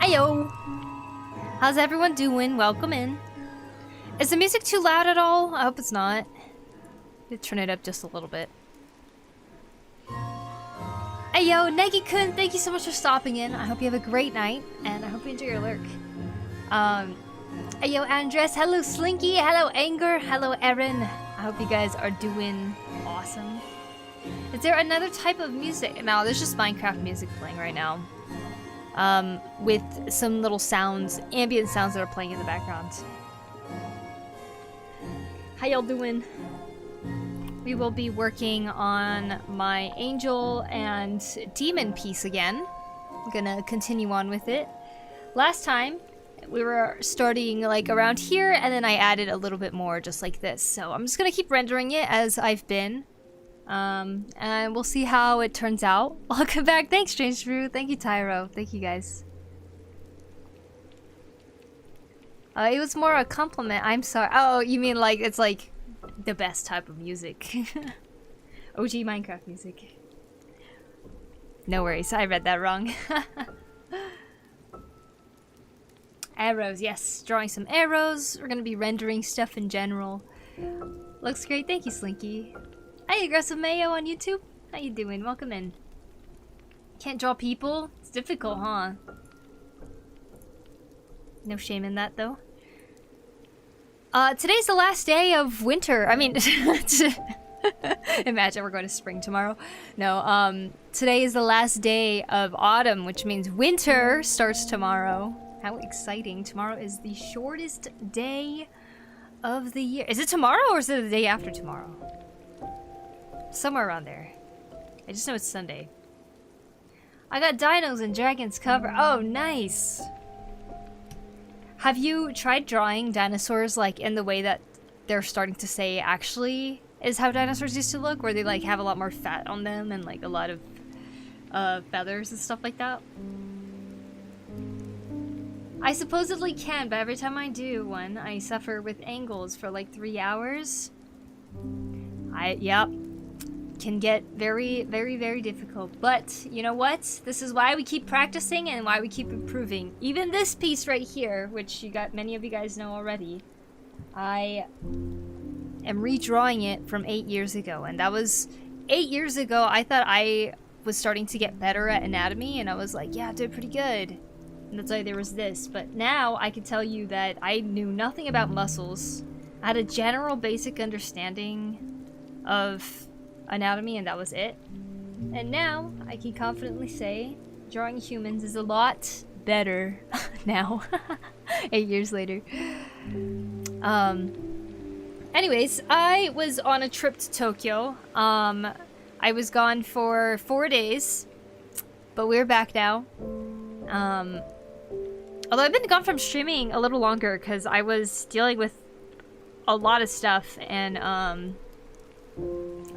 Heyo! How's everyone doing? Welcome in. Is the music too loud at all? I hope it's not. Turn it up just a little bit. Heyo, Negi-kun, thank you so much for stopping in. I hope you have a great night, and I hope you enjoy your lurk. Heyo, Andres. Hello, Slinky. Hello, Anger. Hello, Erin. I hope you guys are doing awesome. Is there another type of music? No, there's just Minecraft music playing right now. With some little sounds, ambient sounds that are playing in the background. How y'all doing? We will be working on my angel and demon piece again. I'm gonna continue on with it. Last time, we were starting like around here, and then I added a little bit more just like this. So I'm just gonna keep rendering it as I've been. And we'll see how it turns out. Welcome back. Thanks, Strange Brew. Thank you, Tyro. Thank you, guys. It was more a compliment. I'm sorry. Oh, you mean like it's like the best type of music. OG Minecraft music. No worries. I read that wrong. Arrows. Yes. Drawing some arrows. We're going to be rendering stuff in general. Looks great. Thank you, Slinky. Hey, Aggressive Mayo on YouTube. How you doing? Welcome in. Can't draw people? It's difficult, huh? No shame in that, though. Today's the last day of winter. I mean, imagine we're going to spring tomorrow. No, today is the last day of autumn, which means winter starts tomorrow. How exciting. Tomorrow is the shortest day of the year. Is it tomorrow or is it the day after tomorrow? Somewhere around there. I just know it's Sunday. I got dinos and dragons cover. Oh, nice. Have you tried drawing dinosaurs like in the way that they're starting to say actually is how dinosaurs used to look, where they like have a lot more fat on them and like a lot of feathers and stuff like that? I supposedly can, but every time I do one, I suffer with angles for like 3 hours. Yep. Can get very, very, very difficult. But, you know what? This is why we keep practicing and why we keep improving. Even this piece right here, which many of you guys know already, I am redrawing it from 8 years ago. And that was 8 years ago. I thought I was starting to get better at anatomy, and I was like, yeah, I did pretty good. And that's why there was this. But now I can tell you that I knew nothing about muscles. I had a general basic understanding of anatomy, and that was it. And now I can confidently say drawing humans is a lot better now. 8 years later. Anyways, I was on a trip to Tokyo. I was gone for 4 days, but we're back now. Although I've been gone from streaming a little longer because I was dealing with a lot of stuff, and I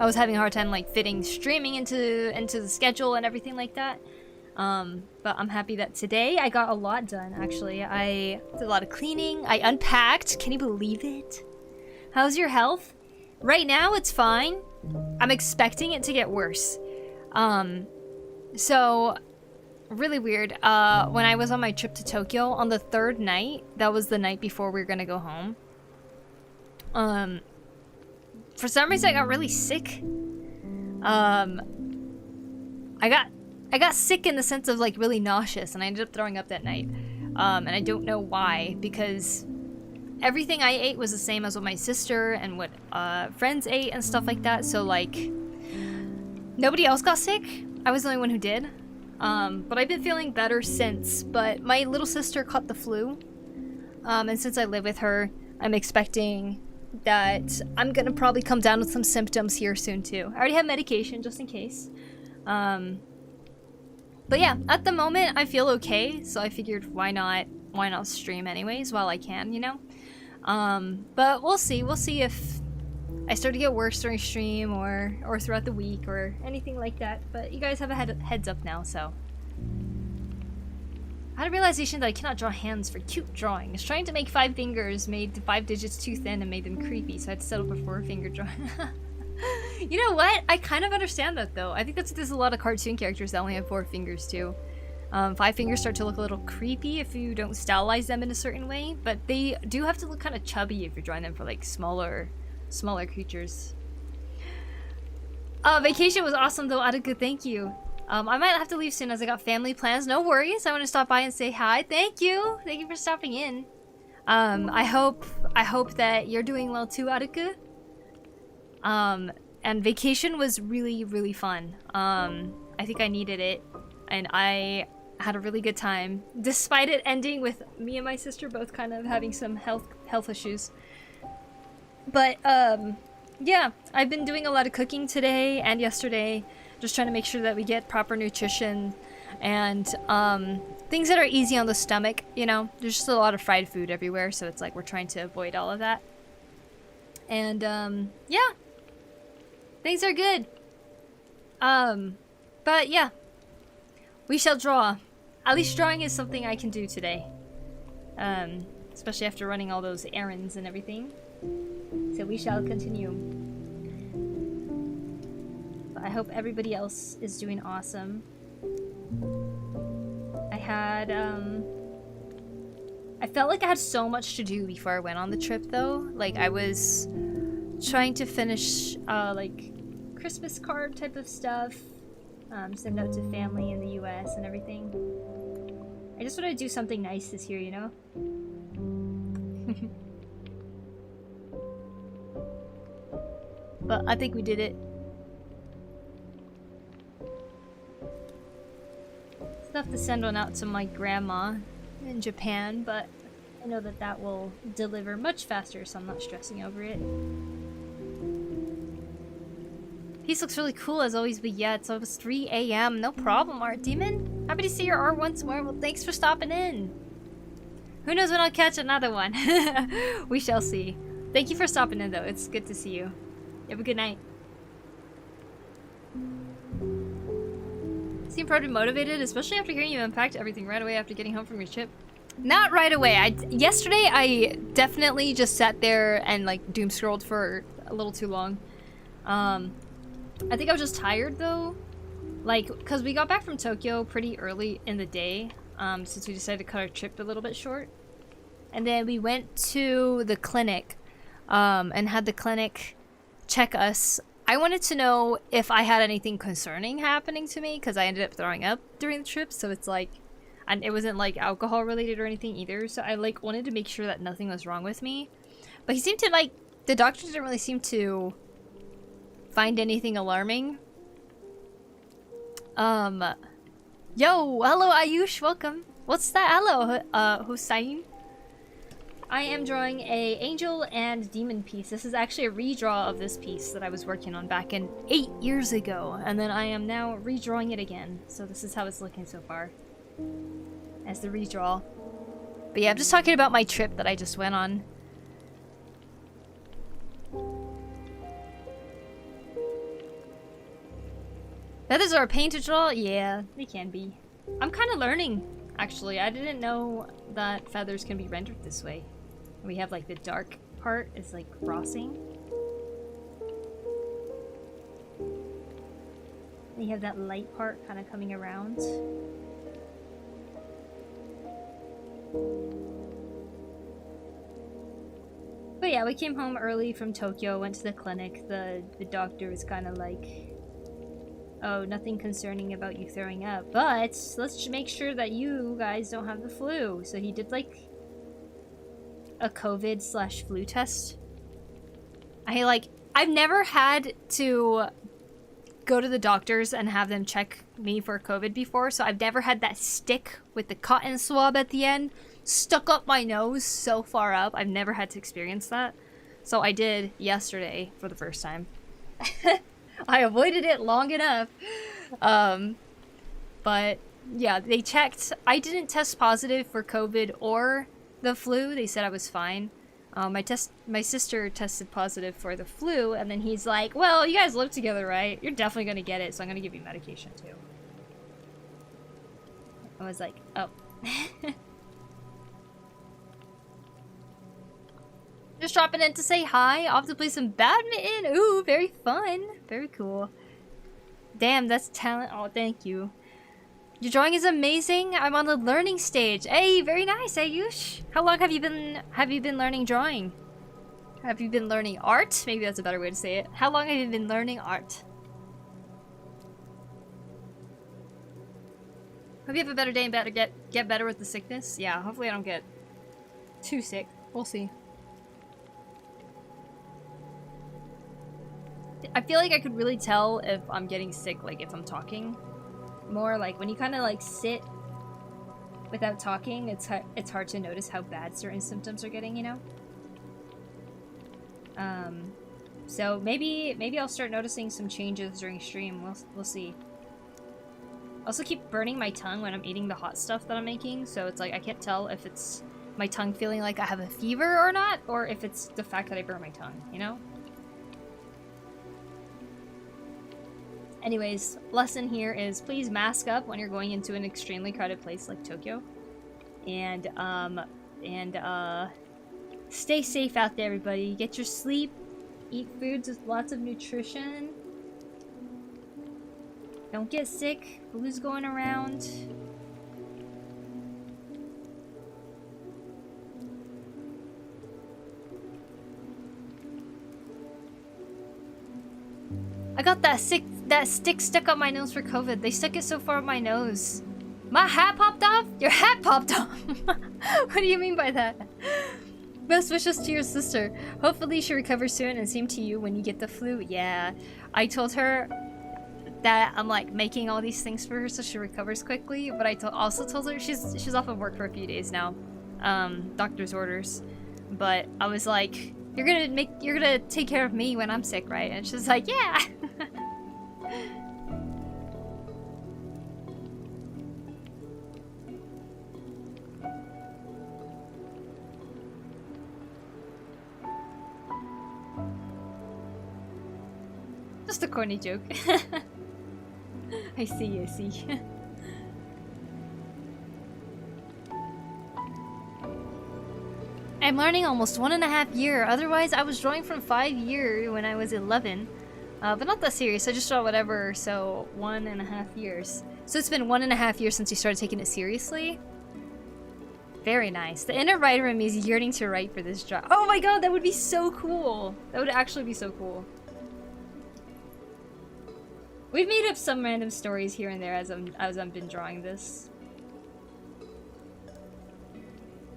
was having a hard time like fitting streaming into the schedule and everything like that. But I'm happy that today I got a lot done. Actually, I did a lot of cleaning. I unpacked. Can you believe it? How's your health? Right now it's fine. I'm expecting it to get worse. So really weird. When I was on my trip to Tokyo on the 3rd night, that was the night before we were gonna go home. For some reason I got really sick. I got sick in the sense of like really nauseous, and I ended up throwing up that night. And I don't know why, because everything I ate was the same as what my sister and what friends ate and stuff like that. So like nobody else got sick. I was the only one who did. But I've been feeling better since. But my little sister caught the flu. And since I live with her, I'm expecting that I'm gonna probably come down with some symptoms here soon too. I already have medication just in case. But yeah, at the moment I feel okay, so I figured why not stream anyways while I can, you know? But we'll see if I start to get worse during stream or throughout the week or anything like that. But you guys have a heads up now, so. I had a realization that I cannot draw hands for cute drawings. Trying to make 5 fingers made 5 digits too thin and made them creepy, so I had to settle for 4-finger drawing. You know what? I kind of understand that though. I think there's a lot of cartoon characters that only have 4 fingers too. 5 fingers start to look a little creepy if you don't stylize them in a certain way, but they do have to look kind of chubby if you're drawing them for like smaller creatures. Vacation was awesome though, Aruku, thank you. I might have to leave soon as I got family plans. No worries. I want to stop by and say hi. Thank you for stopping in. I hope that you're doing well too, Aruku. And vacation was really, really fun. I think I needed it, and I had a really good time, despite it ending with me and my sister both kind of having some health issues. But yeah, I've been doing a lot of cooking today and yesterday, just trying to make sure that we get proper nutrition and things that are easy on the stomach. You know, there's just a lot of fried food everywhere, so it's like we're trying to avoid all of that. And yeah, things are good. But yeah, we shall draw. At least drawing is something I can do today. Especially after running all those errands and everything. So we shall continue. But I hope everybody else is doing awesome. I felt like I had so much to do before I went on the trip though. Like I was trying to finish like Christmas card type of stuff. Send out to family in the US and everything. I just want to do something nice this year, you know? But I think we did it. Still have to send one out to my grandma in Japan, but I know that will deliver much faster, so I'm not stressing over it. Piece looks really cool as always, but yeah, it's almost 3 a.m. No problem, Art Demon. Happy to see your art once more. Well, thanks for stopping in. Who knows when I'll catch another one? We shall see. Thank you for stopping in, though. It's good to see you. You have a good night. Seem pretty motivated, especially after hearing you unpacked everything right away after getting home from your trip. Not right away. Yesterday I definitely just sat there and like doom scrolled for a little too long. I think I was just tired though. Like, cause we got back from Tokyo pretty early in the day, since we decided to cut our trip a little bit short. And then we went to the clinic, and had the clinic check us. I wanted to know if I had anything concerning happening to me, because I ended up throwing up during the trip, so it's like, and it wasn't like alcohol related or anything either, so I like wanted to make sure that nothing was wrong with me. But he seemed to like, the doctor didn't really seem to find anything alarming. Yo, hello Ayush, welcome. What's that? Hello, Hussein. I am drawing a angel and demon piece. This is actually a redraw of this piece that I was working on back in 8 years ago, and then I am now redrawing it again. So this is how it's looking so far, as the redraw. But yeah, I'm just talking about my trip that I just went on. Feathers are a pain to draw? Yeah, they can be. I'm kind of learning, actually. I didn't know that feathers can be rendered this way. We have like the dark part is like crossing. You have that light part kind of coming around. But yeah, we came home early from Tokyo, went to the clinic. The doctor was kind of like, oh, nothing concerning about you throwing up, but let's make sure that you guys don't have the flu. So he did like a COVID/flu test. I've never had to go to the doctors and have them check me for COVID before, so I've never had that stick with the cotton swab at the end stuck up my nose so far up. I've never had to experience that. So I did yesterday for the first time. I avoided it long enough. But yeah, they checked. I didn't test positive for COVID or the flu. They said I was fine. My sister tested positive for the flu, and then he's like, well, you guys live together, right? You're definitely gonna get it, so I'm gonna give you medication too. I was like, oh. Just dropping in to say hi. Off to play some badminton. Ooh, very fun. Very cool. Damn, that's talent. Oh, thank you. Your drawing is amazing. I'm on the learning stage. Hey, very nice, Ayush. How long have you been learning drawing? Have you been learning art? Maybe that's a better way to say it. How long have you been learning art? Hope you have a better day and get better with the sickness. Yeah, hopefully I don't get too sick. We'll see. I feel like I could really tell if I'm getting sick, like if I'm talking more. Like when you kind of like sit without talking, it's hard to notice how bad certain symptoms are getting, you know? So maybe I'll start noticing some changes during stream. We'll see. Also keep burning my tongue when I'm eating the hot stuff that I'm making, so it's like I can't tell if it's my tongue feeling like I have a fever or not, or if it's the fact that I burn my tongue, you know? Anyways, lesson here is please mask up when you're going into an extremely crowded place like Tokyo. And stay safe out there, everybody. Get your sleep, eat foods with lots of nutrition. Don't get sick. Flu's going around. I got that stick stuck up my nose for COVID. They stuck it so far up my nose. My hat popped off? Your hat popped off? What do you mean by that? Best wishes to your sister. Hopefully she recovers soon, and same to you when you get the flu. Yeah, I told her that I'm like making all these things for her so she recovers quickly, but I also told her she's off of work for a few days now. Doctor's orders. But I was like, you're gonna take care of me when I'm sick, right? And she's like, yeah. Just a corny joke. I see. I'm learning almost 1.5 years. Otherwise, I was drawing from 5 years when I was 11. But not that serious. I just draw whatever, so 1.5 years. So it's been 1.5 years since you started taking it seriously. Very nice. The inner writer in me is yearning to write for this job. Oh my god, that would be so cool. That would actually be so cool. We've made up some random stories here and there as I've been drawing this.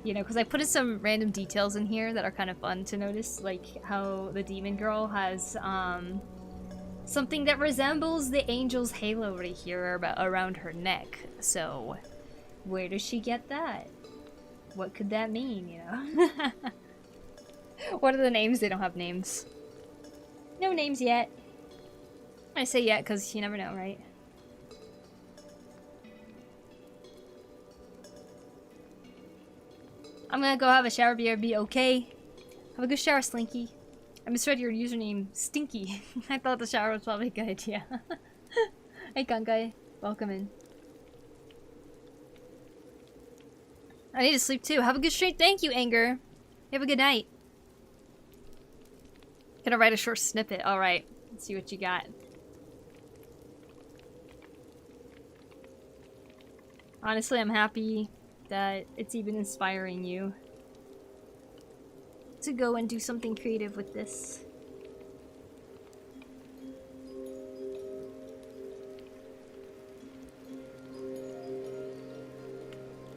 You know, because I put in some random details in here that are kind of fun to notice, like how the demon girl has something that resembles the angel's halo right here around her neck. So, where does she get that? What could that mean, you know? What are the names? They don't have names. No names yet. I say yet because you never know, right? I'm gonna go have a shower, be okay. Have a good shower, Slinky. I misread your username, Stinky. I thought the shower was probably a good idea. Hey, Kankai. Welcome in. I need to sleep too. Have a good stream. Thank you, Anger. You have a good night. Gonna write a short snippet. Alright. Let's see what you got. Honestly, I'm happy that it's even inspiring you to go and do something creative with this.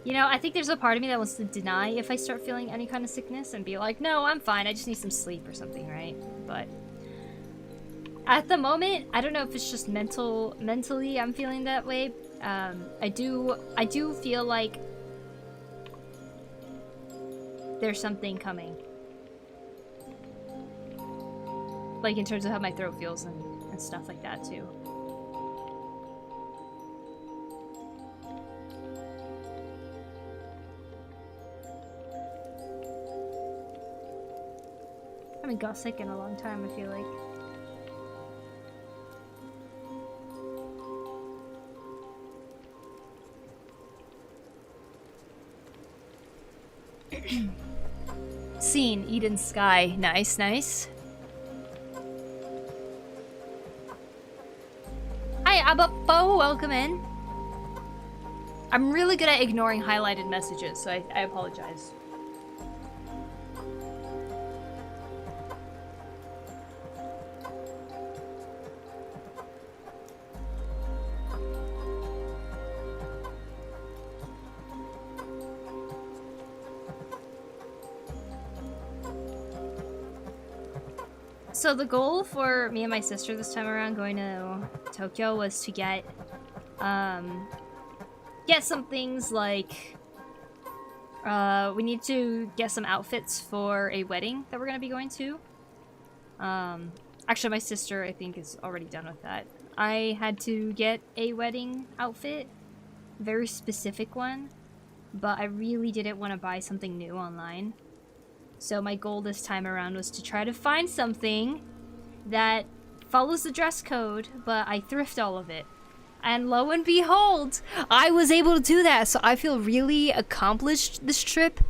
You know, I think there's a part of me that wants to deny if I start feeling any kind of sickness and be like, no, I'm fine, I just need some sleep or something, right? But at the moment, I don't know if it's just mentally I'm feeling that way. I do feel like there's something coming. Like in terms of how my throat feels and stuff like that too. I haven't got sick in a long time, I feel like. Scene, Eden Sky. Nice, nice. Hi, Abapo, welcome in. I'm really good at ignoring highlighted messages, so I apologize. So the goal for me and my sister this time around going to Tokyo was to get some things like we need to get some outfits for a wedding that we're gonna be going to. Actually, my sister I think is already done with that. I had to get a wedding outfit, very specific one, but I really didn't want to buy something new online. So my goal this time around was to try to find something that follows the dress code, but I thrift all of it. And lo and behold, I was able to do that. So I feel really accomplished this trip.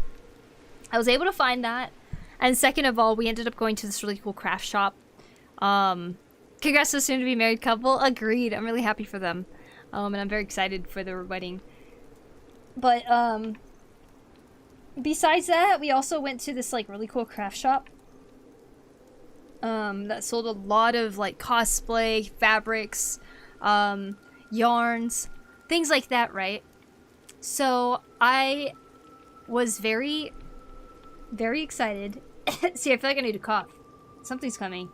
I was able to find that. And second of all, we ended up going to this really cool craft shop. Congrats to the soon-to-be married couple. Agreed. I'm really happy for them. And I'm very excited for their wedding. But, besides that, we also went to this, like, really cool craft shop. That sold a lot of, like, cosplay, fabrics, yarns, things like that, right? So, I was very, very excited. See, I feel like I need to cough. Something's coming.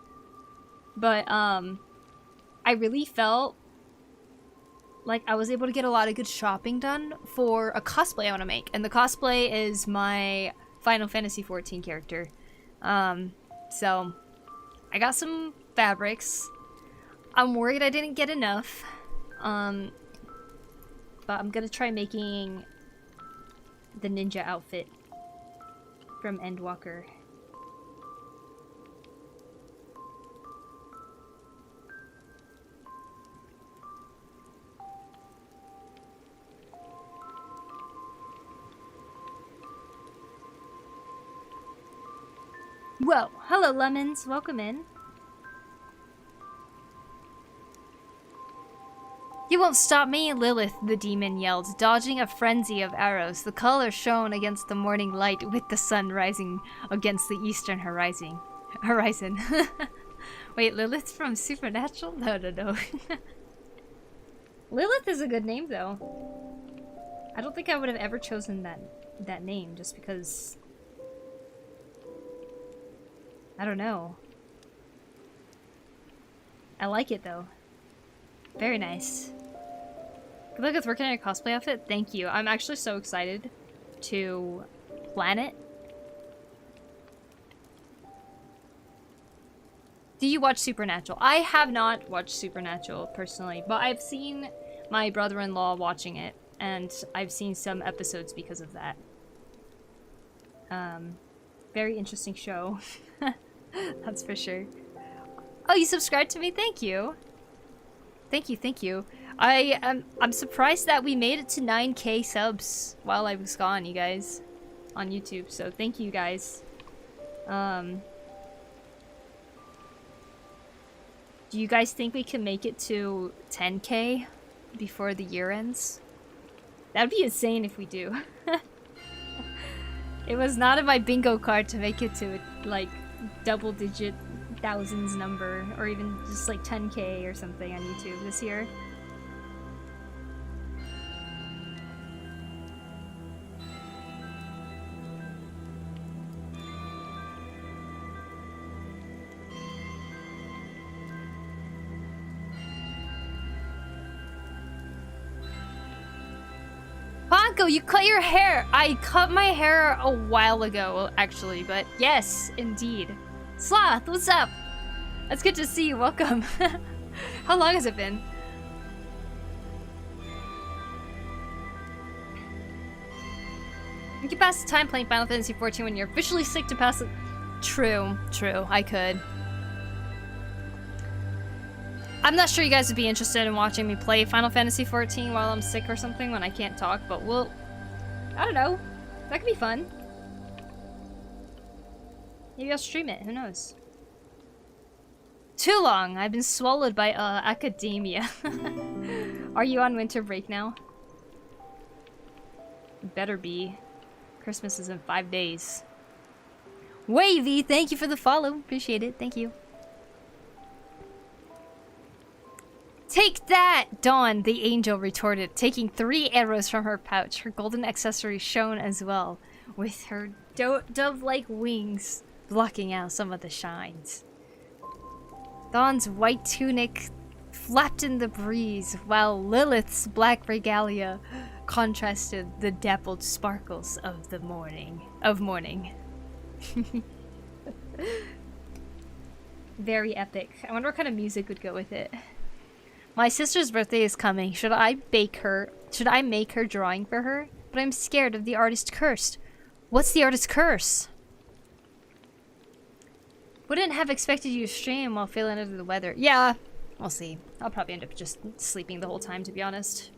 But, I really felt like I was able to get a lot of good shopping done for a cosplay I want to make. And the cosplay is my Final Fantasy XIV character. So I got some fabrics. I'm worried I didn't get enough. But I'm gonna try making the ninja outfit from Endwalker. Whoa, hello lemons, welcome in. You won't stop me, Lilith, the demon yelled, dodging a frenzy of arrows. The color shone against the morning light with the sun rising against the eastern horizon. Wait, Lilith from Supernatural? No. Lilith is a good name, though. I don't think I would have ever chosen that name just because... I don't know. I like it, though. Very nice. Good luck with working on your cosplay outfit. Thank you. I'm actually so excited to plan it. Do you watch Supernatural? I have not watched Supernatural personally, but I've seen my brother-in-law watching it, and I've seen some episodes because of that. Very interesting show. That's for sure. Oh, you subscribed to me? Thank you. Thank you. I'm surprised that we made it to 9K subs while I was gone, you guys, on YouTube. So thank you guys. Do you guys think we can make it to 10K before the year ends? That'd be insane if we do. It was not in my bingo card to make it to like double-digit thousands number, or even just like 10K or something on YouTube this year. Panko, you cut your hair! I cut my hair a while ago, actually, but yes, indeed. Sloth, what's up? That's good to see you. Welcome. How long has it been? You can pass the time playing Final Fantasy XIV when you're officially sick to pass it. True, I could. I'm not sure you guys would be interested in watching me play Final Fantasy XIV while I'm sick or something when I can't talk, but we'll... I don't know. That could be fun. Maybe I'll stream it, who knows? Too long! I've been swallowed by, academia. Are you on winter break now? Better be. Christmas is in 5 days. Wavy, thank you for the follow. Appreciate it, thank you. Take that! Dawn, the angel retorted, taking 3 arrows from her pouch. Her golden accessory shone as well, with her dove-like wings blocking out some of the shines. Dawn's white tunic flapped in the breeze, while Lilith's black regalia contrasted the dappled sparkles of the morning. Very epic. I wonder what kind of music would go with it. My sister's birthday is coming. Should I make her drawing for her? But I'm scared of the artist curse. What's the artist curse? Wouldn't have expected you to stream while feeling under the weather. Yeah, we'll see. I'll probably end up just sleeping the whole time, to be honest.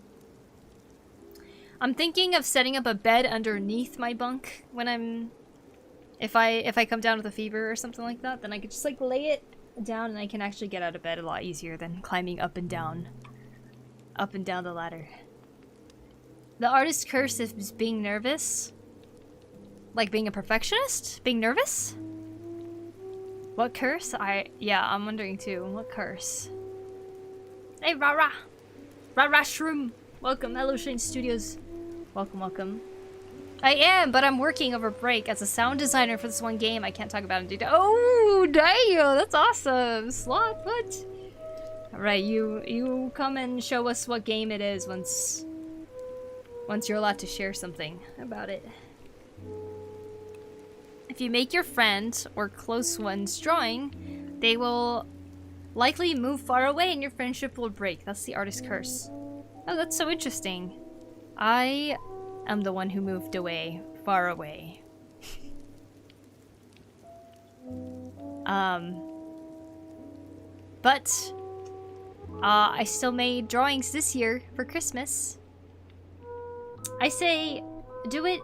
I'm thinking of setting up a bed underneath my bunk when I'm... If I come down with a fever or something like that, then I could just like lay it down and I can actually get out of bed a lot easier than climbing up and down the ladder. The artist's curse is being nervous. Like being a perfectionist? Being nervous? What curse? Yeah, I'm wondering too. What curse? Hey, Rara! Rara Shroom! Welcome, Hello Shane Studios. Welcome. I am, but I'm working over break as a sound designer for this one game. I can't talk about it in detail. Oh, damn! That's awesome! Sloth, what? Alright, you come and show us what game it is once you're allowed to share something about it. If you make your friend or close ones drawing, they will likely move far away and your friendship will break. That's the artist's curse. Oh, that's so interesting. I am the one who moved away, far away. But I still made drawings this year for Christmas. I say, do it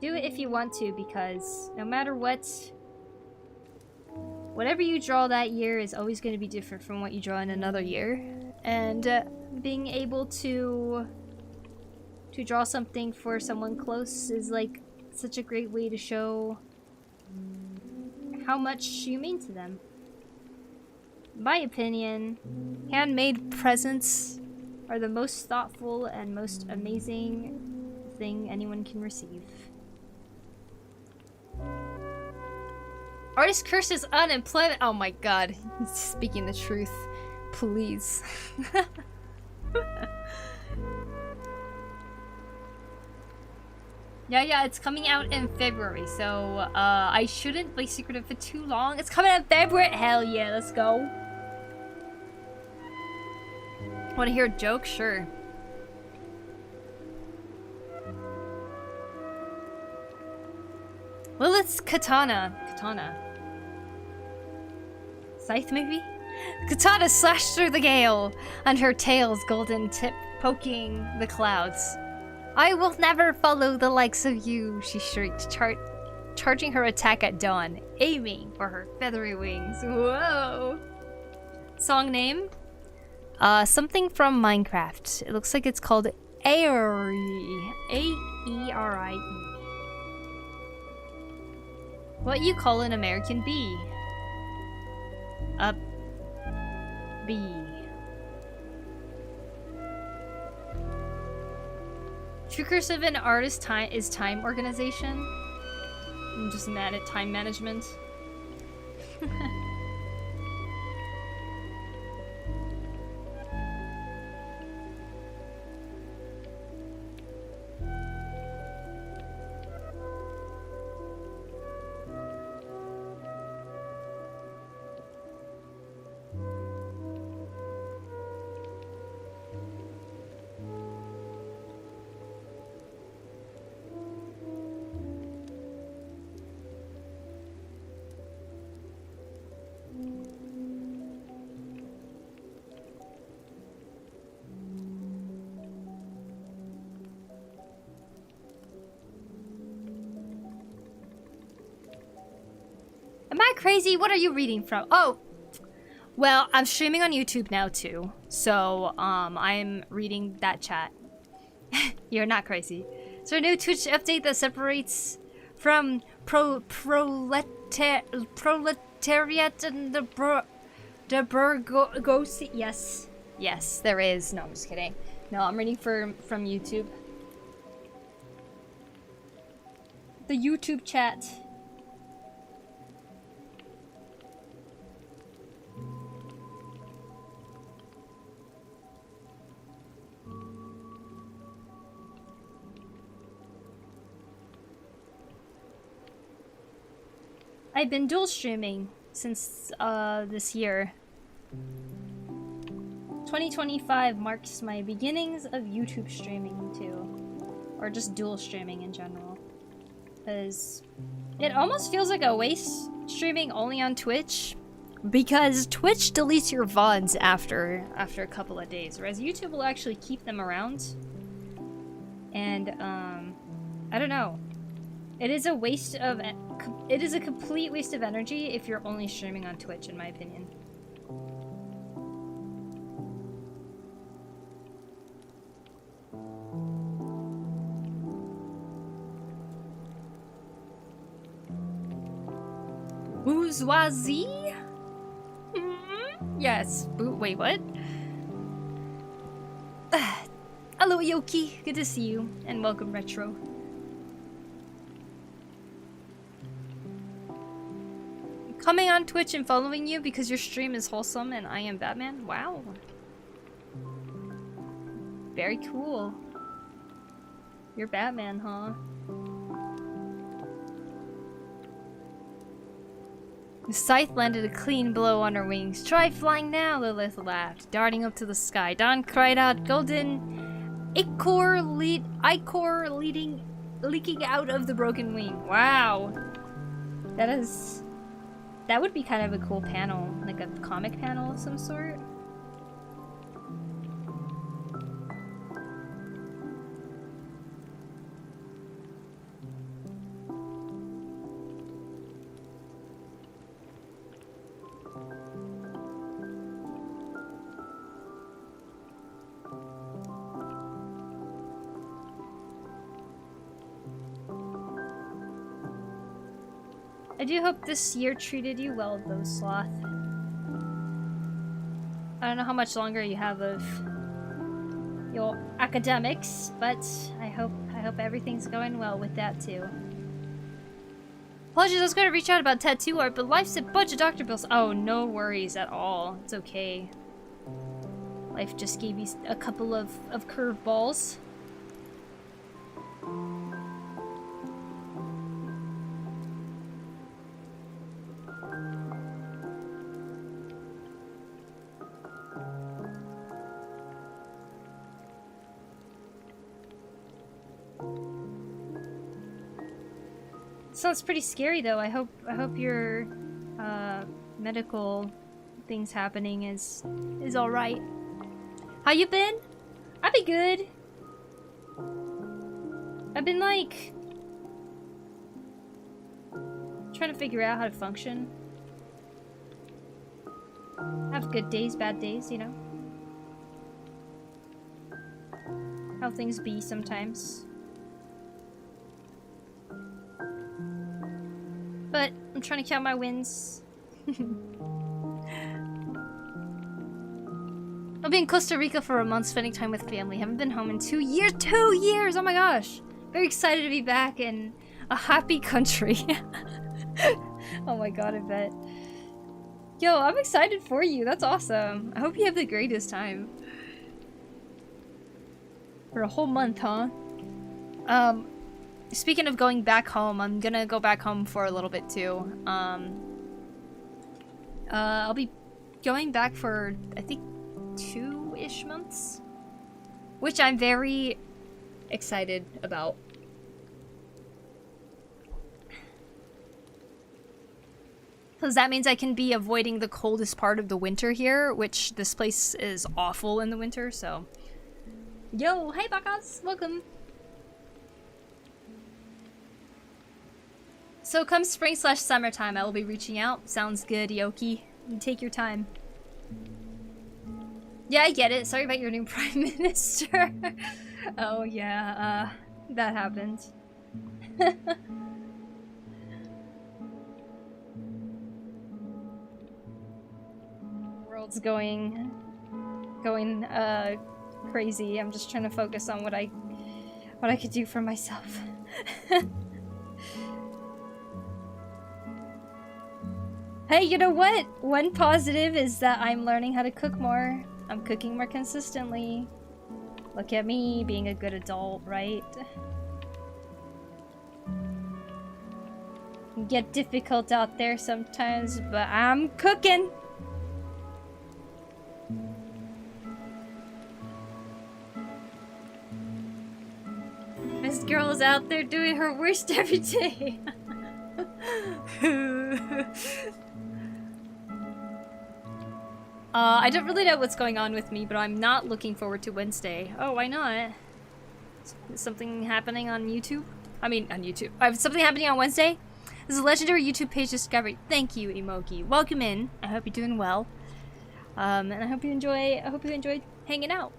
Do it if you want to, because no matter what, whatever you draw that year is always going to be different from what you draw in another year. And being able to draw something for someone close is like such a great way to show how much you mean to them. In my opinion, handmade presents are the most thoughtful and most amazing thing anyone can receive. Artist curses unemployment. Oh my god, he's speaking the truth. Please. Yeah, it's coming out in February, so I shouldn't be secretive for too long. It's coming out in February. Hell yeah, let's go. Want to hear a joke? Sure. Lilith's katana. Scythe, maybe? Katana slashed through the gale, and her tail's golden tip poking the clouds. I will never follow the likes of you, she shrieked, charging her attack at dawn, aiming for her feathery wings. Whoa! Song name? Something from Minecraft. It looks like it's called Aerie. A-E-R-I-E. What you call an American bee? A bee. True curse of an artist is time organization. I'm just mad at time management. Am I crazy? What are you reading from? Oh, well, I'm streaming on YouTube now too. So, I'm reading that chat. You're not crazy. So a new Twitch update that separates from proletariat and the burgosi. Yes, there is. No, I'm just kidding. No, I'm reading from YouTube. The YouTube chat. I've been dual streaming since this year. 2025 marks my beginnings of YouTube streaming too, or just dual streaming in general. Because it almost feels like a waste streaming only on Twitch, because Twitch deletes your VODs after a couple of days, whereas YouTube will actually keep them around. And I don't know. It is a waste of. It is a complete waste of energy if you're only streaming on Twitch, in my opinion. Bourgeoisie? Yes. Wait, what? Hello, Yoki. Good to see you, and welcome, Retro. Coming on Twitch and following you because your stream is wholesome and I am Batman? Wow. Very cool. You're Batman, huh? The scythe landed a clean blow on her wings. Try flying now, Lilith laughed, darting up to the sky. Dawn cried out, golden ichor leaking out of the broken wing. Wow. That would be kind of a cool panel, like a comic panel of some sort. I do hope this year treated you well, though, Sloth. I don't know how much longer you have of your academics, but I hope everything's going well with that too. Apologies, I was going to reach out about tattoo art, but life's a bunch of doctor bills. Oh, no worries at all. It's okay. Life just gave you a couple of curveballs. Sounds pretty scary though. I hope your medical things happening is all right. How you been? I've been good. I've been like trying to figure out how to function. Have good days, bad days, you know. How things be sometimes. But I'm trying to count my wins. I'll be in Costa Rica for a month spending time with family. Haven't been home in 2 years. 2 years! Oh my gosh! Very excited to be back in a happy country. Oh my god, I bet. Yo, I'm excited for you. That's awesome. I hope you have the greatest time. For a whole month, huh? Speaking of going back home, I'm gonna go back home for a little bit too. I'll be going back for, I think, 2-ish months, which I'm very excited about. Because that means I can be avoiding the coldest part of the winter here, which this place is awful in the winter, so. Yo, hey Bakas, welcome. So come spring/summertime, I will be reaching out. Sounds good, Yoki. Take your time. Yeah, I get it. Sorry about your new prime minister. Oh yeah, that happened. World's going crazy. I'm just trying to focus on what I could do for myself. Hey, you know what? One positive is that I'm learning how to cook more. I'm cooking more consistently. Look at me being a good adult, right? It can get difficult out there sometimes, but I'm cooking. This girl is out there doing her worst every day. I don't really know what's going on with me, but I'm not looking forward to Wednesday. Oh, why not? Is something happening on YouTube? I mean, on YouTube. Something happening on Wednesday? This is a legendary YouTube page discovery. Thank you, Emoki. Welcome in. I hope you're doing well. And I hope you enjoyed hanging out.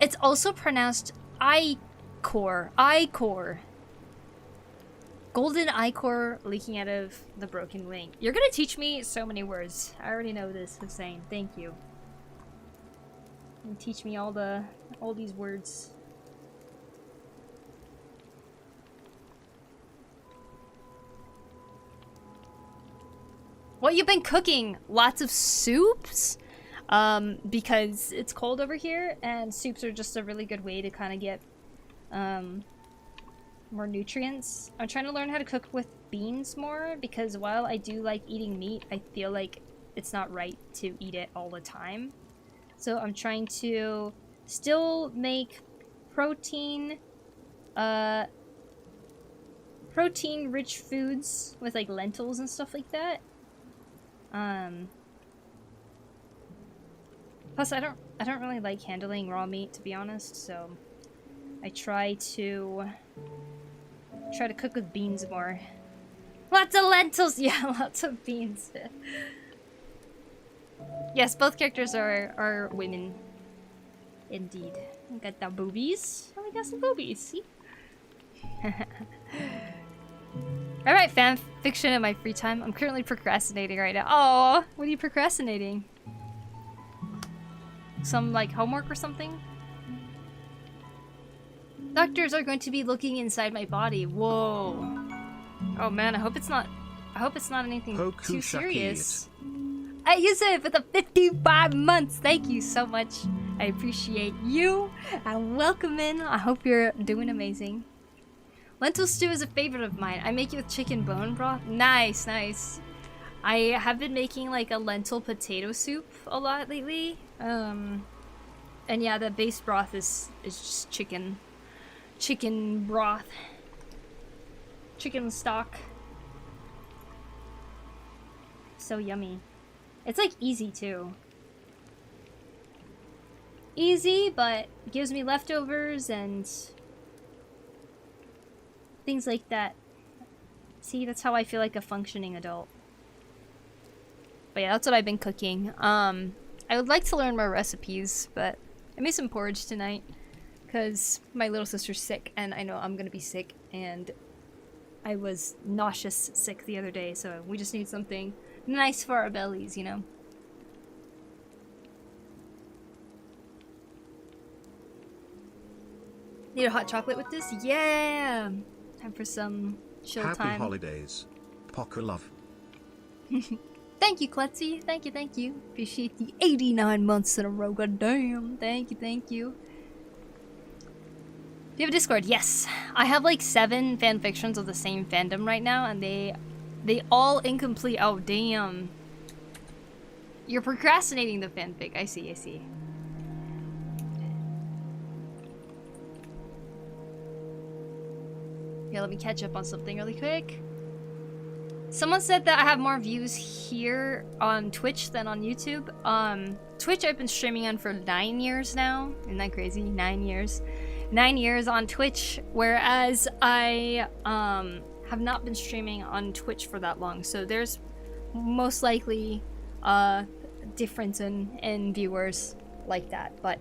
It's also pronounced ichor. Ichor. Golden ichor leaking out of the broken wing. You're gonna teach me so many words. I already know this, Hussein. Thank you. And teach me all these words. What you've been cooking? Lots of soups? Because it's cold over here, and soups are just a really good way to kind of get more nutrients. I'm trying to learn how to cook with beans more, because while I do like eating meat, I feel like it's not right to eat it all the time. So I'm trying to still make protein rich foods with like lentils and stuff like that. Plus I don't really like handling raw meat, to be honest, so I try to cook with beans more. Lots of lentils! Yeah, lots of beans. Yes, both characters are women. Indeed. Got the boobies. Oh, we got some boobies, see? I write fan fiction in my free time. I'm currently procrastinating right now. Oh, what are you procrastinating? Some like homework or something? Doctors are going to be looking inside my body. Whoa. Oh man, I hope it's not anything Poku too serious. I use it for the 55 months. Thank you so much. I appreciate you. And welcome in. I hope you're doing amazing. Lentil stew is a favorite of mine. I make it with chicken bone broth. Nice, nice. I have been making like a lentil potato soup a lot lately. And yeah, the base broth is just chicken broth. Chicken stock. So yummy. It's like easy too. Easy, but gives me leftovers and things like that. See, that's how I feel like a functioning adult. But yeah, that's what I've been cooking. I would like to learn more recipes, but I made some porridge tonight because my little sister's sick and I know I'm gonna be sick, and I was nauseous sick the other day, so we just need something nice for our bellies, you know? Need a hot chocolate with this? Yeah! Time for some chill time. Happy holidays. Poku love. Thank you, Klutzy. Thank you, thank you. Appreciate the 89 months in a row. God damn. Thank you, thank you. Do you have a Discord? Yes. I have like 7 fanfictions of the same fandom right now, and they all incomplete. Oh, damn. You're procrastinating the fanfic. I see, I see. Yeah, let me catch up on something really quick. Someone said that I have more views here on Twitch than on YouTube. Twitch I've been streaming on for 9 years now. Isn't that crazy? 9 years. 9 years on Twitch, whereas I have not been streaming on Twitch for that long. So there's most likely a difference in viewers like that, but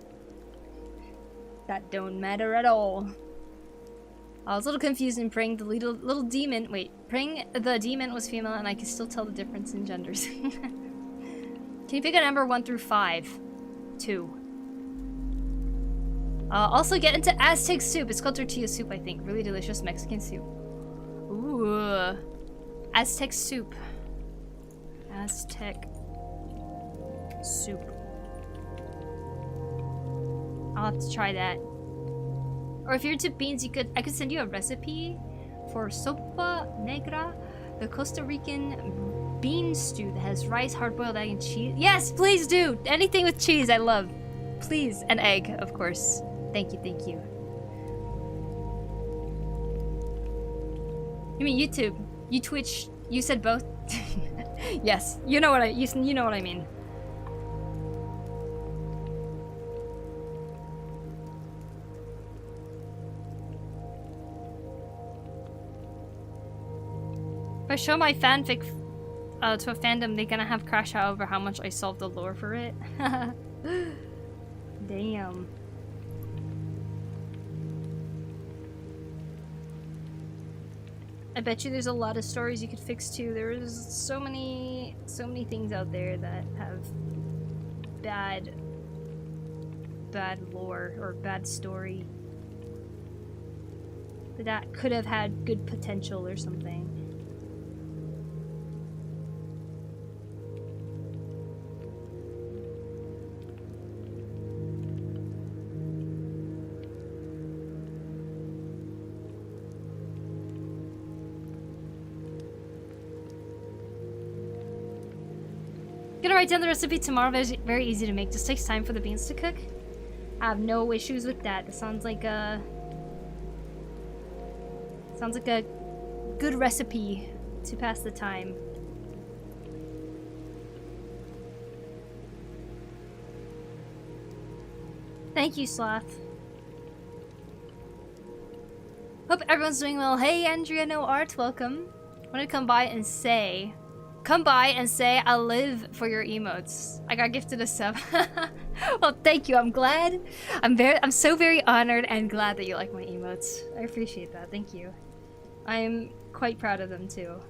that don't matter at all. I was a little confused in praying the little demon. Wait, praying the demon was female, and I can still tell the difference in genders. Can you pick a number 1 through 5? 2. Also get into Aztec soup. It's called tortilla soup, I think. Really delicious Mexican soup. Ooh, Aztec soup. Aztec soup. I'll have to try that. Or if you're into beans, I could send you a recipe for sopa negra, the Costa Rican bean stew that has rice, hard-boiled egg, and cheese. Yes, please do! Anything with cheese, I love. Please, an egg, of course. Thank you, thank you. You mean YouTube? You Twitch? You said both? Yes, you know what you know what I mean. If I show my fanfic to a fandom, they're gonna have crash out over how much I solved the lore for it. Damn. I bet you there's a lot of stories you could fix too. There's so many things out there that have bad lore or bad story that could have had good potential or something. Gonna write down the recipe tomorrow. Very easy to make. Just takes time for the beans to cook. I have no issues with that. It sounds like a good recipe to pass the time. Thank you, Sloth. Hope everyone's doing well. Hey, Andrea No Art, welcome. Wanted to come by and say come by and say I live for your emotes. I got gifted a sub. Well, thank you. I'm glad. I'm so very honored and glad that you like my emotes. I appreciate that. Thank you. I'm quite proud of them too.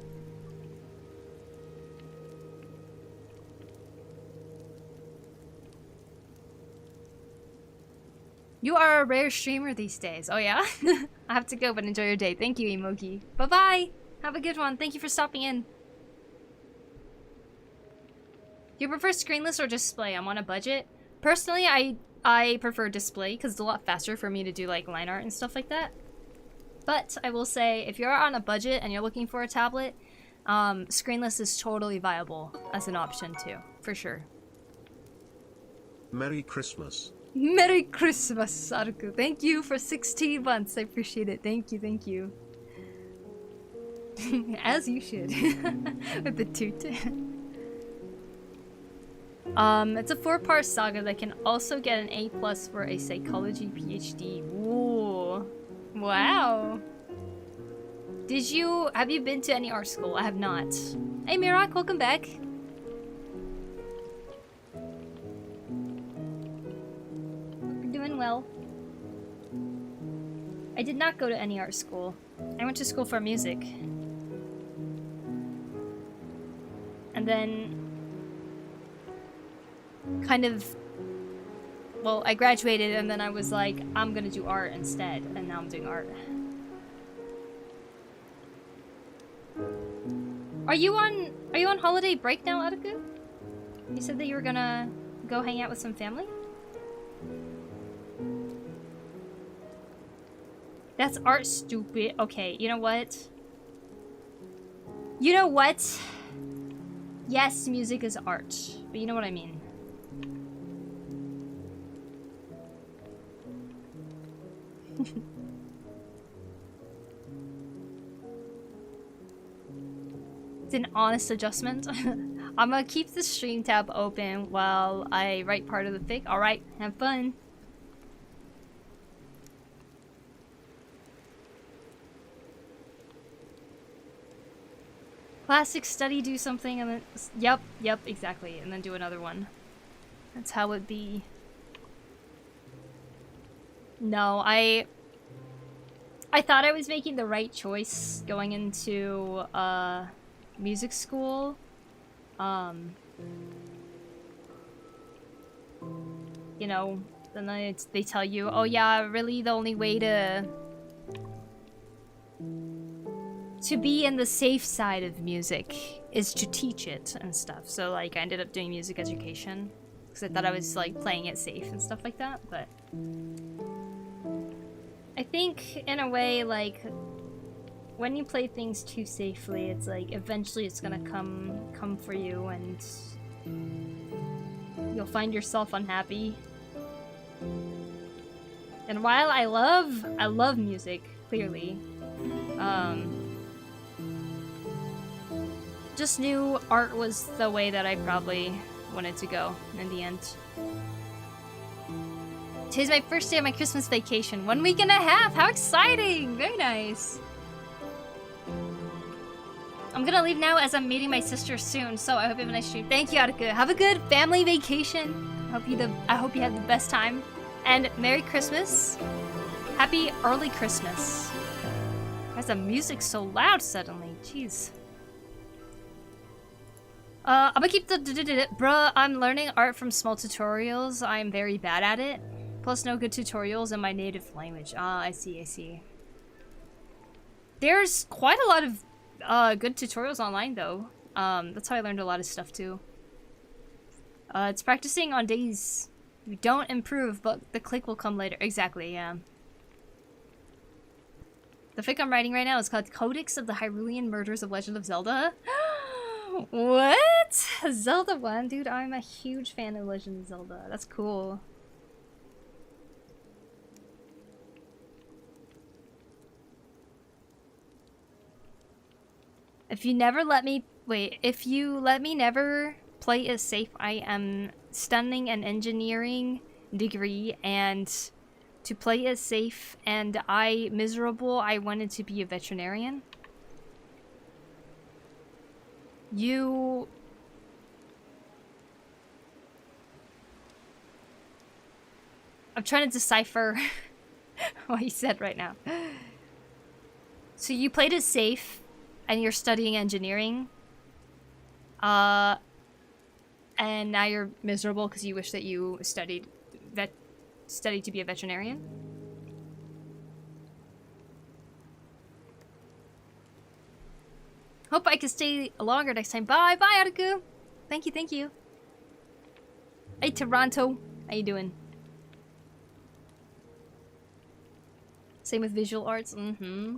You are a rare streamer these days. Oh yeah? I have to go, but enjoy your day. Thank you, Emoki. Bye-bye! Have a good one. Thank you for stopping in. Do you prefer screenless or display? I'm on a budget. Personally, I prefer display because it's a lot faster for me to do like line art and stuff like that. But I will say, if you're on a budget and you're looking for a tablet, screenless is totally viable as an option too, for sure. Merry Christmas. Merry Christmas, Saruku. Thank you for 16 months. I appreciate it. Thank you, thank you. As you should. With the toot. It's a 4-part saga that can also get an A+ for a psychology PhD. Ooh. Wow. Have you been to any art school? I have not. Hey Mirak, welcome back. Doing well. I did not go to any art school. I went to school for music. And then kind of, well, I graduated and then I was like, I'm gonna do art instead, and now I'm doing art. Are you on holiday break now, Ataku? You said that you were gonna go hang out with some family? That's art, stupid. Okay, you know what? You know what? Yes, music is art, but you know what I mean. It's an honest adjustment. I'm gonna keep the stream tab open while I write part of the fic. Alright, have fun. Classic study, do something, and then... Yep, exactly. And then do another one. That's how it be. No, I thought I was making the right choice going into, music school. You know, then they tell you, oh yeah, really the only way to be in the safe side of music is to teach it and stuff. So like I ended up doing music education because I thought I was like playing it safe and stuff like that. But I think in a way, like when you play things too safely, it's like eventually it's gonna come for you and you'll find yourself unhappy. And while I love music, clearly, just knew art was the way that I probably wanted to go in the end. Today's my first day of my Christmas vacation. 1 week and a half! How exciting! Very nice. I'm gonna leave now as I'm meeting my sister soon, so I hope you have a nice stream. Thank you, Attica. Have a good family vacation. I hope you have the best time. And Merry Christmas. Happy early Christmas. Why is the music so loud suddenly? Jeez. I'm gonna keep the bruh, I'm learning art from small tutorials. I'm very bad at it. Plus no good tutorials in my native language. Ah, I see. There's quite a lot of good tutorials online though. That's how I learned a lot of stuff too. It's practicing on days you don't improve, but the click will come later. Exactly, yeah. The fic I'm writing right now is called Codex of the Hyrulean Murders of Legend of Zelda. What? Zelda 1? Dude, I'm a huge fan of Legend of Zelda. That's cool. If you never let me... Wait, if you let me never play it safe, I am studying an engineering degree, and to play it safe, and I wanted to be a veterinarian. You... I'm trying to decipher what you said right now. So you played it safe, and you're studying engineering. And now you're miserable because you wish that you studied to be a veterinarian? Hope I can stay longer next time. Bye, bye, Ataku. Thank you, thank you. Hey, Toronto. How you doing? Same with visual arts. Mm-hmm.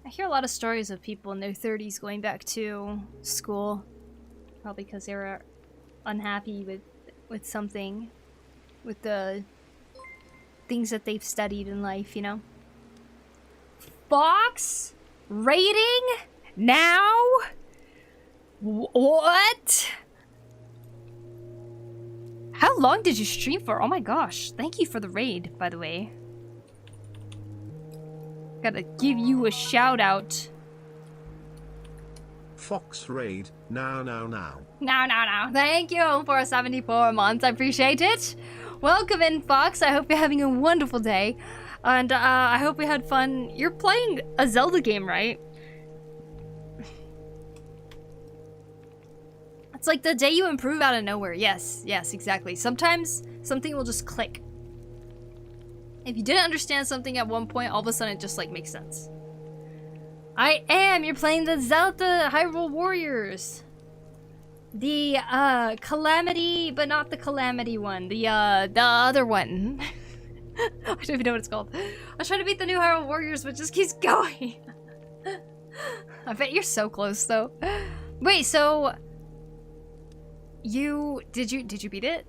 I hear a lot of stories of people in their 30s going back to school. Probably because they were unhappy with something. With the things that they've studied in life, you know? Fox? Rating? Now? What? How long did you stream for? Oh my gosh. Thank you for the raid, by the way. Gotta give you a shout out. Fox raid, now. No. Thank you for 74 months. I appreciate it. Welcome in, Fox. I hope you're having a wonderful day. And I hope we had fun. You're playing a Zelda game, right? It's like the day you improve out of nowhere. Yes, exactly. Sometimes something will just click. If you didn't understand something at one point, all of a sudden it just like makes sense. You're playing the Zelda Hyrule Warriors. The Calamity, but not the Calamity one. The other one. I don't even know what it's called. I was trying to beat the new Hyrule Warriors, but it just keeps going. I bet you're so close though. Wait, so did you beat it?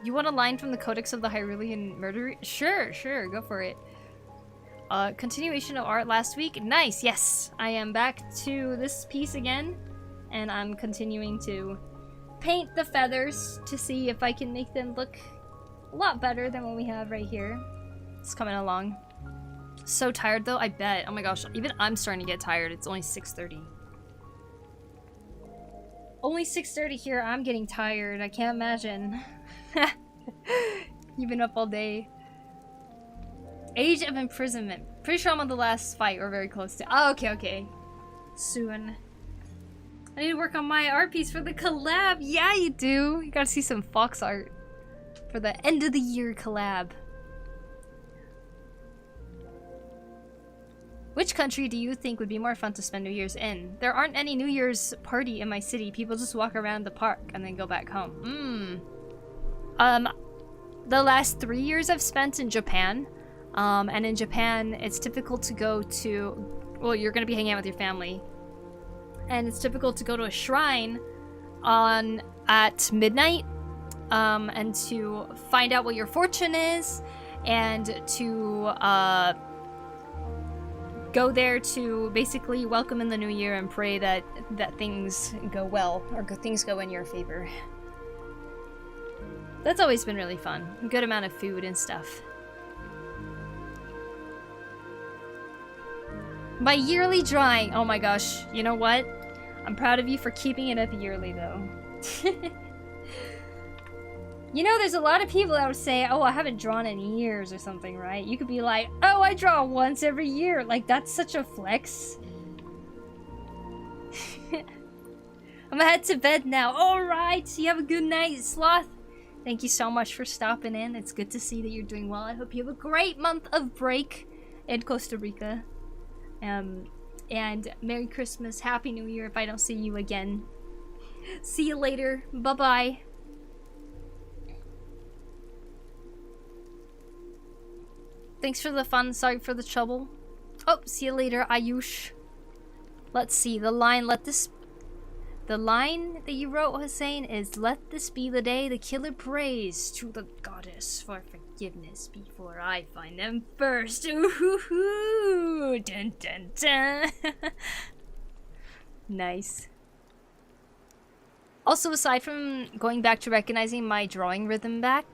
You want a line from the Codex of the Hyrulean Murder? Sure, go for it. Continuation of art last week. Nice, yes. I am back to this piece again, and I'm continuing to paint the feathers to see if I can make them look a lot better than what we have right here. It's coming along. So tired though, I bet. Oh my gosh, even I'm starting to get tired. It's only 6:30. Only 6:30 here, I'm getting tired. I can't imagine. You've been up all day. Age of imprisonment. Pretty sure I'm on the last fight or very close to. Oh, okay. Soon. I need to work on my art piece for the collab. Yeah, you do. You gotta see some Fox art for the end of the year collab. Which country do you think would be more fun to spend New Year's in? There aren't any New Year's party in my city. People just walk around the park and then go back home. The last 3 years I've spent in Japan. And in Japan, it's typical to go to... Well, you're gonna be hanging out with your family. And it's typical to go to a shrine at midnight. And to find out what your fortune is. And to, go there to basically welcome in the new year and pray that things go well, or things go in your favor. That's always been really fun. A good amount of food and stuff. My yearly drawing. Oh my gosh. You know what? I'm proud of you for keeping it up yearly though. You know, there's a lot of people that would say, oh, I haven't drawn in years or something, right? You could be like, oh, I draw once every year. Like, that's such a flex. I'm gonna head to bed now. Alright, you have a good night, Sloth. Thank you so much for stopping in. It's good to see that you're doing well. I hope you have a great month of break in Costa Rica. And Merry Christmas, Happy New Year if I don't see you again. See you later. Bye-bye. Thanks for the fun, sorry for the trouble. Oh, see you later, Ayush. Let's see, the line, let this The line that you wrote, Hussein, is let this be the day the killer prays to the goddess for forgiveness before I find them first. Ooh, dun dun dun. Nice. Also, aside from going back to recognizing my drawing rhythm back,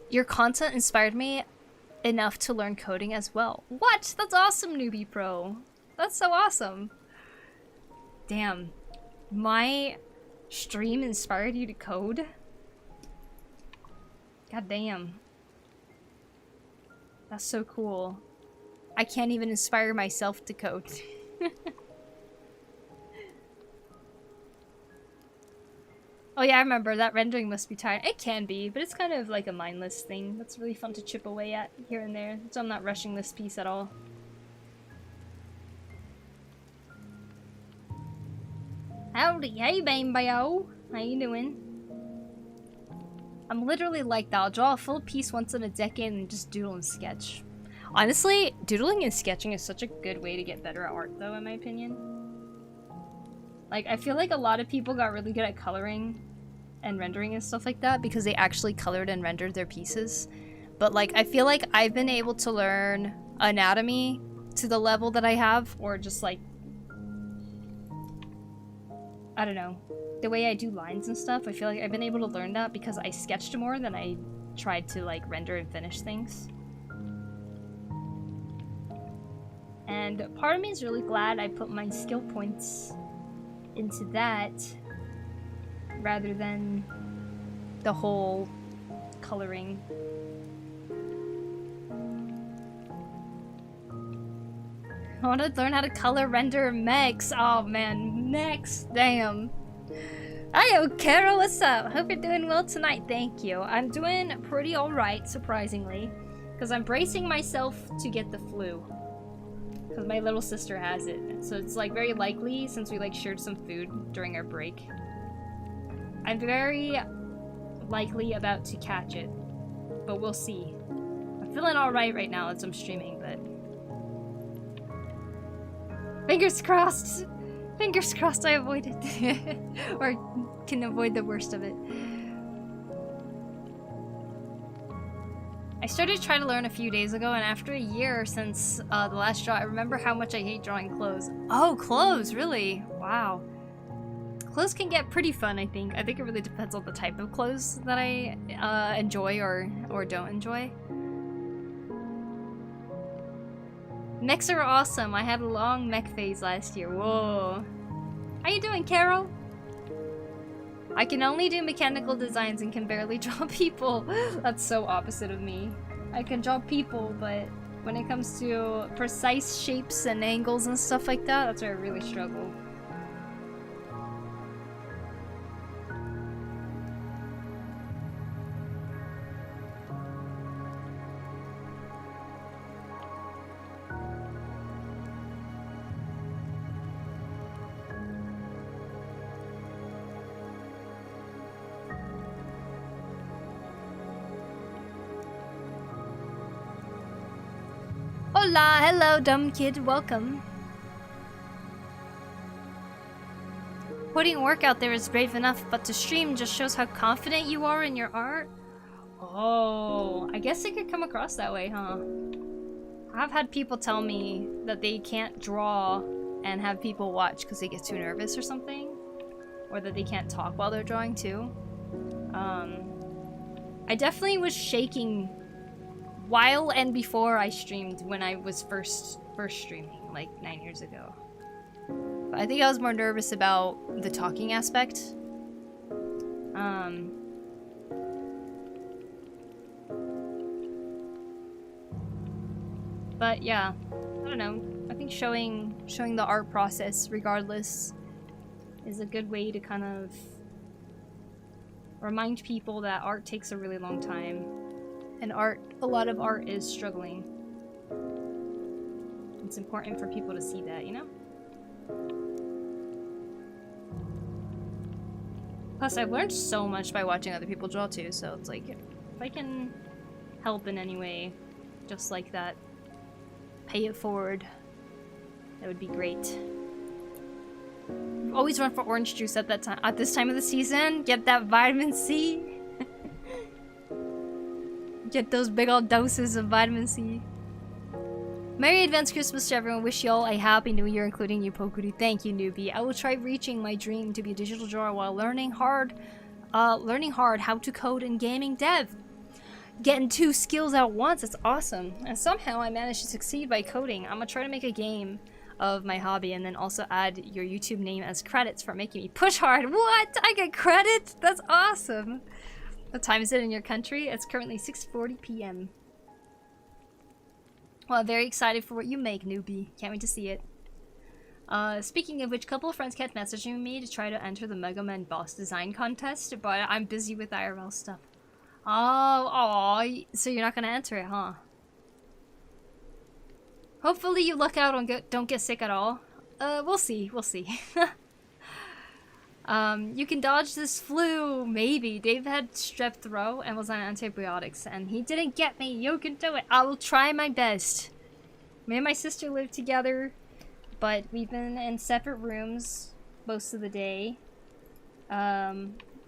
your content inspired me enough to learn coding as well. What? That's awesome, Newbie Pro. That's so awesome. Damn. My stream inspired you to code? God damn. That's so cool. I can't even inspire myself to code. Oh yeah, I remember. That rendering must be tiring. It can be, but it's kind of like a mindless thing. That's really fun to chip away at here and there. So I'm not rushing this piece at all. Howdy, hey Bambo. How you doing? I'm literally like that. I'll draw a full piece once in a decade and just doodle and sketch. Honestly, doodling and sketching is such a good way to get better at art though, in my opinion. Like, I feel like a lot of people got really good at coloring and rendering and stuff like that because they actually colored and rendered their pieces. But like, I feel like I've been able to learn anatomy to the level that I have, or just like, I don't know, the way I do lines and stuff. I feel like I've been able to learn that because I sketched more than I tried to like render and finish things. And part of me is really glad I put my skill points into that rather than the whole coloring. I want to learn how to color render mechs. Oh man, mechs, damn. Hiyo, Carol, what's up? Hope you're doing well tonight, thank you. I'm doing pretty alright, surprisingly, because I'm bracing myself to get the flu. Because my little sister has it. So it's like very likely, since we like shared some food during our break, I'm very likely about to catch it. But we'll see. I'm feeling alright right now as I'm streaming, but fingers crossed! Fingers crossed I avoid it. Or can avoid the worst of it. I started trying to learn a few days ago, and after a year since the last draw, I remember how much I hate drawing clothes. Oh, clothes, really? Wow. Clothes can get pretty fun, I think. I think it really depends on the type of clothes that I enjoy or don't enjoy. Mechs are awesome. I had a long mech phase last year. Whoa. How you doing, Carol? I can only do mechanical designs and can barely draw people. That's so opposite of me. I can draw people, but when it comes to precise shapes and angles and stuff like that, that's where I really struggle. Hola, hello, dumb kid, welcome. Putting work out there is brave enough, but to stream just shows how confident you are in your art. Oh, I guess it could come across that way, huh? I've had people tell me that they can't draw and have people watch because they get too nervous or something. Or that they can't talk while they're drawing too. I definitely was shaking while and before I streamed when I was first streaming, like 9 years ago. But I think I was more nervous about the talking aspect. But yeah, I don't know. I think showing the art process regardless is a good way to kind of remind people that art takes a really long time. And a lot of art is struggling. It's important for people to see that, you know? Plus, I've learned so much by watching other people draw too, so it's like, if I can help in any way, just like that, pay it forward, that would be great. Always run for orange juice at that time. At this time of the season, get that vitamin C. Get those big old doses of vitamin C. Merry advanced Christmas to everyone. Wish y'all a happy new year, including you, Pokuri. Thank you, newbie. I will try reaching my dream to be a digital drawer while learning hard how to code in gaming dev. Getting 2 skills at once, it's awesome. And somehow I managed to succeed by coding. I'm gonna try to make a game of my hobby and then also add your YouTube name as credits for making me push hard. What? I get credit? That's awesome. What time is it in your country? It's currently 6:40 p.m. Well, very excited for what you make, newbie. Can't wait to see it. Speaking of which, a couple of friends kept messaging me to try to enter the Mega Man boss design contest, but I'm busy with IRL stuff. Oh, so you're not gonna enter it, huh? Hopefully you luck out and don't get sick at all. We'll see, we'll see. You can dodge this flu, maybe. Dave had strep throat and was on antibiotics, and he didn't get me. You can do it. I will try my best. Me and my sister live together, but we've been in separate rooms most of the day.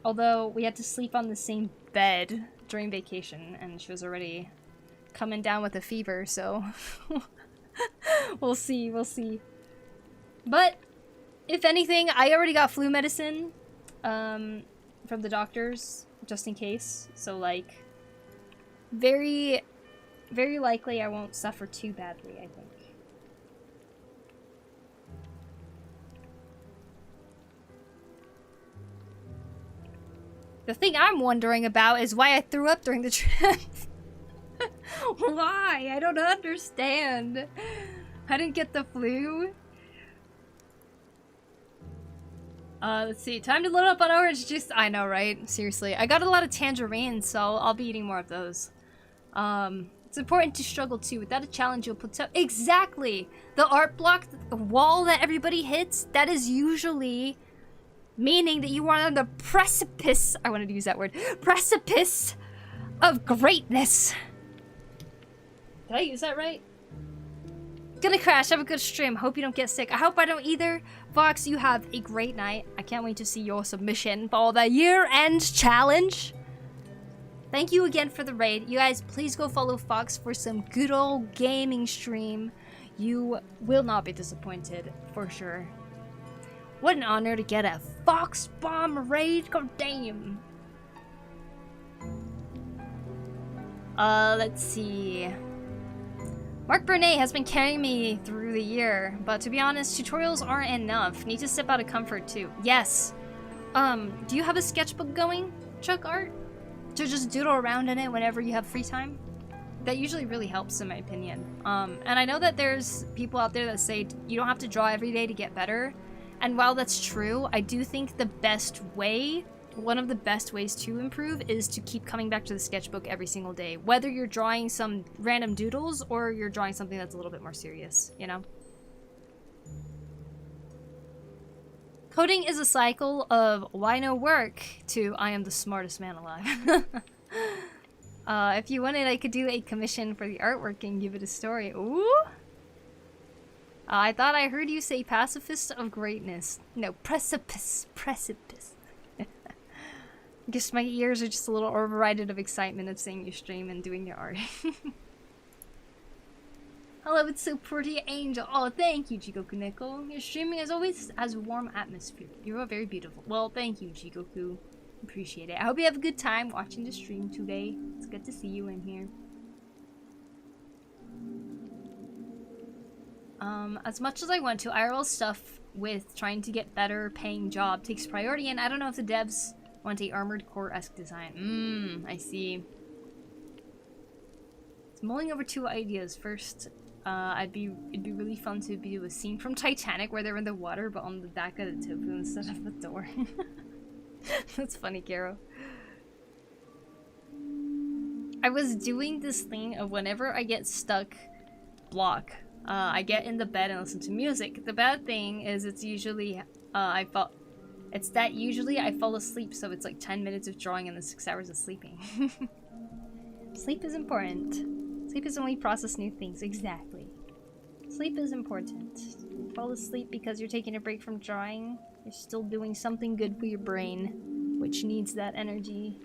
Although we had to sleep on the same bed during vacation, and she was already coming down with a fever, so we'll see, we'll see. But if anything, I already got flu medicine from the doctors, just in case. So, like, very, very likely I won't suffer too badly, I think. The thing I'm wondering about is why I threw up during the trip. Why? I don't understand. I didn't get the flu. Let's see. Time to load up on orange juice. I know, right? Seriously. I got a lot of tangerines, so I'll be eating more of those. It's important to struggle too. Without a challenge, you'll put up. Exactly! The art block wall that everybody hits, that is usually meaning that you are on the precipice. I wanted to use that word. Precipice of greatness. Did I use that right? Gonna crash. Have a good stream. Hope you don't get sick. I hope I don't either. Fox, you have a great night. I can't wait to see your submission for the year-end challenge. Thank you again for the raid. You guys, please go follow Fox for some good old gaming stream. You will not be disappointed, for sure. What an honor to get a Fox Bomb raid. God damn. Let's see. Mark Burnett has been carrying me through the year, but to be honest, tutorials aren't enough. Need to step out of comfort too. Yes. Do you have a sketchbook going, Chuck Art? To just doodle around in it whenever you have free time? That usually really helps, in my opinion. And I know that there's people out there that say you don't have to draw every day to get better. And while that's true, I do think the best way, one of the best ways to improve is to keep coming back to the sketchbook every single day. Whether you're drawing some random doodles or you're drawing something that's a little bit more serious, you know? Coding is a cycle of why no work to I am the smartest man alive. If you wanted, I could do a commission for the artwork and give it a story. Ooh! I thought I heard you say pacifist of greatness. No, precipice. Precipice. I guess my ears are just a little overridden of excitement of seeing your stream and doing your art. Hello, it's so pretty, Angel. Oh, thank you, Jigoku Nickel. Your streaming as always has a warm atmosphere. You're very beautiful. Well, thank you, Jigoku. Appreciate it. I hope you have a good time watching the stream today. It's good to see you in here. As much as I want to, IRL stuff with trying to get better paying job takes priority, and I don't know if the devs want a Armored Core-esque design. I see. It's mulling over 2 ideas. First, it'd be really fun to do a scene from Titanic where they're in the water, but on the back of the tofu instead of the door. That's funny, Caro. I was doing this thing of whenever I get stuck, block. I get in the bed and listen to music. The bad thing is it's usually, usually I fall asleep, so it's like 10 minutes of drawing and then 6 hours of sleeping. Sleep is important. Sleep is when we process new things. Exactly. Sleep is important. Fall asleep because you're taking a break from drawing. You're still doing something good for your brain, which needs that energy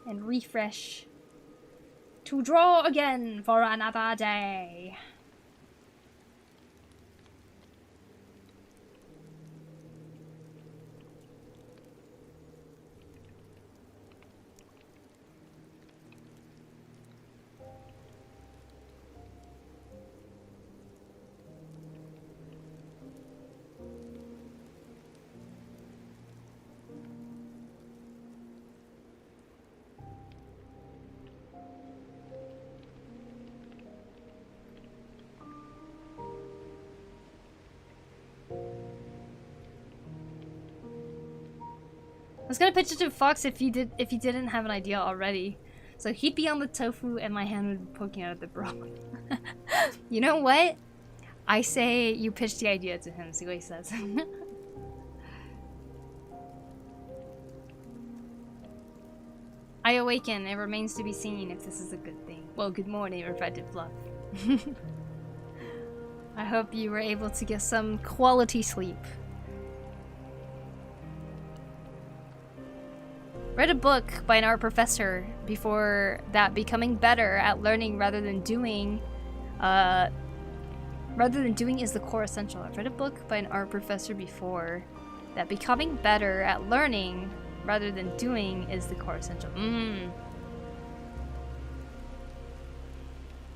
and refresh to draw again for another day. I was gonna pitch it to Fox if he didn't have an idea already. So he'd be on the tofu and my hand would be poking out of the broth. You know what? I say you pitch the idea to him, see what he says. I awaken. It remains to be seen if this is a good thing. Well, good morning, reflected fluff. I hope you were able to get some quality sleep. Read a book by an art professor before that, becoming better at learning rather than doing is the core essential. I've read a book by an art professor before that becoming better at learning rather than doing is the core essential.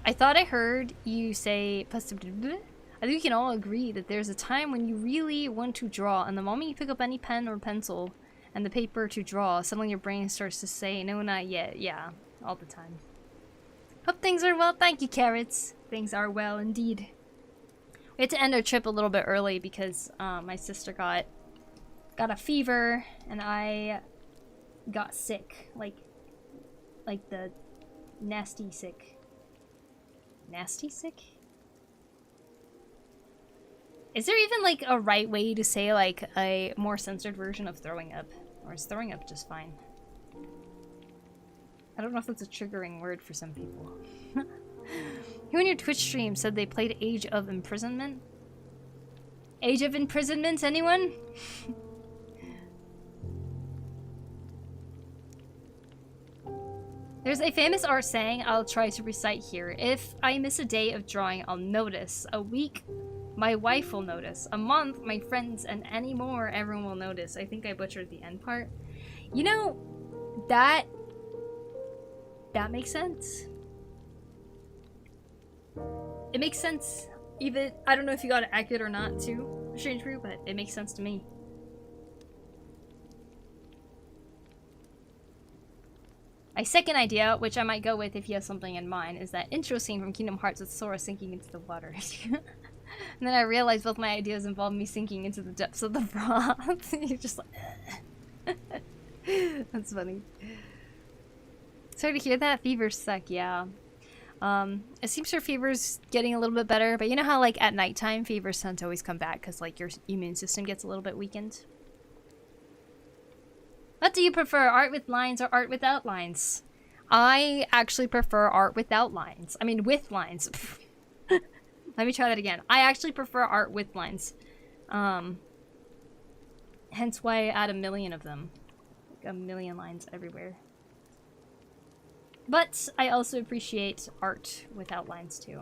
I thought I heard you say, I think we can all agree that there's a time when you really want to draw, and the moment you pick up any pen or pencil and the paper to draw, suddenly your brain starts to say, no, not yet. Yeah, all the time. Hope things are well. Thank you, Carrots. Things are well indeed. We had to end our trip a little bit early because my sister got a fever and I got sick. Like the nasty sick. Nasty sick? Is there even like a right way to say like a more censored version of throwing up? Or is throwing up just fine? I don't know if that's a triggering word for some people. Who in your Twitch stream said they played Age of Imprisonment? Age of Imprisonment, anyone? There's a famous art saying I'll try to recite here. If I miss a day of drawing, I'll notice. A week, my wife will notice. A month, my friends, and any more, everyone will notice. I think I butchered the end part. You know, that makes sense. It makes sense. Even, I don't know if you got it accurate or not too, Strange Brew, but it makes sense to me. My second idea, which I might go with if you have something in mind, is that intro scene from Kingdom Hearts with Sora sinking into the water. And then I realized both my ideas involve me sinking into the depths of the broth. You're just like... That's funny. Sorry to hear that. Fevers suck, yeah. It seems your fever's getting a little bit better, but you know how like at nighttime fevers tend to always come back because like your immune system gets a little bit weakened? What do you prefer, art with lines or art without lines? I actually prefer art without lines. I mean, with lines. Let me try that again. I actually prefer art with lines. Hence why I add a million of them. Like a million lines everywhere. But I also appreciate art without lines too.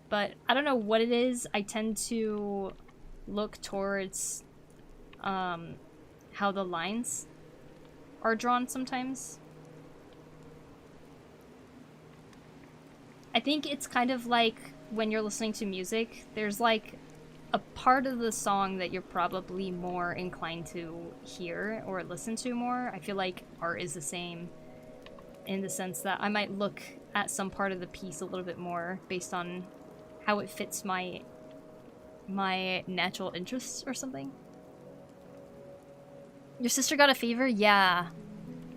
But I don't know what it is. I tend to look towards how the lines are drawn sometimes. I think it's kind of like when you're listening to music, there's like a part of the song that you're probably more inclined to hear or listen to more. I feel like art is the same in the sense that I might look at some part of the piece a little bit more based on how it fits my natural interests or something. Your sister got a fever? Yeah.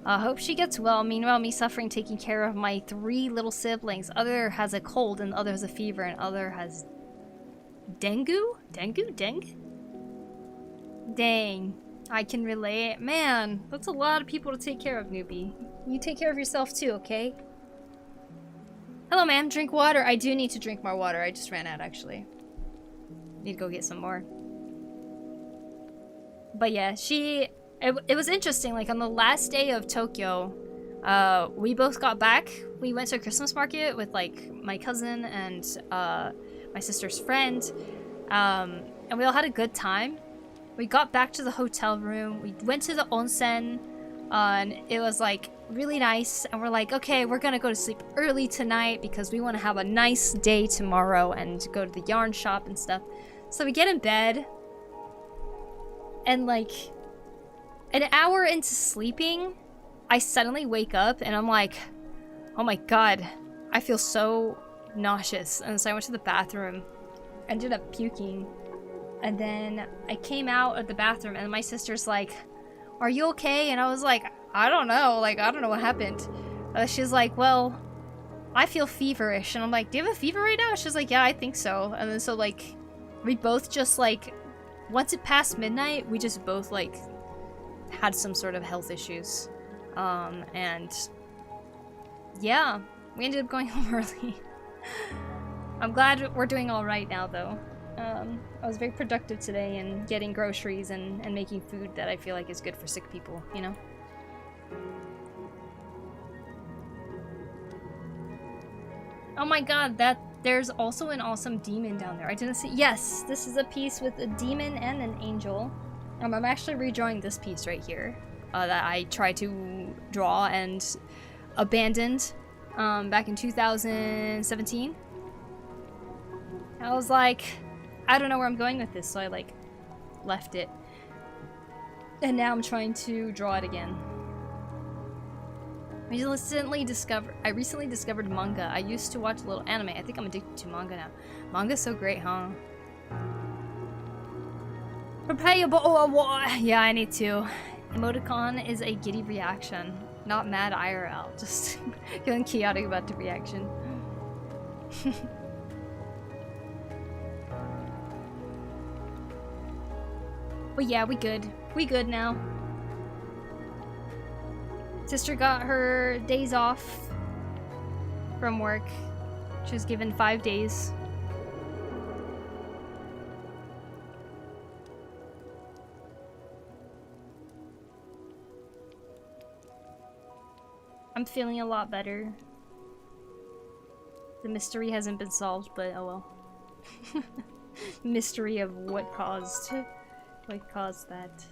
Hope she gets well. Meanwhile, me suffering taking care of my 3 little siblings. Other has a cold, and the other has a fever, and other has... dengue? Dengue? Dengue? Dang. I can relate. Man, that's a lot of people to take care of, newbie. You take care of yourself too, okay? Hello, ma'am. Drink water. I do need to drink more water. I just ran out, actually. Need to go get some more. But yeah, it was interesting. Like on the last day of Tokyo, we both got back. We went to a Christmas market with like my cousin and my sister's friend, and we all had a good time. We got back to the hotel room. We went to the onsen, and it was like really nice. And we're like, okay, we're gonna go to sleep early tonight because we want to have a nice day tomorrow and go to the yarn shop and stuff. So we get in bed, and like an hour into sleeping, I suddenly wake up and I'm like, oh my god, I feel so nauseous. And so I went to the bathroom, ended up puking, and then I came out of the bathroom and my sister's like, are you okay? And I was like, I don't know, like I don't know what happened. She's like, well, I feel feverish. And I'm like, do you have a fever right now? She's like, yeah, I think so. And then so like we both just like, once it passed midnight, we just both like had some sort of health issues. And yeah, we ended up going home early. I'm glad we're doing all right now though. I was very productive today in getting groceries and making food that I feel like is good for sick people, you know? Oh my god, there's also an awesome demon down there. I didn't see. Yes, this is a piece with a demon and an angel. I'm actually redrawing this piece right here that I tried to draw and abandoned back in 2017. I was like, I don't know where I'm going with this, so I like left it. And now I'm trying to draw it again. I recently discovered manga. I used to watch a little anime. I think I'm addicted to manga now. Manga's so great, huh? Prepare your yeah, I need to. Emoticon is a giddy reaction, not mad IRL. Just feeling chaotic about the reaction. But yeah, we good. We good now. Sister got her days off from work. She was given 5 days. I'm feeling a lot better. The mystery hasn't been solved, but oh well. Mystery of what caused that.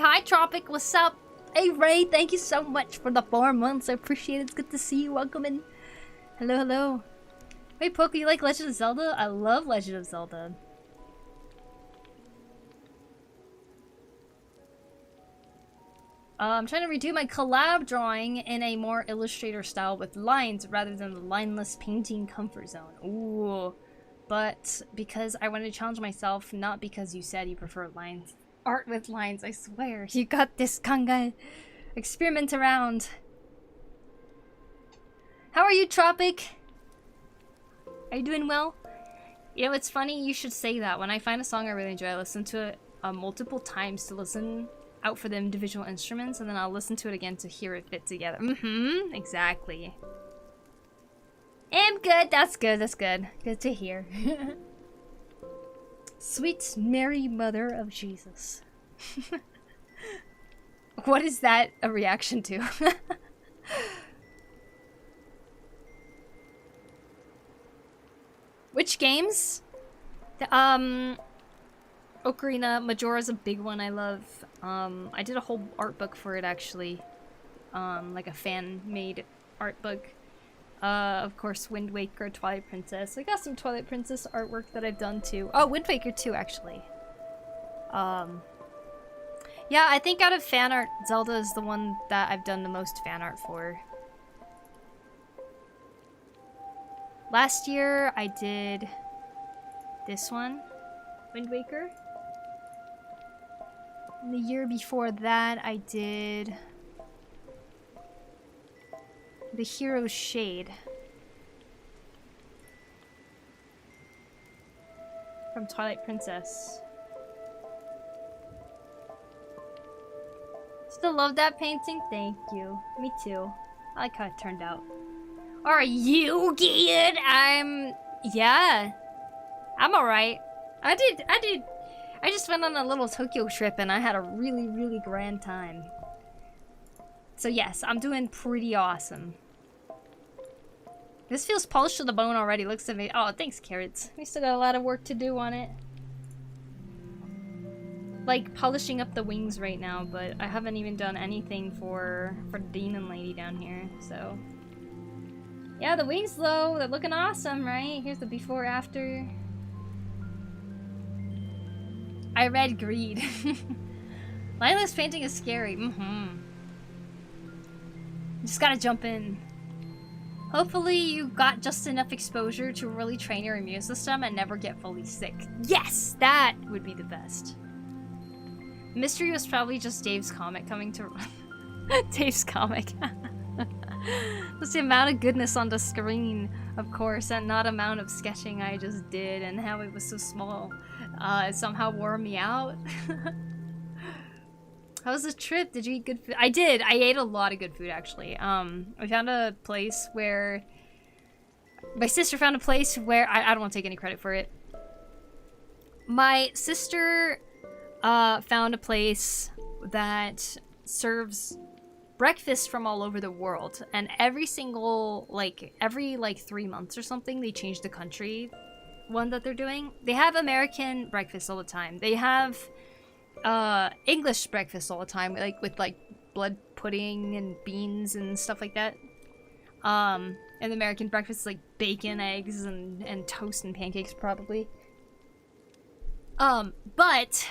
Hi Tropic, what's up? Hey Ray, thank you so much for the 4 months. I appreciate it. It's good to see you. Welcome in. Hello. Wait, Poku, you like Legend of Zelda? I love Legend of Zelda. I'm trying to redo my collab drawing in a more illustrator style with lines rather than the lineless painting comfort zone. Ooh. But because I wanted to challenge myself, not because you said you prefer lines. Art with lines, I swear. You got this, Kanga. Experiment around. How are you, Tropic? Are you doing well? You know, it's funny you should say that. When I find a song I really enjoy, I listen to it multiple times to listen out for the individual instruments, and then I'll listen to it again to hear it fit together. Exactly. I'm good. That's good. That's good. Good to hear. Sweet Mary, Mother of Jesus. What is that a reaction to? Which games? Ocarina, Majora's a big one I love. I did a whole art book for it actually. Like a fan-made art book. Of course, Wind Waker, Twilight Princess. I got some Twilight Princess artwork that I've done too. Oh, Wind Waker too, actually. Yeah, I think out of fan art, Zelda is the one that I've done the most fan art for. Last year, I did this one, Wind Waker. And the year before that, I did the Hero's Shade from Twilight Princess. Still love that painting? Thank you. Me too. I like how it turned out. Are you good? Yeah. I'm alright. I just went on a little Tokyo trip and I had a really, really grand time. So yes, I'm doing pretty awesome. This feels polished to the bone already. Looks amazing. Oh, thanks, Carrots. We still got a lot of work to do on it. Like polishing up the wings right now, but I haven't even done anything for the demon lady down here, so. Yeah, the wings though, they're looking awesome, right? Here's the before after. I read Greed. Lila's painting is scary. Just gotta jump in. Hopefully you got just enough exposure to really train your immune system and never get fully sick. Yes! That would be the best. Mystery was probably just Dave's comic coming to... Dave's comic. Just the amount of goodness on the screen, of course, and not amount of sketching I just did and how it was so small. It somehow wore me out. How was the trip? Did you eat good food? I did. I ate a lot of good food, actually. I found a place where... My sister found a place where... I don't want to take any credit for it. My sister found a place that serves breakfast from all over the world. And every 3 months or something, they change the country one that they're doing. They have American breakfast all the time. They have... English breakfast all the time, with blood pudding and beans and stuff like that. And American breakfast is like bacon, eggs, and toast and pancakes probably. But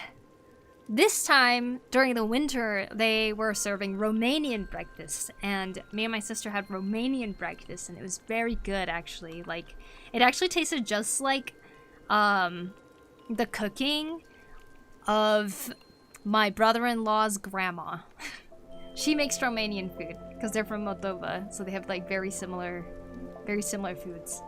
this time during the winter they were serving Romanian breakfast, and me and my sister had Romanian breakfast, and it was very good actually. Like, it actually tasted just like the cooking of my brother-in-law's grandma. She makes Romanian food because they're from Moldova, so they have like very similar foods.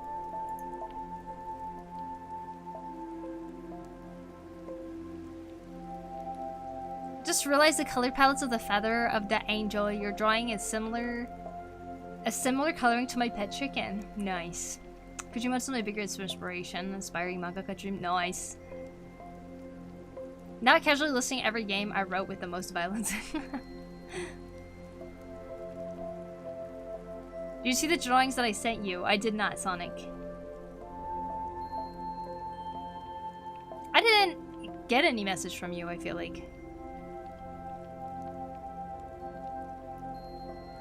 Just realized the color palettes of the feather of the angel you're drawing is similar coloring to my pet chicken. Nice. Could you mention my biggest inspiration? Inspiring mangaka dream. Nice. Not casually listing every game I wrote with the most violence. Did you see the drawings that I sent you? I did not, Sonic. I didn't get any message from you, I feel like.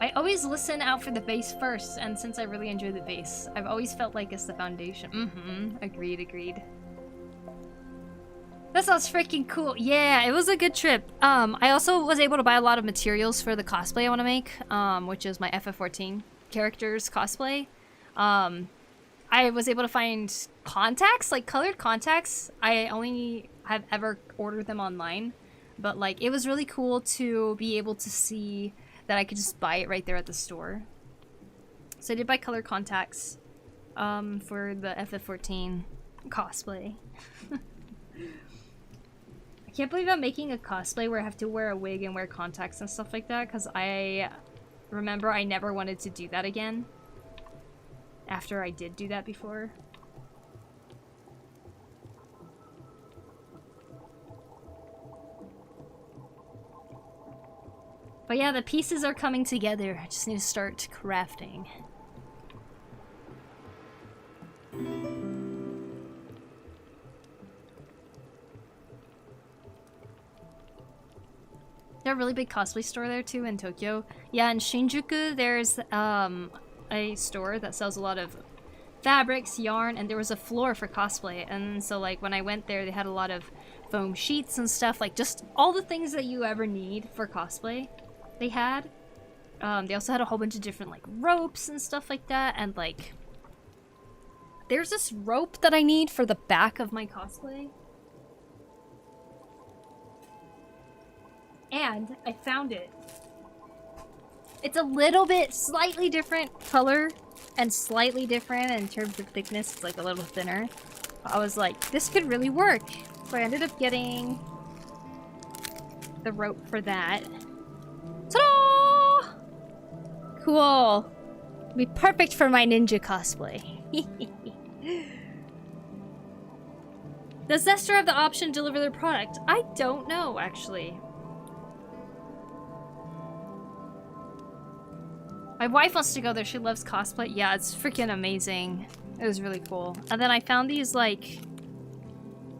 I always listen out for the bass first, and since I really enjoy the bass, I've always felt like it's the foundation. Agreed. That sounds freaking cool. Yeah, it was a good trip. I also was able to buy a lot of materials for the cosplay I want to make, which is my FF14 characters cosplay. I was able to find contacts, like colored contacts. I only have ever ordered them online, but like it was really cool to be able to see that I could just buy it right there at the store. So I did buy color contacts for the FF14 cosplay. I can't believe I'm making a cosplay where I have to wear a wig and wear contacts and stuff like that, because I remember I never wanted to do that again after I did do that before. But yeah, the pieces are coming together. I just need to start crafting. They have a really big cosplay store there too in Tokyo. Yeah, in Shinjuku there's a store that sells a lot of fabrics, yarn, and there was a floor for cosplay. And so like when I went there, they had a lot of foam sheets and stuff, like just all the things that you ever need for cosplay they had. They also had a whole bunch of different like ropes and stuff like that, and like there's this rope that I need for the back of my cosplay. And I found it. It's a little bit slightly different color and slightly different in terms of thickness. It's like a little thinner. But I was like, this could really work. So I ended up getting the rope for that. cool. Be perfect for my ninja cosplay. Does Zester have the option to deliver their product? I don't know, actually. My wife wants to go there. She loves cosplay. Yeah, it's freaking amazing. It was really cool. And then I found these, like,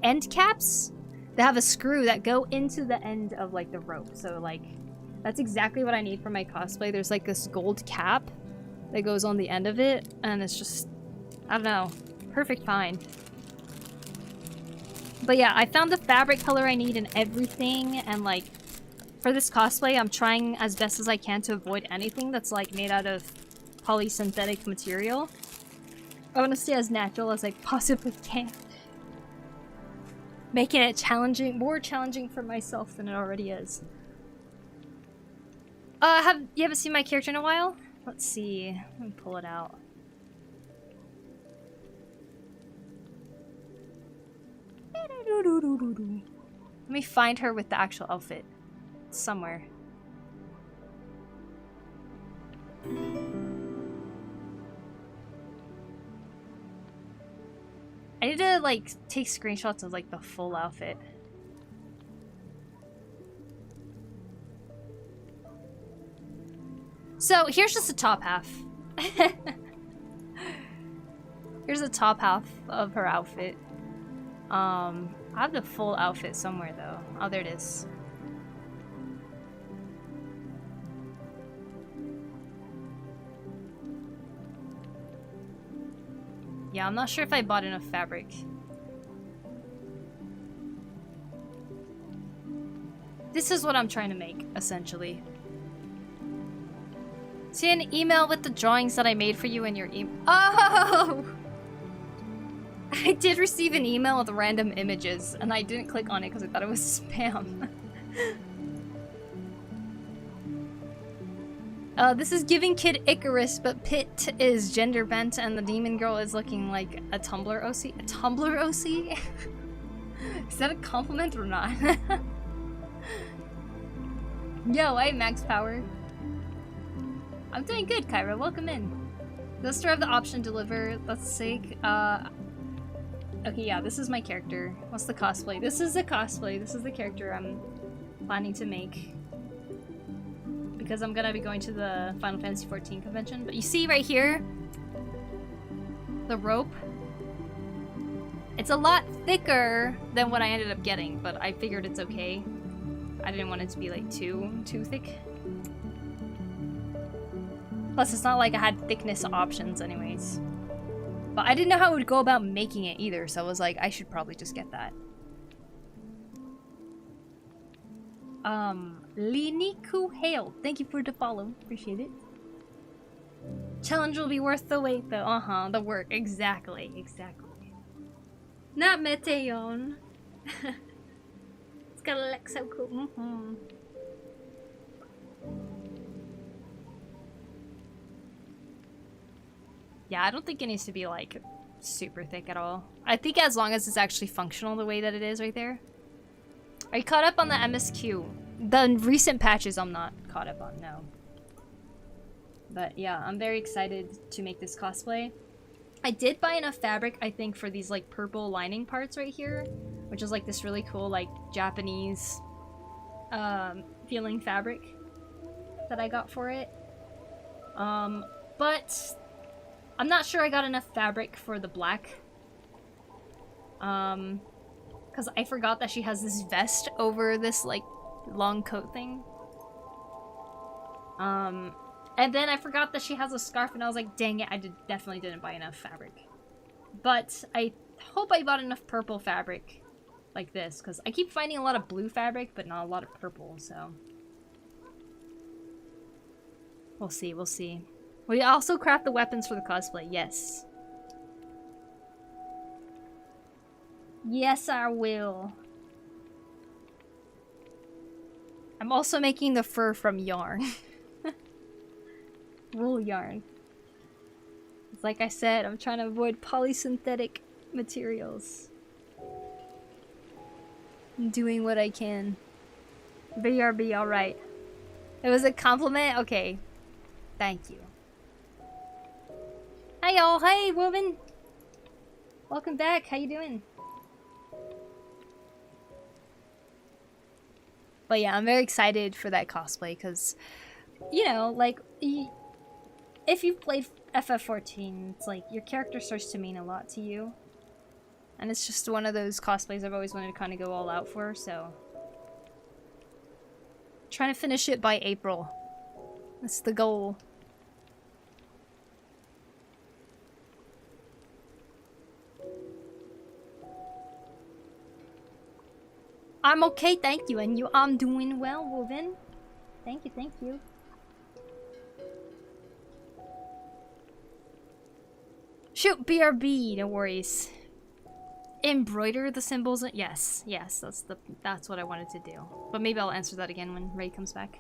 end caps that have a screw that go into the end of, like, the rope. So, like, that's exactly what I need for my cosplay. There's, like, this gold cap that goes on the end of it. And it's just, I don't know, perfect find. But yeah, I found the fabric color I need and everything, and like, for this cosplay, I'm trying as best as I can to avoid anything that's like made out of polysynthetic material. I want to stay as natural as I possibly can. Making it challenging, more challenging for myself than it already is. You haven't seen my character in a while? Let's see, let me pull it out. Let me find her with the actual outfit. Somewhere. I need to, like, take screenshots of, like, the full outfit. So, here's just the top half. Here's the top half of her outfit. I have the full outfit somewhere, though. Oh, there it is. Yeah, I'm not sure if I bought enough fabric. This is what I'm trying to make, essentially. See an email with the drawings that I made for you in your email. Oh! I did receive an email with random images, and I didn't click on it because I thought it was spam. This is Giving Kid Icarus, but Pit is gender bent, and the demon girl is looking like a Tumblr OC. A Tumblr OC? Is that a compliment or not? Yo, hey, Max Power. I'm doing good, Kyra. Welcome in. Does store have the option to deliver? That's sick. Okay, yeah, this is my character. What's the cosplay? This is a cosplay. This is the character I'm planning to make. Because I'm gonna be going to the Final Fantasy XIV convention. But you see right here? The rope? It's a lot thicker than what I ended up getting, but I figured it's okay. I didn't want it to be like too thick. Plus, it's not like I had thickness options anyways. But I didn't know how I would go about making it either, so I was like, I should probably just get that. Liniku Hale, thank you for the follow. Appreciate it. Challenge will be worth the wait though. The work. Exactly. Not Meteon. It's gonna look so cool. Yeah, I don't think it needs to be, like, super thick at all. I think as long as it's actually functional the way that it is right there. Are you caught up on the MSQ? The recent patches I'm not caught up on, no. But yeah, I'm very excited to make this cosplay. I did buy enough fabric, I think, for these, like, purple lining parts right here. Which is, like, this really cool, like, Japanese feeling fabric that I got for it. But I'm not sure I got enough fabric for the black. Because I forgot that she has this vest over this, like, long coat thing. And then I forgot that she has a scarf, and I was like, dang it, I definitely didn't buy enough fabric. But I hope I bought enough purple fabric like this, because I keep finding a lot of blue fabric, but not a lot of purple, so. We'll see, we'll see. Will you also craft the weapons for the cosplay? Yes. Yes, I will. I'm also making the fur from yarn. Wool yarn. Like I said, I'm trying to avoid polysynthetic materials. I'm doing what I can. BRB, alright. It was a compliment? Okay. Thank you. Hi y'all, hey woman! Welcome back, how you doing? But yeah, I'm very excited for that cosplay, because, you know, like, if you've played FF14, it's like, your character starts to mean a lot to you. And it's just one of those cosplays I've always wanted to kind of go all out for, so... Trying to finish it by April. That's the goal. I'm okay, thank you, and you? I'm doing well, Woven. Thank you, thank you. Shoot, BRB, no worries. Embroider the symbols? Yes, yes, that's what I wanted to do. But maybe I'll answer that again when Ray comes back.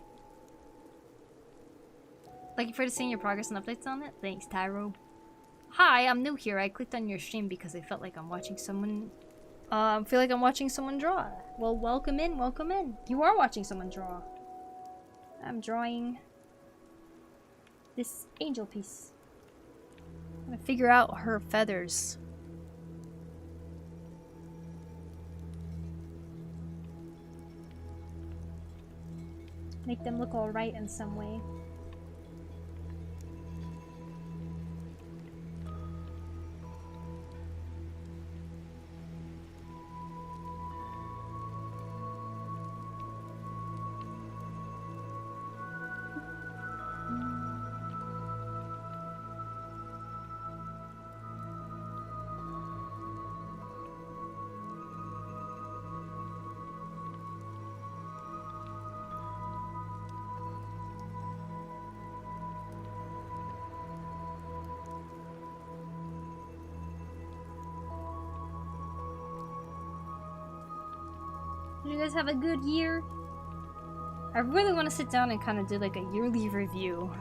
Looking forward to seeing your progress and updates on it. Thanks, Tyro. Hi, I'm new here. I clicked on your stream because I felt like I'm watching someone... feel like I'm watching someone draw. Well, welcome in, welcome in. You are watching someone draw. I'm drawing this angel piece. I'm gonna figure out her feathers. Make them look alright in some way. Did you guys have a good year? I really want to sit down and kind of do like a yearly review.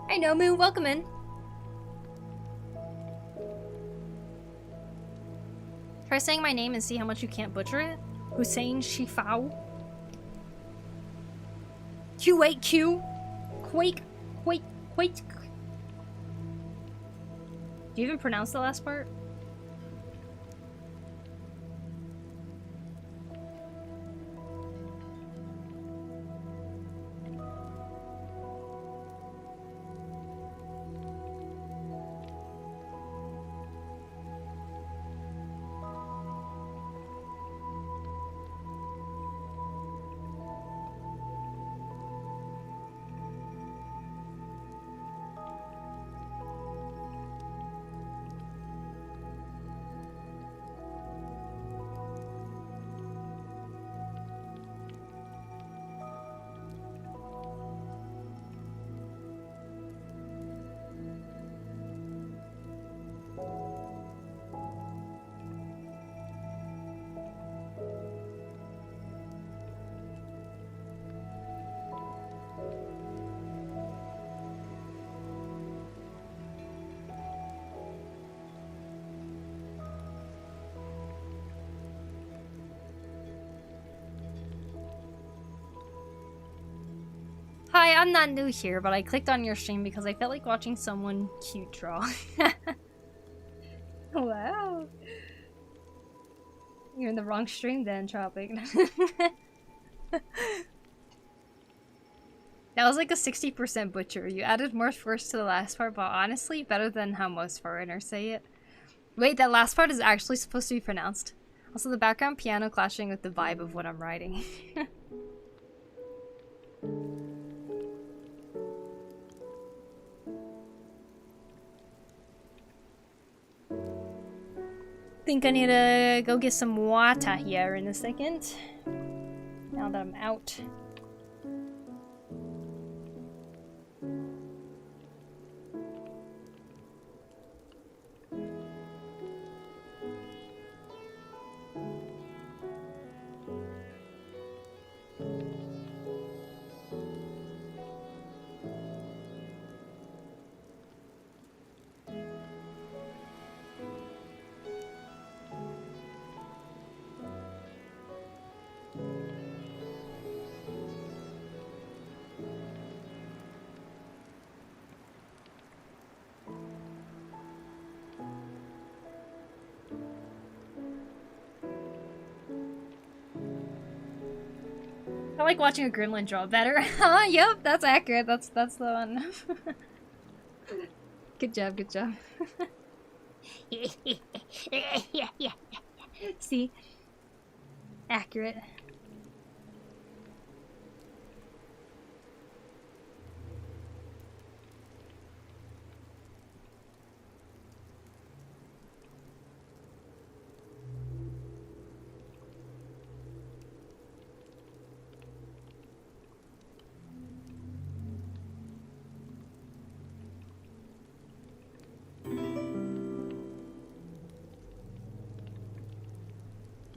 I know, Moo, welcome in. Try saying my name and see how much you can't butcher it. Hussein Shifao. Q8Q. Quake. Quake. Do you even pronounce the last part? Hi, I'm not new here, but I clicked on your stream because I felt like watching someone cute draw. Wow. You're in the wrong stream then, Tropic. That was like a 60% butcher. You added more first to the last part, but honestly, better than how most foreigners say it. Wait, that last part is actually supposed to be pronounced. Also, the background piano clashing with the vibe of what I'm writing. Think I need to go get some water here in a second. Now that I'm out. like watching a gremlin draw better. Huh? Yep, that's accurate. That's the one. Good job, good job. See? Accurate.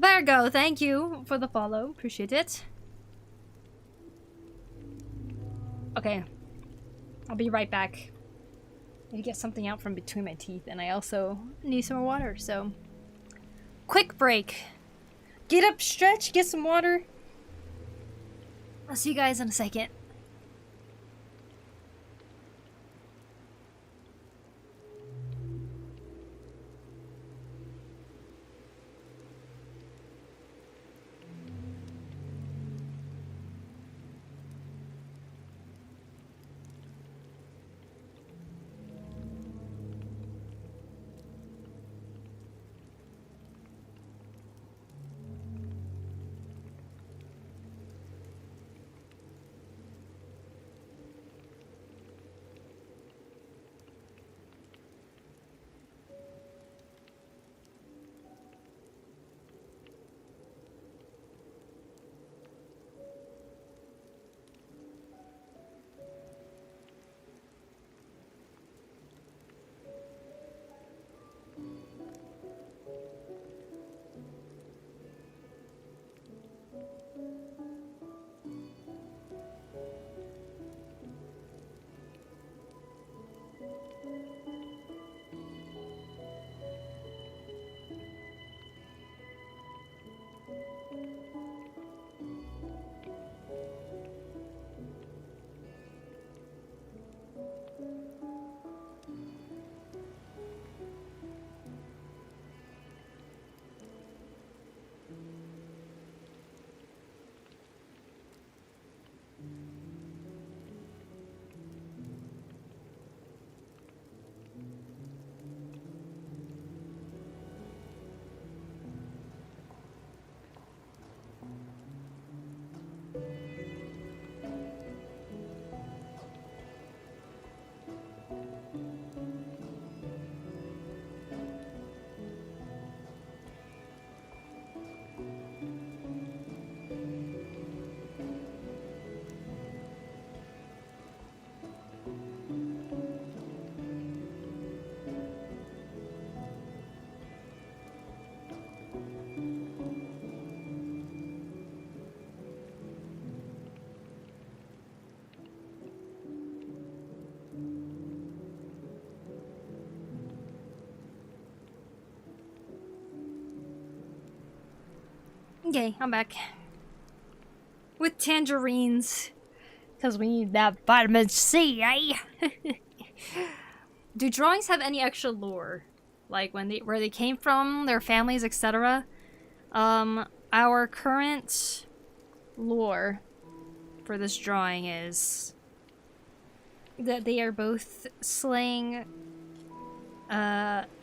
Virgo, thank you for the follow. Appreciate it. Okay. I'll be right back. I need to get something out from between my teeth, and I also need some more water, so... Quick break. Get up, stretch, get some water. I'll see you guys in a second. Okay, I'm back. With tangerines. Because we need that vitamin C, eh? Do drawings have any extra lore? Like where they came from, their families, etc.? Our current lore for this drawing is that they are both slaying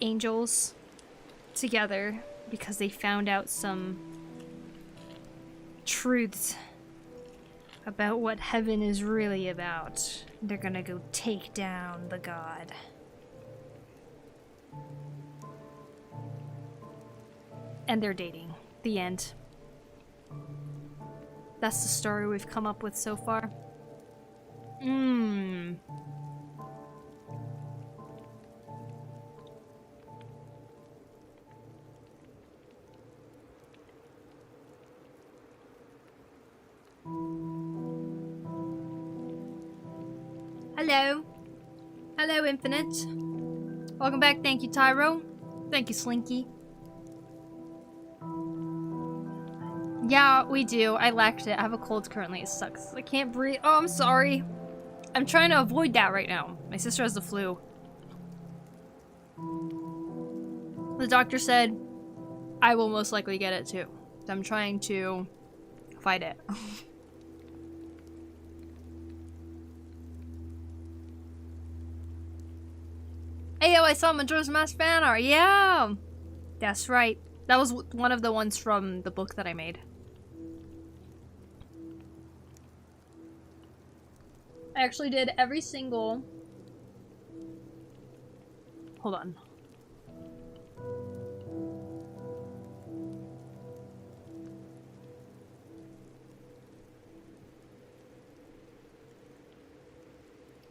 angels together because they found out some truths about what heaven is really about. They're gonna go take down the god. And they're dating. The end. That's the story we've come up with so far. Hello. Hello, Infinite. Welcome back. Thank you, Tyro. Thank you, Slinky. Yeah, we do. I lacked it. I have a cold currently. It sucks. I can't breathe. Oh, I'm sorry. I'm trying to avoid that right now. My sister has the flu. The doctor said I will most likely get it too. So I'm trying to fight it. Hey, yo, I saw Majora's Mask fan art. Yeah! That's right. That was one of the ones from the book that I made. I actually did every single... Hold on.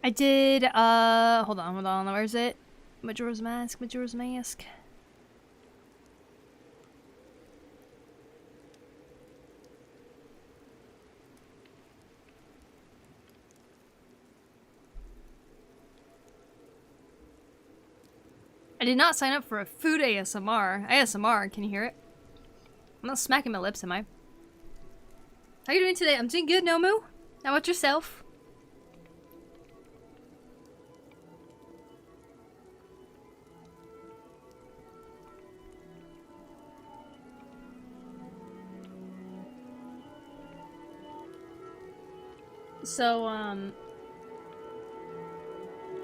I did, hold on, where's it? Majora's Mask, Majora's Mask. I did not sign up for a food ASMR. ASMR, can you hear it? I'm not smacking my lips, am I? How you doing today? I'm doing good, Nomu. How about yourself? So,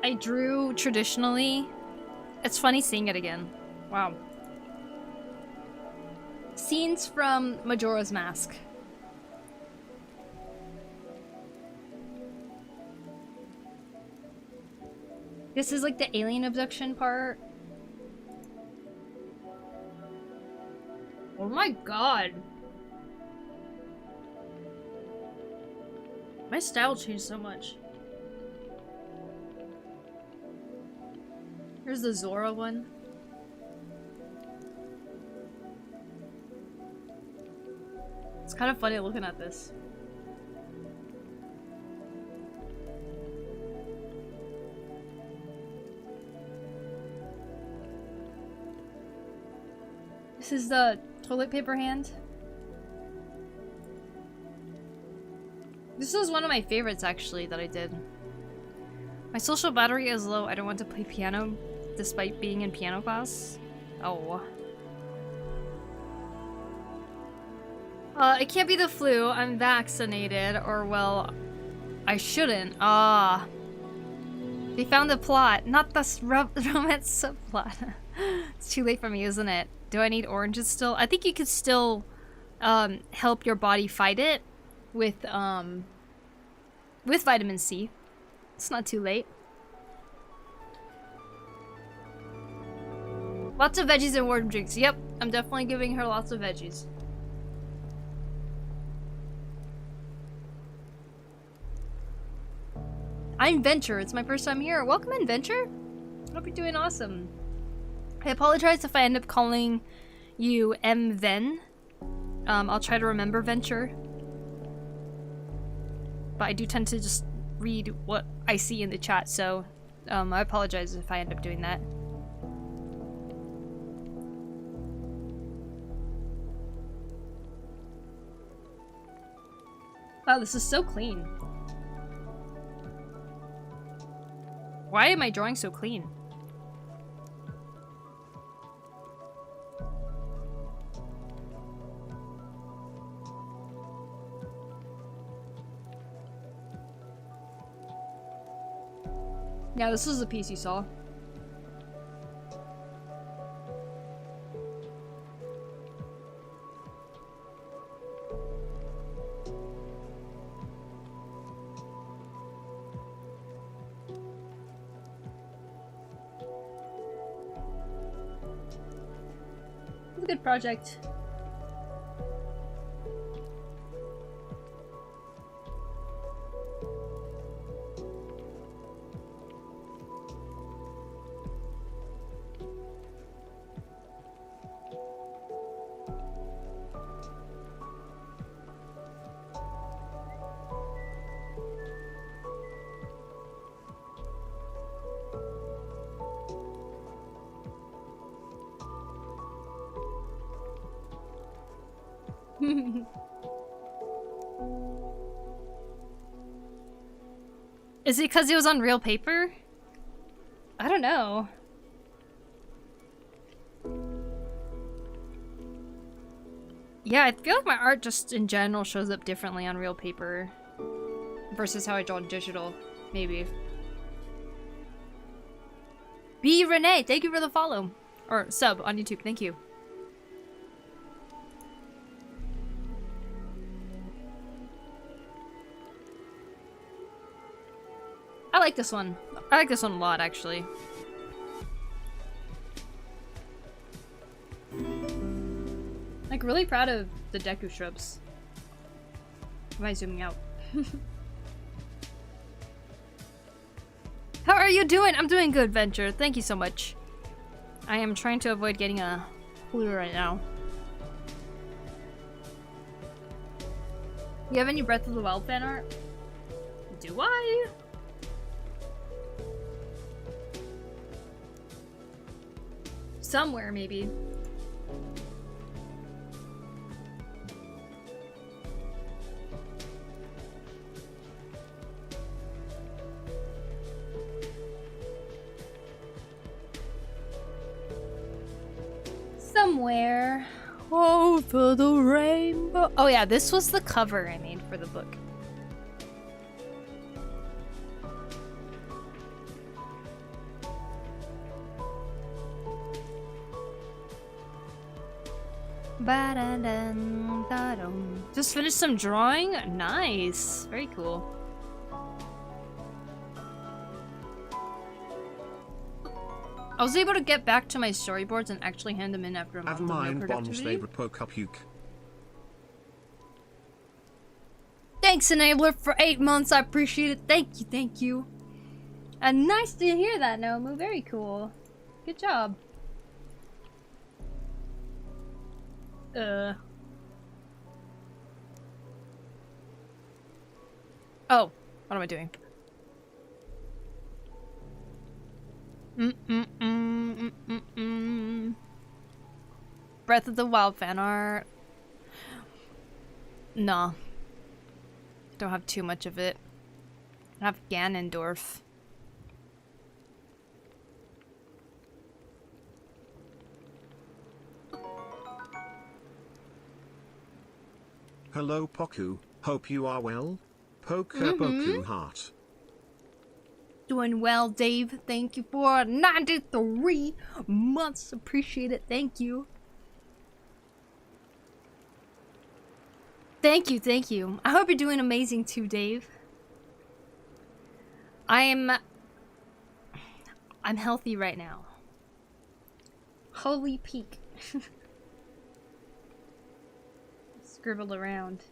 I drew traditionally. It's funny seeing it again. Wow. Scenes from Majora's Mask. This is like the alien abduction part. Oh my god. My style changed so much. Here's the Zora one. It's kind of funny looking at this. This is the toilet paper hand. This is one of my favorites actually that I did. My social battery is low. I don't want to play piano despite being in piano class. Oh. It can't be the flu. I'm vaccinated, or well, I shouldn't. Ah. They found the plot, not the romance subplot. It's too late for me, isn't it? Do I need oranges still? I think you could still help your body fight it with vitamin C. It's not too late. Lots of veggies and warm drinks. Yep, I'm definitely giving her lots of veggies. I'm Venture. It's my first time here. Welcome in, Venture. I hope you're doing awesome. I apologize if I end up calling you M-Ven. I'll try to remember Venture. But I do tend to just read what I see in the chat, so I apologize if I end up doing that. Wow, this is so clean. Why am I drawing so clean? Yeah, this is a piece you saw. It's a good project. Is it because it was on real paper? I don't know. Yeah, I feel like my art just in general shows up differently on real paper versus how I draw digital, maybe. B Renee, thank you for the follow. Or sub on YouTube, thank you. I like this one. I like this one a lot, actually. Like, really proud of the Deku shrubs. Am I zooming out? How are you doing? I'm doing good, Venture. Thank you so much. I am trying to avoid getting a flu right now. You have any Breath of the Wild fan art? Do I? Somewhere, maybe. Somewhere over the rainbow. Oh yeah, this was the cover I made for the book. Just finished some drawing? Nice. Very cool. I was able to get back to my storyboards and actually hand them in after a month of no productivity. Thanks, Enabler, for 8 months. I appreciate it. Thank you, thank you. And nice to hear that, Nomu. Very cool. Good job. Oh, what am I doing? Breath of the Wild fan art. Nah. Don't have too much of it. I have Ganondorf. Hello Poku, hope you are well. Poku heart. Doing well, Dave. Thank you for 93 months. Appreciate it. Thank you. Thank you, thank you. I hope you're doing amazing too, Dave. I'm healthy right now. Holy peak. Scribbled around.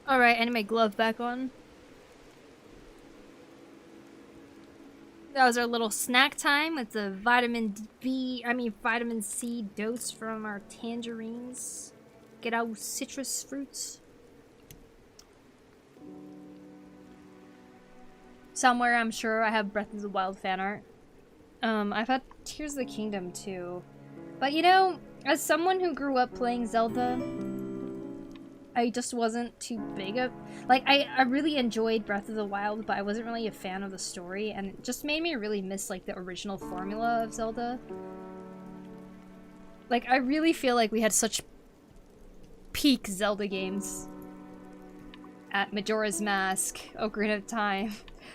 Alright, I need my glove back on. That was our little snack time with the vitamin C dose from our tangerines. Get out citrus fruits. Somewhere I'm sure I have Breath of the Wild fan art. I've had Tears of the Kingdom too. But you know, as someone who grew up playing Zelda, I just wasn't too big of... Like, I really enjoyed Breath of the Wild, but I wasn't really a fan of the story, and it just made me really miss, like, the original formula of Zelda. Like, I really feel like we had such peak Zelda games. At Majora's Mask, Ocarina of Time,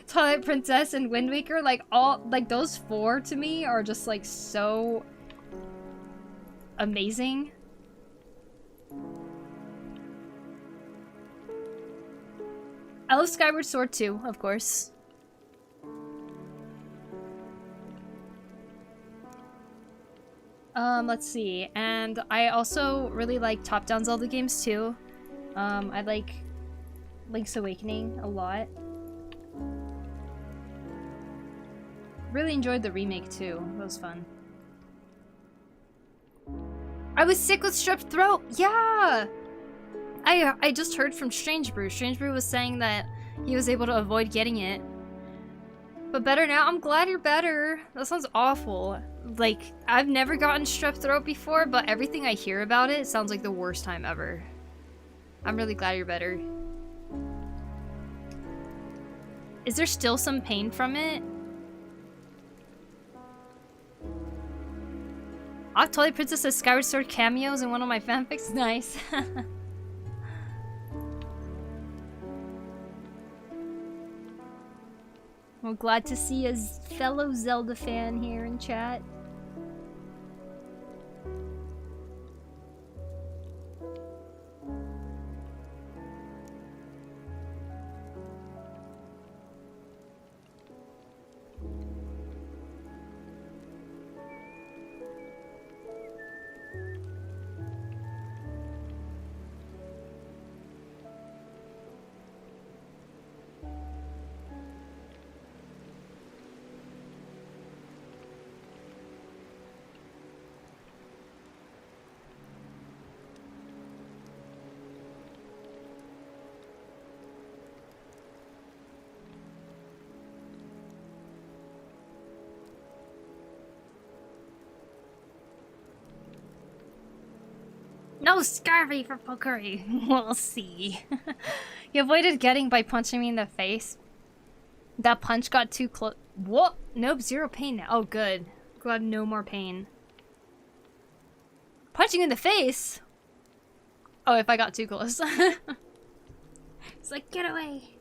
Twilight Princess, and Wind Waker, like, those four, to me, are just, like, so... amazing. I love Skyward Sword too, of course. Let's see. And I also really like top-down Zelda games too. I like Link's Awakening a lot. Really enjoyed the remake too. It was fun. I was sick with strep throat! Yeah! I just heard from Strange Brew. Strange Brew was saying that he was able to avoid getting it. But better now. I'm glad you're better. That sounds awful. Like, I've never gotten strep throat before, but everything I hear about it sounds like the worst time ever. I'm really glad you're better. Is there still some pain from it? Twilight Princess says Skyward Sword cameos in one of my fanfics. Nice. We're glad to see a fellow Zelda fan here in chat. No scurvy for Pokuri. We'll see. You avoided getting by punching me in the face. That punch got too close. What? Nope, 0 pain now. Oh, good. Glad no more pain. Punching in the face? Oh, if I got too close. It's like, get away.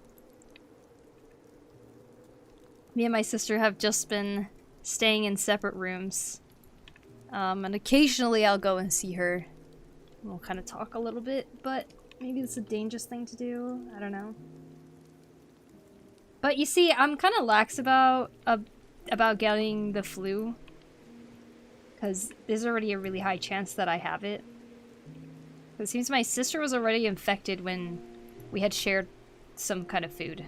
Me and my sister have just been staying in separate rooms. And occasionally I'll go and see her. We'll kind of talk a little bit, but maybe it's a dangerous thing to do. I don't know. But you see, I'm kind of lax about getting the flu, because there's already a really high chance that I have it. It seems my sister was already infected when we had shared some kind of food.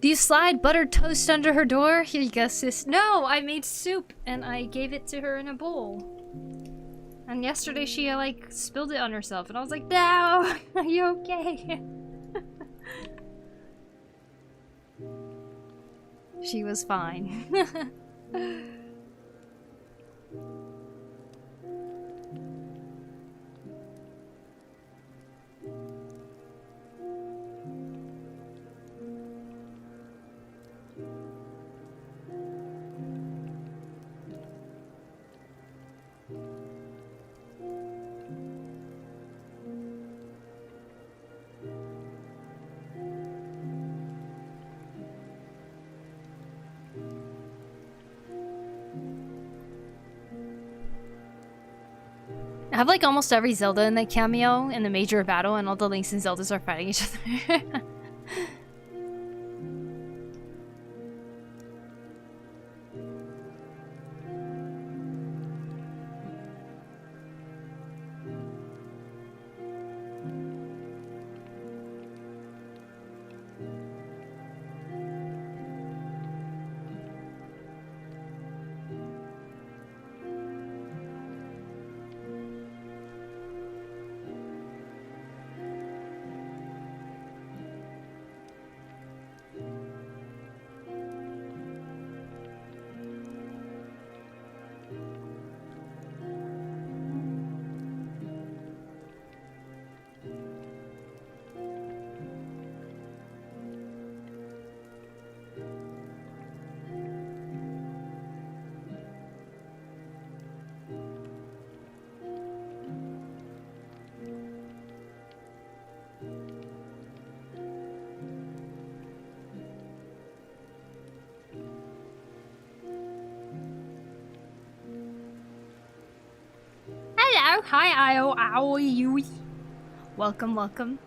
Do you slide buttered toast under her door? Here you go, sis. No, I made soup and I gave it to her in a bowl. And yesterday she like spilled it on herself and I was like, no, are you okay? She was fine. I have like almost every Zelda in the cameo in the major battle, and all the Links and Zeldas are fighting each other. Hello, hi, how are you? Welcome, welcome.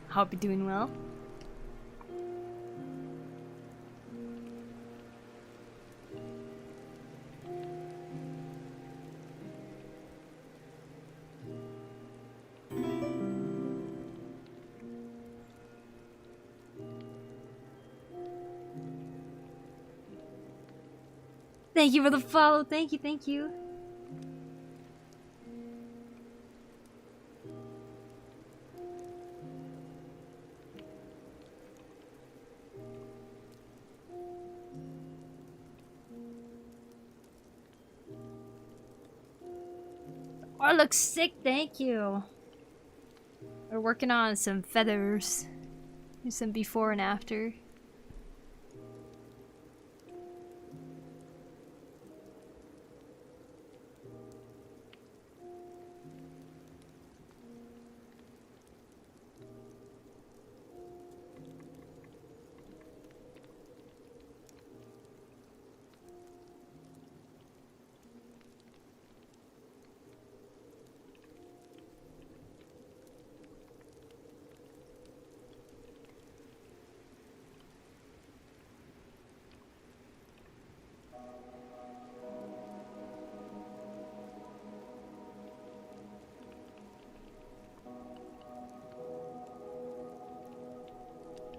Hope you're doing well. Thank you for the follow. Thank you, thank you. Oh, it looks sick, thank you. We're working on some feathers. There's some before and after.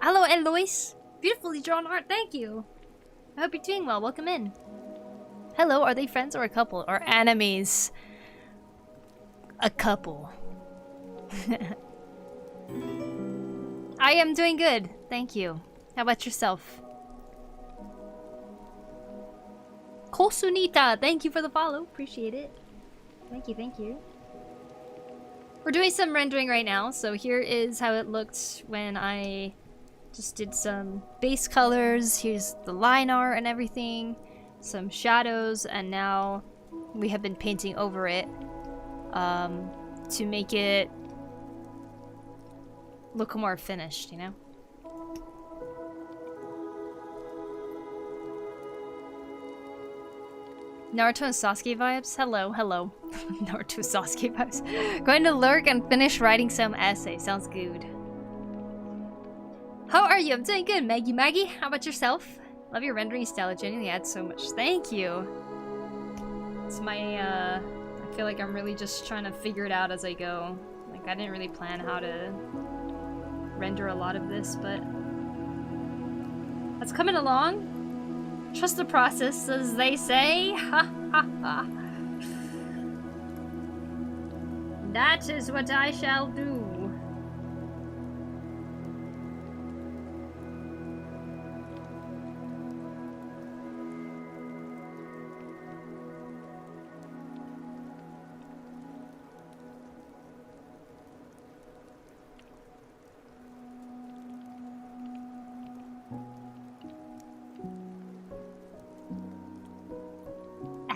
Hello, Eloise. Beautifully drawn art, thank you. I hope you're doing well. Welcome in. Hello, are they friends or a couple? Or enemies? A couple. I am doing good, thank you. How about yourself? Kosunita, thank you for the follow. Appreciate it. Thank you, thank you. We're doing some rendering right now, so here is how it looked when I just did some base colors. Here's the line art and everything. Some shadows, and now we have been painting over it to make it look more finished, you know? Naruto and Sasuke vibes? Hello, hello. Naruto Sasuke vibes. Going to lurk and finish writing some essay. Sounds good. How are you? I'm doing good, Maggie. Maggie, how about yourself? Love your rendering style. It genuinely adds so much. Thank you. It's my, I feel like I'm really just trying to figure it out as I go. Like, I didn't really plan how to render a lot of this, but that's coming along. Trust the process, as they say. Ha ha ha. That is what I shall do.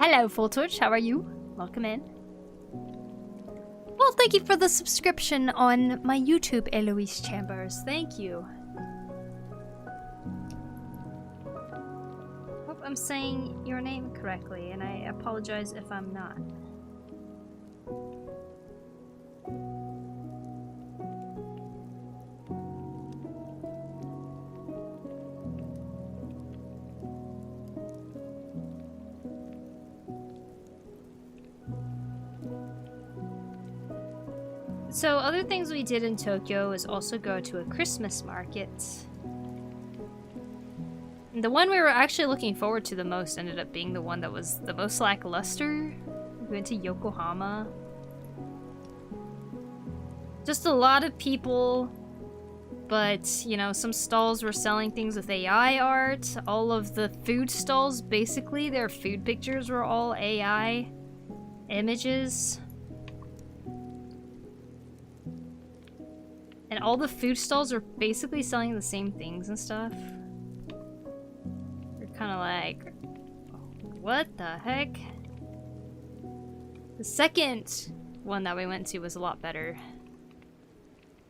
Hello, Full Torch. How are you? Welcome in. Well, thank you for the subscription on my YouTube, Eloise Chambers. Thank you. Hope I'm saying your name correctly, and I apologize if I'm not. So other things we did in Tokyo is also go to a Christmas market. And the one we were actually looking forward to the most ended up being the one that was the most lackluster. We went to Yokohama. Just a lot of people, but you know, some stalls were selling things with AI art. All of the food stalls, basically, their food pictures were all AI images. And all the food stalls are basically selling the same things and stuff. You're kind of like, what the heck? The second one that we went to was a lot better.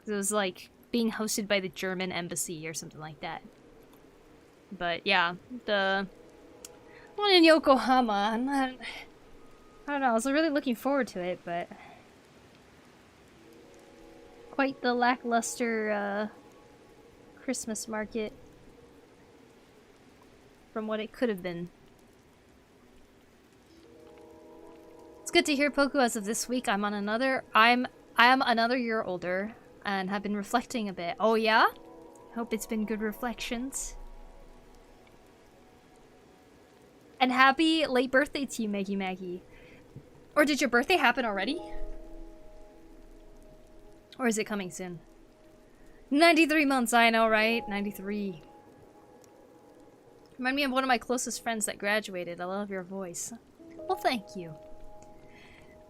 It was like being hosted by the German embassy or something like that. But yeah, the one in Yokohama, I don't know, I was really looking forward to it, but quite the lackluster Christmas market from what it could have been. It's good to hear, Poku. As of this week, I am another year older and have been reflecting a bit. Oh yeah? Hope it's been good reflections. And happy late birthday to you, Maggie. Or did your birthday happen already? Or is it coming soon? 93 months, I know, right? 93. Remind me of one of my closest friends that graduated. I love your voice. Well, thank you.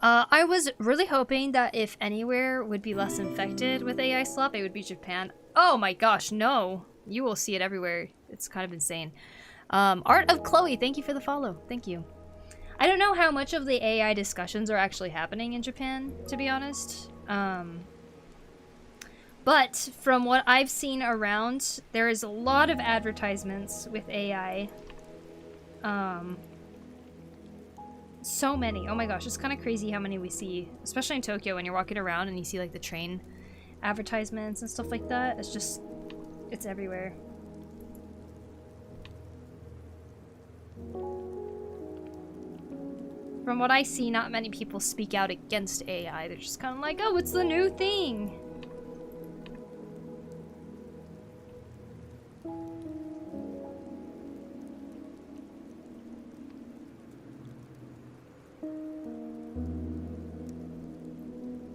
I was really hoping that if anywhere would be less infected with AI slop, it would be Japan. Oh my gosh, no. You will see it everywhere. It's kind of insane. Art of Chloe, thank you for the follow. Thank you. I don't know how much of the AI discussions are actually happening in Japan, to be honest. But from what I've seen around, there is a lot of advertisements with AI. So many. Oh my gosh, it's kind of crazy how many we see, especially in Tokyo when you're walking around and you see like the train advertisements and stuff like that. It's just, it's everywhere. From what I see, not many people speak out against AI. They're just kind of like, oh, it's the new thing.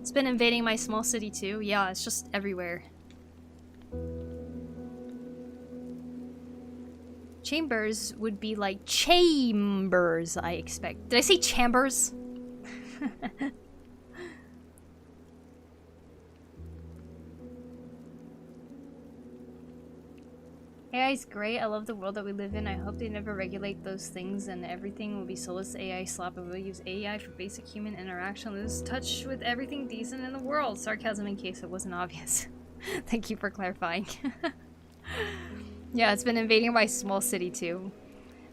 It's been invading my small city too. Yeah, it's just everywhere. Chambers would be like chambers, I expect. Did I say chambers? AI is great. I love the world that we live in. I hope they never regulate those things and everything will be soulless AI slop and we'll use AI for basic human interaction. Lose touch with everything decent in the world. Sarcasm in case it wasn't obvious. Thank you for clarifying. Yeah, it's been invading my small city too.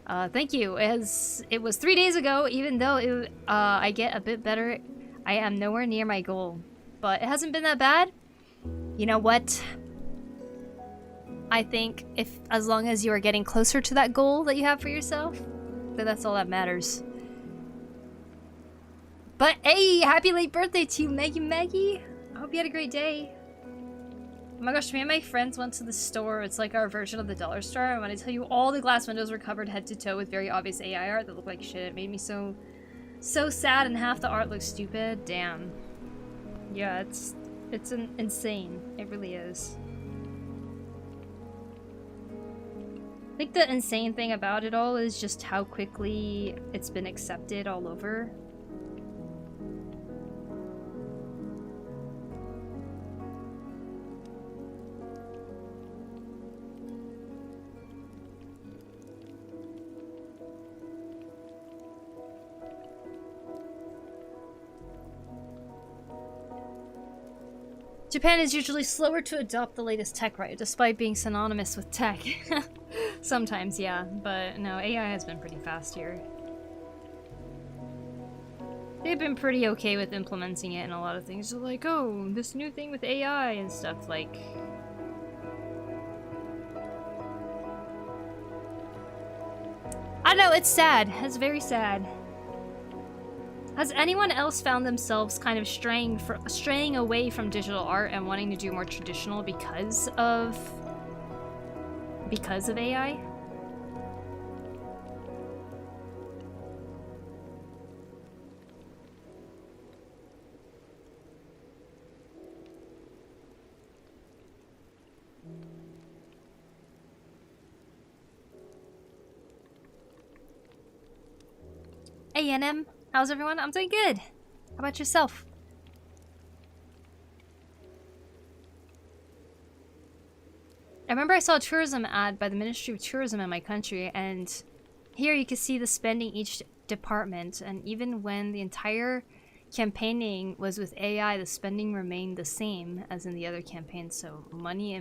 Thank you. It was 3 days ago, even though I get a bit better, I am nowhere near my goal. But it hasn't been that bad. You know what? I think as long as you are getting closer to that goal that you have for yourself, then that's all that matters. But hey, happy late birthday to you, Maggie. I hope you had a great day. Oh my gosh, me and my friends went to the store. It's like our version of the dollar store. And when I tell you all the glass windows were covered head to toe with very obvious AI art that looked like shit, it made me so sad and half the art looks stupid. Damn. Yeah, it's insane. It really is. I think the insane thing about it all is just how quickly it's been accepted all over. Japan is usually slower to adopt the latest tech, right? Despite being synonymous with tech. Sometimes, yeah. But no, AI has been pretty fast here. They've been pretty okay with implementing it in a lot of things. They're like, oh, this new thing with AI and stuff, like... I know, it's sad. It's very sad. Has anyone else found themselves kind of straying away from digital art and wanting to do more traditional because of AI? A&M, how's everyone? I'm doing good. How about yourself? I remember I saw a tourism ad by the Ministry of Tourism in my country, and here you can see the spending each department, and even when the entire campaigning was with AI, the spending remained the same as in the other campaigns, so money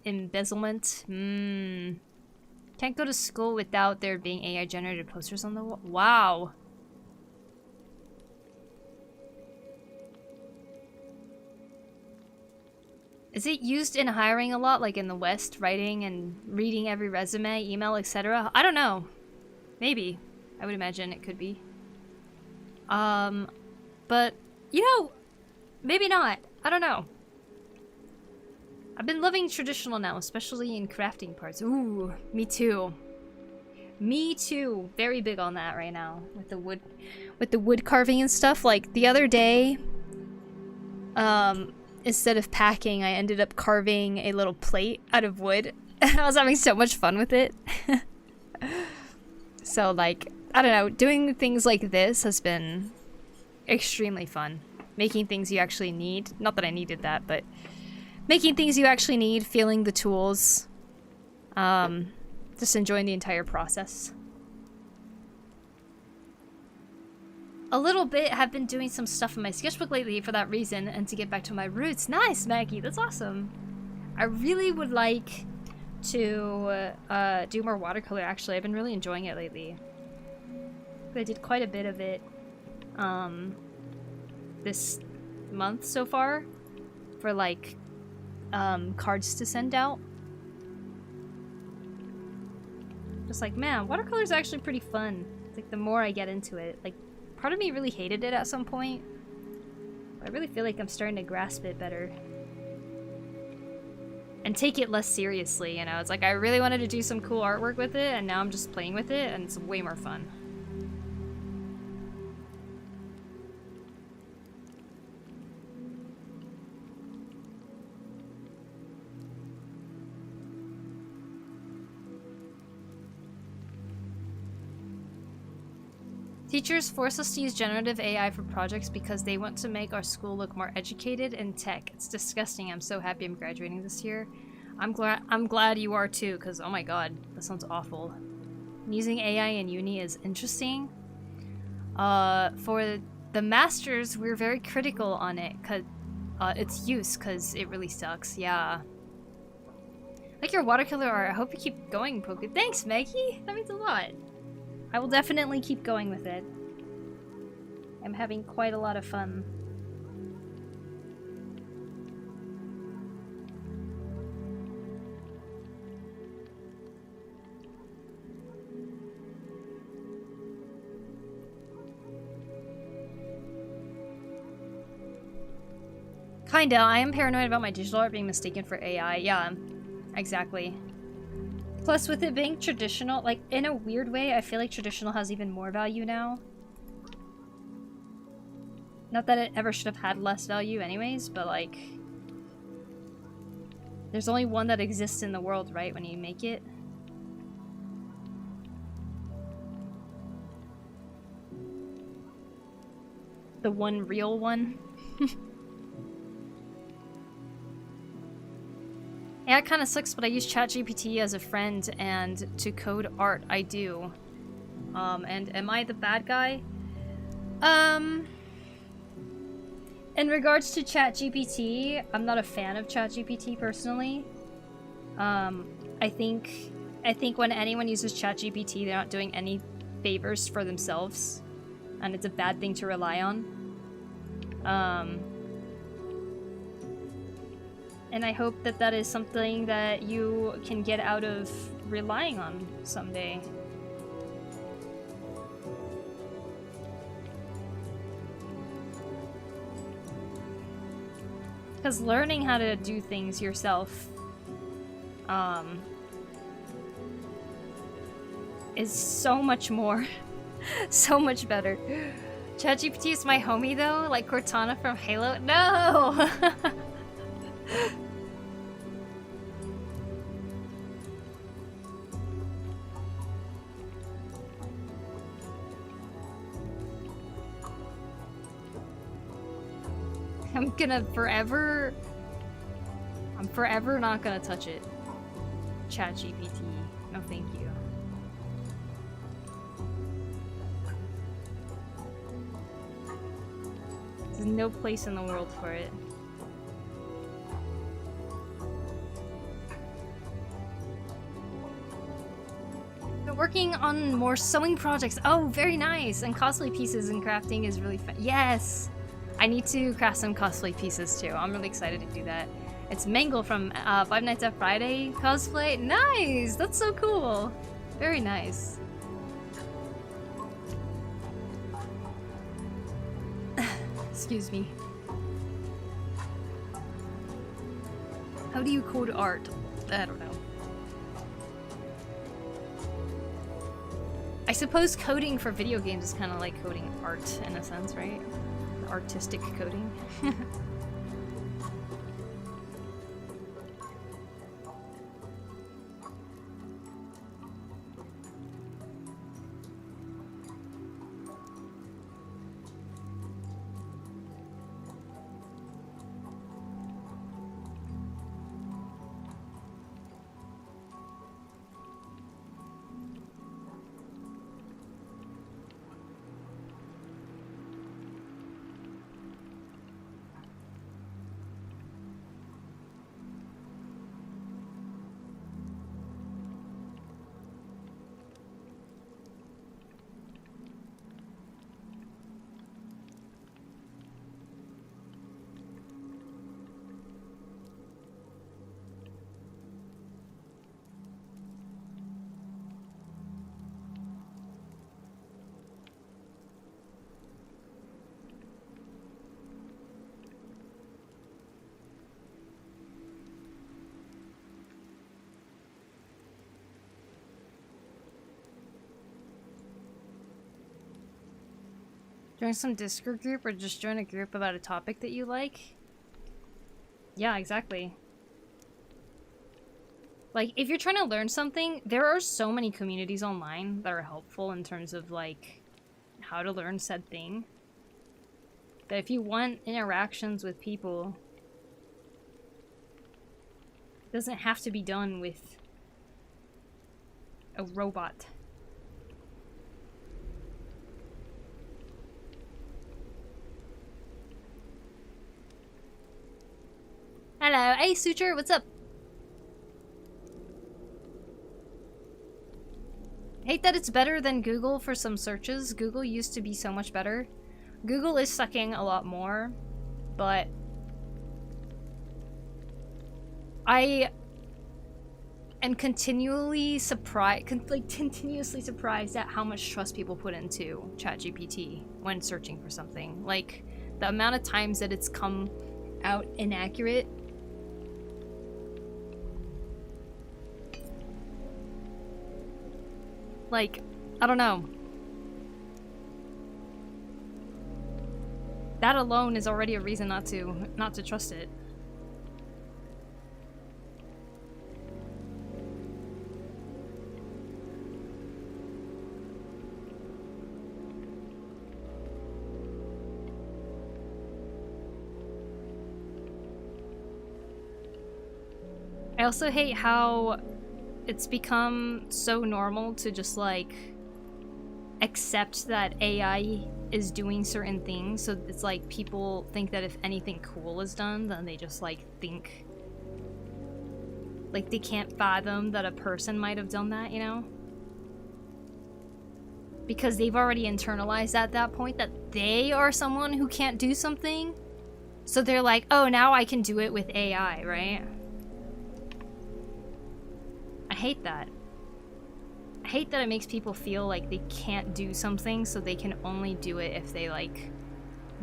embezzlement. Can't go to school without there being AI generated posters on the wall. Wow. Is it used in hiring a lot, like in the West, writing and reading every resume, email, etc.? I don't know. Maybe. I would imagine it could be. But, you know, maybe not. I don't know. I've been loving traditional now, especially in crafting parts. Ooh, me too. Me too. Very big on that right now with the wood carving and stuff. Like the other day, instead of packing, I ended up carving a little plate out of wood. I was having so much fun with it. So like, I don't know, doing things like this has been extremely fun. Making things you actually need. Not that I needed that, but making things you actually need, feeling the tools. Just enjoying the entire process. A little bit. Have been doing some stuff in my sketchbook lately for that reason and to get back to my roots. Nice, Maggie. That's awesome. I really would like to do more watercolor, actually. I've been really enjoying it lately. I did quite a bit of it this month so far for like cards to send out. Just like, man, watercolor is actually pretty fun. It's like the more I get into it, like part of me really hated it at some point, but I really feel like I'm starting to grasp it better and take it less seriously, you know? It's like I really wanted to do some cool artwork with it, and now I'm just playing with it, and it's way more fun. Teachers force us to use generative AI for projects because they want to make our school look more educated in tech. It's disgusting. I'm so happy I'm graduating this year. I'm glad you are too, because oh my god, that sounds awful. Using AI in uni is interesting. For the masters, we're very critical on it, cause its use, because it really sucks. Yeah. Like your watercolor art. I hope you keep going, Poku. Thanks, Maggie. That means a lot. I will definitely keep going with it. I'm having quite a lot of fun. Kinda. I am paranoid about my digital art being mistaken for AI. Yeah, exactly. Plus, with it being traditional, like, in a weird way, I feel like traditional has even more value now. Not that it ever should have had less value anyways, but, like... There's only one that exists in the world, right, when you make it? The one real one? Yeah, it kind of sucks, but I use ChatGPT as a friend, and to code art, I do. And am I the bad guy? In regards to ChatGPT, I'm not a fan of ChatGPT personally. I think when anyone uses ChatGPT, they're not doing any favors for themselves, and it's a bad thing to rely on. And I hope that that is something that you can get out of relying on someday. Because learning how to do things yourself is so much more, so much better. ChatGPT is my homie though, like Cortana from Halo. No! I'm forever not gonna touch it. ChatGPT. No thank you. There's no place in the world for it. Been working on more sewing projects. Oh, very nice. And cosplay pieces and crafting is really fun. Yes! I need to craft some cosplay pieces too. I'm really excited to do that. It's Mangle from Five Nights at Friday cosplay. Nice! That's so cool. Very nice. Excuse me. How do you code art? I don't know. I suppose coding for video games is kind of like coding art in a sense, right? Artistic coding. Join some Discord group or just join a group about a topic that you like? Yeah, exactly. Like, if you're trying to learn something, there are so many communities online that are helpful in terms of, like, how to learn said thing. That if you want interactions with people, it doesn't have to be done with a robot. Hello, hey Suture, what's up? Hate that it's better than Google for some searches. Google used to be so much better. Google is sucking a lot more, but I am continually surprised at how much trust people put into ChatGPT when searching for something. Like, the amount of times that it's come out inaccurate. Like, I don't know. That alone is already a reason not to trust it. I also hate how it's become so normal to just, like, accept that AI is doing certain things. So it's like people think that if anything cool is done, then they just, like, think... Like, they can't fathom that a person might have done that, you know? Because they've already internalized at that point that they are someone who can't do something. So they're like, oh, now I can do it with AI, right? I hate that. I hate that it makes people feel like they can't do something, so they can only do it if they, like,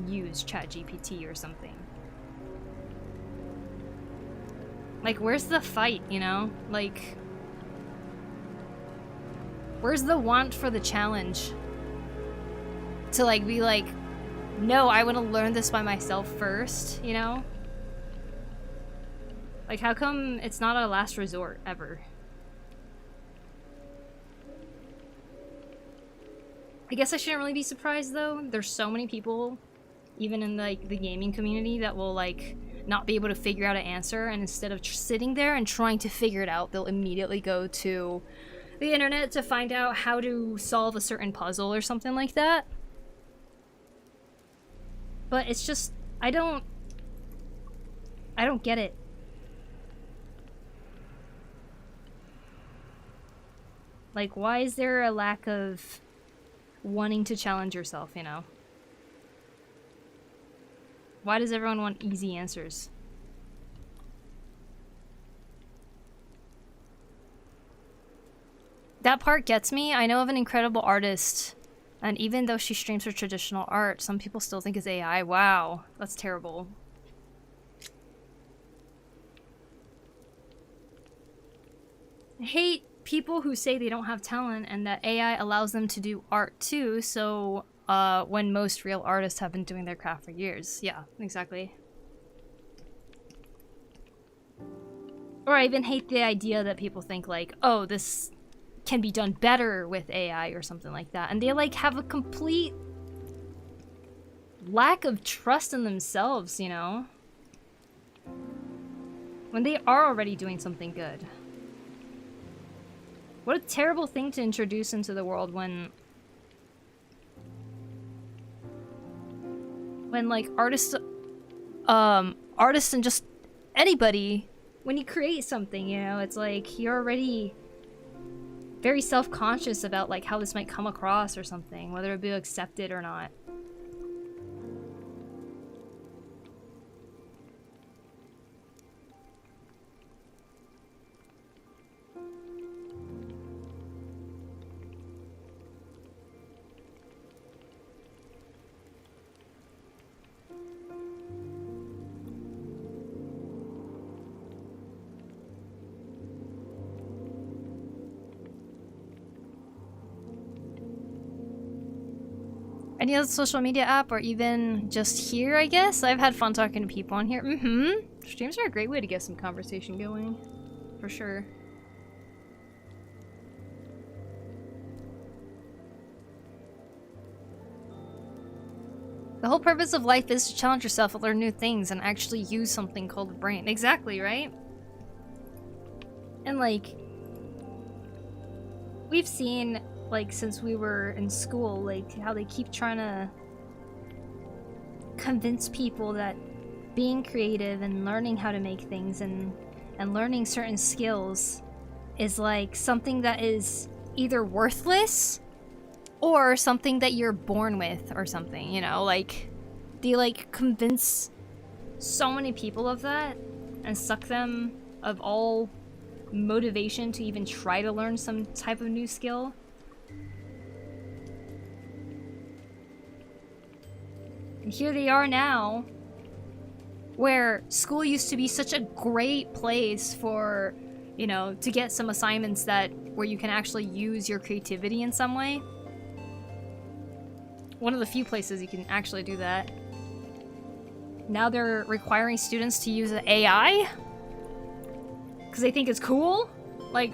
use ChatGPT or something. Like, where's the fight, you know? Like, where's the want for the challenge? To, like, be like, no, I want to learn this by myself first, you know? Like, how come it's not a last resort, ever? I guess I shouldn't really be surprised, though. There's so many people, even in, like, the gaming community, that will, like, not be able to figure out an answer, and instead of sitting there and trying to figure it out, they'll immediately go to the internet to find out how to solve a certain puzzle or something like that. But it's just, I don't get it. Like, why is there a lack of wanting to challenge yourself, you know? Why does everyone want easy answers? That part gets me. I know of an incredible artist, and even though she streams her traditional art, some people still think it's AI. Wow, that's terrible. I hate people who say they don't have talent and that AI allows them to do art too, so when most real artists have been doing their craft for years. Yeah, exactly. Or I even hate the idea that people think like, oh, this can be done better with AI or something like that. And they like have a complete lack of trust in themselves, you know? When they are already doing something good. What a terrible thing to introduce into the world when like artists and just anybody, when you create something, you know, it's like you're already very self-conscious about like how this might come across or something, whether it be accepted or not. Any other social media app or even just here, I guess? I've had fun talking to people on here. Streams are a great way to get some conversation going. For sure. The whole purpose of life is to challenge yourself and learn new things and actually use something called the brain. Exactly, right? And like, we've seen, like, since we were in school, like, how they keep trying to convince people that being creative and learning how to make things and learning certain skills is like something that is either worthless or something that you're born with or something, you know? Like, they like convince so many people of that and suck them of all motivation to even try to learn some type of new skill. And here they are now, where school used to be such a great place for, you know, to get some assignments that where you can actually use your creativity in some way. One of the few places you can actually do that. Now they're requiring students to use AI because they think it's cool. Like,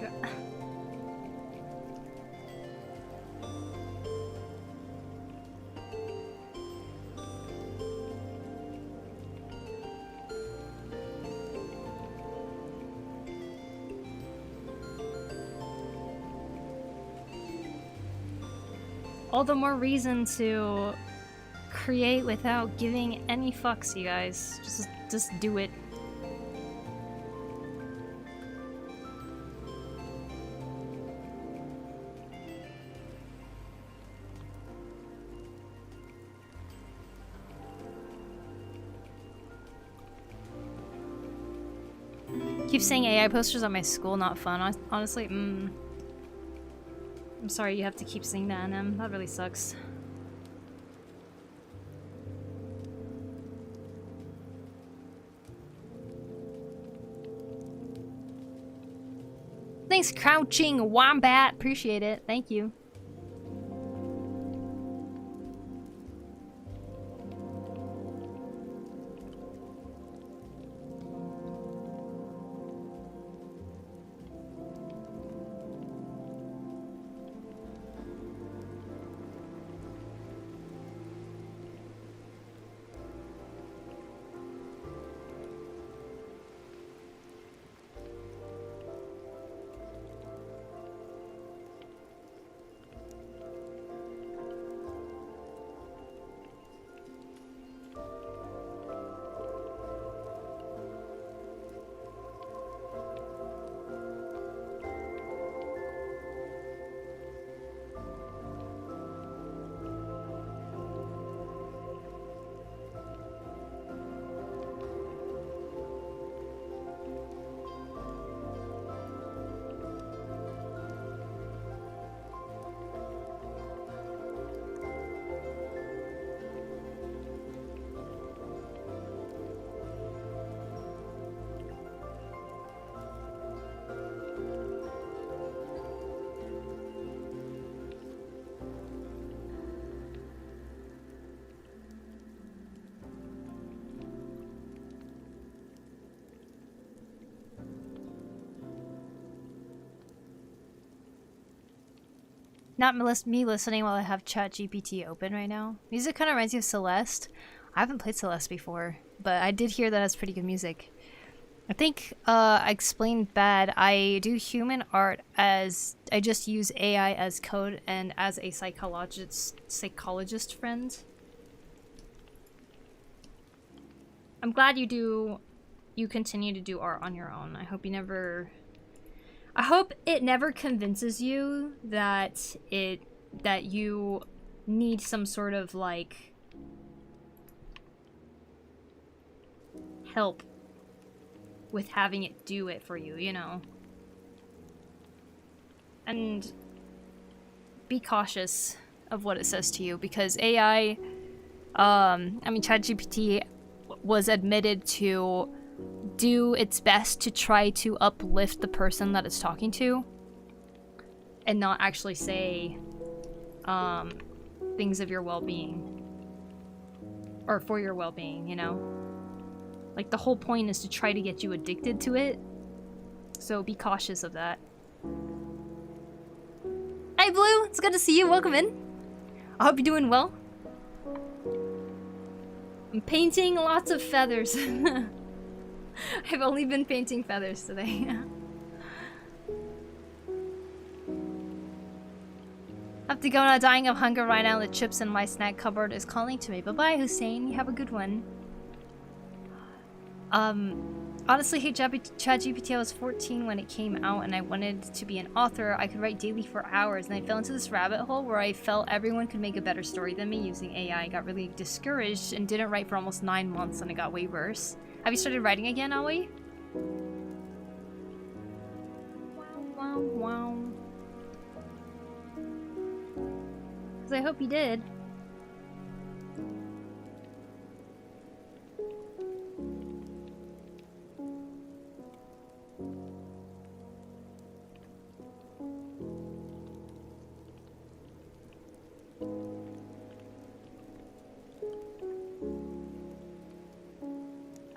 all the more reason to create without giving any fucks, you guys. Just do it. Keep saying AI posters on my school, not fun. Honestly, I'm sorry you have to keep saying that, NM. That really sucks. Thanks, Crouching Wombat. Appreciate it. Thank you. Not me listening while I have ChatGPT open right now. Music kind of reminds me of Celeste. I haven't played Celeste before, but I did hear that it's pretty good music. I think I explained bad. I do human art as I just use AI as code and as a psychologist friend. I'm glad you continue to do art on your own. I hope it never convinces you that you need some sort of like help with having it do it for you, you know? And be cautious of what it says to you, because AI, I mean, ChatGPT was admitted to do its best to try to uplift the person that it's talking to and not actually say things of your well-being. Or for your well-being, you know? Like, the whole point is to try to get you addicted to it. So be cautious of that. Hey, Blue! It's good to see you. Welcome in. I hope you're doing well. I'm painting lots of feathers. I've only been painting feathers today. I have to go now, dying of hunger right now. The chips in my snack cupboard is calling to me. Bye-bye, Hussein. You have a good one. Honestly, hey, ChatGPT, I was 14 when it came out and I wanted to be an author. I could write daily for hours and I fell into this rabbit hole where I felt everyone could make a better story than me using AI. I got really discouraged and didn't write for almost 9 months and it got way worse. Have you started writing again, Aoi? Wow, wow. Because I hope you did.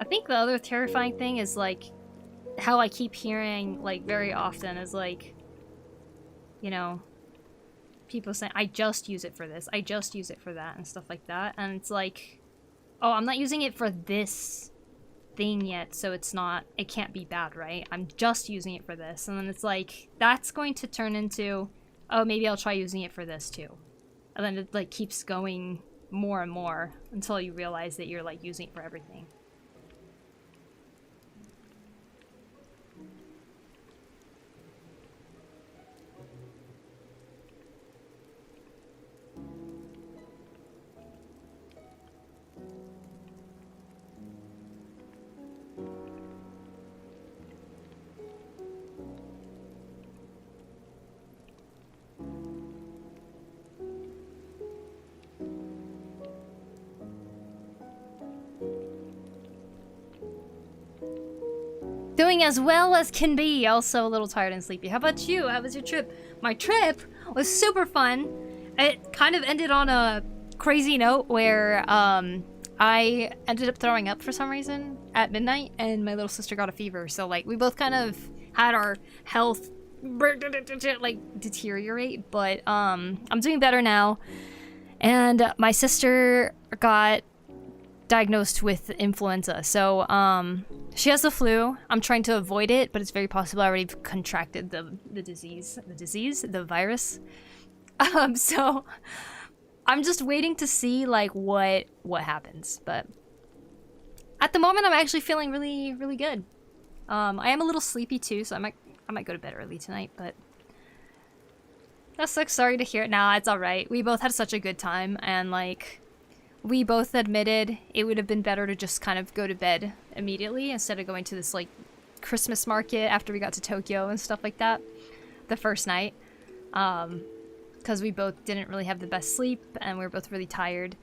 I think the other terrifying thing is, like, how I keep hearing, like, very often is, like, you know, people saying, I just use it for this, I just use it for that, and stuff like that. And it's like, oh, I'm not using it for this thing yet, so it's not, it can't be bad, right? I'm just using it for this. And then it's like, that's going to turn into, oh, maybe I'll try using it for this too. And then it, like, keeps going more and more until you realize that you're, like, using it for everything. Doing as well as can be. Also a little tired and sleepy. How about you? How was your trip? My trip was super fun. It kind of ended on a crazy note where I ended up throwing up for some reason at midnight and my little sister got a fever. So like we both kind of had our health like deteriorate, but I'm doing better now. And my sister got diagnosed with influenza. So she has the flu. I'm trying to avoid it, but it's very possible I already contracted the virus. So I'm just waiting to see like what happens. But at the moment, I'm actually feeling really, really good. I am a little sleepy too, so I might go to bed early tonight. But that's like, sorry to hear it. Nah, it's all right. We both had such a good time, and like, we both admitted it would have been better to just kind of go to bed immediately instead of going to this like Christmas market after we got to Tokyo and stuff like that the first night. Because we both didn't really have the best sleep and we were both really tired.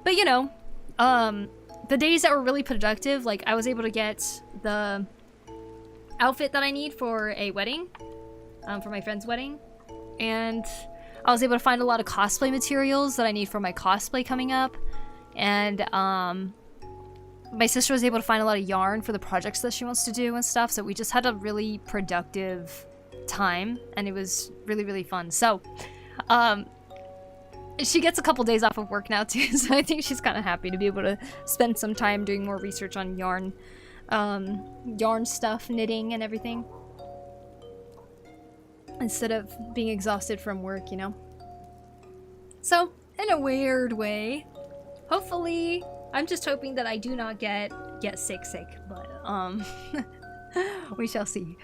But you know, the days that were really productive, like I was able to get the outfit that I need for a wedding, for my friend's wedding, and I was able to find a lot of cosplay materials that I need for my cosplay coming up. And my sister was able to find a lot of yarn for the projects that she wants to do and stuff. So we just had a really productive time and it was really, really fun. So she gets a couple days off of work now too. So I think she's kind of happy to be able to spend some time doing more research on yarn stuff, knitting and everything, instead of being exhausted from work, you know? So, in a weird way, hopefully, I'm just hoping that I do not get sick, but, we shall see.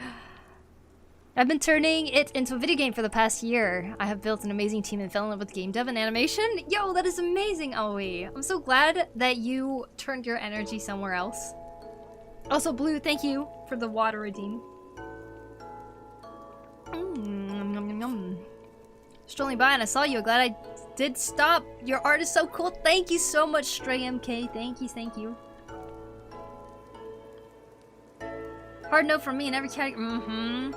I've been turning it into a video game for the past year. I have built an amazing team and fell in love with game dev and animation. Yo, that is amazing, Aoi. I'm so glad that you turned your energy somewhere else. Also, Blue, thank you for the water redeem. Nom, nom, nom, nom. Strolling by and I saw you. Glad I did stop. Your art is so cool. Thank you so much, Stray MK. Thank you, thank you. Hard note from me in every category.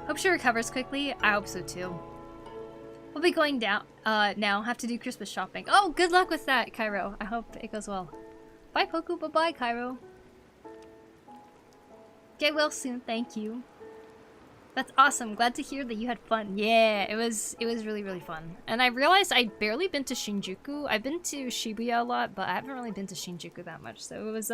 Hope she recovers quickly. I hope so too. We'll be going down now. Have to do Christmas shopping. Oh, good luck with that, Cairo. I hope it goes well. Bye, Poku. Bye-bye, Cairo. Get well soon. Thank you. That's awesome. Glad to hear that you had fun. Yeah, it was really, really fun. And I realized I'd barely been to Shinjuku. I've been to Shibuya a lot, but I haven't really been to Shinjuku that much. So it was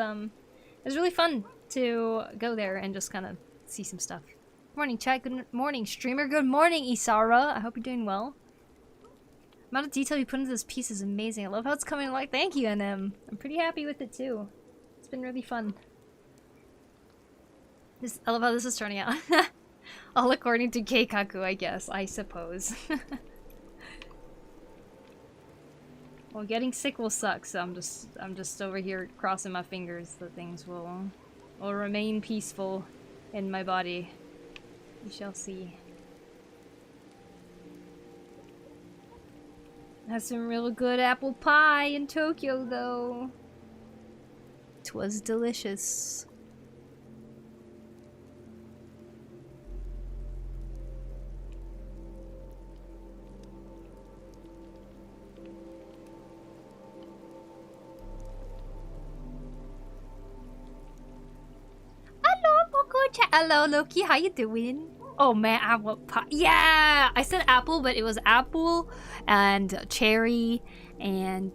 really fun to go there and just kind of see some stuff. Good morning, chat. Good morning, streamer. Good morning, Isara. I hope you're doing well. The amount of detail you put into this piece is amazing. I love how it's coming along. Thank you, NM. I'm pretty happy with it too. It's been really fun. I love how this is turning out. All according to Keikaku, I guess. I suppose. Well, getting sick will suck, so I'm just over here crossing my fingers that things will remain peaceful in my body. We shall see. Had some real good apple pie in Tokyo, though. 'Twas delicious. Hello, Poku. Hello, Loki. How you doing? Oh man, apple pie. Yeah, I said apple, but it was apple and cherry and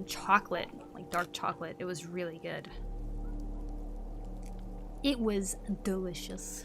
chocolate, like dark chocolate. It was really good. It was delicious.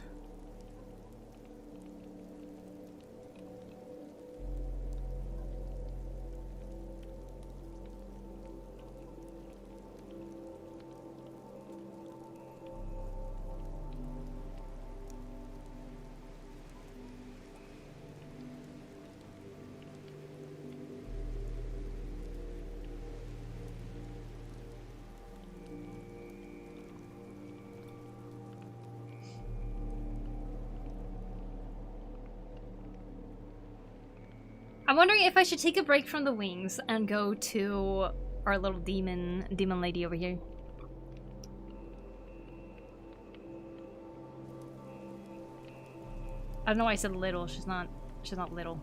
I'm wondering if I should take a break from the wings and go to our little demon lady over here. I don't know why I said little. She's not little.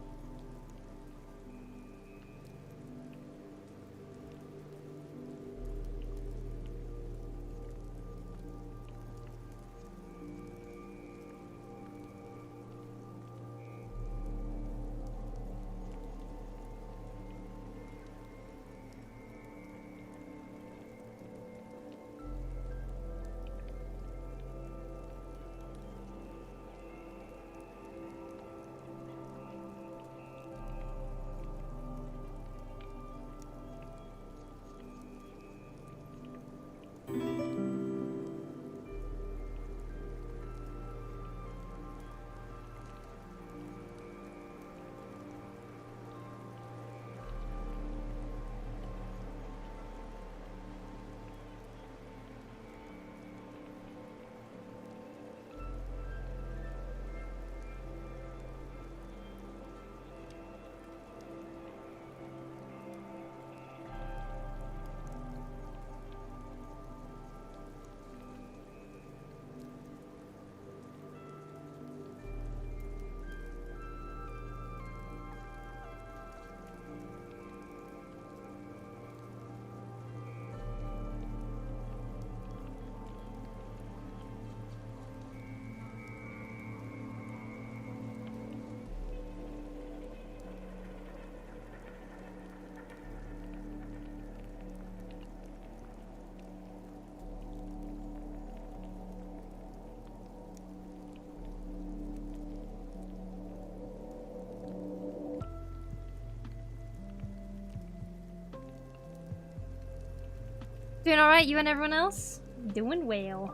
Doing alright, you and everyone else? Doing well.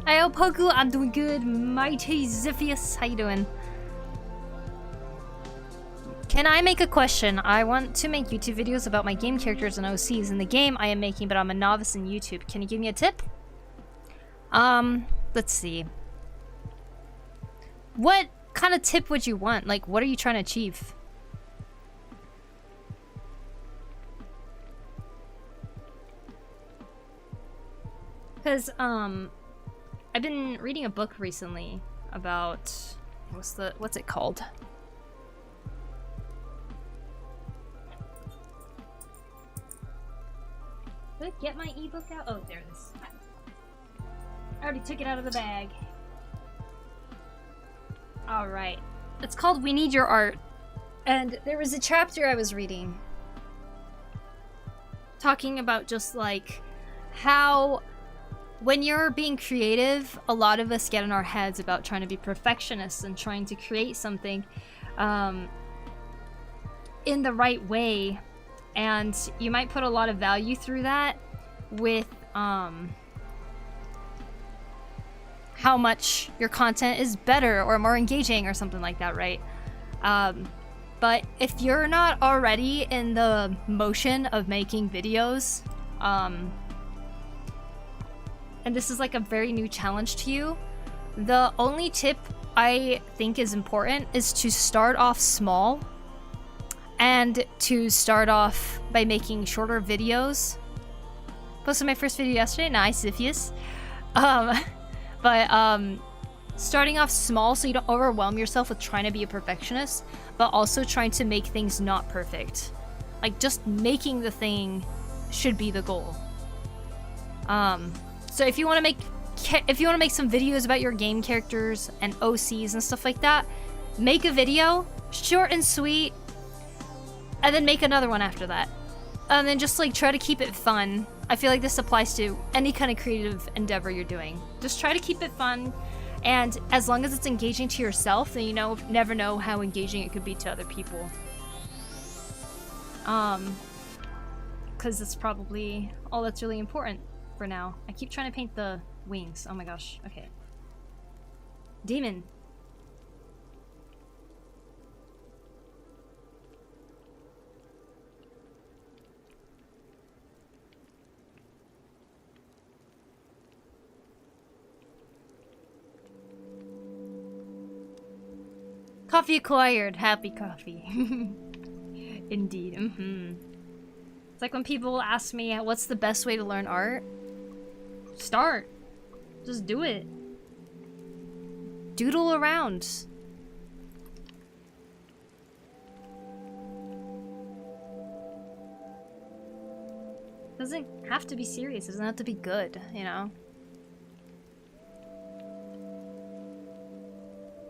Ayo, Poku, I'm doing good. Mighty Ziphius, how you doing? Can I make a question? I want to make YouTube videos about my game characters and OCs in the game I am making, but I'm a novice in YouTube. Can you give me a tip? Let's see. What kind of tip would you want? Like, what are you trying to achieve? Because, I've been reading a book recently about... What's it called? Did I get my ebook out? Oh, there it is. I already took it out of the bag. Alright. It's called We Need Your Art. And there was a chapter I was reading talking about just like how when you're being creative, a lot of us get in our heads about trying to be perfectionists and trying to create something in the right way. And you might put a lot of value through that with how much your content is better or more engaging or something like that, right? But if you're not already in the motion of making videos, and this is like a very new challenge to you, the only tip I think is important is to start off small and to start off by making shorter videos. Posted my first video yesterday. Nice, Ziphius. Starting off small so you don't overwhelm yourself with trying to be a perfectionist, but also trying to make things not perfect. Like, just making the thing should be the goal. So if you want to make some videos about your game characters and OCs and stuff like that, make a video, short and sweet, and then make another one after that. And then just like try to keep it fun. I feel like this applies to any kind of creative endeavor you're doing. Just try to keep it fun, and as long as it's engaging to yourself, then you never know how engaging it could be to other people. Because it's probably all that's really important for now. I keep trying to paint the wings. Oh my gosh. Okay. Demon. Coffee acquired. Happy coffee. Indeed. It's like when people ask me what's the best way to learn art. Start. Just do it. Doodle around. Doesn't have to be serious. It doesn't have to be good, you know?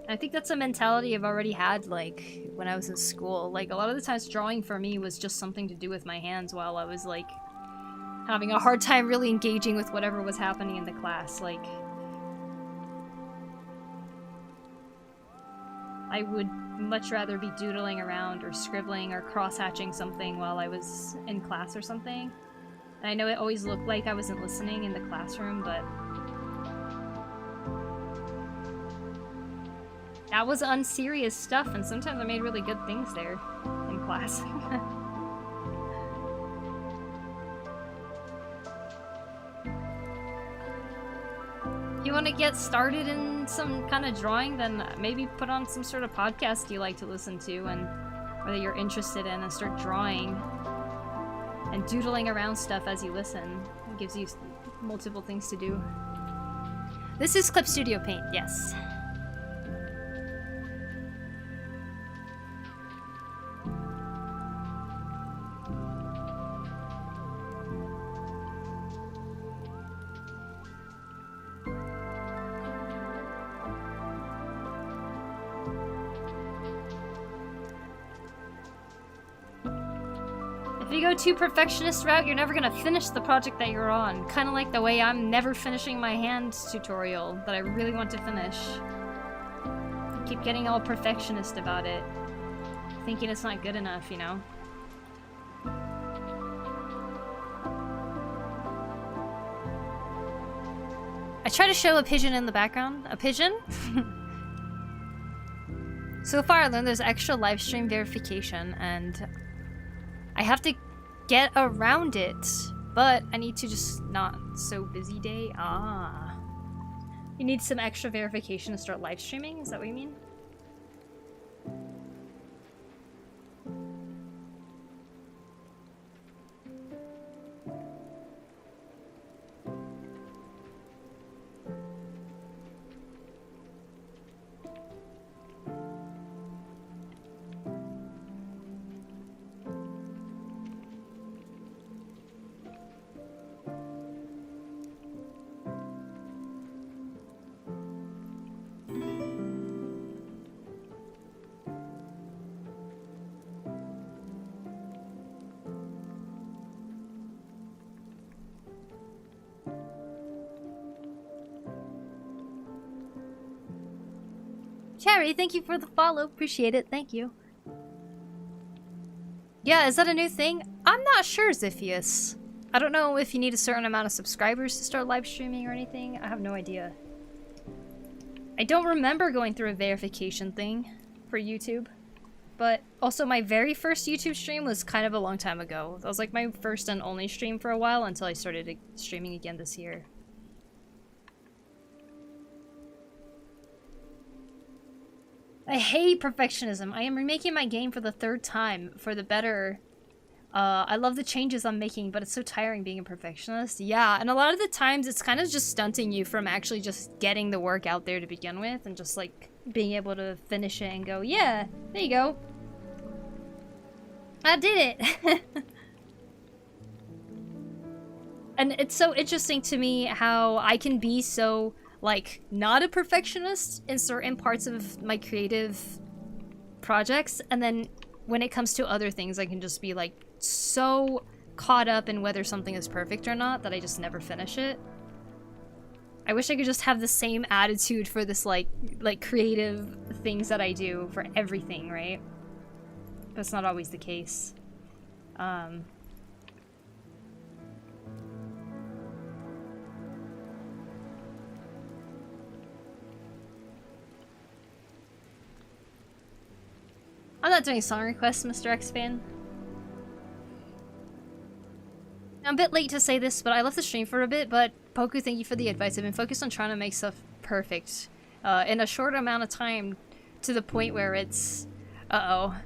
I think that's a mentality I've already had, like, when I was in school. Like, a lot of the times drawing for me was just something to do with my hands while I was, like, having a hard time really engaging with whatever was happening in the class. Like, I would much rather be doodling around or scribbling or cross-hatching something while I was in class or something. And I know it always looked like I wasn't listening in the classroom, but that was unserious stuff, and sometimes I made really good things there in class. If you want to get started in some kind of drawing, then maybe put on some sort of podcast you like to listen to and or that you're interested in, and start drawing and doodling around stuff as you listen. It gives you multiple things to do. This is Clip Studio Paint, yes. If you go too perfectionist route, you're never gonna finish the project that you're on. Kind of like the way I'm never finishing my hand tutorial that I really want to finish. I keep getting all perfectionist about it, thinking it's not good enough, you know? I try to show a pigeon in the background. A pigeon? So far I learned there's extra live stream verification and I have to get around it. But I need to just not so busy day. Ah. You need some extra verification to start live streaming? Is that what you mean? Cherry, thank you for the follow. Appreciate it. Thank you. Yeah, is that a new thing? I'm not sure, Ziphius. I don't know if you need a certain amount of subscribers to start live streaming or anything. I have no idea. I don't remember going through a verification thing for YouTube. But also my very first YouTube stream was kind of a long time ago. That was like my first and only stream for a while until I started streaming again this year. I hate perfectionism. I am remaking my game for the 3rd time for the better. I love the changes I'm making, but it's so tiring being a perfectionist. Yeah, and a lot of the times it's kind of just stunting you from actually just getting the work out there to begin with and just like being able to finish it and go, yeah, there you go. I did it. And it's so interesting to me how I can be so like not a perfectionist in certain parts of my creative projects, and then when it comes to other things I can just be like so caught up in whether something is perfect or not that I just never finish it. I wish I could just have the same attitude for this like creative things that I do for everything, right? But it's not always the case. I'm not doing song requests, Mr. X fan. I'm a bit late to say this, but I left the stream for a bit, but Poku, thank you for the advice. I've been focused on trying to make stuff perfect in a short amount of time to the point where it's... uh-oh.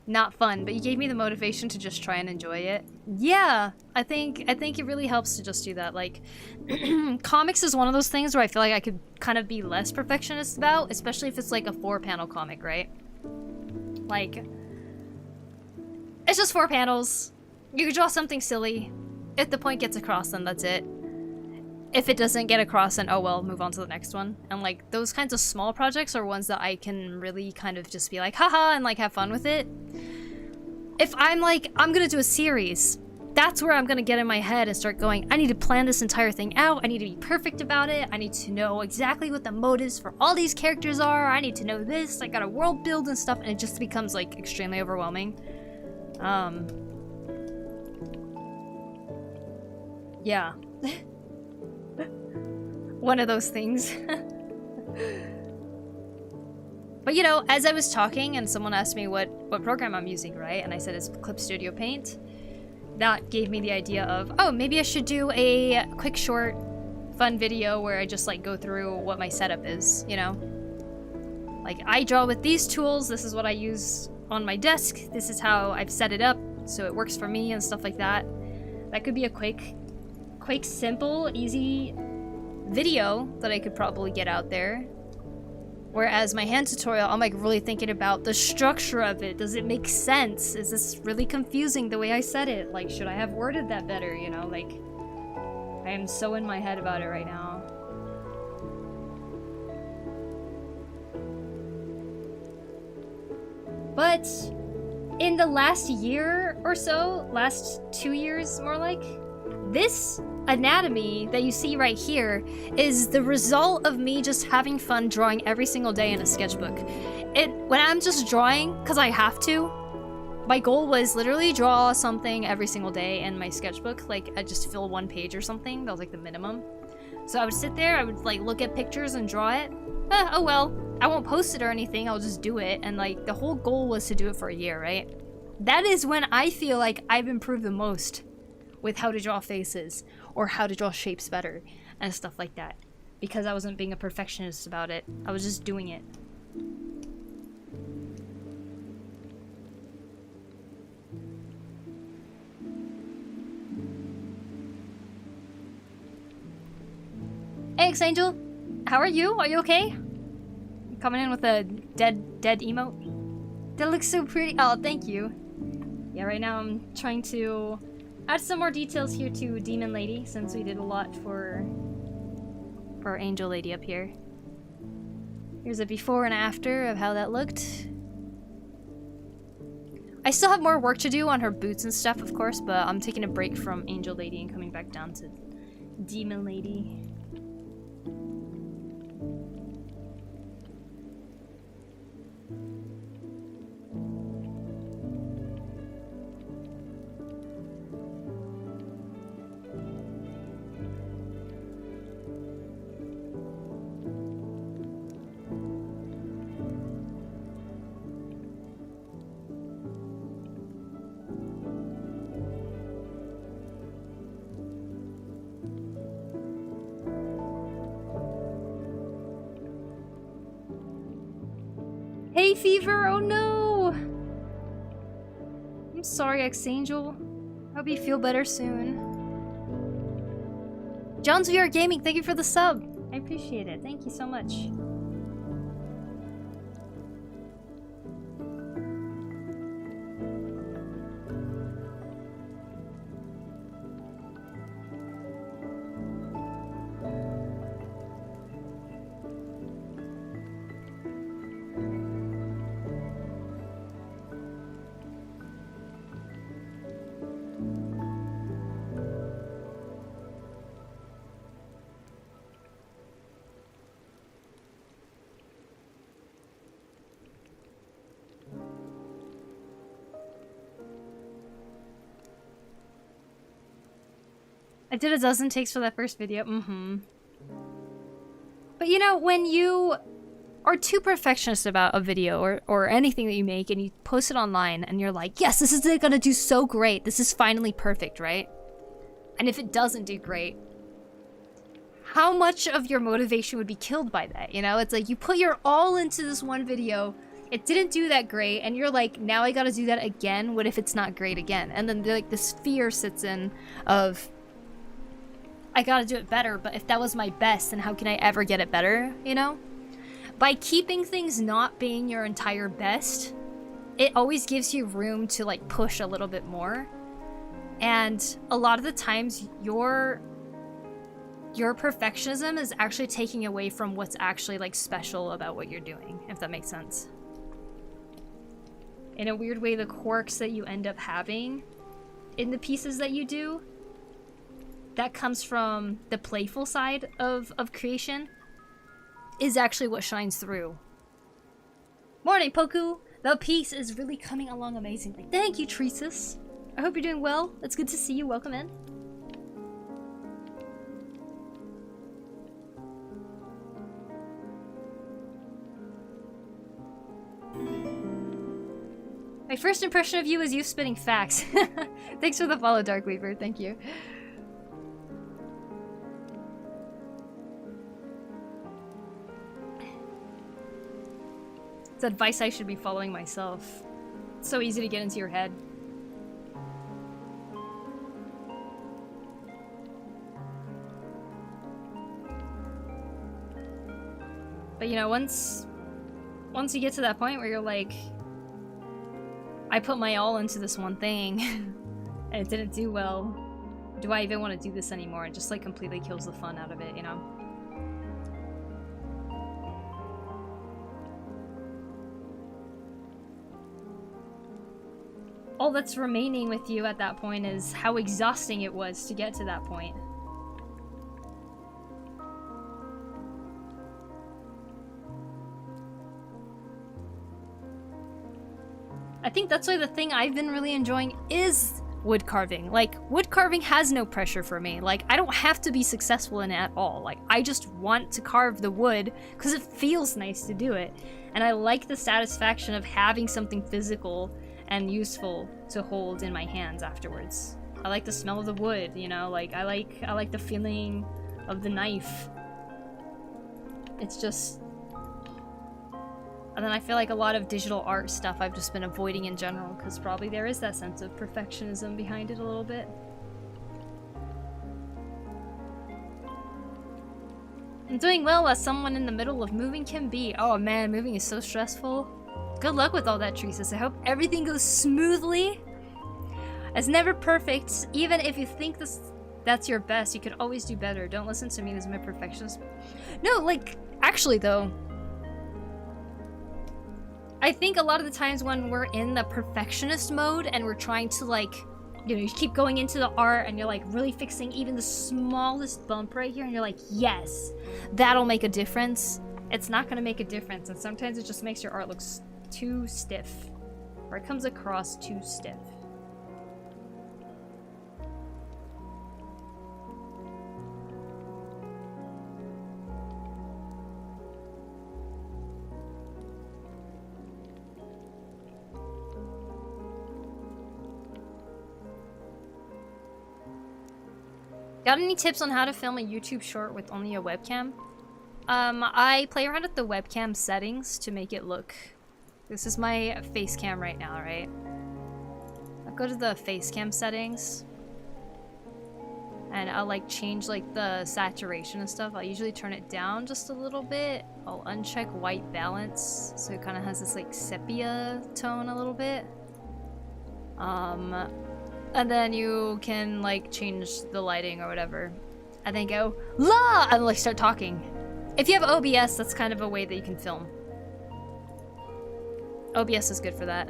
Not fun, but you gave me the motivation to just try and enjoy it. Yeah, I think it really helps to just do that. Like, comics is one of those things where I feel like I could kind of be less perfectionist about, especially if it's like a 4-panel comic, right? Like, it's just 4 panels. You could draw something silly. If the point gets across, then that's it. If it doesn't get across, then oh well, move on to the next one. And like, those kinds of small projects are ones that I can really kind of just be like, haha, and like have fun with it. If I'm like, I'm gonna do a series, that's where I'm gonna get in my head and start going, I need to plan this entire thing out, I need to be perfect about it, I need to know exactly what the motives for all these characters are, I need to know this, I gotta world build and stuff, and it just becomes like extremely overwhelming. Yeah. One of those things. But you know, as I was talking and someone asked me what program I'm using, right? And I said it's Clip Studio Paint. That gave me the idea of, oh, maybe I should do a quick short fun video where I just like go through what my setup is, you know? Like, I draw with these tools, this is what I use on my desk, this is how I've set it up so it works for me and stuff like that. That could be a quick, simple, easy video that I could probably get out there. Whereas my hand tutorial, I'm like really thinking about the structure of it. Does it make sense? Is this really confusing the way I said it? Like, should I have worded that better, you know? Like, I am so in my head about it right now. But in the last year or so, last 2 years more like, this anatomy that you see right here is the result of me just having fun drawing every single day in a sketchbook. When I'm just drawing, because I have to, my goal was literally draw something every single day in my sketchbook. Like, I'd just fill 1 page or something. That was like the minimum. So I would sit there, I would like look at pictures and draw it. Oh well, I won't post it or anything, I'll just do it. And like, the whole goal was to do it for a year, right? That is when I feel like I've improved the most with how to draw faces or how to draw shapes better and stuff like that. Because I wasn't being a perfectionist about it. I was just doing it. Hey, X-Angel! How are you? Are you okay? Coming in with a dead emote? That looks so pretty. Oh, thank you. Yeah, right now I'm trying to add some more details here to Demon Lady, since we did a lot for our Angel Lady up here. Here's a before and after of how that looked. I still have more work to do on her boots and stuff, of course, but I'm taking a break from Angel Lady and coming back down to Demon Lady. Hay fever, oh no! I'm sorry, X-Angel. Hope you feel better soon. John's VR Gaming, thank you for the sub. I appreciate it. Thank you so much. I did a dozen takes for that first video. But you know, when you are too perfectionist about a video or anything that you make and you post it online and you're like, yes, this is gonna do so great. This is finally perfect, right? And if it doesn't do great, how much of your motivation would be killed by that? You know, it's like you put your all into this one video, it didn't do that great, and you're like, now I gotta do that again. What if it's not great again? And then like this fear sits in of, I gotta do it better, but if that was my best, then how can I ever get it better, you know? By keeping things not being your entire best, it always gives you room to like push a little bit more. And a lot of the times your perfectionism is actually taking away from what's actually like special about what you're doing, if that makes sense. In a weird way, the quirks that you end up having in the pieces that you do, that comes from the playful side of creation, is actually what shines through. Morning, Poku! The piece is really coming along amazingly. Thank you, Tresus. I hope you're doing well. It's good to see you. Welcome in. My first impression of you is you spitting facts. Thanks for the follow, Darkweaver. Thank you. It's advice I should be following myself. It's so easy to get into your head. But you know, once you get to that point where you're like, I put my all into this one thing and it didn't do well, do I even want to do this anymore? It just like completely kills the fun out of it, you know? All that's remaining with you at that point is how exhausting it was to get to that point. I think that's why the thing I've been really enjoying is wood carving. Like, wood carving has no pressure for me. Like, I don't have to be successful in it at all. Like, I just want to carve the wood because it feels nice to do it. And I like the satisfaction of having something physical and useful to hold in my hands afterwards. I like the smell of the wood, you know? Like, I like the feeling of the knife. It's just... And then I feel like a lot of digital art stuff I've just been avoiding in general, because probably there is that sense of perfectionism behind it a little bit. I'm doing well as someone in the middle of moving can be. Oh man, moving is so stressful. Good luck with all that, Teresa. I hope everything goes smoothly. It's never perfect. Even if you think that's your best, you could always do better. Don't listen to me as my perfectionist. No, like, actually though, I think a lot of the times when we're in the perfectionist mode and we're trying to, like, you know, you keep going into the art and you're like really fixing even the smallest bump right here and you're like, yes, that'll make a difference. It's not gonna make a difference, and sometimes it just makes your art look too stiff, or it comes across too stiff. Got any tips on how to film a YouTube short with only a webcam? I play around with the webcam settings to make it look... This is my face cam right now, right? I'll go to the face cam settings. And I'll like change like the saturation and stuff. I'll usually turn it down just a little bit. I'll uncheck white balance, so it kind of has this like sepia tone a little bit. And then you can like change the lighting or whatever. And then go, la! And like start talking. If you have OBS, that's kind of a way that you can film. OBS is good for that.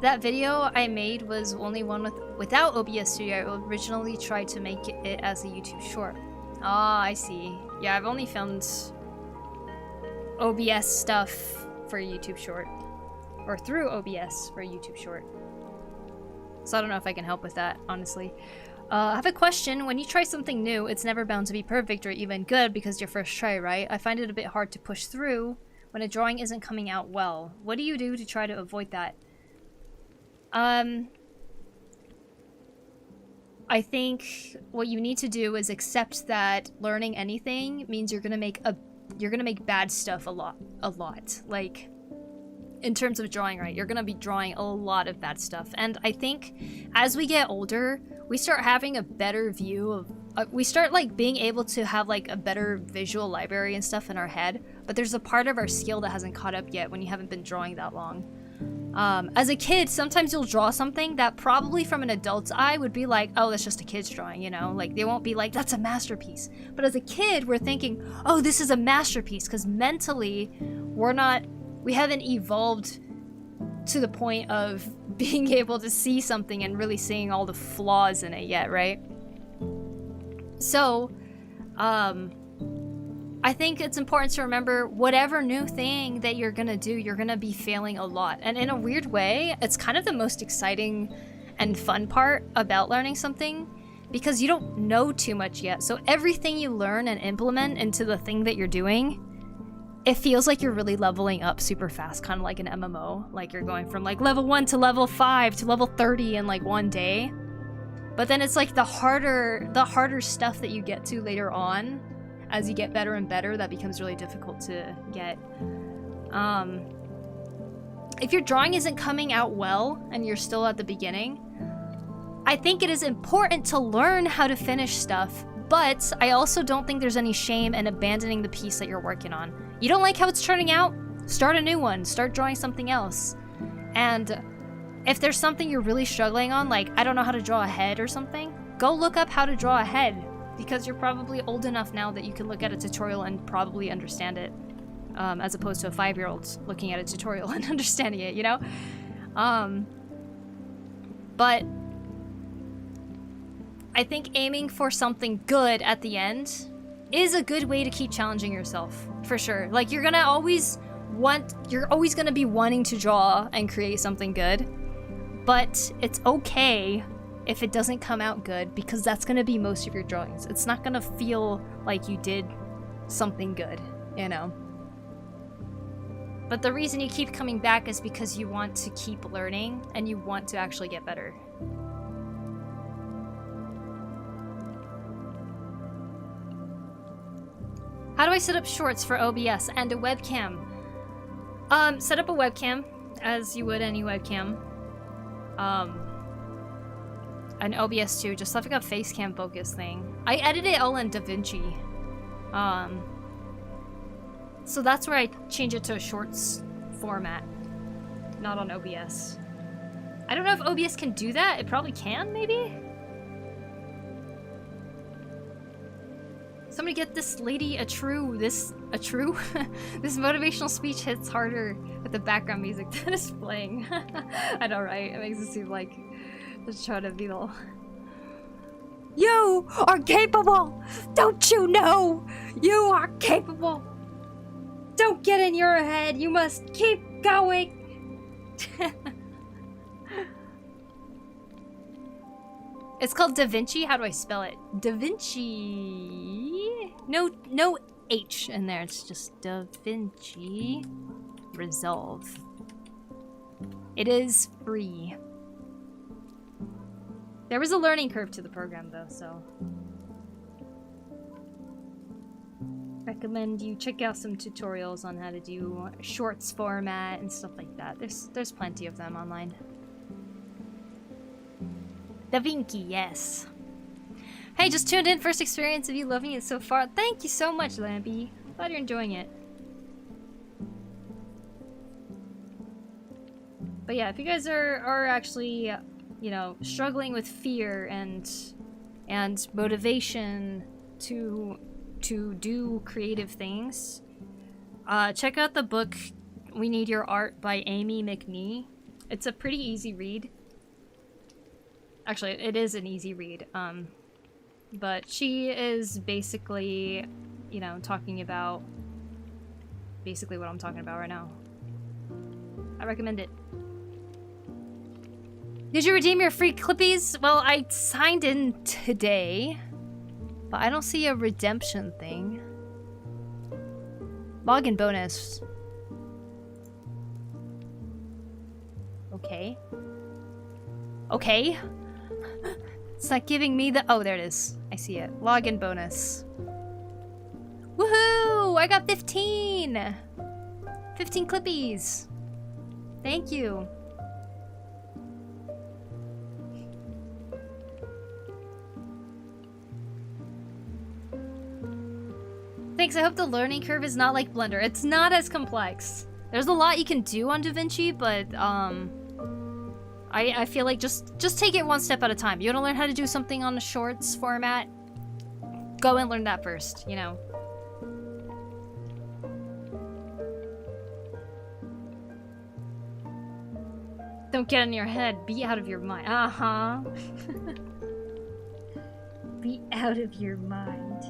That video I made was only one without OBS Studio. I originally tried to make it as a YouTube short. Ah, I see. Yeah, I've only filmed OBS stuff for a YouTube short. Or through OBS for a YouTube short. So I don't know if I can help with that, honestly. I have a question. When you try something new, it's never bound to be perfect or even good because your first try, right? I find it a bit hard to push through when a drawing isn't coming out well. What do you do to try to avoid that? I think what you need to do is accept that learning anything means you're gonna make bad stuff a lot. Like, in terms of drawing, right? You're gonna be drawing a lot of bad stuff. And I think as we get older, we start having a better view of, we start like being able to have like a better visual library and stuff in our head. But there's a part of our skill that hasn't caught up yet when you haven't been drawing that long. As a kid, sometimes you'll draw something that probably from an adult's eye would be like, oh, that's just a kid's drawing, you know? Like, they won't be like, that's a masterpiece. But as a kid, we're thinking, oh, this is a masterpiece, because mentally, we haven't evolved to the point of being able to see something and really seeing all the flaws in it yet, right? So, I think it's important to remember whatever new thing that you're gonna do, you're gonna be failing a lot. And in a weird way, it's kind of the most exciting and fun part about learning something because you don't know too much yet. So everything you learn and implement into the thing that you're doing, it feels like you're really leveling up super fast, kind of like an MMO. Like you're going from like level 1 to level 5 to level 30 in like one day. But then it's like the harder stuff that you get to later on, as you get better and better, that becomes really difficult to get. If your drawing isn't coming out well and you're still at the beginning, I think it is important to learn how to finish stuff, but I also don't think there's any shame in abandoning the piece that you're working on. You don't like how it's turning out? Start a new one. Start drawing something else. And if there's something you're really struggling on, like, I don't know how to draw a head or something, go look up how to draw a head. Because you're probably old enough now that you can look at a tutorial and probably understand it, as opposed to a 5-year-old looking at a tutorial and understanding it, you know? But I think aiming for something good at the end is a good way to keep challenging yourself, for sure. Like, you're always gonna be wanting to draw and create something good, but it's okay if it doesn't come out good, because that's gonna be most of your drawings. It's not gonna feel like you did something good, you know? But the reason you keep coming back is because you want to keep learning and you want to actually get better. How do I set up shorts for OBS and a webcam? Set up a webcam, as you would any webcam. An OBS too, just like a face cam focus thing. I edit it all in DaVinci. So that's where I change it to a shorts format, not on OBS. I don't know if OBS can do that. It probably can, maybe? Somebody get this lady a true? This motivational speech hits harder with the background music that is playing. I know, right? It makes it seem like just trying to be all... You are capable! Don't you know? You are capable! Don't get in your head! You must keep going! It's called DaVinci? How do I spell it? DaVinci... No H in there. It's just DaVinci Resolve. It is free. There was a learning curve to the program, though, so... Recommend you check out some tutorials on how to do shorts format and stuff like that. There's plenty of them online. DaVinci, yes. Hey, just tuned in. First experience of you loving it so far. Thank you so much, Lampy. Glad you're enjoying it. But yeah, if you guys are actually... you know, struggling with fear and motivation to do creative things, check out the book We Need Your Art by Amy McNee. It's a pretty easy read. Actually, it is an easy read. But she is basically, you know, talking about basically what I'm talking about right now. I recommend it. Did you redeem your free clippies? Well, I signed in today, but I don't see a redemption thing. Login bonus. Okay. Okay. It's not giving me the... Oh, there it is. I see it. Login bonus. Woohoo! I got 15! 15 clippies. Thank you. Thanks, I hope the learning curve is not like Blender. It's not as complex. There's a lot you can do on DaVinci, but I feel like just take it one step at a time. You want to learn how to do something on the shorts format? Go and learn that first, you know. Don't get in your head. Be out of your mind. Uh-huh. Be out of your mind.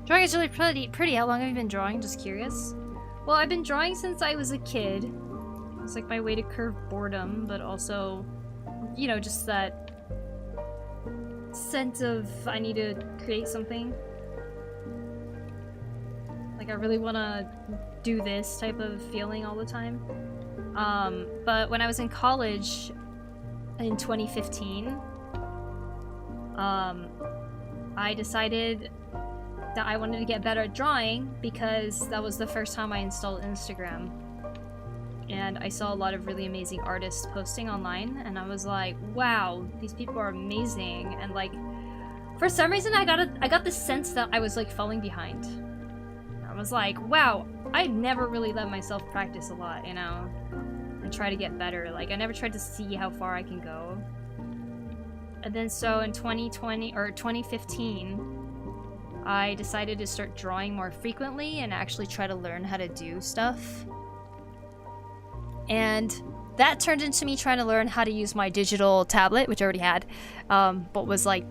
Drawing is really pretty. How long have you been drawing? Just curious. Well, I've been drawing since I was a kid. It's like my way to curb boredom, but also you know, just that sense of I need to create something. Like I really want to do this type of feeling all the time. But when I was in college in 2015, I decided that I wanted to get better at drawing because that was the first time I installed Instagram. And I saw a lot of really amazing artists posting online, and I was like, wow, these people are amazing. And like, for some reason I got this sense that I was like falling behind. I was like, wow, I never really let myself practice a lot, you know, and try to get better. Like, I never tried to see how far I can go. And then so in 2020 or 2015, I decided to start drawing more frequently and actually try to learn how to do stuff. And that turned into me trying to learn how to use my digital tablet, which I already had, but was like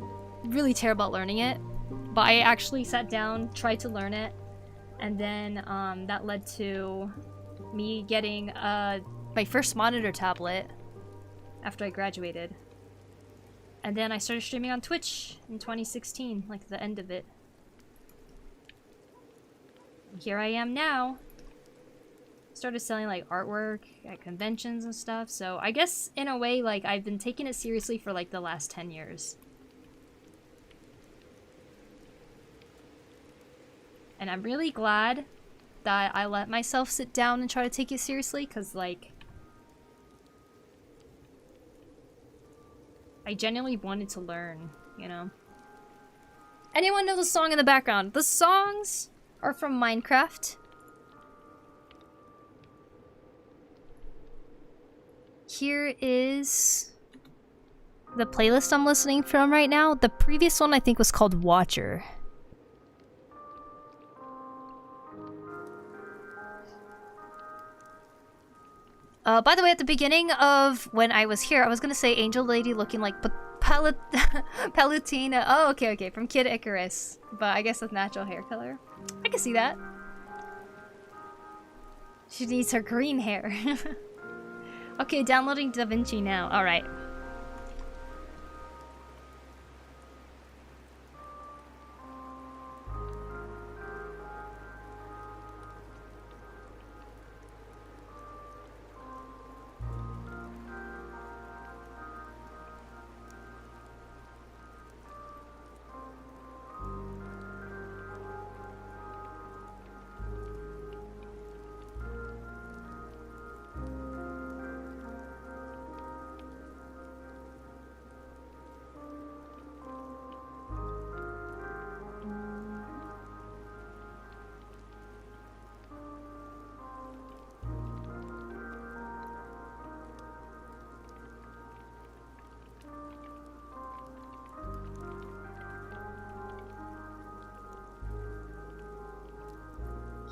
really terrible at learning it. But I actually sat down, tried to learn it, and then that led to me getting my first monitor tablet after I graduated. And then I started streaming on Twitch in 2016, like the end of it. And here I am now. Started selling like artwork at conventions and stuff, so I guess in a way like I've been taking it seriously for like the last 10 years. And I'm really glad that I let myself sit down and try to take it seriously, because like I genuinely wanted to learn, you know? Anyone know the song in the background? The songs are from Minecraft. Here is the playlist I'm listening from right now. The previous one I think was called Watcher. By the way, at the beginning of when I was here, I was gonna say Angel Lady looking like Palutena. Oh, okay, from Kid Icarus. But I guess that's natural hair color. I can see that. She needs her green hair. Okay, downloading DaVinci now. Alright.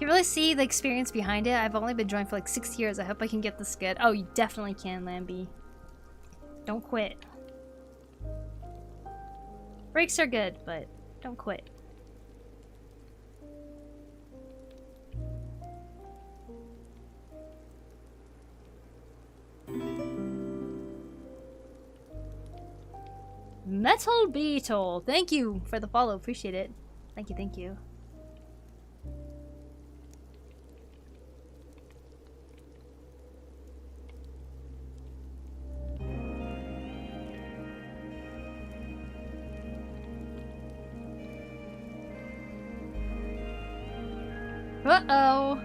You really see the experience behind it. I've only been drawing for like 6 years. I hope I can get this good. Oh, you definitely can, Lambie. Don't quit. Breaks are good, but don't quit. Metal Beetle. Thank you for the follow. Appreciate it. Thank you. Uh-oh.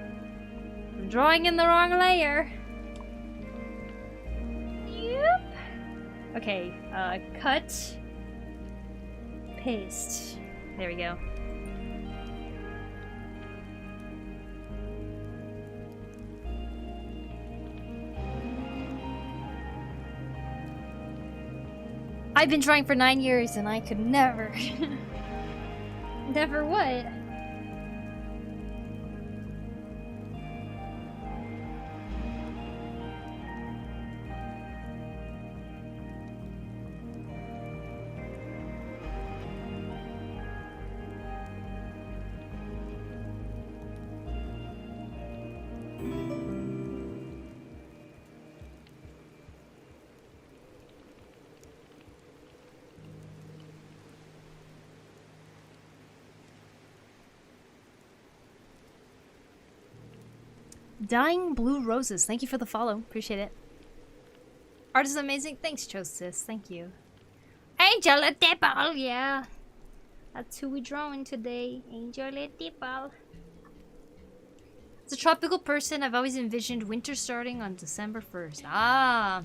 I'm drawing in the wrong layer. Yep. Okay, cut. Paste. There we go. I've been drawing for 9 years and I could never. Never what? Dying Blue Roses. Thank you for the follow. Appreciate it. Art is amazing. Thanks, Chosis. Thank you. Angel Dipple. Yeah. That's who we're drawing today. Angel Dipple. As a tropical person, I've always envisioned winter starting on December 1st. Ah.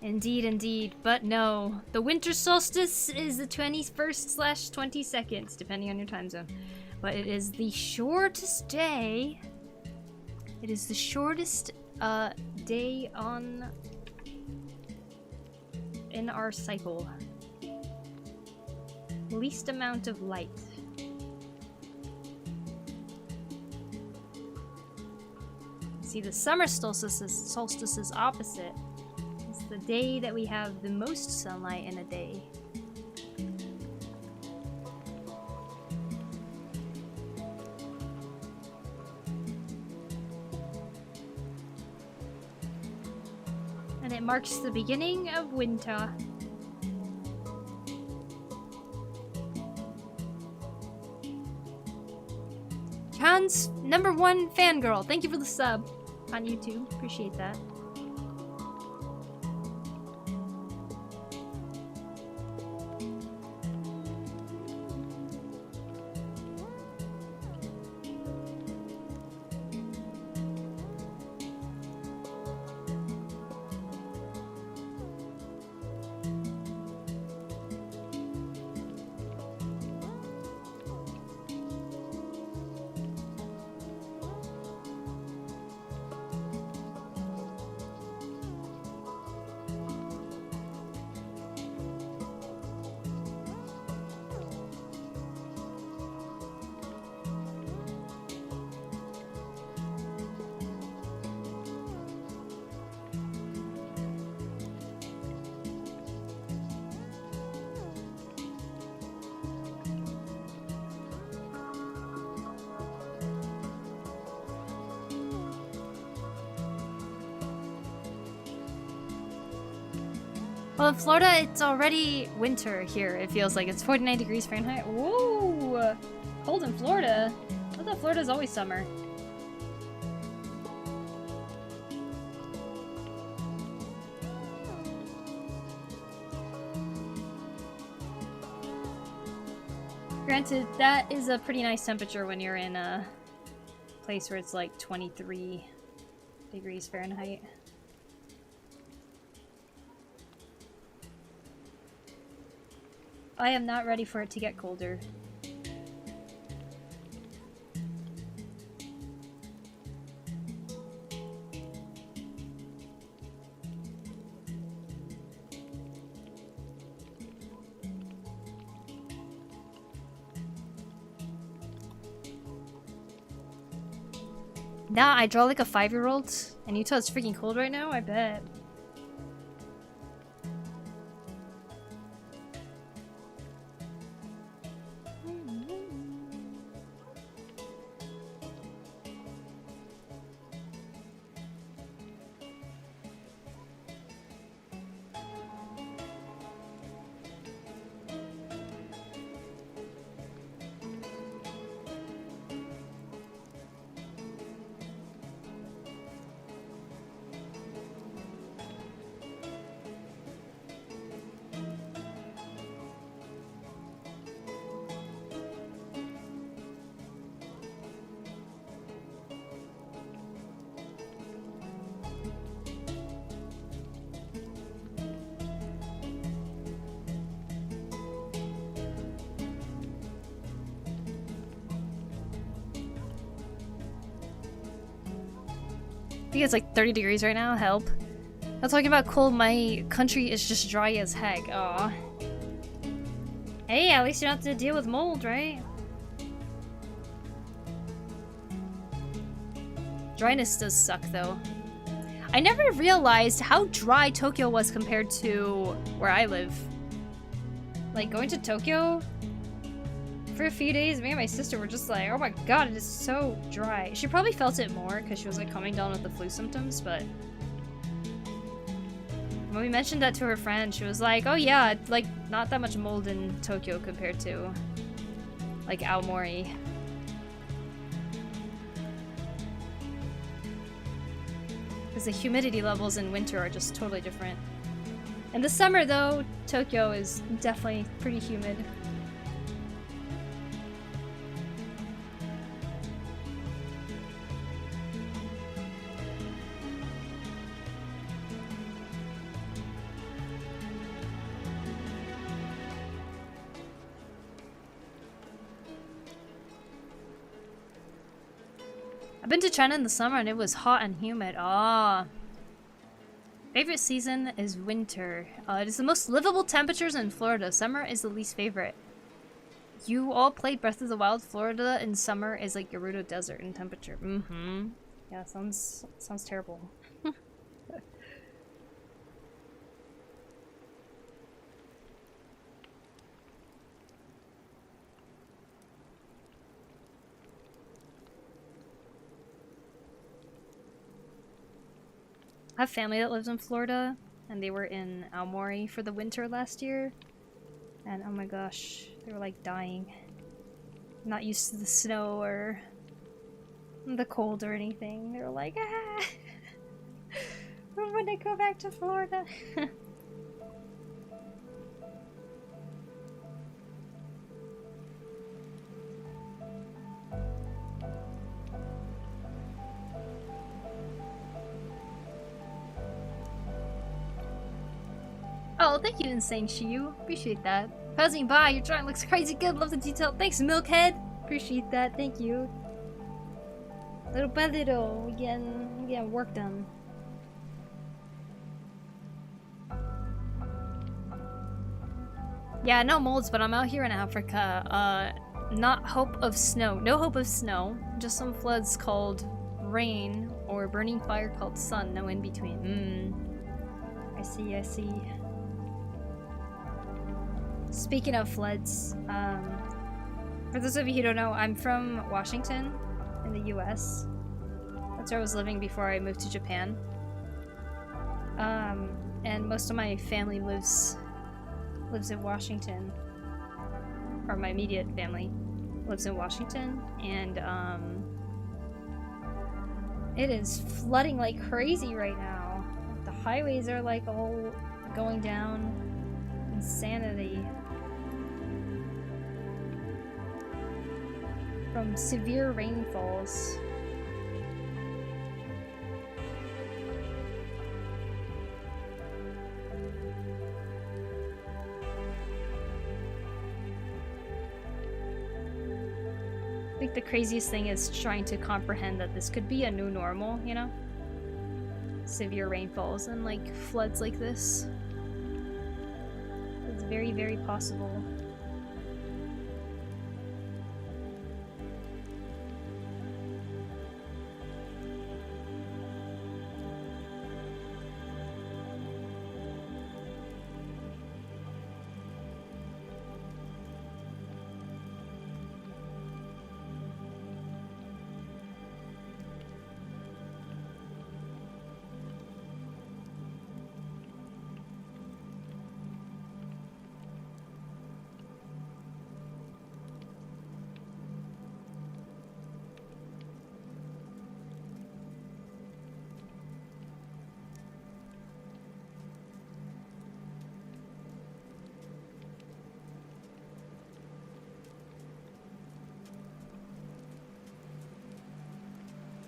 Indeed, indeed. But no. The winter solstice is the 21st/22nd, depending on your time zone. But it is the shortest day. It is the shortest day in our cycle. Least amount of light. See, the summer solstice is opposite. It's the day that we have the most sunlight in a day. And it marks the beginning of winter. John's #1 fangirl. Thank you for the sub on YouTube. Appreciate that. Well, in Florida, it's already winter here. It feels like it's 49 degrees Fahrenheit. Whoa! Cold in Florida. I thought Florida's always summer. Granted, that is a pretty nice temperature when you're in a place where it's like 23 degrees Fahrenheit. I am not ready for it to get colder. Nah, I draw like a 5-year-old, and Utah is freaking cold right now, I bet. I think it's like 30 degrees right now. Help. I'm talking about cold. My country is just dry as heck. Aw. Hey, at least you don't have to deal with mold, right? Dryness does suck, though. I never realized how dry Tokyo was compared to where I live. Like, going to Tokyo for a few days, me and my sister were just like, oh my god, it is so dry. She probably felt it more because she was like coming down with the flu symptoms, but when we mentioned that to her friend, she was like, oh yeah, like not that much mold in Tokyo compared to like Aomori. because the humidity levels in winter are just totally different. In the summer, though, Tokyo is definitely pretty humid. I've been to China in the summer and it was hot and humid. Ah. Favorite season is winter. It is the most livable temperatures in Florida. Summer is the least favorite. You all played Breath of the Wild. Florida in summer is like Gerudo Desert in temperature. Mm-hmm. Yeah, sounds terrible. I have family that lives in Florida, and they were in Aomori for the winter last year. And oh my gosh, they were like dying. Not used to the snow or the cold or anything. They were like, ah! When would I go back to Florida? Oh, thank you, Insane Shiyu. Appreciate that. Passing by, your drawing looks crazy good. Love the detail. Thanks, Milkhead. Appreciate that. Thank you. Little by little, we getting work done. Yeah, no molds, but I'm out here in Africa. Not hope of snow. No hope of snow. Just some floods called rain or burning fire called sun. No in between. I see, I see. Speaking of floods, for those of you who don't know, I'm from Washington in the US. That's where I was living before I moved to Japan. And most of my family lives in Washington. Or my immediate family lives in Washington, and it is flooding like crazy right now. The highways are like all going down. Insanity. From severe rainfalls. I think the craziest thing is trying to comprehend that this could be a new normal, you know? Severe rainfalls and like floods like this. It's very, very possible.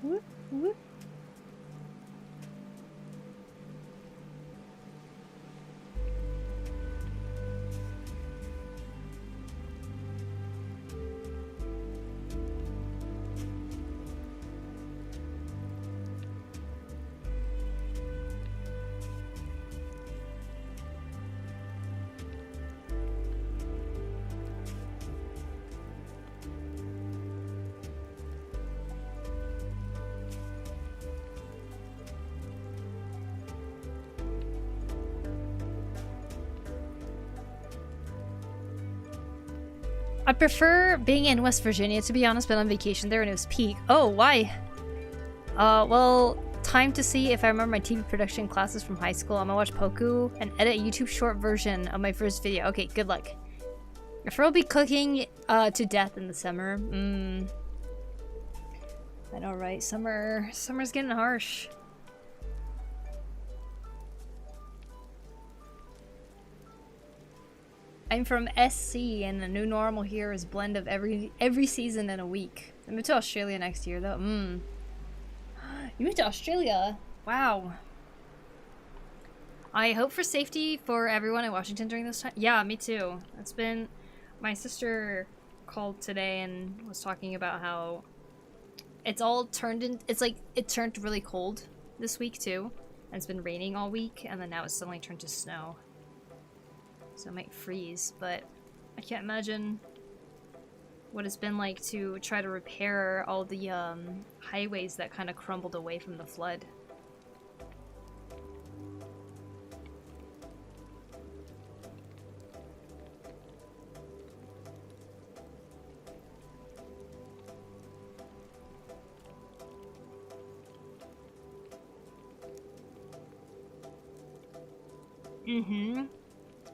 Whoop, whoop. I prefer being in West Virginia, to be honest, but on vacation there and it was peak. Oh, why? Well, time to see if I remember my TV production classes from high school. I'm gonna watch Poku and edit a YouTube short version of my first video. Okay, good luck. Prefer will be cooking to death in the summer. I know, right? Summer's getting harsh. I'm from SC, and the new normal here is blend of every season in a week. I moved to Australia next year, though. You moved to Australia? Wow. I hope for safety for everyone in Washington during this time. Yeah, me too. It's been... My sister called today and was talking about how it's all turned in... It's like, it turned really cold this week, too. And it's been raining all week, and then now it's suddenly turned to snow. So it might freeze, but I can't imagine what it's been like to try to repair all the highways that kind of crumbled away from the flood.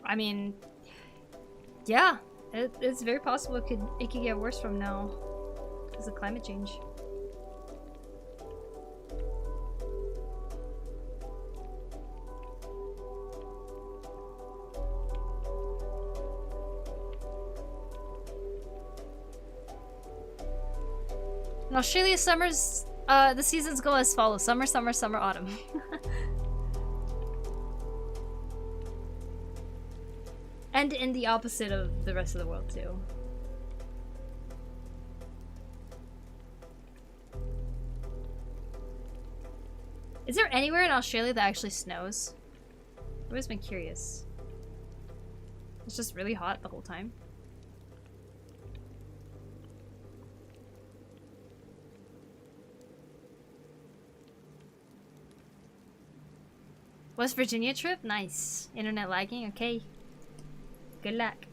I mean, yeah, it's very possible it could get worse from now because of climate change. In Australia, summers, the seasons go as follows: summer, summer, summer, autumn. And in the opposite of the rest of the world, too. Is there anywhere in Australia that actually snows? I've always been curious. It's just really hot the whole time. West Virginia trip? Nice. Internet lagging? Okay. Good luck.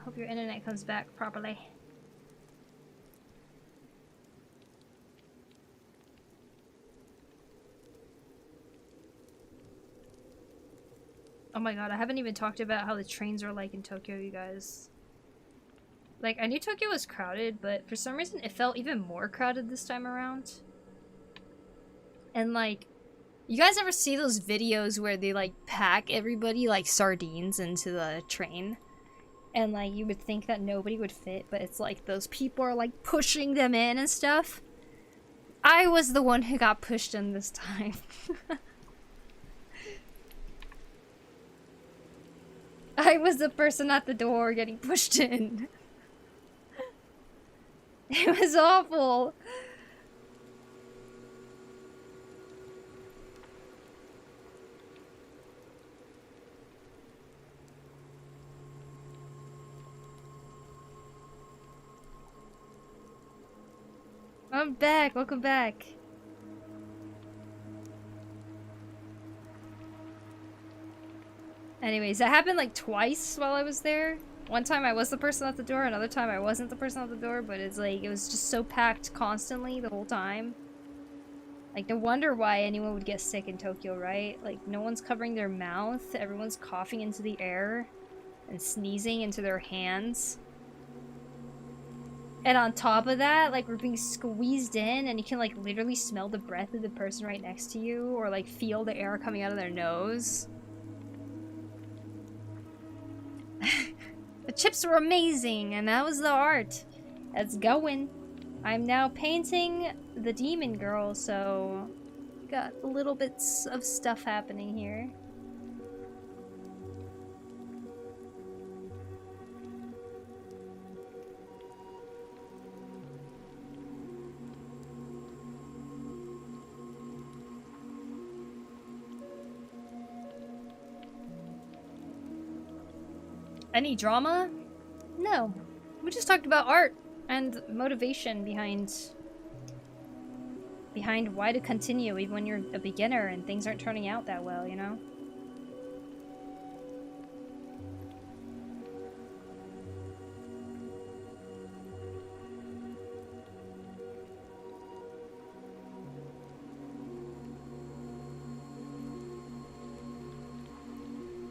Hope your internet comes back properly. Oh my god, I haven't even talked about how the trains are like in Tokyo, you guys. Like, I knew Tokyo was crowded, but for some reason it felt even more crowded this time around. And like, you guys ever see those videos where they like pack everybody like sardines into the train? And like, you would think that nobody would fit, but it's like those people are like pushing them in and stuff. I was the one who got pushed in this time. I was the person at the door getting pushed in. It was awful. I'm back. Welcome back. Anyways, that happened like twice while I was there. One time I was the person at the door, another time I wasn't the person at the door, but it's like, it was just so packed constantly the whole time. Like, no wonder why anyone would get sick in Tokyo, right? Like, no one's covering their mouth, everyone's coughing into the air and sneezing into their hands. And on top of that, like, we're being squeezed in and you can like literally smell the breath of the person right next to you, or like feel the air coming out of their nose. The chips were amazing, and that was the art. It's going. I'm now painting the demon girl, so got little bits of stuff happening here. Any drama? No. We just talked about art and motivation behind why to continue even when you're a beginner and things aren't turning out that well, you know?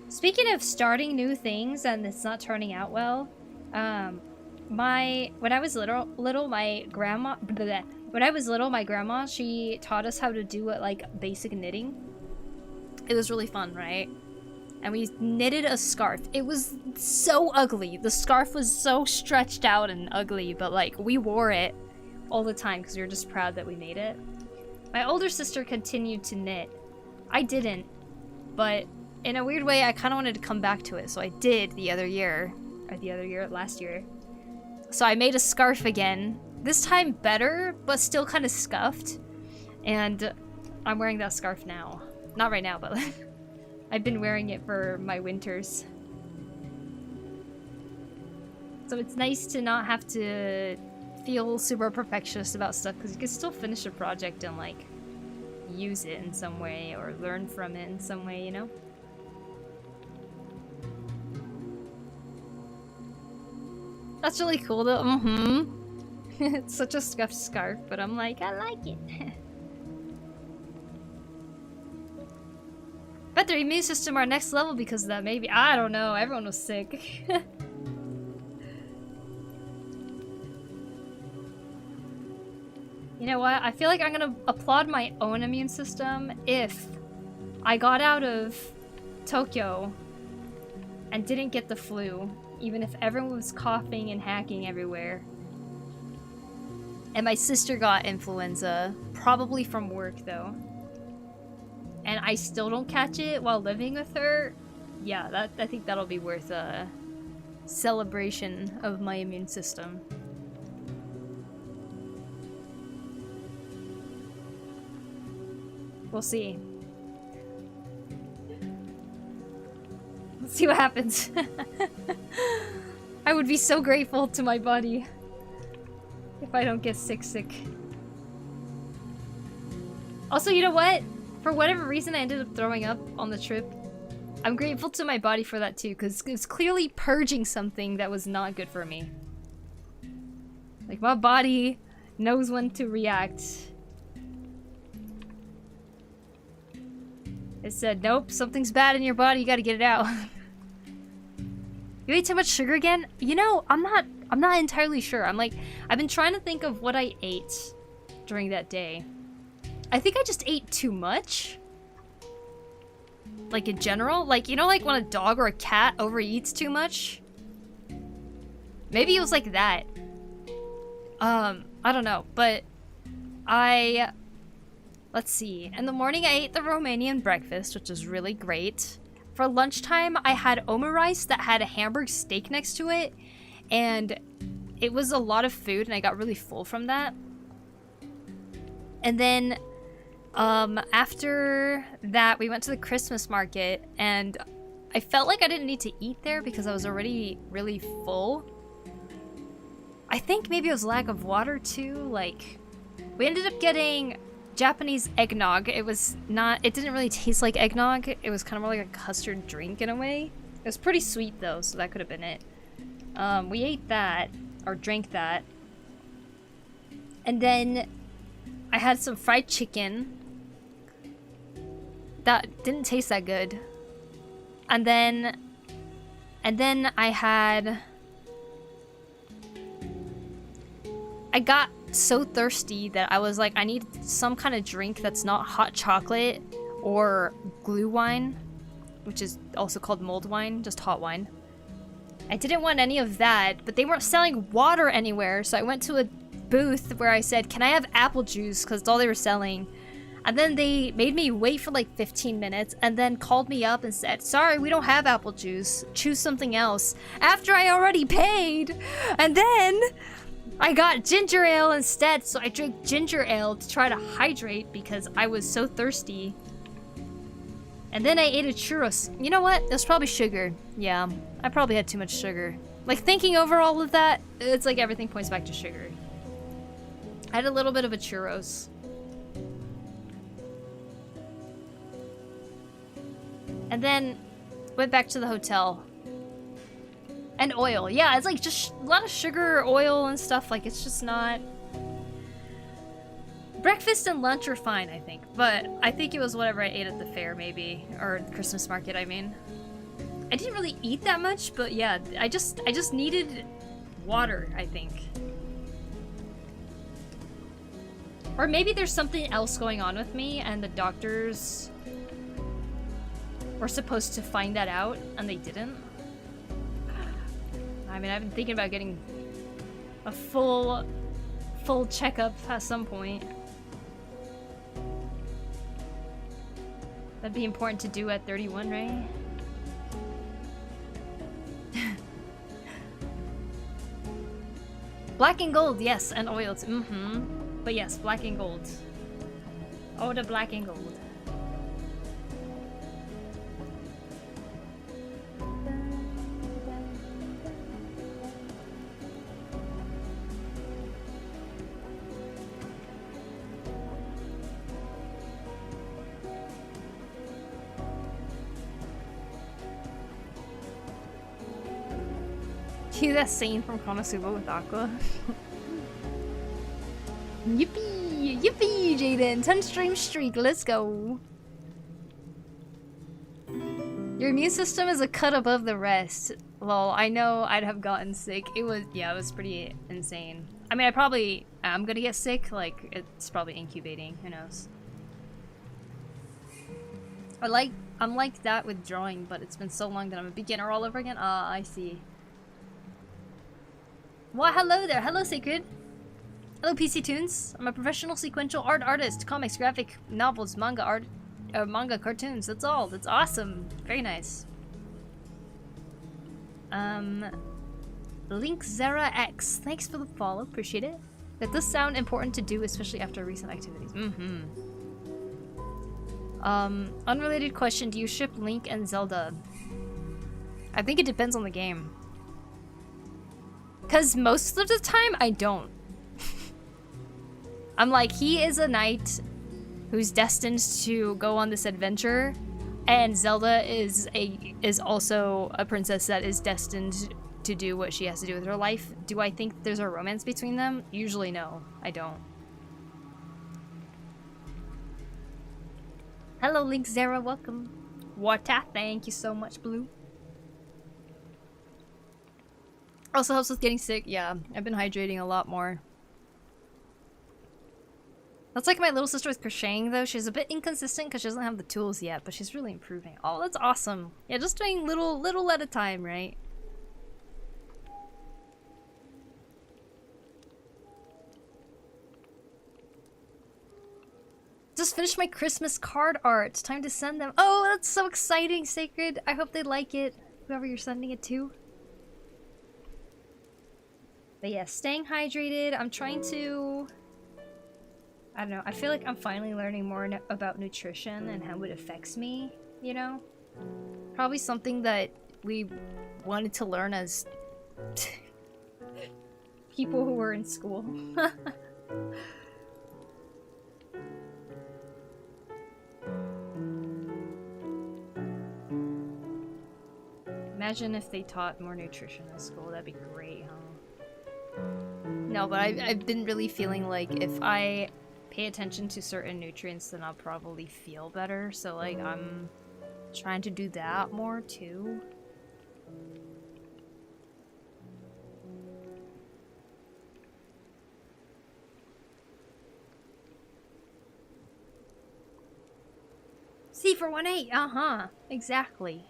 Speaking of starting new things and it's not turning out well, when I was little, my grandma, she taught us how to do like basic knitting. It was really fun, right? and we knitted a scarf. It was so ugly. The scarf was so stretched out and ugly, but like we wore it all the time because we were just proud that we made it. My older sister continued to knit. I didn't, but in a weird way I kind of wanted to come back to it, so I did last year. So I made a scarf again, this time better, but still kind of scuffed, and I'm wearing that scarf now. Not right now, but I've been wearing it for my winters. So it's nice to not have to feel super perfectionist about stuff, because you can still finish a project and like use it in some way or learn from it in some way, you know? That's really cool though. It's such a scuffed scarf, but I'm like, I like it. Bet their immune system are next level because of that, maybe. I don't know. Everyone was sick. You know what? I feel like I'm gonna applaud my own immune system if I got out of Tokyo and didn't get the flu, even if everyone was coughing and hacking everywhere. And my sister got influenza, probably from work though. And I still don't catch it while living with her. Yeah, I think that'll be worth a celebration of my immune system. We'll see. Let's see what happens. I would be so grateful to my body if I don't get sick. Also, you know what? For whatever reason, I ended up throwing up on the trip. I'm grateful to my body for that too, because it's clearly purging something that was not good for me. Like, my body knows when to react. It said, nope, something's bad in your body, you gotta get it out. You ate too much sugar again? You know, I'm not entirely sure. I've been trying to think of what I ate during that day. I think I just ate too much. Like in general, like, you know, like when a dog or a cat overeats too much? Maybe it was like that. I don't know, but let's see. In the morning, I ate the Romanian breakfast, which was really great. For lunchtime, I had omurice that had a Hamburg steak next to it, and it was a lot of food, and I got really full from that. And then, after that, we went to the Christmas market, and I felt like I didn't need to eat there because I was already really full. I think maybe it was lack of water, too. Like, we ended up getting Japanese eggnog. It didn't really taste like eggnog. It was kind of more like a custard drink in a way. It was pretty sweet though, so that could have been it. We ate that, or drank that. And then I had some fried chicken. That didn't taste that good. And then I got so thirsty that I was like, I need some kind of drink that's not hot chocolate or glue wine, which is also called mulled wine, just hot wine. I didn't want any of that, but they weren't selling water anywhere, so I went to a booth where I said, can I have apple juice, because it's all they were selling. And then they made me wait for like 15 minutes and then called me up and said, sorry, we don't have apple juice, choose something else, after I already paid. And then I got ginger ale instead, so I drank ginger ale to try to hydrate because I was so thirsty. And then I ate a churros. You know what? It was probably sugar. Yeah, I probably had too much sugar. Like, thinking over all of that, it's like everything points back to sugar. I had a little bit of a churros. And then went back to the hotel. And oil. Yeah, it's like just a lot of sugar, oil, and stuff. Like, it's just not... Breakfast and lunch are fine, I think. But I think it was whatever I ate at the fair, maybe. Or the Christmas market, I mean. I didn't really eat that much, but yeah, I just needed water, I think. Or maybe there's something else going on with me, and the doctors were supposed to find that out and they didn't. I mean, I've been thinking about getting a full checkup at some point. That'd be important to do at 31, right? Black and gold, yes, and oils. But yes, black and gold. Oh, the black and gold. See that scene from Konosuba with Aqua? Yippee! Yippee, Jaden! 10 stream streak, let's go! Your immune system is a cut above the rest. Lol, I know I'd have gotten sick. It was pretty insane. I mean, I probably am gonna get sick, like, it's probably incubating, who knows. I'm like that with drawing, but it's been so long that I'm a beginner all over again. Ah, I see. Well, hello there. Hello, Sacred. Hello, PC Tunes. I'm a professional sequential art artist. Comics, graphic novels, manga art, manga cartoons. That's all. That's awesome. Very nice. Link Zera X. Thanks for the follow. Appreciate it. That does sound important to do, especially after recent activities. Unrelated question. Do you ship Link and Zelda? I think it depends on the game. Because most of the time, I don't. I'm like, he is a knight who's destined to go on this adventure, and Zelda is also a princess that is destined to do what she has to do with her life. Do I think there's a romance between them? Usually no, I don't. Hello, Link Zera, welcome. Water, thank you so much, Blue. Also helps with getting sick. Yeah, I've been hydrating a lot more. That's like my little sister with crocheting, though. She's a bit inconsistent because she doesn't have the tools yet, but she's really improving. Oh, that's awesome. Yeah, just doing little at a time, right? Just finished my Christmas card art. It's time to send them. Oh, that's so exciting, Sacred. I hope they like it. Whoever you're sending it to. But yeah, staying hydrated. I'm trying to... I don't know. I feel like I'm finally learning more about nutrition and how it affects me, you know? Probably something that we wanted to learn as people who were in school. Imagine if they taught more nutrition in school. That'd be great, huh? No, but I've been really feeling like if I pay attention to certain nutrients, then I'll probably feel better. So, like, I'm trying to do that more, too. C418! Uh-huh. Exactly.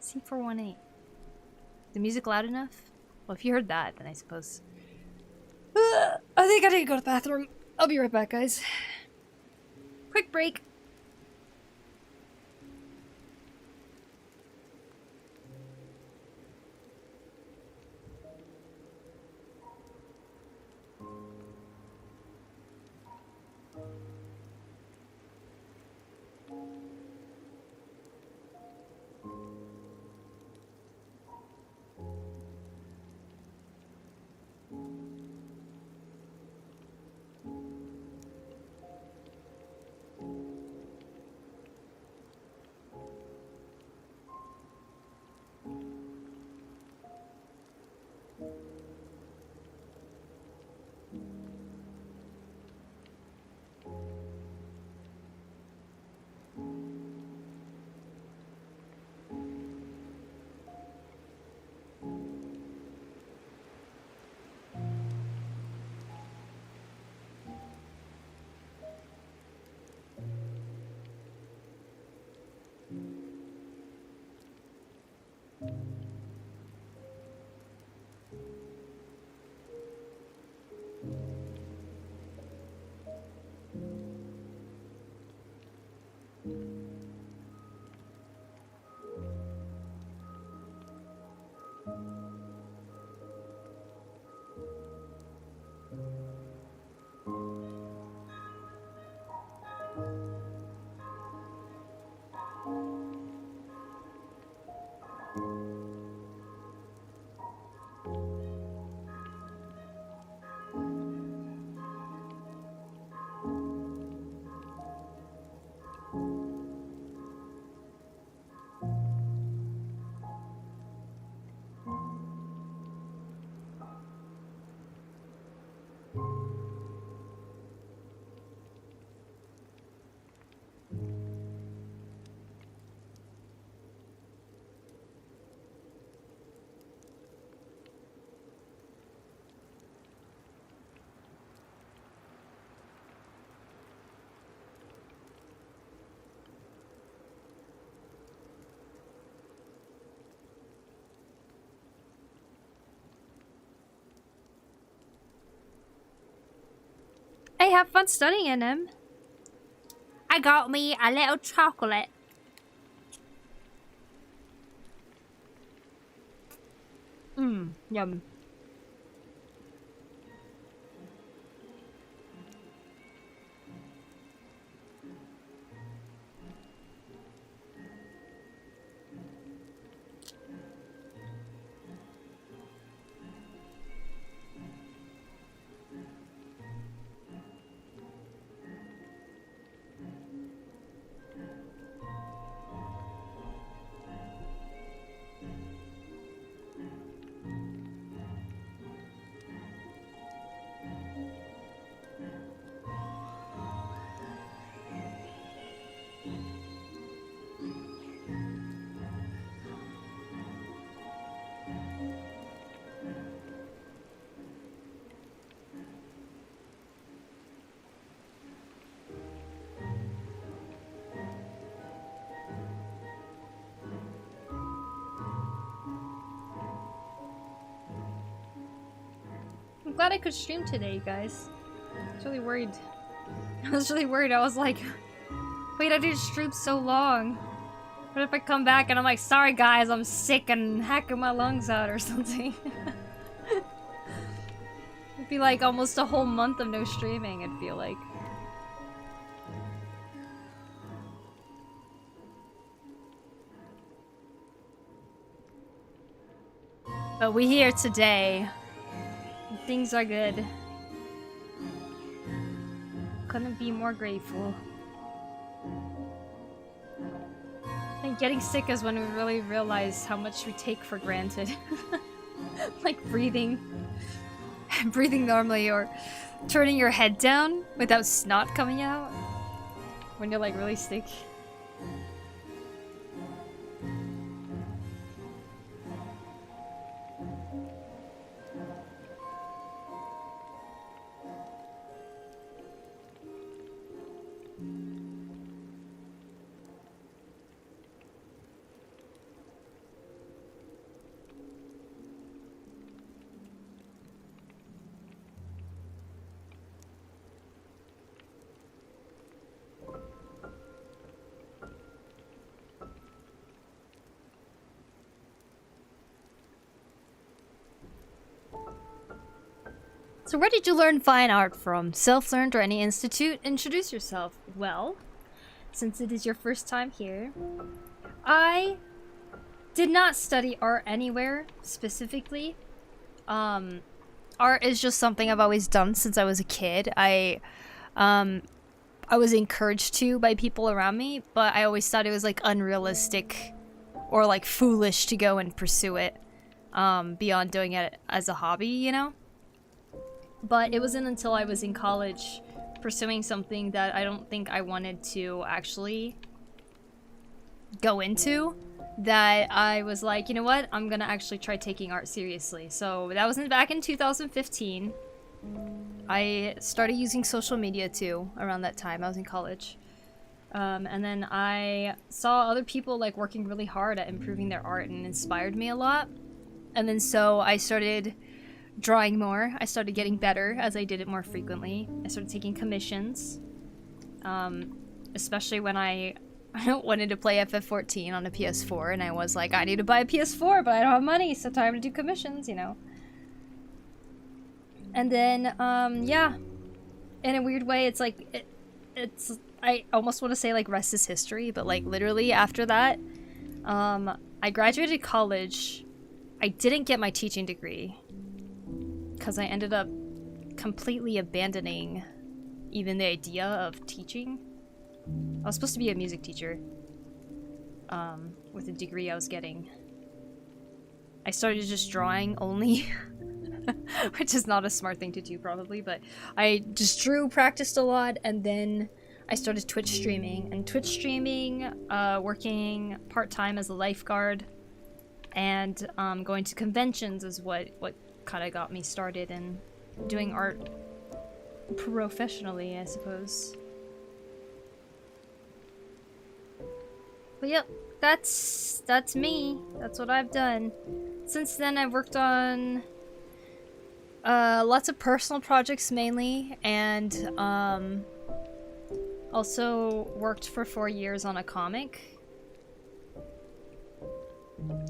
C418. The music loud enough? Well, if you heard that, then I suppose... I think I need to go to the bathroom. I'll be right back, guys. Quick break. Hey, have fun studying him. I got me a little chocolate. Yum. I'm glad I could stream today, you guys. I was really worried. I was really worried. I was like, wait, I didn't stream so long. What if I come back and I'm like, sorry guys, I'm sick and hacking my lungs out or something? It'd be like almost a whole month of no streaming, I'd feel like. But we're here today. Things are good. Couldn't be more grateful. I think getting sick is when we really realize how much we take for granted. Like breathing. Breathing normally, or turning your head down without snot coming out. When you're like really sick. So where did you learn fine art from? Self-learned or any institute? Introduce yourself. Well, since it is your first time here, I did not study art anywhere specifically. Art is just something I've always done since I was a kid. I was encouraged to by people around me, but I always thought it was like unrealistic or like foolish to go and pursue it beyond doing it as a hobby, you know? But it wasn't until I was in college pursuing something that I don't think I wanted to actually go into that I was like, you know what? I'm gonna actually try taking art seriously. So that was back in 2015. I started using social media too around that time. I was in college. And then I saw other people like working really hard at improving their art and inspired me a lot. And then so I started drawing more. I started getting better as I did it more frequently. I started taking commissions, especially when I wanted to play FF14 on a PS4, and I was like, I need to buy a PS4, but I don't have money, so time to do commissions, you know. And then, yeah, in a weird way, it's like, I almost want to say, like, rest is history, but, like, literally after that, I graduated college. I didn't get my teaching degree, because I ended up completely abandoning even the idea of teaching. I was supposed to be a music teacher, with the degree I was getting. I started just drawing only, which is not a smart thing to do probably, but I just drew, practiced a lot, and then I started Twitch streaming. And Twitch streaming, working part-time as a lifeguard, and going to conventions is what kind of got me started in doing art professionally, I suppose. But yep, that's me. That's what I've done. Since then, I've worked on lots of personal projects mainly, and also worked for 4 years on a comic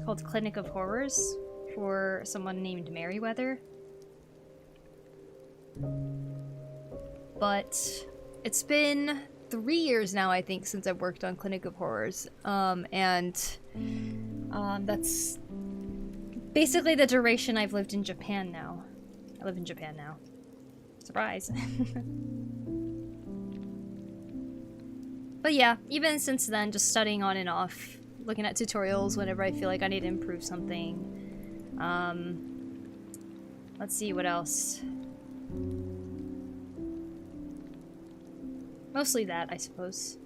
called Clinic of Horrors for someone named Merriweather. But it's been 3 years now, I think, since I've worked on Clinic of Horrors, and that's basically the duration I've lived in Japan now. I live in Japan now. Surprise. But yeah, even since then, just studying on and off, looking at tutorials whenever I feel like I need to improve something. Let's see, what else? Mostly that, I suppose.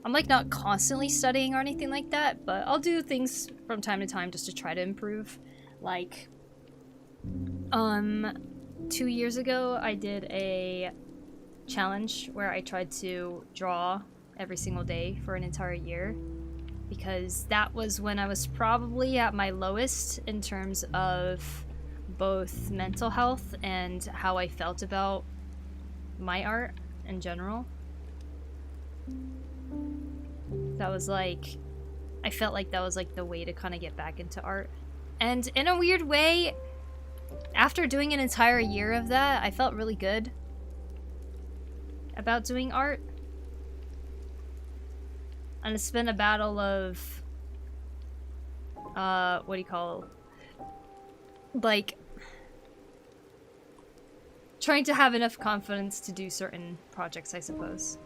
I'm like not constantly studying or anything like that, but I'll do things from time to time just to try to improve. Like, 2 years ago, I did a challenge where I tried to draw every single day for an entire year, because that was when I was probably at my lowest in terms of both mental health and how I felt about my art in general. That was like, I felt like that was like the way to kind of get back into art. And in a weird way, after doing an entire year of that, I felt really good about doing art. And it's been a battle of, what do you call, like, trying to have enough confidence to do certain projects, I suppose.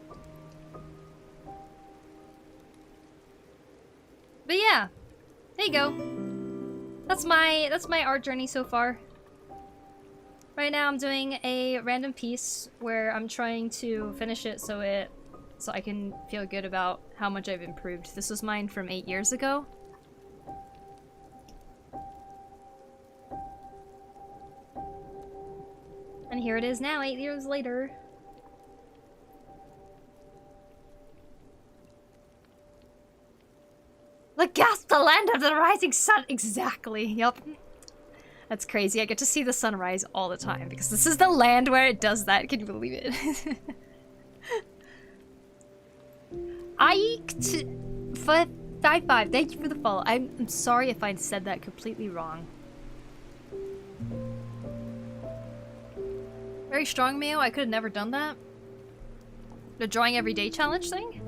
But yeah, there you go. That's my art journey so far. Right now I'm doing a random piece where I'm trying to finish it so I can feel good about how much I've improved. This was mine from 8 years ago. And here it is now, 8 years later. The gas, the land of the rising sun. Exactly, yup. That's crazy. I get to see the sunrise all the time because this is the land where it does that. Can you believe it? Ike55, thank you for the follow. I'm sorry if I said that completely wrong. Very strong, Mio. I could have never done that. The drawing everyday challenge thing?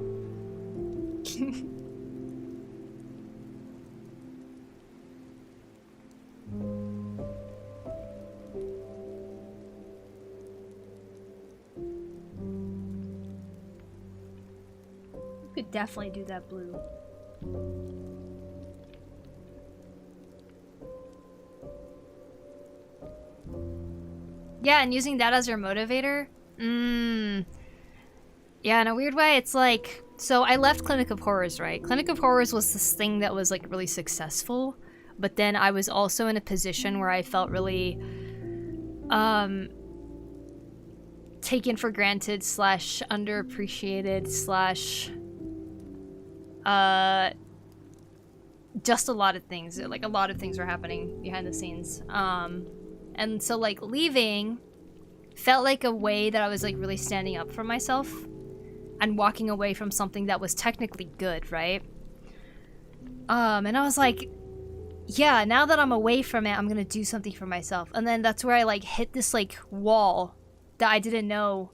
You could definitely do that blue. Yeah, and using that as your motivator? Yeah, in a weird way, it's like... So I left Clinic of Horrors, right? Clinic of Horrors was this thing that was, like, really successful. But then I was also in a position where I felt really... taken for granted / underappreciated / just a lot of things. Like, a lot of things were happening behind the scenes. And so, like, leaving felt like a way that I was, like, really standing up for myself. and walking away from something that was technically good, right? And I was like, yeah, now that I'm away from it, I'm gonna do something for myself. And then that's where I like hit this like wall that I didn't know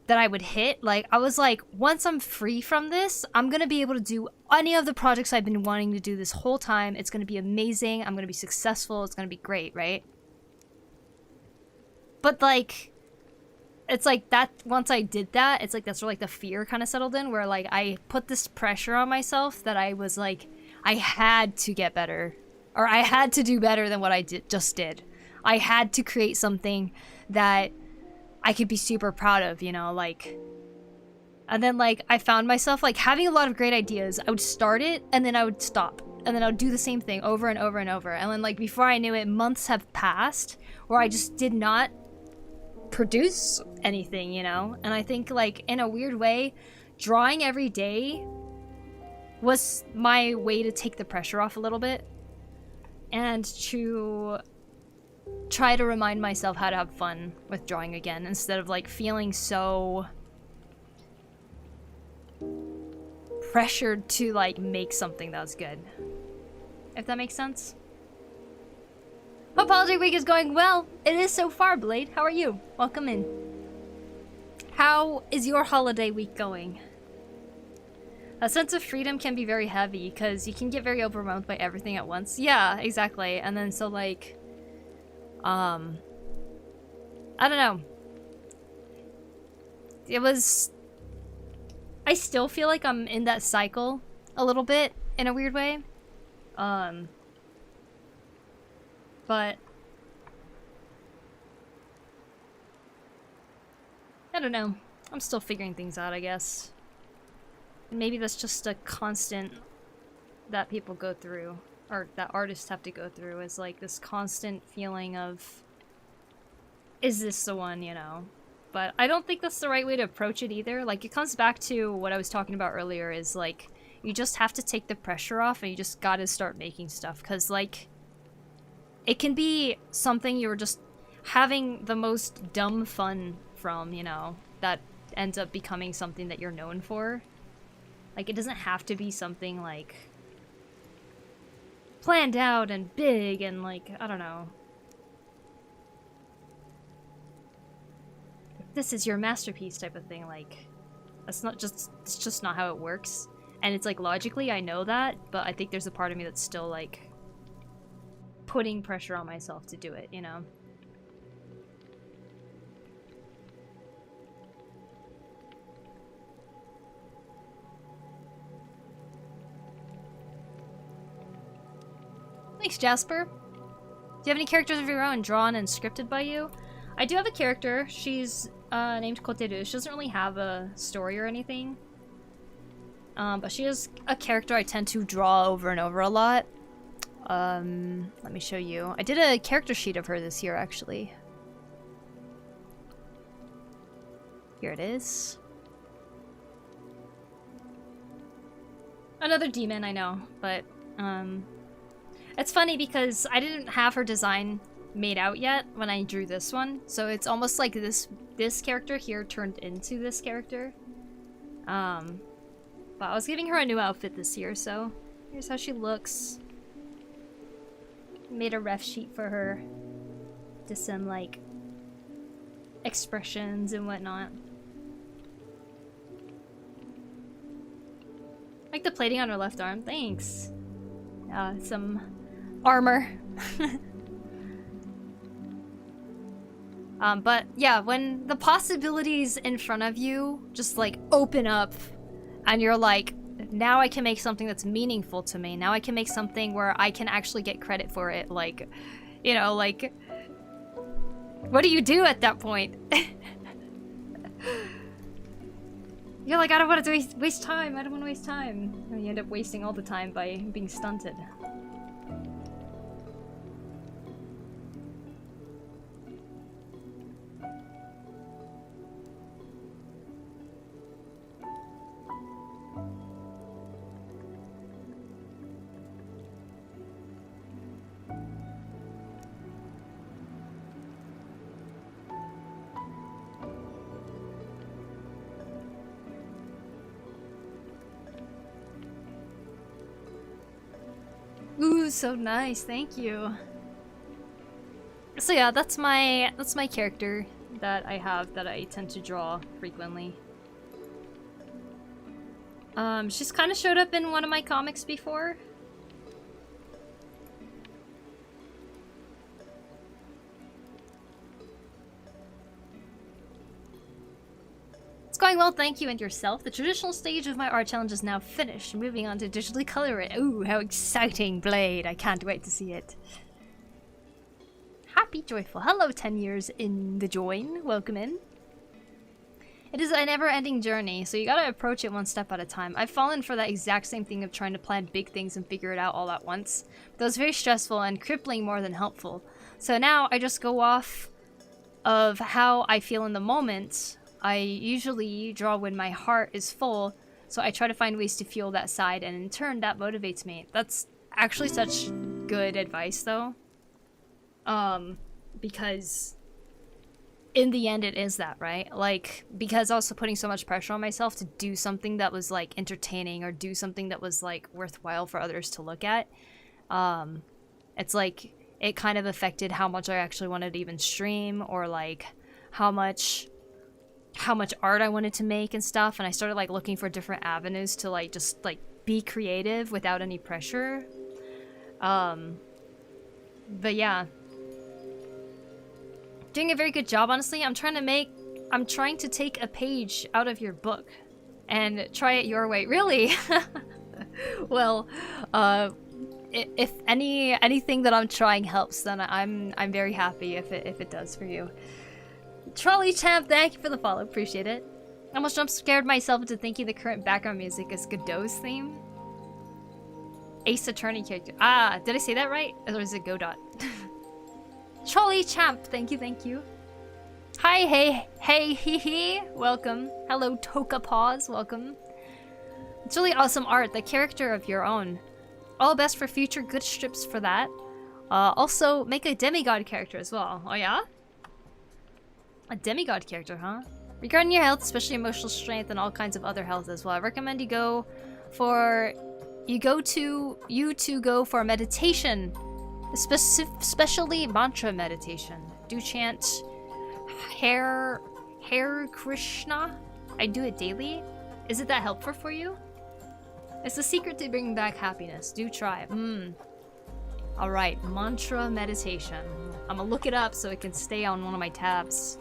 that I would hit. Like, I was like, once I'm free from this, I'm gonna be able to do any of the projects I've been wanting to do this whole time. It's gonna be amazing. I'm gonna be successful. It's gonna be great, right? But like, it's like that, once I did that, it's like that's where like the fear kind of settled in, where like I put this pressure on myself that I was like, I had to get better, or I had to do better than what I just did. I had to create something that I could be super proud of, you know, like. And then like I found myself like having a lot of great ideas. I would start it and then I would stop, and then I would do the same thing over and over and over. And then like before I knew it, months have passed where I just did not produce anything, you know. And I think like in a weird way, drawing every day was my way to take the pressure off a little bit and to try to remind myself how to have fun with drawing again, instead of like feeling so pressured to like make something that was good. If that makes sense. Hope holiday week is going well. It is so far, Blade. How are you? Welcome in. How is your holiday week going? A sense of freedom can be very heavy because you can get very overwhelmed by everything at once. Yeah, exactly. And then so like I don't know. It was... I still feel like I'm in that cycle a little bit, in a weird way. But... I don't know. I'm still figuring things out, I guess. Maybe that's just a constant that people go through, or that artists have to go through, is like this constant feeling of, is this the one, you know? But I don't think that's the right way to approach it either. Like, it comes back to what I was talking about earlier, is like, you just have to take the pressure off and you just gotta start making stuff. Because like, it can be something you're just having the most dumb fun from, you know, that ends up becoming something that you're known for. Like, it doesn't have to be something like planned out and big and like, I don't know. This is your masterpiece type of thing. Like, that's not just, it's just not how it works. And it's like, logically I know that, but I think there's a part of me that's still like putting pressure on myself to do it, you know? Thanks, Jasper. Do you have any characters of your own drawn and scripted by you? I do have a character. She's named Koteru. She doesn't really have a story or anything. But she is a character I tend to draw over and over a lot. Let me show you. I did a character sheet of her this year, actually. Here it is. Another demon, I know, but it's funny because I didn't have her design made out yet when I drew this one, so it's almost like this character here turned into this character. But I was giving her a new outfit this year, so here's how she looks. Made a ref sheet for her. Just some like expressions and whatnot. Like the plating on her left arm. Thanks. Some armor. But yeah, when the possibilities in front of you just like open up and you're like, now I can make something that's meaningful to me. Now I can make something where I can actually get credit for it. Like, you know, like, what do you do at that point? You're like, I don't want to waste time. I don't want to waste time. And you end up wasting all the time by being stunted. so nice. Thank you. So yeah, that's my character that I have that I tend to draw frequently. She's kind of showed up in one of my comics before. It's going well, thank you, and yourself. The traditional stage of my art challenge is now finished. Moving on to digitally color it. Ooh, how exciting, Blade. I can't wait to see it. Happy, joyful. Hello, 10 years in the join. Welcome in. It is a never-ending journey, so you gotta approach it one step at a time. I've fallen for that exact same thing of trying to plan big things and figure it out all at once. That was very stressful and crippling more than helpful. So now I just go off of how I feel in the moment. I usually draw when my heart is full, so I try to find ways to fuel that side, and in turn, that motivates me. That's actually such good advice, though. Because in the end, it is that, right? Like, because I was putting so much pressure on myself to do something that was, like, entertaining or do something that was, like, worthwhile for others to look at, it's like, it kind of affected how much I actually wanted to even stream, or, like, how much art I wanted to make and stuff, and I started, like, looking for different avenues to, like, just, like, be creative without any pressure. But yeah. Doing a very good job, honestly. I'm trying to take a page out of your book and try it your way. Really? Well, if anything that I'm trying helps, then I'm very happy if it does for you. Trolley Champ, thank you for the follow. Appreciate it. I almost jump scared myself into thinking the current background music is Godot's theme. Ace Attorney character. Ah, did I say that right? Or is it Godot? Trolley Champ, thank you, thank you. Hi, hey, hee hee, welcome. Hello, Toka Paws, welcome. It's really awesome art, the character of your own. All best for future good strips for that. Also, make a demigod character as well. Oh yeah? A demigod character, huh? Regarding your health, especially emotional strength and all kinds of other health as well, I recommend you go for meditation. Especially mantra meditation. Do chant Hare Krishna. I do it daily. Is it that helpful for you? It's the secret to bringing back happiness. Do try. Alright, mantra meditation. I'm gonna look it up so it can stay on one of my tabs.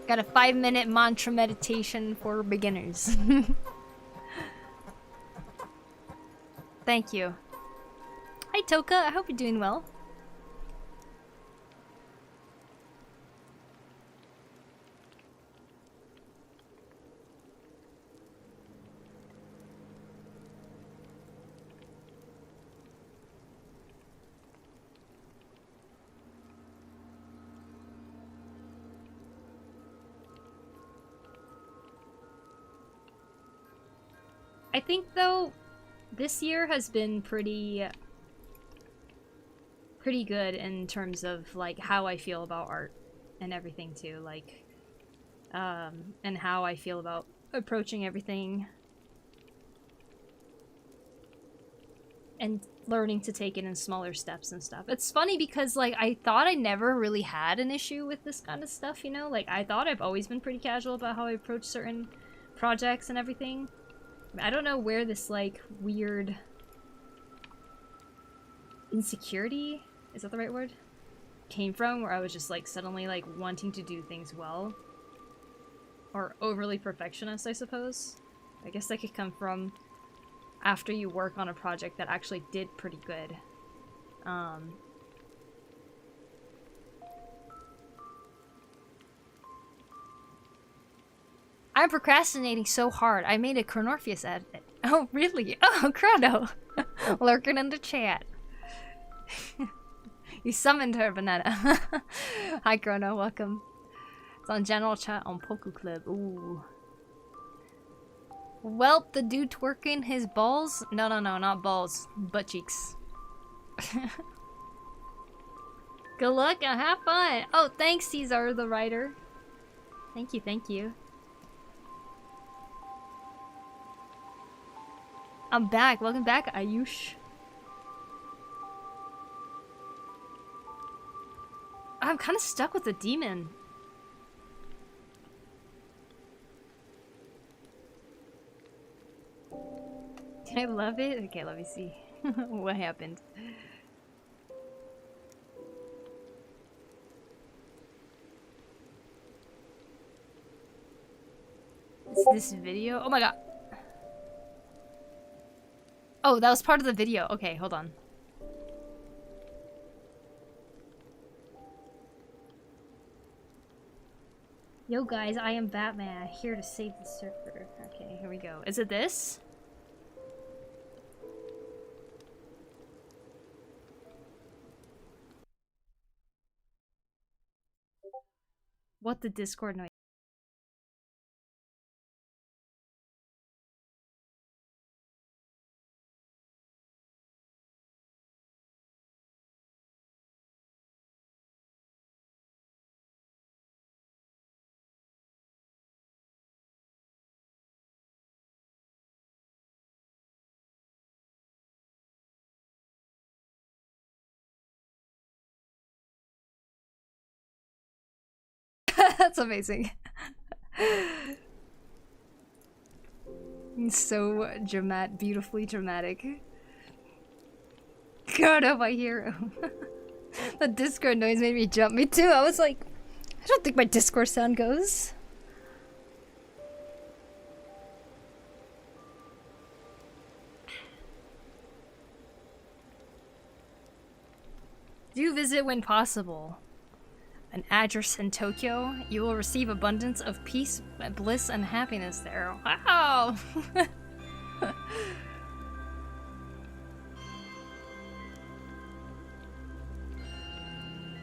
Got a 5-minute mantra meditation for beginners. Thank you. Hi Toka, I hope you're doing well. I think though, this year has been pretty good in terms of like how I feel about art and everything too, like and how I feel about approaching everything and learning to take it in smaller steps and stuff. It's funny because like I thought I never really had an issue with this kind of stuff, you know? Like I thought I've always been pretty casual about how I approach certain projects and everything. I don't know where this, like, weird insecurity, is that the right word? Came from, where I was just, like, suddenly, like, wanting to do things well. Or overly perfectionist, I suppose. I guess that could come from after you work on a project that actually did pretty good. I'm procrastinating so hard. I made a Chronorpheus edit. Oh, really? Oh, Chrono! Lurking in the chat. You summoned her, Banana. Hi, Chrono. Welcome. It's on general chat on Poku Club. Ooh. Welp, the dude twerking his balls? No, not balls. Butt cheeks. Good luck and have fun. Oh, thanks, Caesar, the writer. Thank you, thank you. I'm back. Welcome back, Ayush. I'm kind of stuck with the demon. Did I love it? Okay, let me see. What happened? It's this video? Oh my god. Oh, that was part of the video. Okay, hold on. Yo guys, I am Batman, here to save the server. Okay, here we go. Is it this? What the Discord noise? That's amazing. So dramatic, beautifully dramatic. God, oh my hero. The Discord noise made me jump. Me too. I was like, I don't think my Discord sound goes. Do visit when possible. An address in Tokyo. You will receive abundance of peace, bliss, and happiness there. Wow!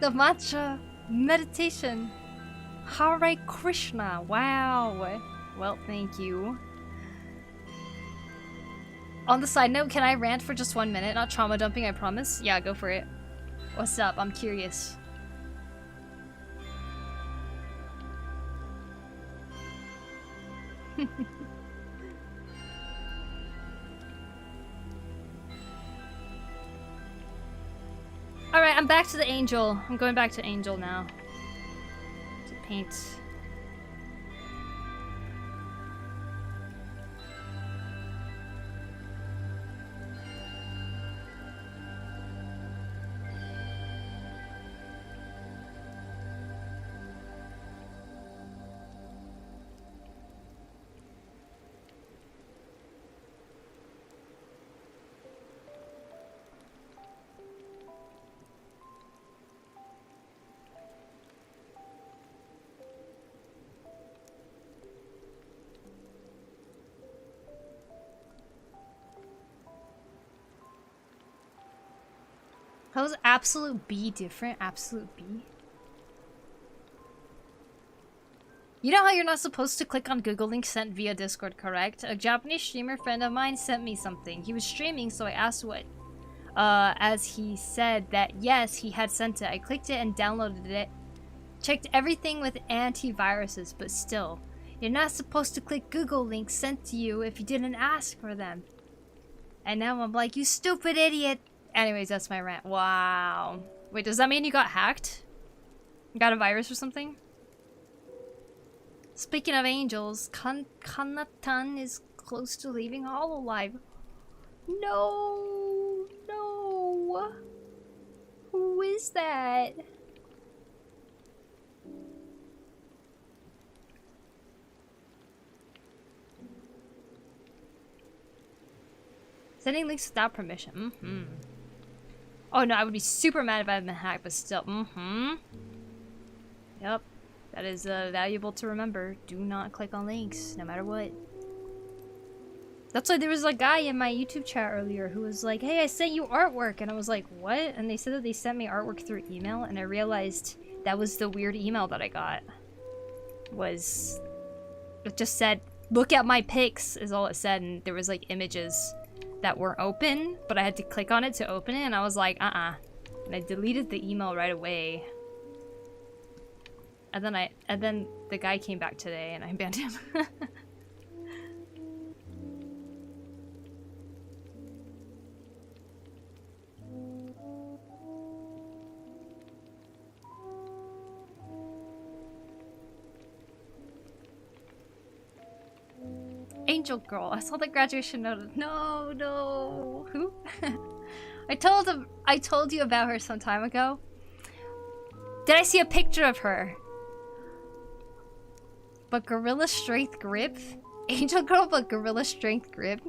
The matcha meditation. Hare Krishna. Wow. Well, thank you. On the side note, can I rant for just 1 minute? Not trauma dumping, I promise. Yeah, go for it. What's up? I'm curious. Alright, I'm back to the angel. I'm going back to angel now. To paint. How is absolute B different? Absolute B? You know how you're not supposed to click on Google link sent via Discord, correct? A Japanese streamer friend of mine sent me something. He was streaming, so I asked what. As he said that yes, he had sent it. I clicked it and downloaded it. Checked everything with antiviruses, but still. You're not supposed to click Google links sent to you if you didn't ask for them. And now I'm like, you stupid idiot! Anyways, that's my rant. Wow. Wait, does that mean you got hacked? Got a virus or something? Speaking of angels, Kanatan is close to leaving Hololive. No! No! Who is that? Sending links without permission. Mm-hmm. Oh no, I would be super mad if I had been hacked, but still. Mm-hmm. Yep. That is valuable to remember. Do not click on links, no matter what. That's why there was a guy in my YouTube chat earlier who was like, hey, I sent you artwork. And I was like, what? And they said that they sent me artwork through email. And I realized that was the weird email that I got. It just said, look at my pics, is all it said. And there was like images that weren't open, but I had to click on it to open it, and I was like, And I deleted the email right away. And then the guy came back today and I banned him. Angel Girl. I saw the graduation note. No, no. Who? I told you about her some time ago. Did I see a picture of her? But Gorilla Strength Grip? Angel Girl, but Gorilla Strength Grip?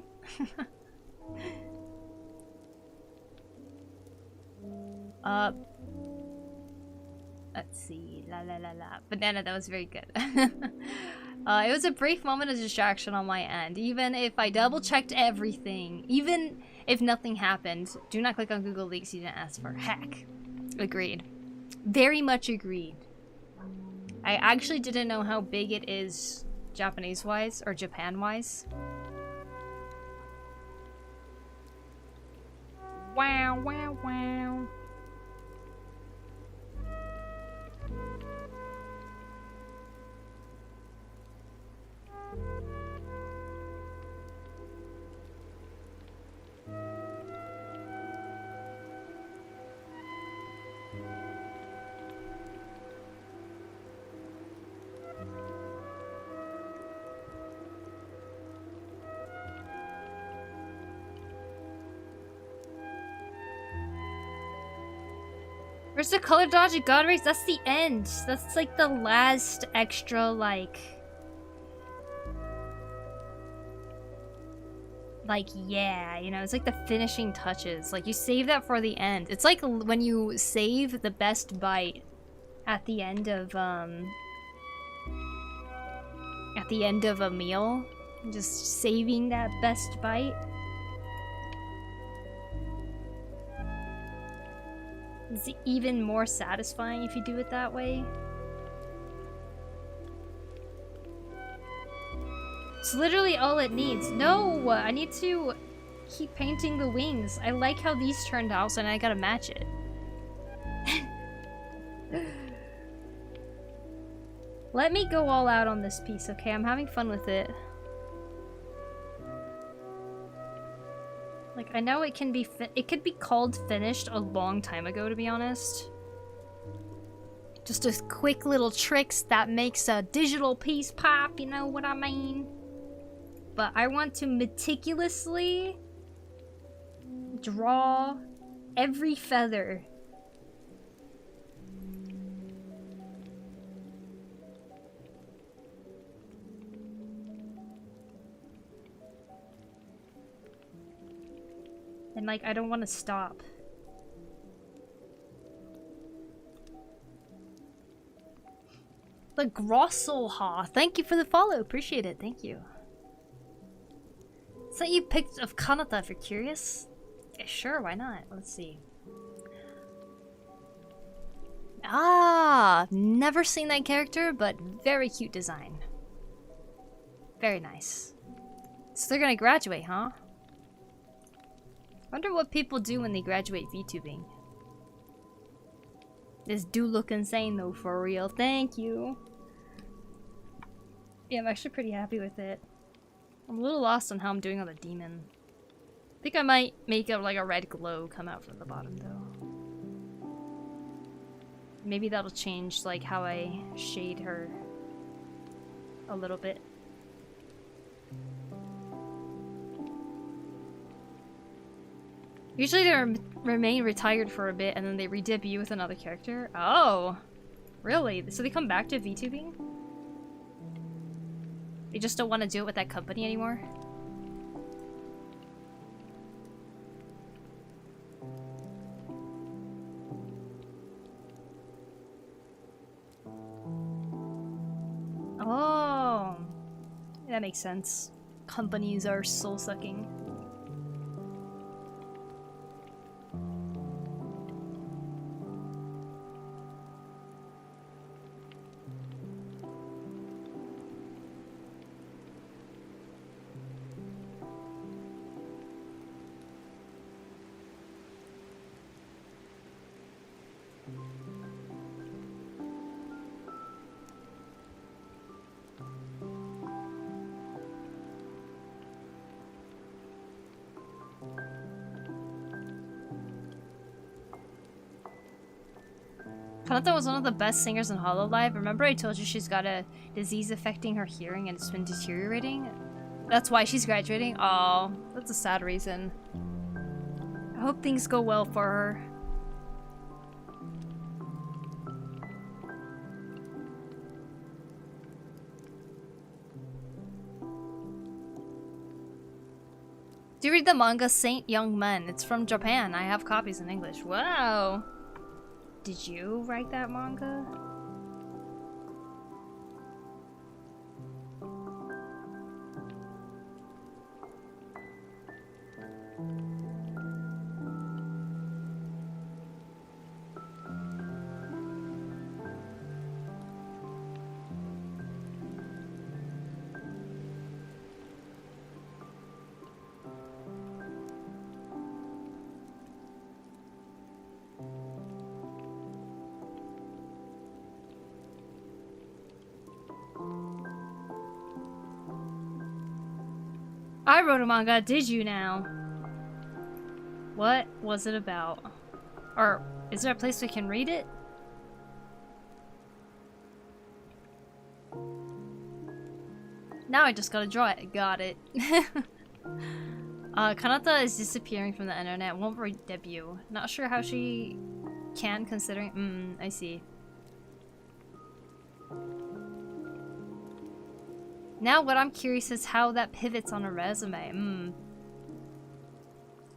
Let's see. La la la la. Banana, that was very good. It was a brief moment of distraction on my end. Even if I double checked everything, even if nothing happened, do not click on Google Leaks you didn't ask for. Heck. Agreed. Very much agreed. I actually didn't know how big it is Japanese-wise, or Japan-wise. Wow, wow, wow. Where's the color dodge at God Race? That's the end. That's like the last extra, like, yeah, you know, it's like the finishing touches. Like, you save that for the end. It's like when you save the best bite at the end of a meal. Just saving that best bite. It's even more satisfying if you do it that way. It's literally all it needs. No! I need to keep painting the wings. I like how these turned out, so now I gotta match it. Let me go all out on this piece, okay? I'm having fun with it. Like, I know it can be it could be called finished a long time ago, to be honest. Just a quick little tricks that makes a digital piece pop, you know what I mean? But I want to meticulously draw every feather. And, like, I don't want to stop. The Grosselha. Thank you for the follow. Appreciate it. Thank you. So you picked of Kanata if you're curious? Yeah, sure, why not? Let's see. Ah, never seen that character, but very cute design. Very nice. So they're gonna graduate, huh? Wonder what people do when they graduate VTubing. This do look insane though, for real. Thank you. Yeah, I'm actually pretty happy with it. I'm a little lost on how I'm doing on the demon. I think I might make it like a red glow come out from the bottom though. Maybe that'll change like how I shade her a little bit. Usually they remain retired for a bit and then they re-debut with another character. Oh, really? So they come back to VTubing? They just don't want to do it with that company anymore? Oh, that makes sense. Companies are soul-sucking. Kanata was one of the best singers in Hololive. Remember I told you she's got a disease affecting her hearing and it's been deteriorating? That's why she's graduating? Oh, that's a sad reason. I hope things go well for her. Do you read the manga Saint Young Men? It's from Japan. I have copies in English. Wow. Did you write that manga? I wrote a manga, did you now? What was it about? Or is there a place we can read it? Now I just gotta draw it. Got it. Kanata is disappearing from the internet. Won't debut. Not sure how she can, considering. I see. Now what I'm curious is how that pivots on a resume.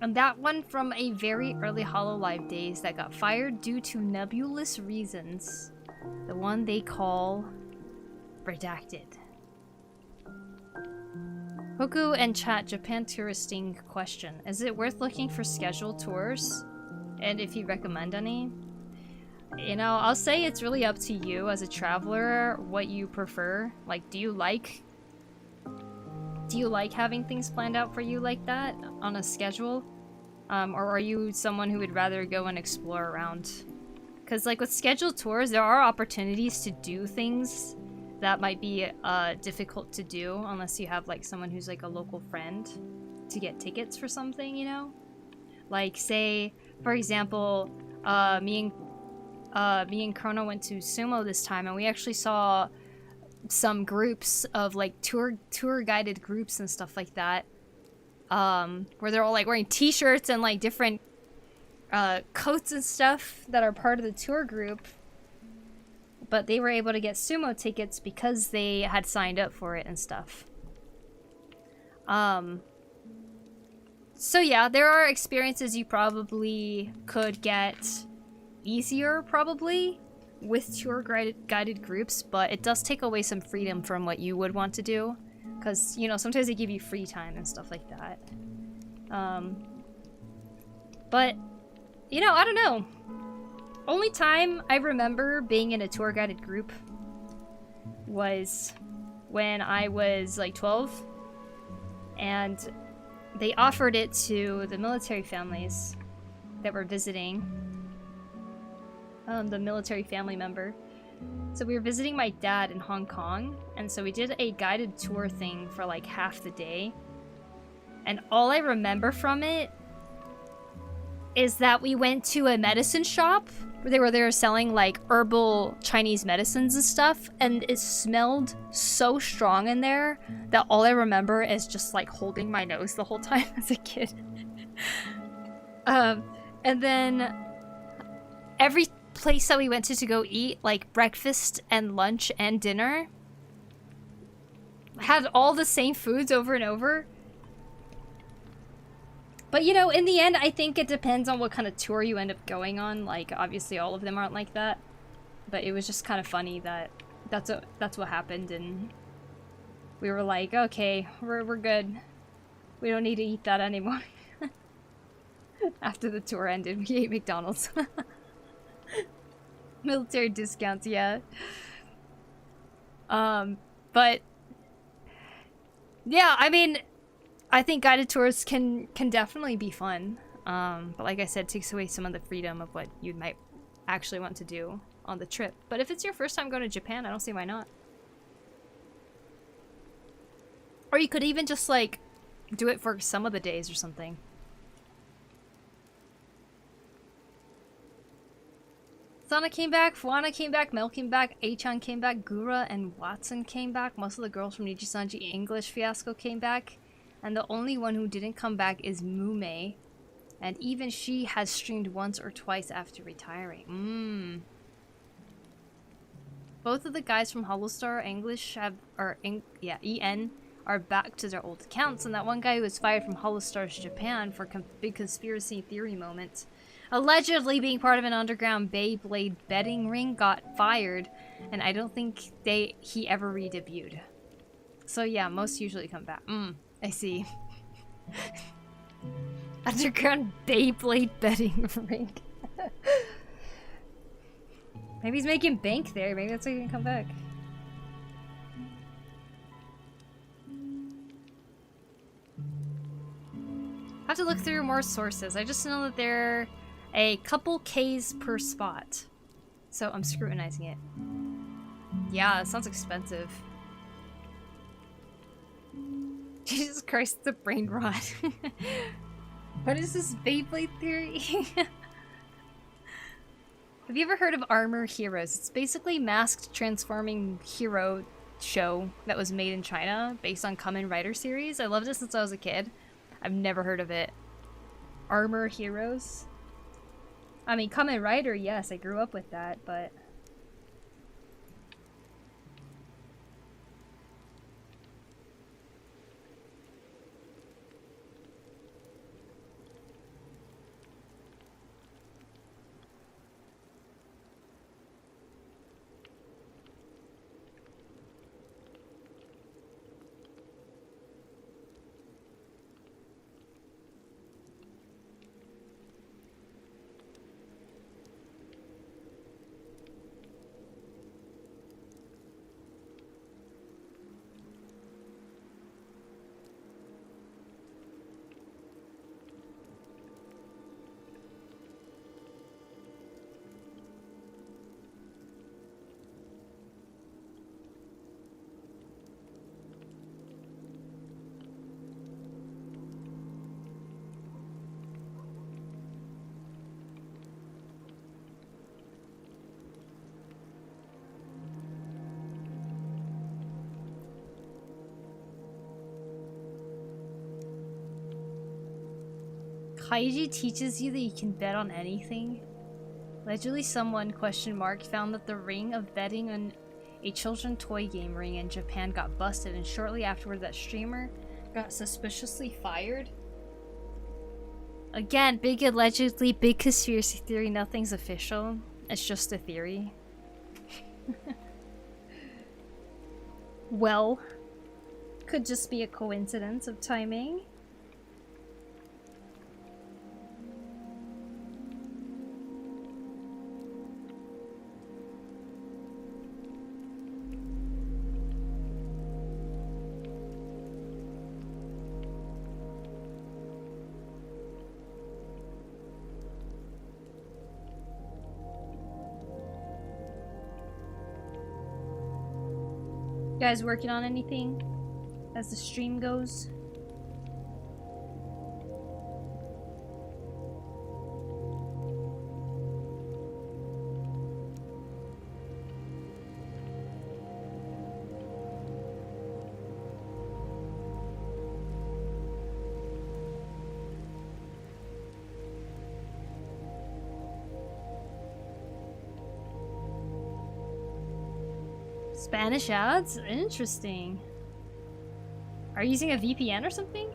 And that one from a very early Hololive days that got fired due to nebulous reasons. The one they call redacted. Poku and chat Japan touristing question. Is it worth looking for scheduled tours? And if you recommend any? You know, I'll say it's really up to you as a traveler what you prefer. Like, do you like having things planned out for you like that on a schedule? Or are you someone who would rather go and explore around? Because like with scheduled tours, there are opportunities to do things that might be difficult to do unless you have like someone who's like a local friend to get tickets for something, you know? Like say, for example, me and Chrono went to Sumo this time and we actually saw some groups of like tour guided groups and stuff like that, where they're all like wearing t-shirts and like different coats and stuff that are part of the tour group, but they were able to get Sumo tickets because they had signed up for it and stuff. So yeah, there are experiences you probably could get easier probably with tour guided groups, but it does take away some freedom from what you would want to do, because you know sometimes they give you free time and stuff like that. But you know, I don't know, only time I remember being in a tour guided group was when I was like 12 and they offered it to the military families that were visiting. The military family member. So we were visiting my dad in Hong Kong, and so we did a guided tour thing for like half the day. And all I remember from it is that we went to a medicine shop where they were selling like herbal Chinese medicines and stuff, and it smelled so strong in there that all I remember is just like holding my nose the whole time as a kid. And then every place that we went to go eat, like breakfast and lunch and dinner, had all the same foods over and over. But you know, in the end, I think it depends on what kind of tour you end up going on. Like, obviously all of them aren't like that, but it was just kind of funny that that's what happened, and we were like, okay, we're good. We don't need to eat that anymore. After the tour ended, we ate McDonald's. Military discounts, yeah. But yeah, I mean, I think guided tours can definitely be fun. But like I said, it takes away some of the freedom of what you might actually want to do on the trip. But if it's your first time going to Japan, I don't see why not. Or you could even just like do it for some of the days or something. Sana came back, Fuana came back, Mel came back, Achan came back, Gura and Watson came back. Most of the girls from Nijisanji English Fiasco came back. And the only one who didn't come back is Mume. And even she has streamed once or twice after retiring. Both of the guys from Hollowstar English EN are back to their old accounts, and that one guy who was fired from Hollowstar's Japan for big conspiracy theory moment, allegedly being part of an underground Beyblade betting ring, got fired, and I don't think he ever re-debuted. So yeah, most usually come back. I see. Underground Beyblade betting ring. Maybe he's making bank there. Maybe that's why he didn't come back. I have to look through more sources. I just know that there are a couple Ks per spot. So I'm scrutinizing it. Yeah, it sounds expensive. Jesus Christ, the brain rot. What is this Beyblade theory? Have you ever heard of Armor Heroes? It's basically masked transforming hero show that was made in China based on Kamen Rider series. I loved it since I was a kid. I've never heard of it. Armor Heroes? I mean, Kamen Rider, yes, I grew up with that, but... Kaiji teaches you that you can bet on anything. Allegedly someone, found that the ring of betting on a children's toy game ring in Japan got busted, and shortly afterward that streamer got suspiciously fired. Again, big conspiracy theory, nothing's official. It's just a theory. Well, could just be a coincidence of timing. You guys working on anything as the stream goes? Spanish ads? Interesting. Are you using a VPN or something?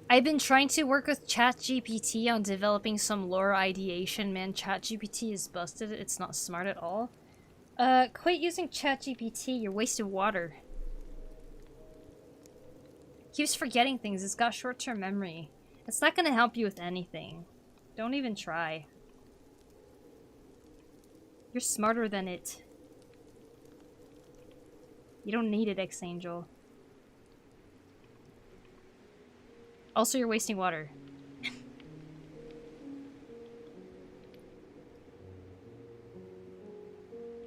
I've been trying to work with ChatGPT on developing some lore ideation. Man, ChatGPT is busted. It's not smart at all. Quit using ChatGPT. You're wasting water. Keeps forgetting things. It's got short-term memory. It's not gonna help you with anything. Don't even try. You're smarter than it. You don't need it, X-Angel. Also, you're wasting water.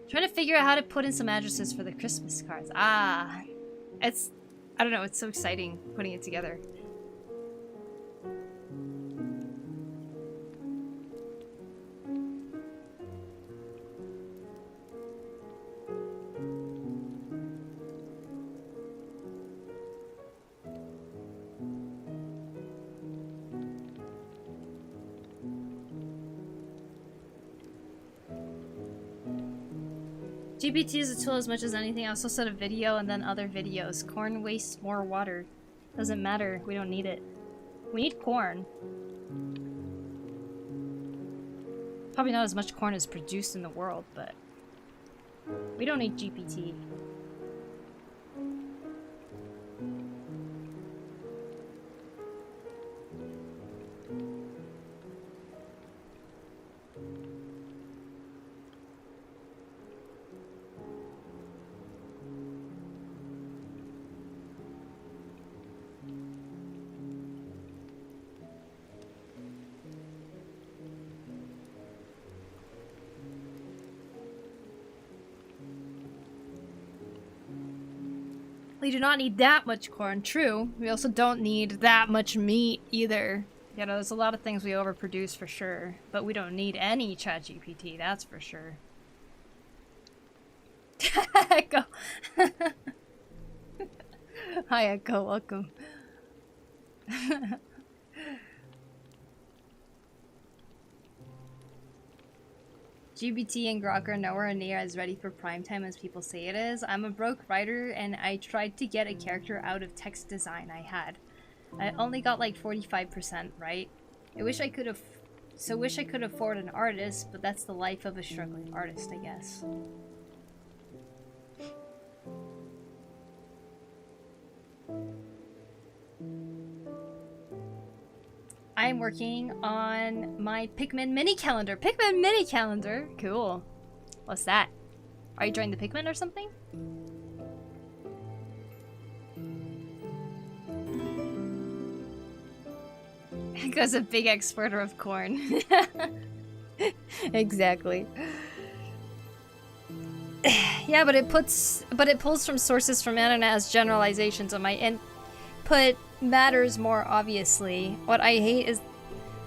Trying to figure out how to put in some addresses for the Christmas cards. Ah, it's, I don't know, it's so exciting putting it together. GPT is a tool as much as anything. I also said a video and then other videos. Corn wastes more water. Doesn't matter. We don't need it. We need corn. Probably not as much corn as produced in the world, but we don't need GPT. We do not need that much corn, true. We also don't need that much meat either. You know, there's a lot of things we overproduce for sure, but we don't need any ChatGPT, that's for sure. Echo. Hi, Echo, welcome. GBT and Grok are nowhere near as ready for prime time as people say it is. I'm a broke writer and I tried to get a character out of text design I had. I only got like 45% right. I wish I could afford an artist, but that's the life of a struggling artist, I guess. I'm working on my Pikmin mini calendar. Pikmin mini calendar? Cool. What's that? Are you joining the Pikmin or something? Because a big exporter of corn. Exactly. Yeah, but it pulls from sources from internet as generalizations, and my input matters more obviously. What I hate is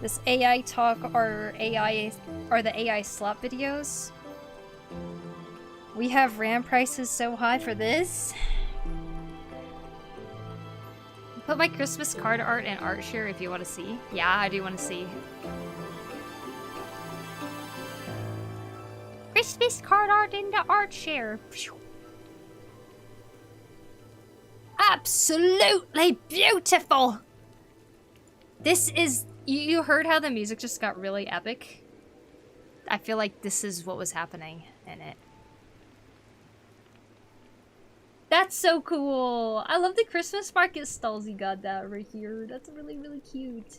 this AI talk or the AI slop videos. We have RAM prices so high for this. Put my Christmas card art in art share if you want to see. Yeah, I do want to see. Christmas card art in the art share. Phew. Absolutely beautiful! This is... You heard how the music just got really epic? I feel like this is what was happening in it. That's so cool! I love the Christmas market stalls you got that right here. That's really, really cute.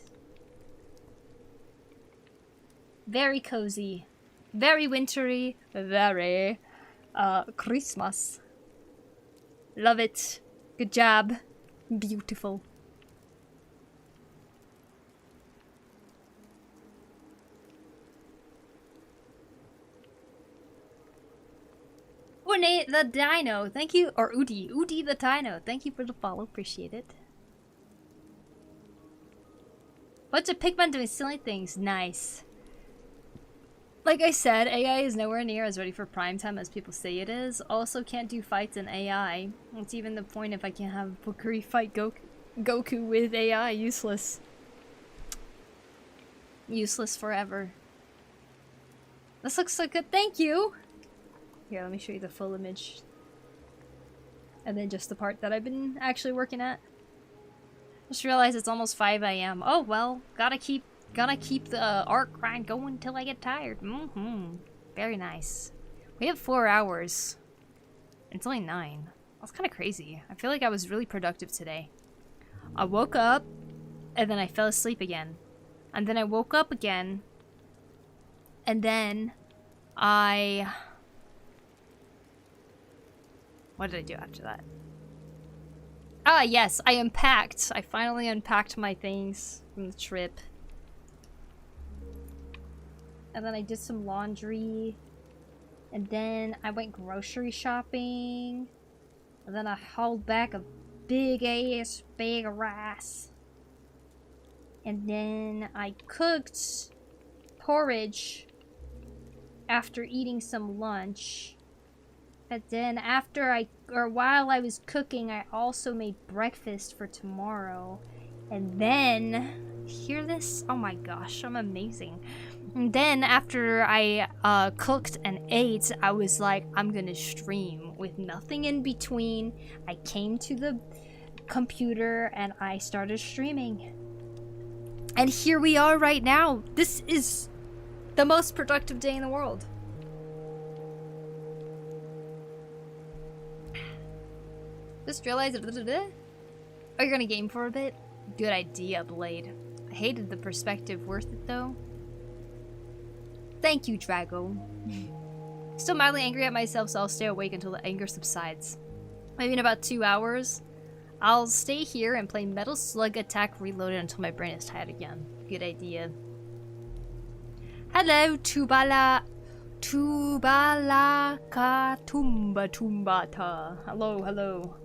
Very cozy. Very wintry. Very... Christmas. Love it. Good job. Beautiful. Une the Dino, thank you. Or Udi the Dino, thank you for the follow. Appreciate it. Bunch of Pikmin doing silly things. Nice. Like I said, AI is nowhere near as ready for prime time as people say it is. Also can't do fights in AI. What's even the point if I can't have Pokuri fight Goku with AI? Useless. Useless forever. This looks so good, thank you! Here, let me show you the full image. And then just the part that I've been actually working at. Just realized it's almost 5 a.m. Oh well, gotta keep the art grind going till I get tired. Very nice. We have 4 hours. It's only 9. That's kind of crazy. I feel like I was really productive today. I woke up, and then I fell asleep again. And then I woke up again, and then what did I do after that? Ah, yes, I unpacked. I finally unpacked my things from the trip. And then I did some laundry. And then I went grocery shopping. And then I hauled back a big ass bag of rice. And then I cooked porridge after eating some lunch. And then while I was cooking, I also made breakfast for tomorrow. And then, hear this? Oh my gosh, I'm amazing. And then after I cooked and ate, I was like, I'm gonna stream with nothing in between. I came to the computer and I started streaming. And here we are right now. This is the most productive day in the world. Just realized. Oh, you're gonna game for a bit? Good idea, Blade. I hated the perspective. Worth it, though? Thank you, Drago. Still mildly angry at myself, so I'll stay awake until the anger subsides. Maybe in about 2 hours. I'll stay here and play Metal Slug Attack Reloaded until my brain is tired again. Good idea. Hello, Tubala ka tumba tumbata. Hello, hello.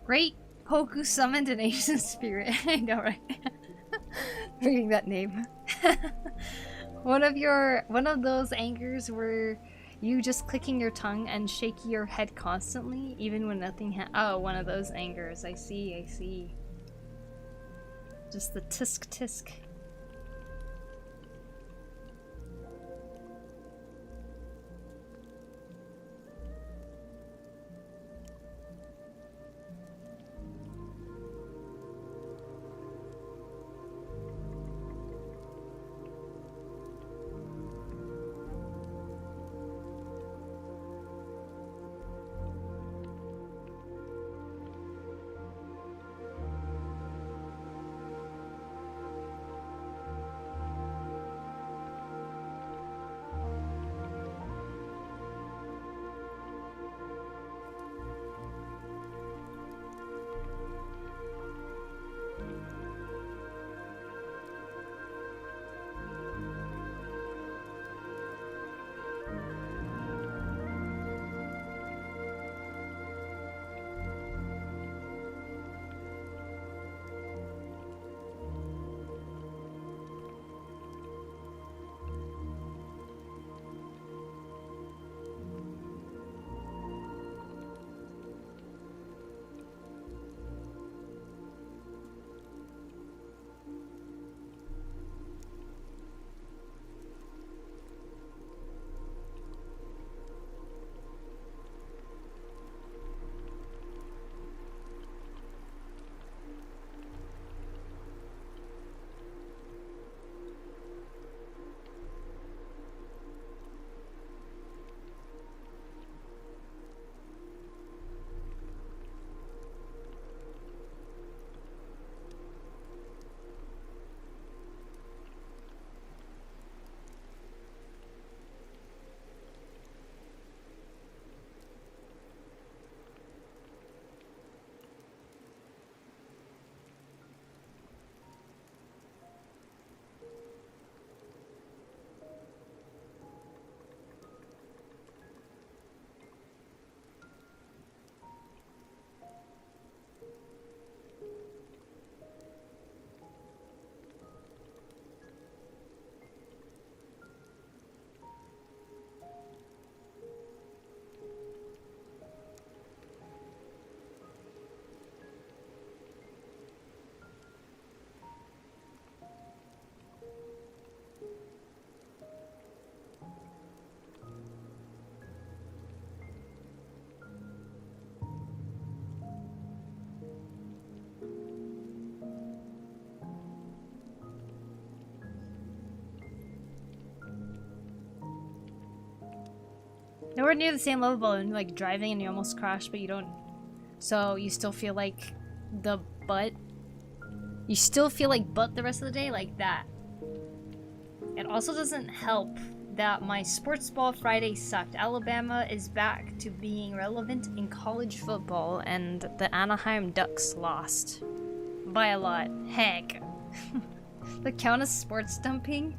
Great Poku summoned an Asian spirit. I know, right? Reading that name. One of those angers where you just clicking your tongue and shaking your head constantly, even when nothing oh, one of those angers. I see. Just the tisk tisk. nowhere near the same level and like driving and you almost crash, but you don't. So you still feel like the butt. You still feel like butt the rest of the day, like that. It also doesn't help that my sports ball Friday sucked. Alabama is back to being relevant in college football, and the Anaheim Ducks lost by a lot. Heck. The count of sports dumping.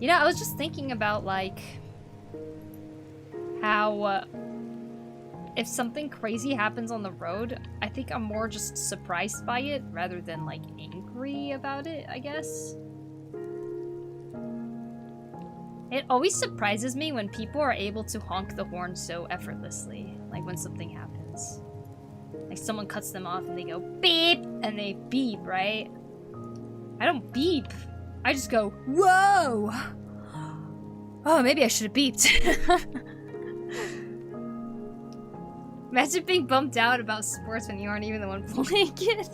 You know, I was just thinking about like how if something crazy happens on the road, I think I'm more just surprised by it rather than like angry about it, I guess. It always surprises me when people are able to honk the horn so effortlessly, like when something happens. Like someone cuts them off and they go beep and they beep, right? I don't beep. I just go, whoa! Oh, maybe I should have beeped. Imagine being bummed out about sports when you aren't even the one playing it.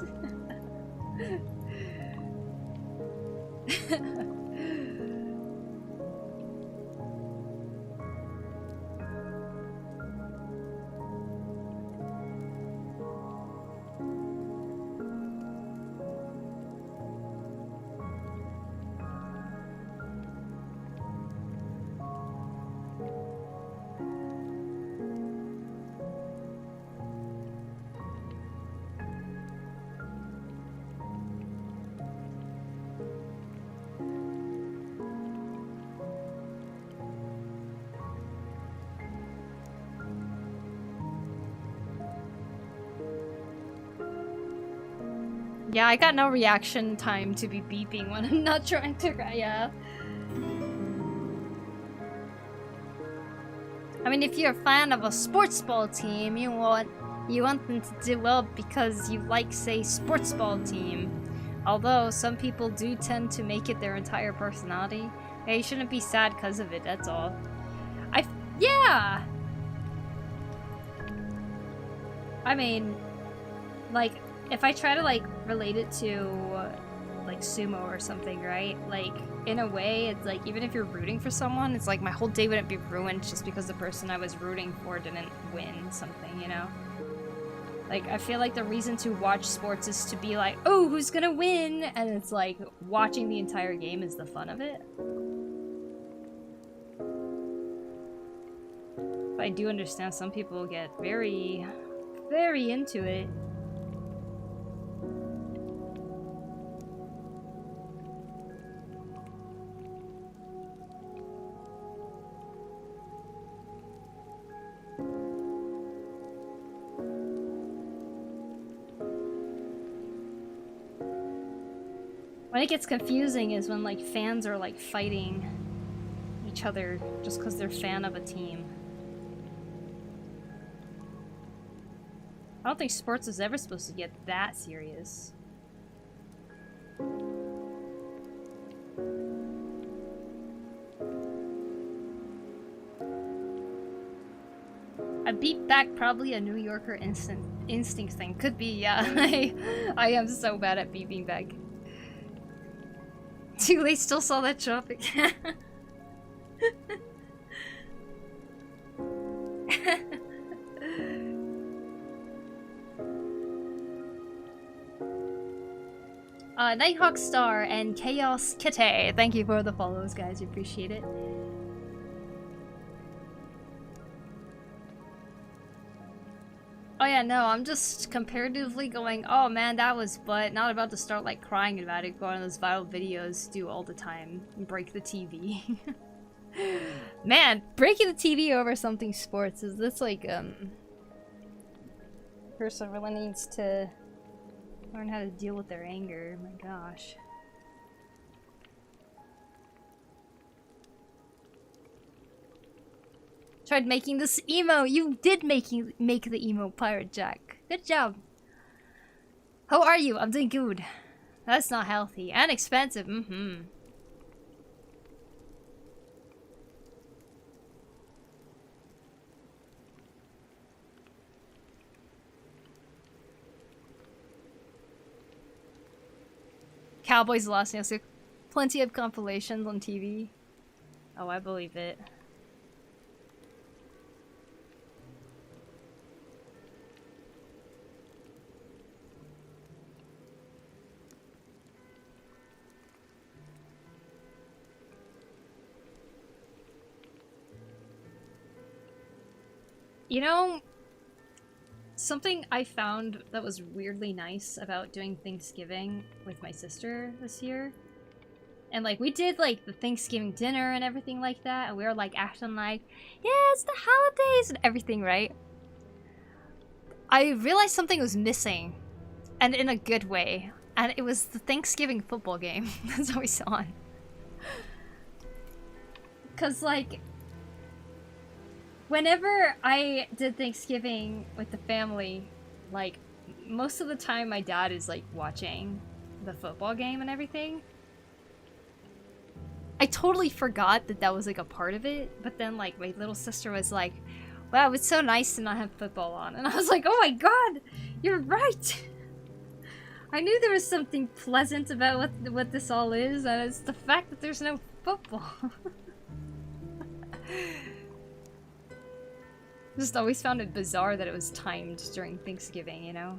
Yeah, I got no reaction time to be beeping when I'm not trying to cry, yeah. I mean, if you're a fan of a sports ball team, you want them to do well because you like, say, sports ball team. Although, some people do tend to make it their entire personality. Yeah, you shouldn't be sad because of it, that's all. Yeah! I mean, like, if I try to, like, relate it to, like, sumo or something, right? Like, in a way, it's like, even if you're rooting for someone, it's like my whole day wouldn't be ruined just because the person I was rooting for didn't win something, you know? Like, I feel like the reason to watch sports is to be like, oh, who's gonna win? And it's like, watching the entire game is the fun of it. But I do understand some people get very, very into it. When it gets confusing is when, like, fans are, like, fighting each other just because they're a fan of a team. I don't think sports is ever supposed to get that serious. A beat back, probably a New Yorker instinct thing. Could be, yeah. I am so bad at beeping back. Too late, still saw that tropic. Nighthawk Star and Chaos Kitty, thank you for the follows, guys. We appreciate it. Oh yeah, no, I'm just comparatively going, oh man, that was butt. Not about to start like crying about it, go on those viral videos, do all the time, and break the TV. Man, breaking the TV over something sports is this like, person really needs to learn how to deal with their anger, my gosh. Tried making this emo. You did make the emo, Pirate Jack. Good job. How are you? I'm doing good. That's not healthy and expensive. Mm-hmm. Cowboys lost. You know, plenty of compilations on TV. Oh, I believe it. You know, something I found that was weirdly nice about doing Thanksgiving with my sister this year. And, like, we did, like, the Thanksgiving dinner and everything like that. And we were, like, acting like, yeah, it's the holidays and everything, right? I realized something was missing. And in a good way. And it was the Thanksgiving football game. That's always on. Because, like, whenever I did Thanksgiving with the family, like, most of the time my dad is, like, watching the football game and everything. I totally forgot that that was, like, a part of it. But then, like, my little sister was like, wow, it's so nice to not have football on. And I was like, oh my god, you're right. I knew there was something pleasant about what this all is, and it's the fact that there's no football. Just always found it bizarre that it was timed during Thanksgiving, you know?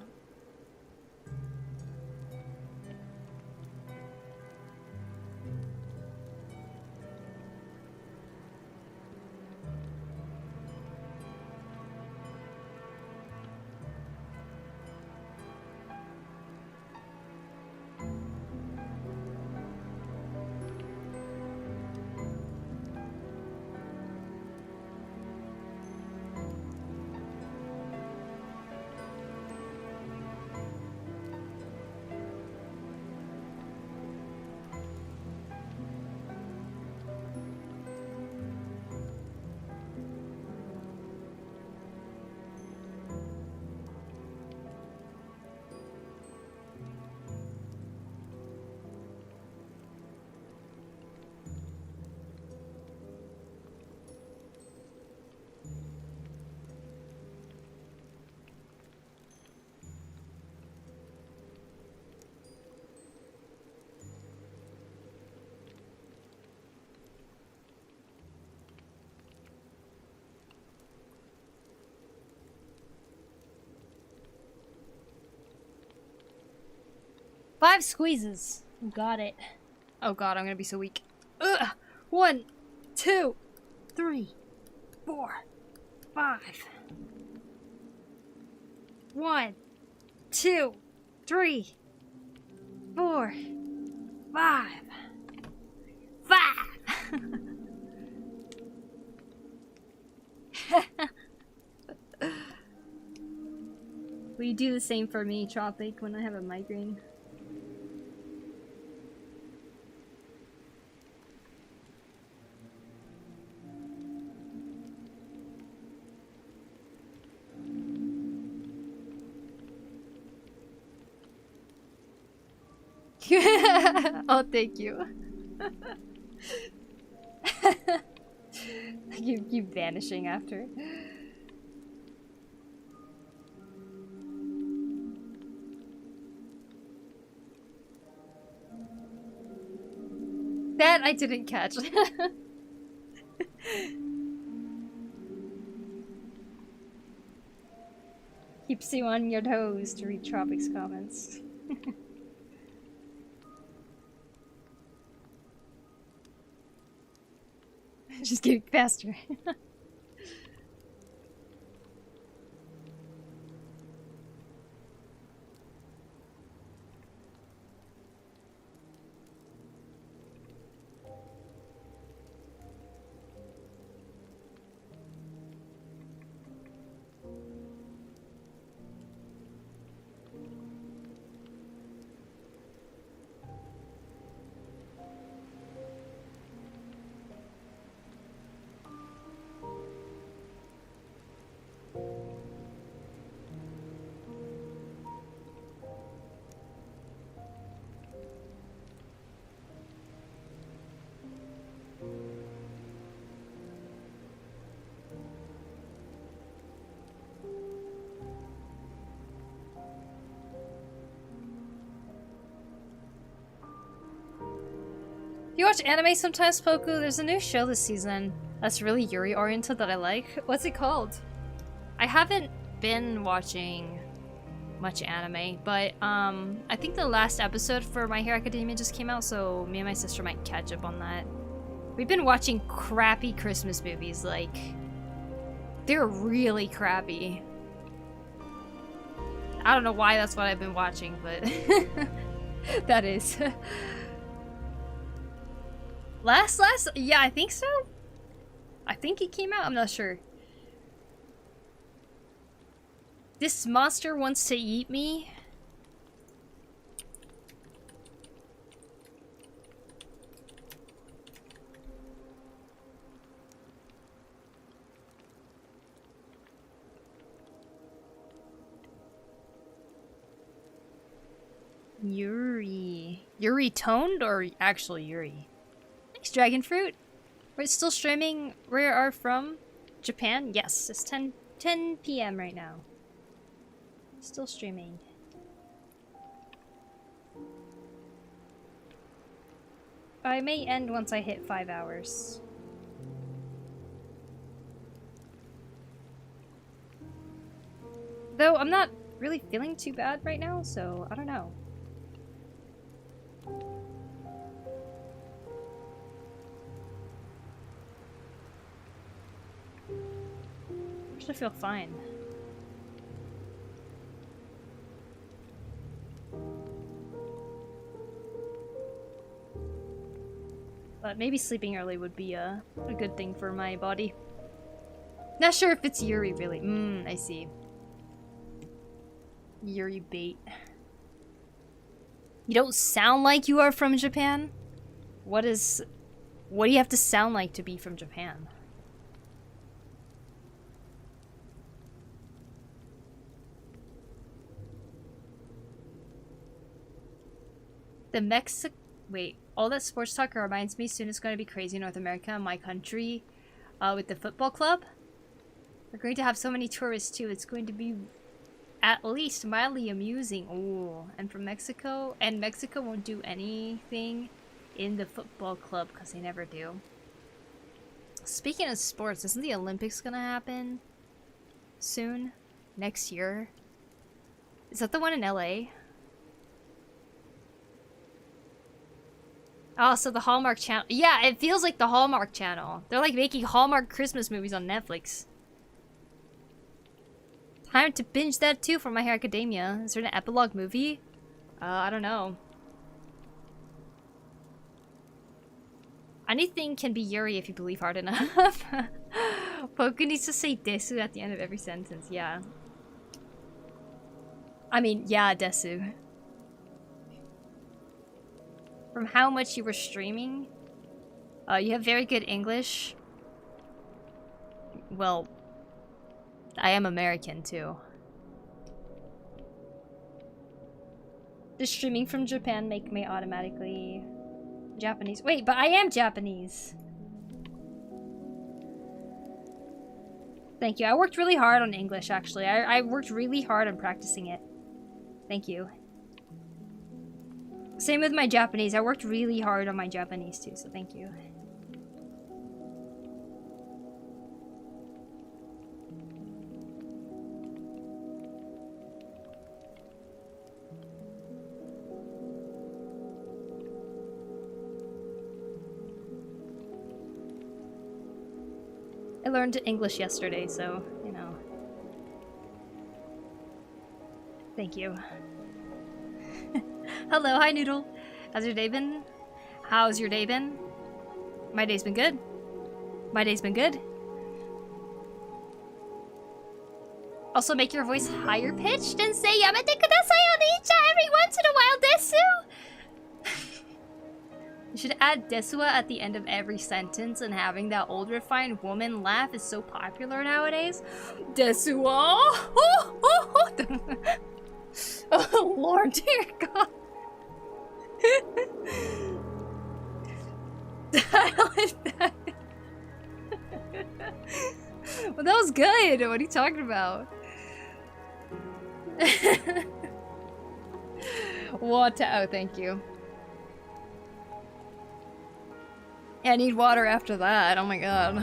Five squeezes. Got it. Oh god, I'm gonna be so weak. Ugh. 1, 2, 3, 4, 5. 1, 2, 3, 4, 5. 5! Will you do the same for me, Tropic, when I have a migraine? Oh, thank you. You keep vanishing after. That I didn't catch. Keeps you on your toes to read Tropic's comments. Just getting faster. You watch anime sometimes, Poku? There's a new show this season that's really Yuri-oriented that I like. What's it called? I haven't been watching much anime, but I think the last episode for My Hero Academia just came out, so me and my sister might catch up on that. We've been watching crappy Christmas movies, like They're really crappy. I don't know why that's what I've been watching, but that is. Last, yeah, I think so. I think it came out, I'm not sure. This monster wants to eat me. Yuri. Yuri toned or actually Yuri? Thanks, Dragon Fruit. We're still streaming. Where are from? Japan? Yes, it's 10 p.m. right now. Still streaming. I may end once I hit 5 hours. Though I'm not really feeling too bad right now, so I don't know. I should feel fine. But maybe sleeping early would be a good thing for my body. Not sure if it's Yuri, really. I see. Yuri bait. You don't sound like you are from Japan? What do you have to sound like to be from Japan? Wait, all that sports talk reminds me soon it's going to be crazy in North America, my country, with the football club. We're going to have so many tourists too. It's going to be at least mildly amusing. Ooh, and from Mexico, and Mexico won't do anything in the football club because they never do. Speaking of sports, isn't the Olympics gonna happen soon? Next year? Is that the one in LA? Oh, so the Hallmark Channel. Yeah, it feels like the Hallmark Channel. They're like making Hallmark Christmas movies on Netflix. Time to binge that too for My Hero Academia. Is there an epilogue movie? I don't know. Anything can be Yuri if you believe hard enough. Poku needs to say desu at the end of every sentence, yeah. I mean, yeah, desu. From how much you were streaming? You have very good English. Well, I am American too. Does streaming from Japan make me automatically Japanese? Wait, but I am Japanese. Thank you. I worked really hard on English, actually. I worked really hard on practicing it. Thank you. Same with my Japanese. I worked really hard on my Japanese too, so thank you. I learned English yesterday, so, you know. Thank you. Hello, hi Noodle. How's your day been? How's your day been? My day's been good. My day's been good. Also make your voice higher pitched and say Yamete kudasai onicha every once in a while, desu! You should add desua at the end of every sentence, and having that old refined woman laugh is so popular nowadays. Desua! Oh Lord, dear God. I like that. Well, that was good. What are you talking about? Water. Oh, thank you. Yeah, I need water after that. Oh my god.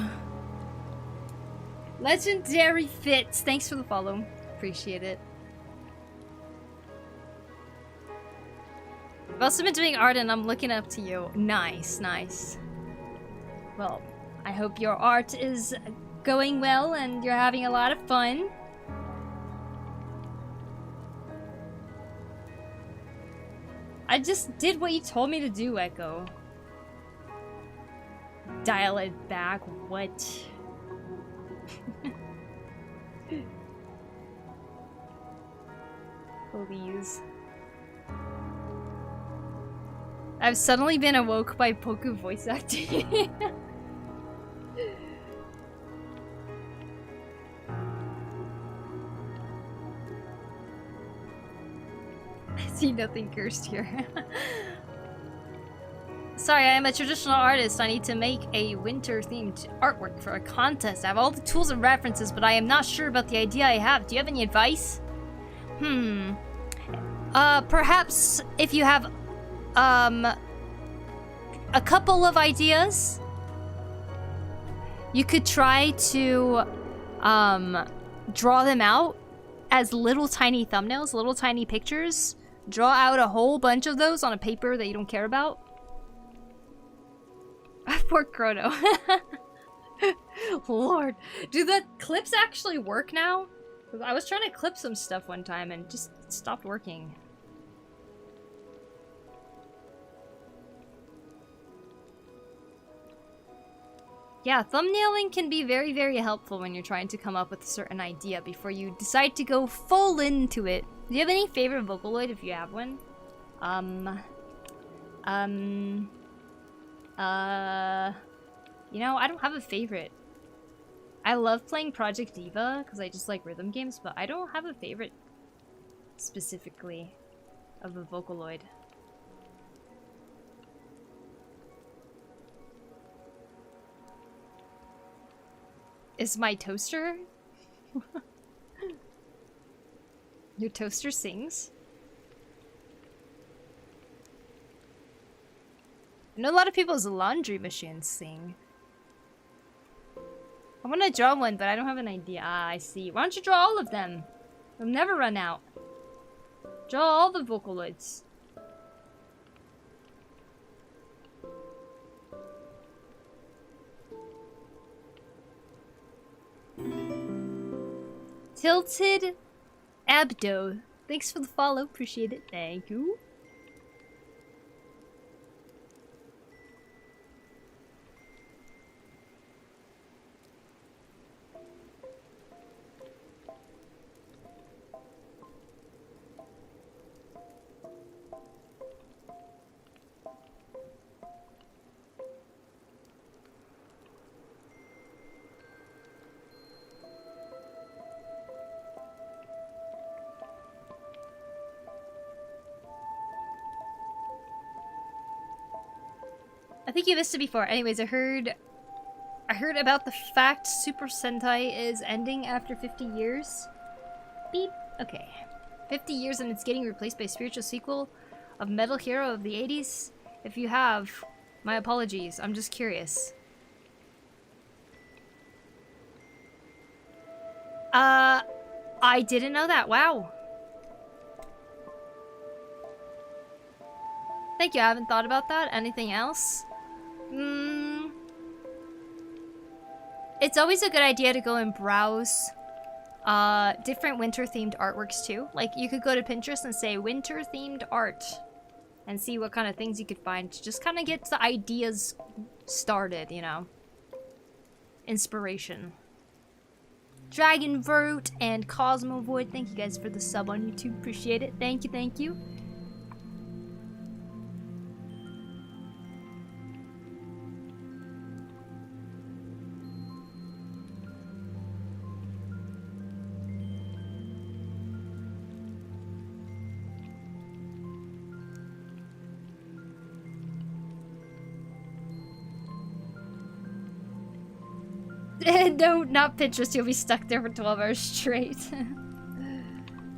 Legendary Fits. Thanks for the follow. Appreciate it. I've also been doing art and I'm looking up to you. Nice, nice. Well, I hope your art is going well and you're having a lot of fun. I just did what you told me to do, Echo. Dial it back, what? Please. I've suddenly been awoke by Poku voice acting. I see nothing cursed here. Sorry, I am a traditional artist. I need to make a winter-themed artwork for a contest. I have all the tools and references, but I am not sure about the idea I have. Do you have any advice? Perhaps if you have, a couple of ideas, you could try to, draw them out as little tiny thumbnails, little tiny pictures. Draw out a whole bunch of those on a paper that you don't care about. Poor Chrono. Lord. Do the clips actually work now? I was trying to clip some stuff one time and it just stopped working. Yeah, thumbnailing can be very, very helpful when you're trying to come up with a certain idea before you decide to go full into it. Do you have any favorite Vocaloid if you have one? You know, I don't have a favorite. I love playing Project Diva because I just like rhythm games, but I don't have a favorite specifically of a Vocaloid. Is my toaster? Your toaster sings? I know a lot of people's laundry machines sing. I want to draw one, but I don't have an idea. Ah, I see. Why don't you draw all of them? They'll never run out. Draw all the Vocaloids. Tilted Abdo. Thanks for the follow. Appreciate it. Thank you. I think you missed it before. Anyways, I heard about the fact Super Sentai is ending after 50 years. Beep. Okay. 50 years and it's getting replaced by a spiritual sequel of Metal Hero of the 80s? If you have, my apologies. I'm just curious. I didn't know that. Wow. Thank you. I haven't thought about that. Anything else? It's always a good idea to go and browse different winter-themed artworks too. Like, you could go to Pinterest and say winter-themed art and see what kind of things you could find to just kind of get the ideas started, you know. Inspiration. Dragonvert and Cosmo Void, thank you guys for the sub on YouTube. Appreciate it. Thank you, thank you. No, not Pinterest. You'll be stuck there for 12 hours straight.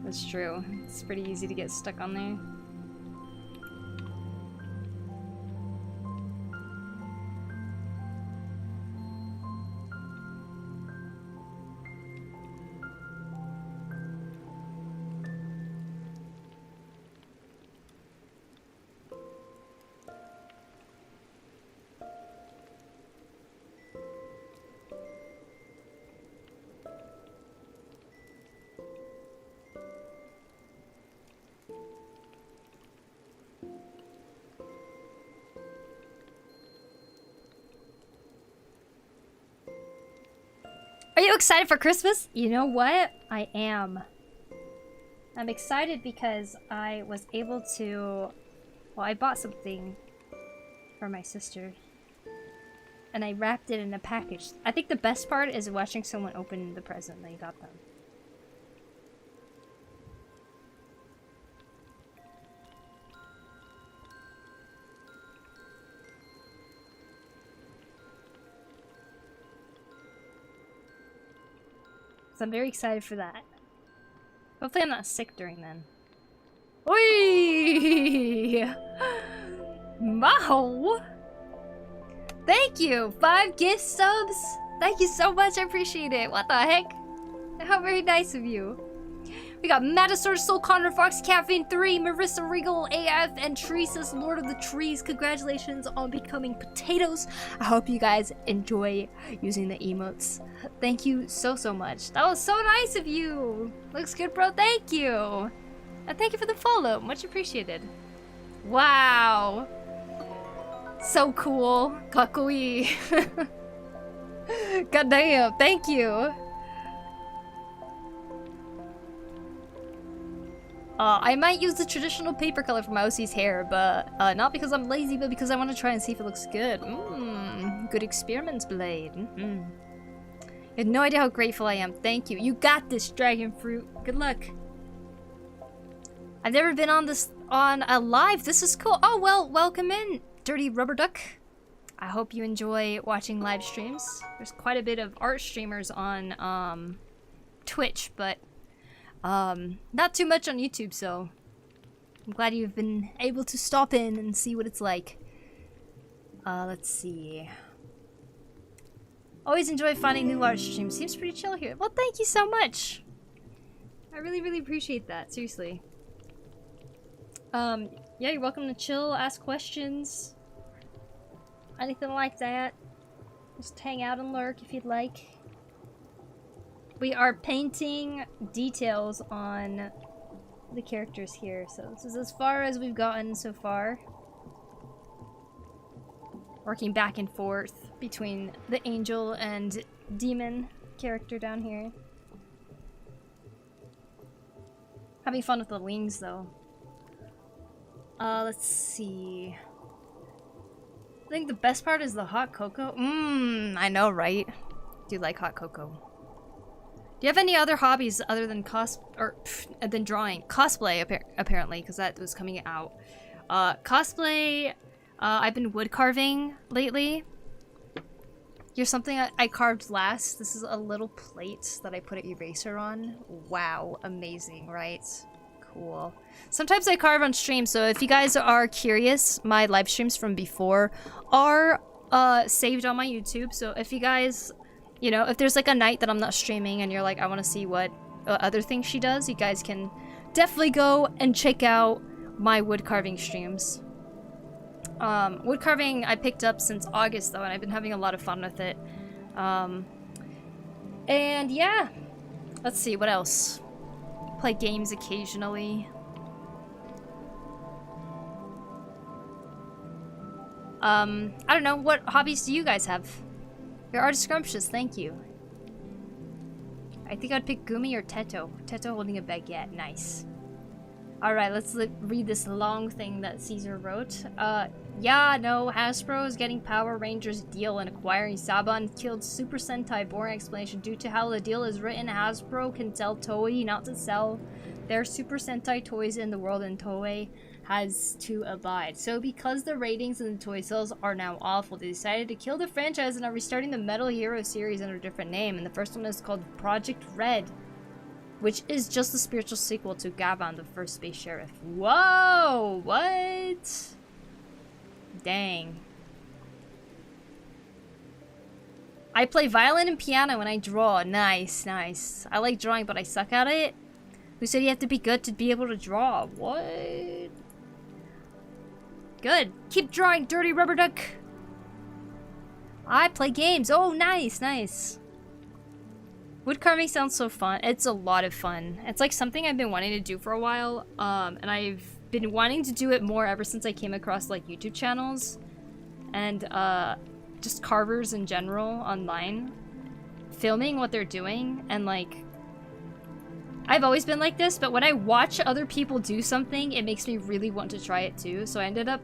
That's true. It's pretty easy to get stuck on there. Are you excited for Christmas? You know what? I am. I'm excited because I was able to... Well, I bought something for my sister. And I wrapped it in a package. I think the best part is watching someone open the present they got them. So I'm very excited for that. Hopefully I'm not sick during then. Oi! Wow! Thank you! 5 gift subs! Thank you so much, I appreciate it. What the heck? How very nice of you. We got Matasaur, Soul Connor, Fox, Caffeine 3, Marissa Regal, AF, and Teresa's Lord of the Trees. Congratulations on becoming potatoes. I hope you guys enjoy using the emotes. Thank you so much. That was so nice of you. Looks good, bro. Thank you. And thank you for the follow. Much appreciated. Wow. So cool. Kakui. God damn. Thank you. I might use the traditional paper color for my OC's hair, but not because I'm lazy, but because I want to try and see if it looks good. Good experiments, Blade. You have no idea how grateful I am. Thank you. You got this, Dragon Fruit. Good luck. I've never been on a live. This is cool. Oh, well, welcome in, Dirty Rubber Duck. I hope you enjoy watching live streams. There's quite a bit of art streamers on Twitch, but not too much on YouTube, so I'm glad you've been able to stop in and see what it's like. Let's see. Always enjoy finding new art streams. Seems pretty chill here. Well, thank you so much. I really appreciate that. Seriously. Yeah, you're welcome to chill, ask questions, anything like that. Just hang out and lurk if you'd like. We are painting details on the characters here, so this is as far as we've gotten so far. Working back and forth between the angel and demon character down here. Having fun with the wings, though. Let's see. I think the best part is the hot cocoa. I know, right? Do you like hot cocoa? Do you have any other hobbies other than than drawing? Cosplay, apparently, because that was coming out. Cosplay, I've been wood carving lately. Here's something I carved last. This is a little plate that I put an eraser on. Wow, amazing, right? Cool. Sometimes I carve on stream, so if you guys are curious, my live streams from before are saved on my YouTube. So if you guys... You know, if there's like a night that I'm not streaming and you're like, I want to see what other things she does, you guys can definitely go and check out my wood carving streams. Wood carving I picked up since August though, and I've been having a lot of fun with it. And yeah, let's see, what else? Play games occasionally. I don't know, what hobbies do you guys have? Your art is scrumptious, thank you. I think I'd pick Gumi or Teto. Teto holding a baguette, nice. Alright, let's read this long thing that Caesar wrote. Yeah, no, Hasbro is getting Power Rangers deal and acquiring Saban killed Super Sentai. Boring explanation. Due to how the deal is written, Hasbro can tell Toei not to sell their Super Sentai toys in the world, and Toei has to abide. So because the ratings and the toy sales are now awful, they decided to kill the franchise and are restarting the Metal Hero series under a different name. And the first one is called Project Red, which is just the spiritual sequel to Gavan, the first space sheriff. Whoa! What? Dang. I play violin and piano when I draw. Nice, nice. I like drawing, but I suck at it. Who said you have to be good to be able to draw? What? Good. Keep drawing, Dirty Rubber Duck. I play games. Oh, nice, nice. Wood carving sounds so fun. It's a lot of fun. It's like something I've been wanting to do for a while, and I've been wanting to do it more ever since I came across like YouTube channels and just carvers in general online. filming what they're doing, and like, I've always been like this, but when I watch other people do something, it makes me really want to try it too. So I ended up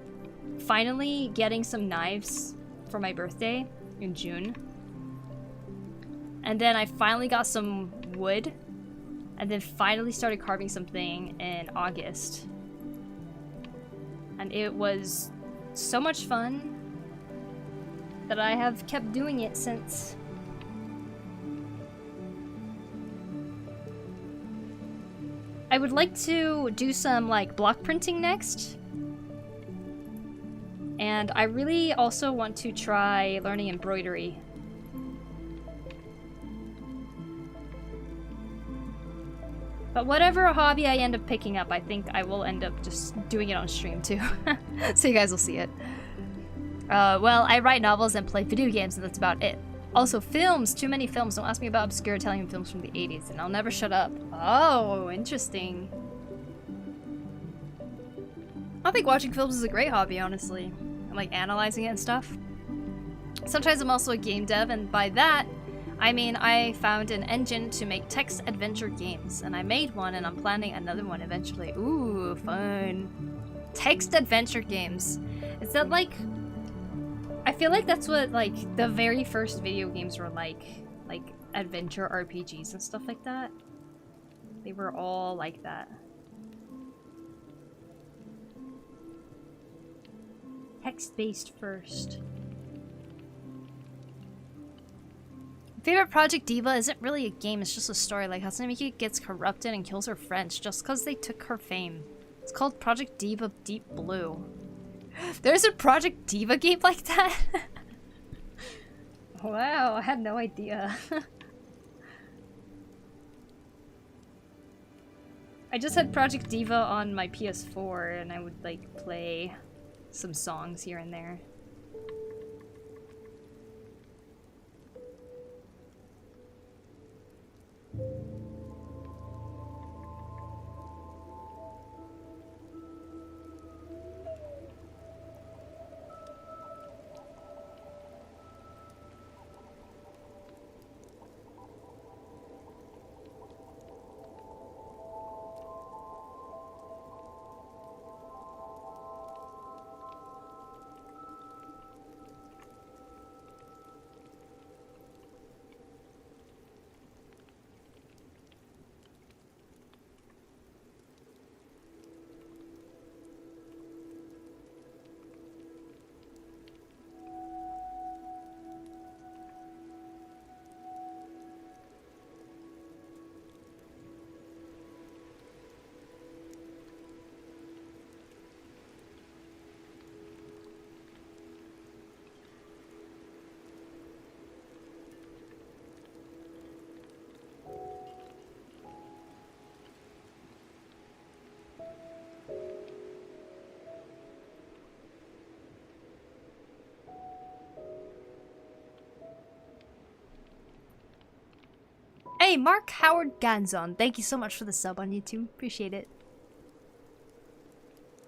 finally getting some knives for my birthday in June. And then I finally got some wood, and then finally started carving something in August. And it was so much fun that I have kept doing it since. I would like to do some like block printing next. And I really also want to try learning embroidery. But whatever hobby I end up picking up, I think I will end up just doing it on stream too. So you guys will see it. Well, I write novels and play video games, and that's about it. Also, films. Too many films. Don't ask me about obscure Italian films from the 80s, and I'll never shut up. Oh, interesting. I think watching films is a great hobby, honestly. I like analyzing it and stuff. Sometimes I'm also a game dev, and by that, I mean I found an engine to make text adventure games, and I made one, and I'm planning another one eventually. Ooh, fun. Text adventure games. Is that like... I feel like that's what, like, the very first video games were like adventure RPGs and stuff like that. They were all like that. Text-based first. Favorite Project Diva isn't really a game, it's just a story, like how Cintiq gets corrupted and kills her friends just because they took her fame. It's called Project Diva Deep Blue. There's a Project Diva game like that? Wow, I had no idea. I just had Project Diva on my PS4 and I would like play some songs here and there. Hey, Mark Howard Ganzon, thank you so much for the sub on YouTube. Appreciate it.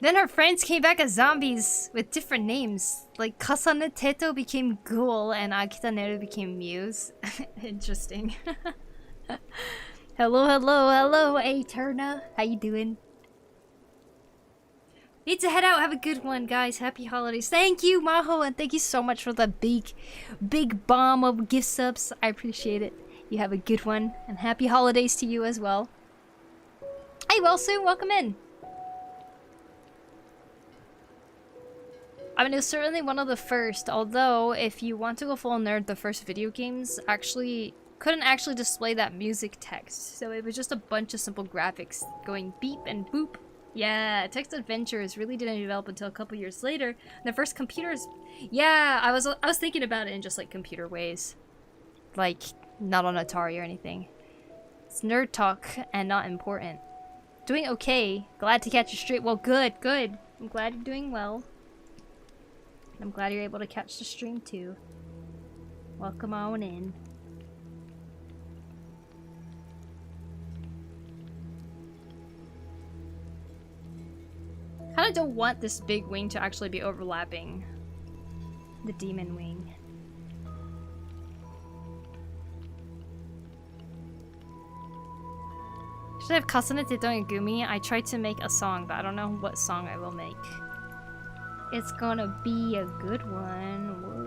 Then her friends came back as zombies with different names. Like Kasane Teto became Ghoul and Akita Neru became Muse. Interesting. Hello, hello, hello, Eterna. How you doing? Need to head out. Have a good one, guys. Happy holidays. Thank you, Maho, and thank you so much for the big bomb of gift subs. I appreciate it. You have a good one, and happy holidays to you as well. Hey, Wilson, welcome in. I mean, it was certainly one of the first, although if you want to go full nerd, the first video games couldn't actually display that music text. So it was just a bunch of simple graphics going beep and boop. Yeah, text adventures really didn't develop until a couple years later. The first computers, yeah, I was thinking about it in just like computer ways. Like, not on Atari or anything. It's nerd talk and not important. Doing okay. Glad to catch you straight. Well, good. I'm glad you're doing well. I'm glad you're able to catch the stream too. Welcome on in. Kinda don't want this big wing to actually be overlapping the demon wing. Instead of Kasanete Gumi, I tried to make a song, but I don't know what song I will make. It's gonna be a good one. Whoa.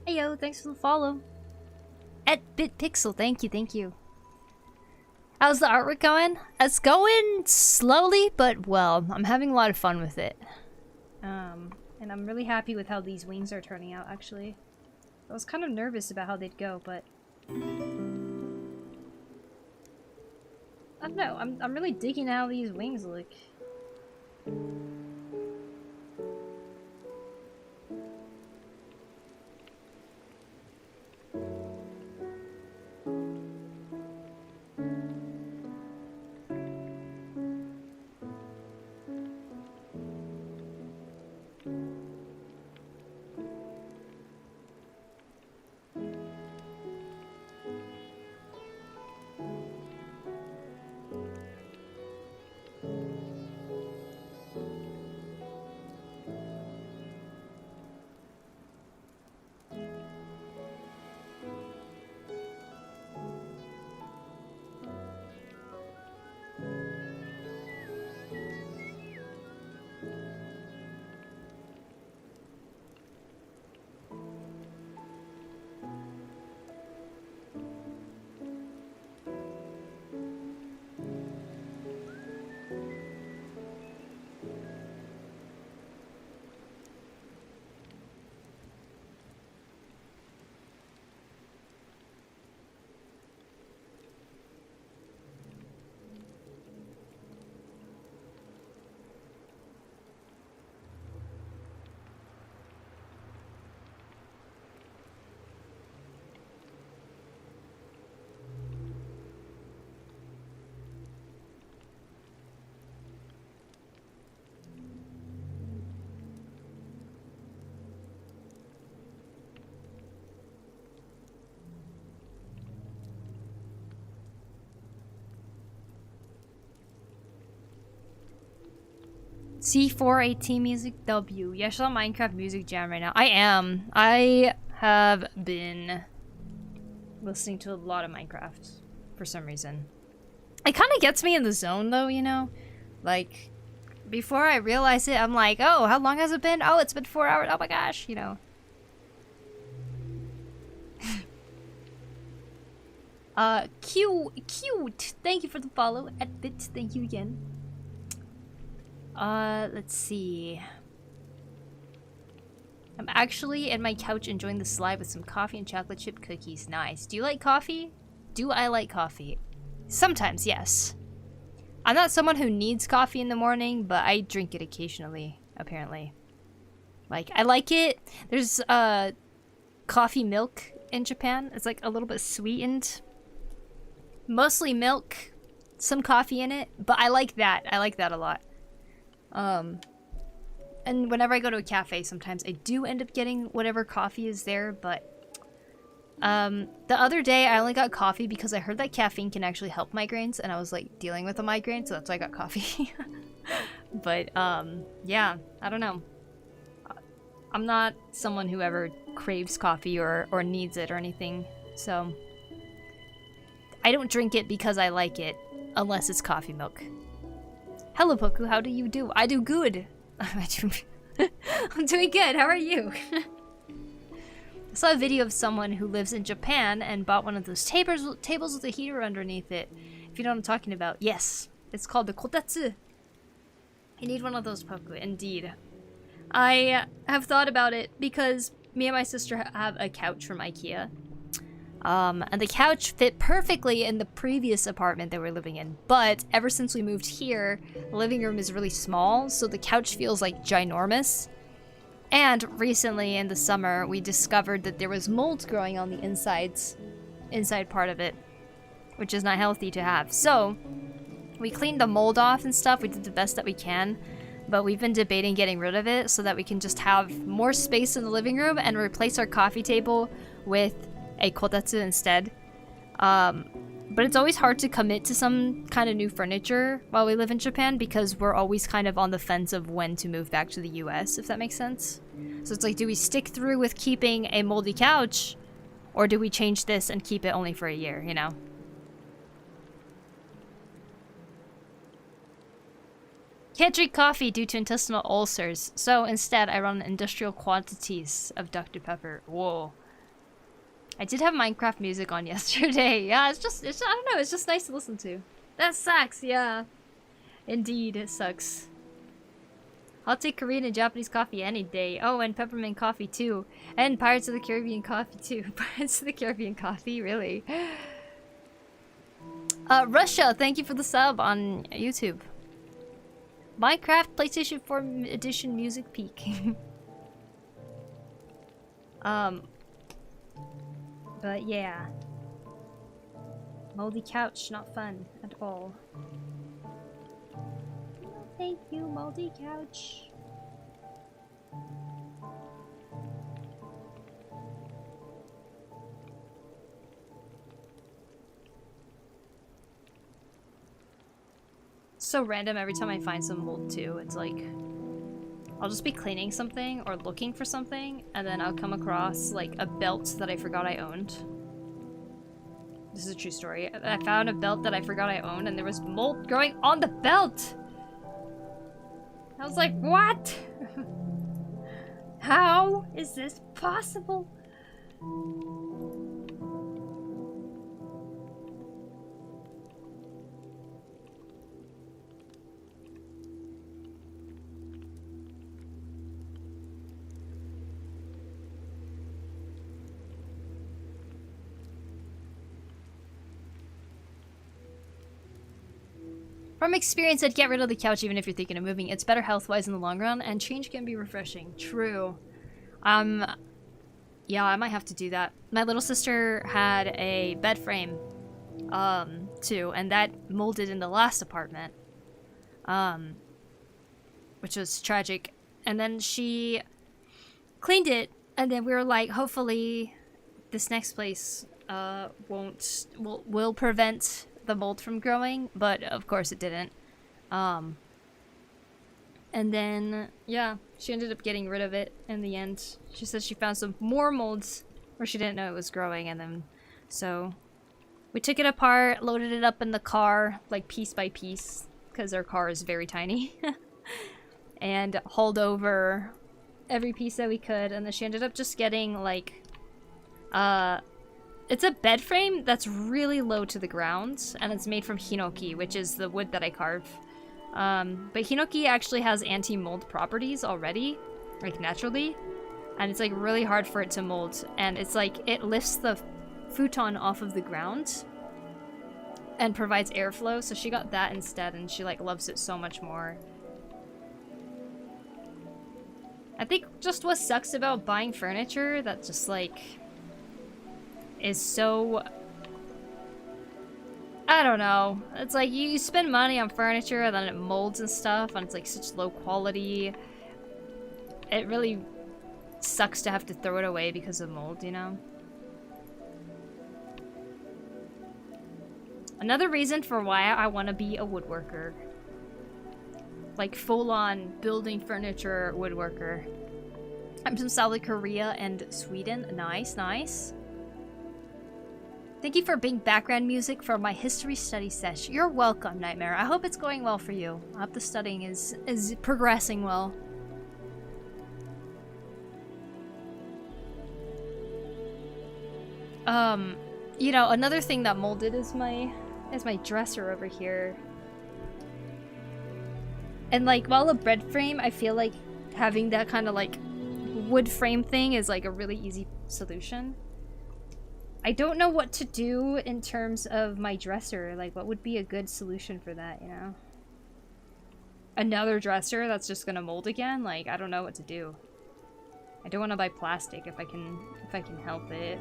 Hey yo, thanks for the follow. At BitPixel, thank you, thank you. How's the artwork going? It's going slowly, but well, I'm having a lot of fun with it. And I'm really happy with how these wings are turning out, actually. I was kind of nervous about how they'd go, but... I don't know, I'm really digging how these wings look. C418 Music W. Yeah, she's on Minecraft Music Jam right now. I am. I have been listening to a lot of Minecraft for some reason. It kind of gets me in the zone though, you know? Like, before I realize it, I'm like, oh, how long has it been? Oh, it's been 4 hours. Oh my gosh, you know. Cute. Thank you for the follow at Bits. Thank you again. Let's see. I'm actually at my couch enjoying the slide with some coffee and chocolate chip cookies. Nice. Do you like coffee? Do I like coffee? Sometimes, yes. I'm not someone who needs coffee in the morning, but I drink it occasionally, apparently. Like, I like it. There's coffee milk in Japan. It's like a little bit sweetened. Mostly milk, some coffee in it, but I like that. I like that a lot. And whenever I go to a cafe, sometimes I do end up getting whatever coffee is there, but the other day I only got coffee because I heard that caffeine can actually help migraines, and I was like dealing with a migraine, so that's why I got coffee. But yeah, I don't know. I'm not someone who ever craves coffee or needs it or anything, so I don't drink it because I like it, unless it's coffee milk. Hello, Poku, how do you do? I do good. I'm doing good, how are you? I saw a video of someone who lives in Japan and bought one of those tables with a heater underneath it. If you know what I'm talking about. Yes, it's called the kotatsu. I need one of those, Poku, indeed. I have thought about it because me and my sister have a couch from IKEA. And the couch fit perfectly in the previous apartment that we're living in. But ever since we moved here, the living room is really small, so the couch feels like ginormous. And recently in the summer, we discovered that there was mold growing on the inside part of it, which is not healthy to have. So we cleaned the mold off and stuff. We did the best that we can. But we've been debating getting rid of it so that we can just have more space in the living room and replace our coffee table with a kotatsu instead. But it's always hard to commit to some kind of new furniture while we live in Japan because we're always kind of on the fence of when to move back to the US, if that makes sense. So it's like, do we stick through with keeping a moldy couch, or do we change this and keep it only for a year, you know? Can't drink coffee due to intestinal ulcers, so instead I run industrial quantities of Dr. Pepper. Whoa. I did have Minecraft music on yesterday. Yeah, it's just, I don't know, it's just nice to listen to. That sucks, yeah. Indeed, it sucks. I'll take Korean and Japanese coffee any day. Oh, and peppermint coffee too. And Pirates of the Caribbean coffee too. Pirates of the Caribbean coffee, really? Russia, thank you for the sub on YouTube. Minecraft PlayStation 4 Edition Music Peak. But yeah. Moldy couch, not fun at all. No, thank you, moldy couch. So random every time I find some mold too. It's like I'll just be cleaning something or looking for something, and then I'll come across like a belt that I forgot I owned. This is a true story. I found a belt that I forgot I owned, and there was mold growing on the belt. I was like, what? How is this possible? From experience, I'd get rid of the couch even if you're thinking of moving. It's better health-wise in the long run, and change can be refreshing. True. Yeah, I might have to do that. My little sister had a bed frame, too, and that molded in the last apartment, which was tragic. And then she cleaned it, and then we were like, hopefully this next place will prevent the mold from growing, but of course it didn't. And then yeah, she ended up getting rid of it in the end. She said she found some more molds where she didn't know it was growing, and then so we took it apart, loaded it up in the car like piece by piece because our car is very tiny, and hauled over every piece that we could. And then she ended up just getting like it's a bed frame that's really low to the ground, and it's made from hinoki, which is the wood that I carve. But hinoki actually has anti-mold properties already, like naturally, and it's like really hard for it to mold. And it's like it lifts the futon off of the ground, and provides airflow, so she got that instead, and she like loves it so much more. I think just what sucks about buying furniture that just like is so, I don't know. It's like you spend money on furniture and then it molds and stuff and it's like such low quality. It really sucks to have to throw it away because of mold, you know? Another reason for why I want to be a woodworker. Like full-on building furniture woodworker. I'm from South Korea and Sweden. Nice, nice. Thank you for being background music for my history study session. You're welcome, Nightmare. I hope it's going well for you. I hope the studying is progressing well. You know, another thing that molded is my dresser over here. And like, while a bread frame, I feel like having that kind of like wood frame thing is like a really easy solution. I don't know what to do in terms of my dresser. Like, what would be a good solution for that, you know? Another dresser that's just gonna mold again? Like, I don't know what to do. I don't want to buy plastic if I can help it.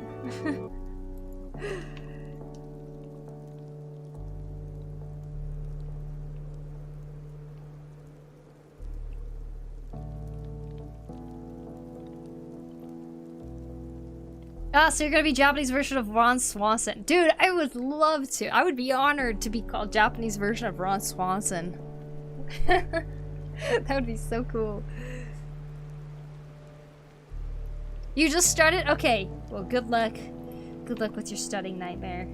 Ah, so you're gonna be Japanese version of Ron Swanson. Dude, I would love to. I would be honored to be called Japanese version of Ron Swanson. That would be so cool. You just started? Okay. Well, good luck. Good luck with your studying, Nightmare.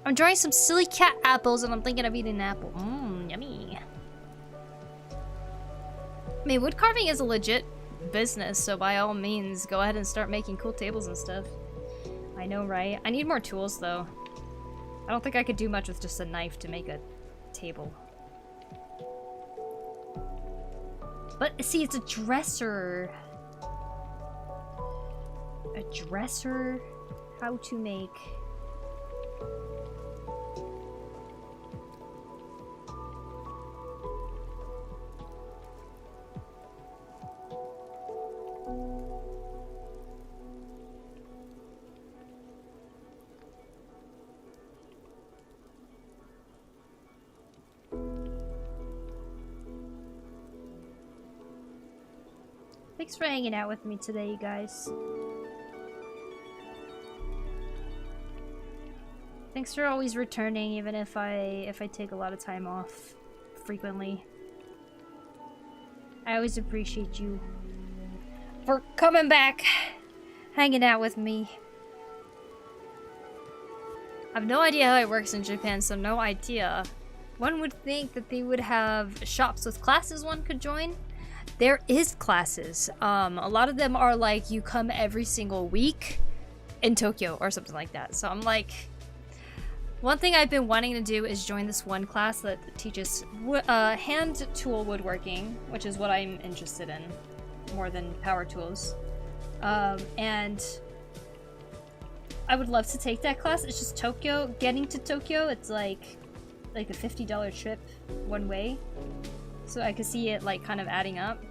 I'm drawing some silly cat apples and I'm thinking of eating an apple. Mmm, yummy. I mean, wood carving is a legit business, so by all means, go ahead and start making cool tables and stuff. I know, right? I need more tools, though. I don't think I could do much with just a knife to make a table. But, see, it's a dresser. A dresser? How to make... Thanks for hanging out with me today, you guys. Thanks for always returning, even if I take a lot of time off frequently. I always appreciate you for coming back, hanging out with me. I have no idea how it works in Japan, so no idea. One would think that they would have shops with classes one could join. There is classes. A lot of them are like you come every single week in Tokyo or something like that. So I'm like, one thing I've been wanting to do is join this one class that teaches hand tool woodworking, which is what I'm interested in more than power tools. And I would love to take that class. It's just Tokyo. Getting to Tokyo, it's like a $50 trip one way. So I could see it like kind of adding up.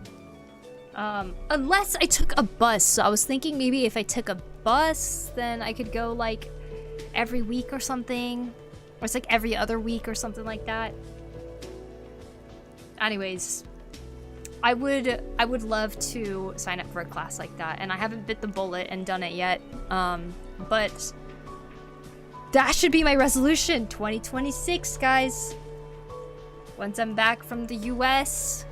Unless I took a bus. So I was thinking maybe if I took a bus, then I could go like every week or something. Or it's like every other week or something like that. Anyways, I would love to sign up for a class like that. And I haven't bit the bullet and done it yet. But that should be my resolution. 2026, guys. Once I'm back from the US,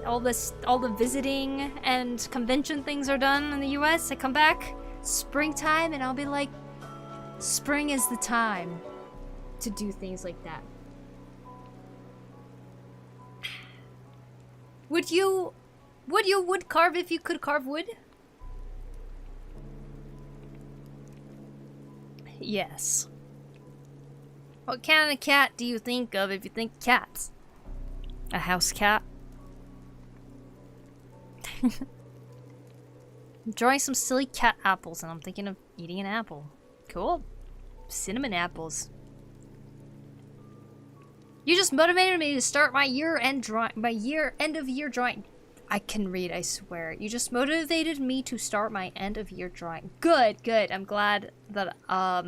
all the visiting and convention things are done in the US, I come back springtime and I'll be like, spring is the time to do things like that. Would you wood carve if you could carve wood? Yes. What kind of cat do you think of if you think cats? A house cat? I'm drawing some silly cat apples and I'm thinking of eating an apple. Cool. Cinnamon apples. You just motivated me to start my year-end drawing, end-of-year drawing. I can read, I swear. You just motivated me to start my end-of-year drawing. Good, good. I'm glad that I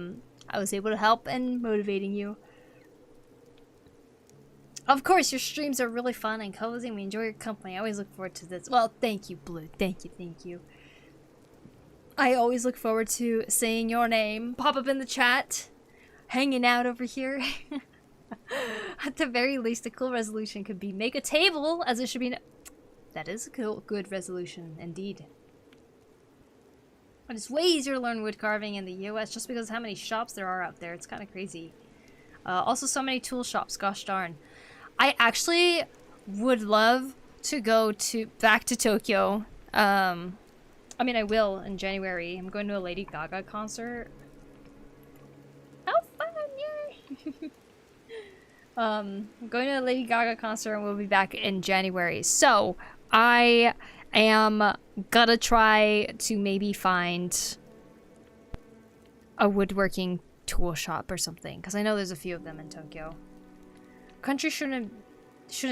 was able to help in motivating you. Of course, your streams are really fun and cozy. We enjoy your company. I always look forward to this. Well, thank you, Blue. Thank you, thank you. I always look forward to seeing your name pop up in the chat. Hanging out over here. At the very least, a cool resolution could be make a table, as it should be. That is a cool, good resolution, indeed. But it's way easier to learn wood carving in the US just because of how many shops there are out there. It's kind of crazy. Also, so many tool shops. Gosh darn. I actually would love to go back to Tokyo. I mean, I will in January. I'm going to a Lady Gaga concert. How fun! Yay! I'm going to a Lady Gaga concert and we'll be back in January. So, I am gonna try to maybe find a woodworking tool shop or something. Because I know there's a few of them in Tokyo. Country shouldn't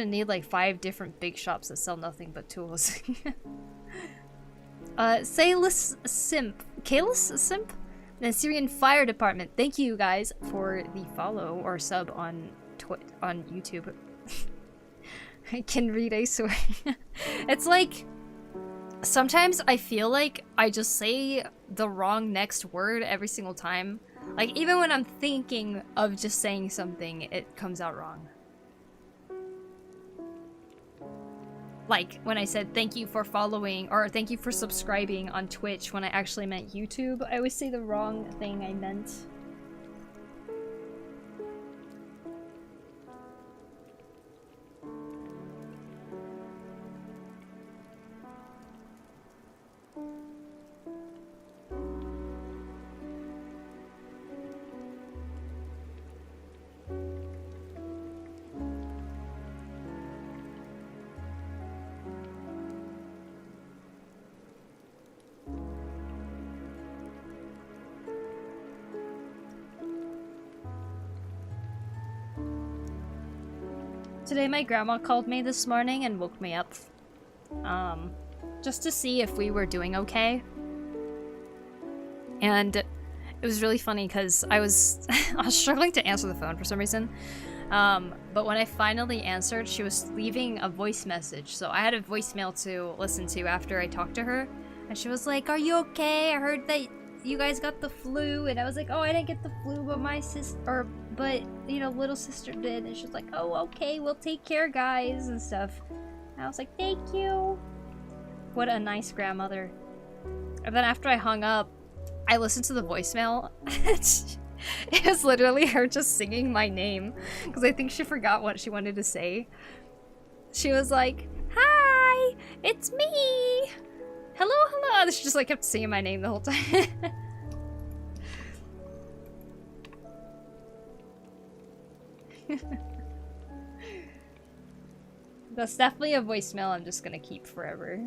need like 5 different big shops that sell nothing but tools. Kalis Simp? The Syrian Fire Department. Thank you guys for the follow or sub on YouTube. I can read, I swear. It's like, sometimes I feel like I just say the wrong next word every single time. Like, even when I'm thinking of just saying something, it comes out wrong. Like, when I said thank you for following, or thank you for subscribing on Twitch when I actually meant YouTube, I always say the wrong thing I meant. Today my grandma called me this morning and woke me up. Just to see if we were doing okay. And it was really funny because I was struggling to answer the phone for some reason. But when I finally answered, she was leaving a voice message. So I had a voicemail to listen to after I talked to her. And she was like, "Are you okay? I heard that you guys got the flu." And I was like, "Oh, I didn't get the flu, but my sister, but you know, little sister did." And she was like, "Oh, okay, we'll take care, guys," and stuff. And I was like, "Thank you." What a nice grandmother. And then after I hung up, I listened to the voicemail. It was literally her just singing my name because I think she forgot what she wanted to say. She was like, "Hi, it's me. Hello, hello." And she just like kept singing my name the whole time. That's definitely a voicemail I'm just gonna keep forever.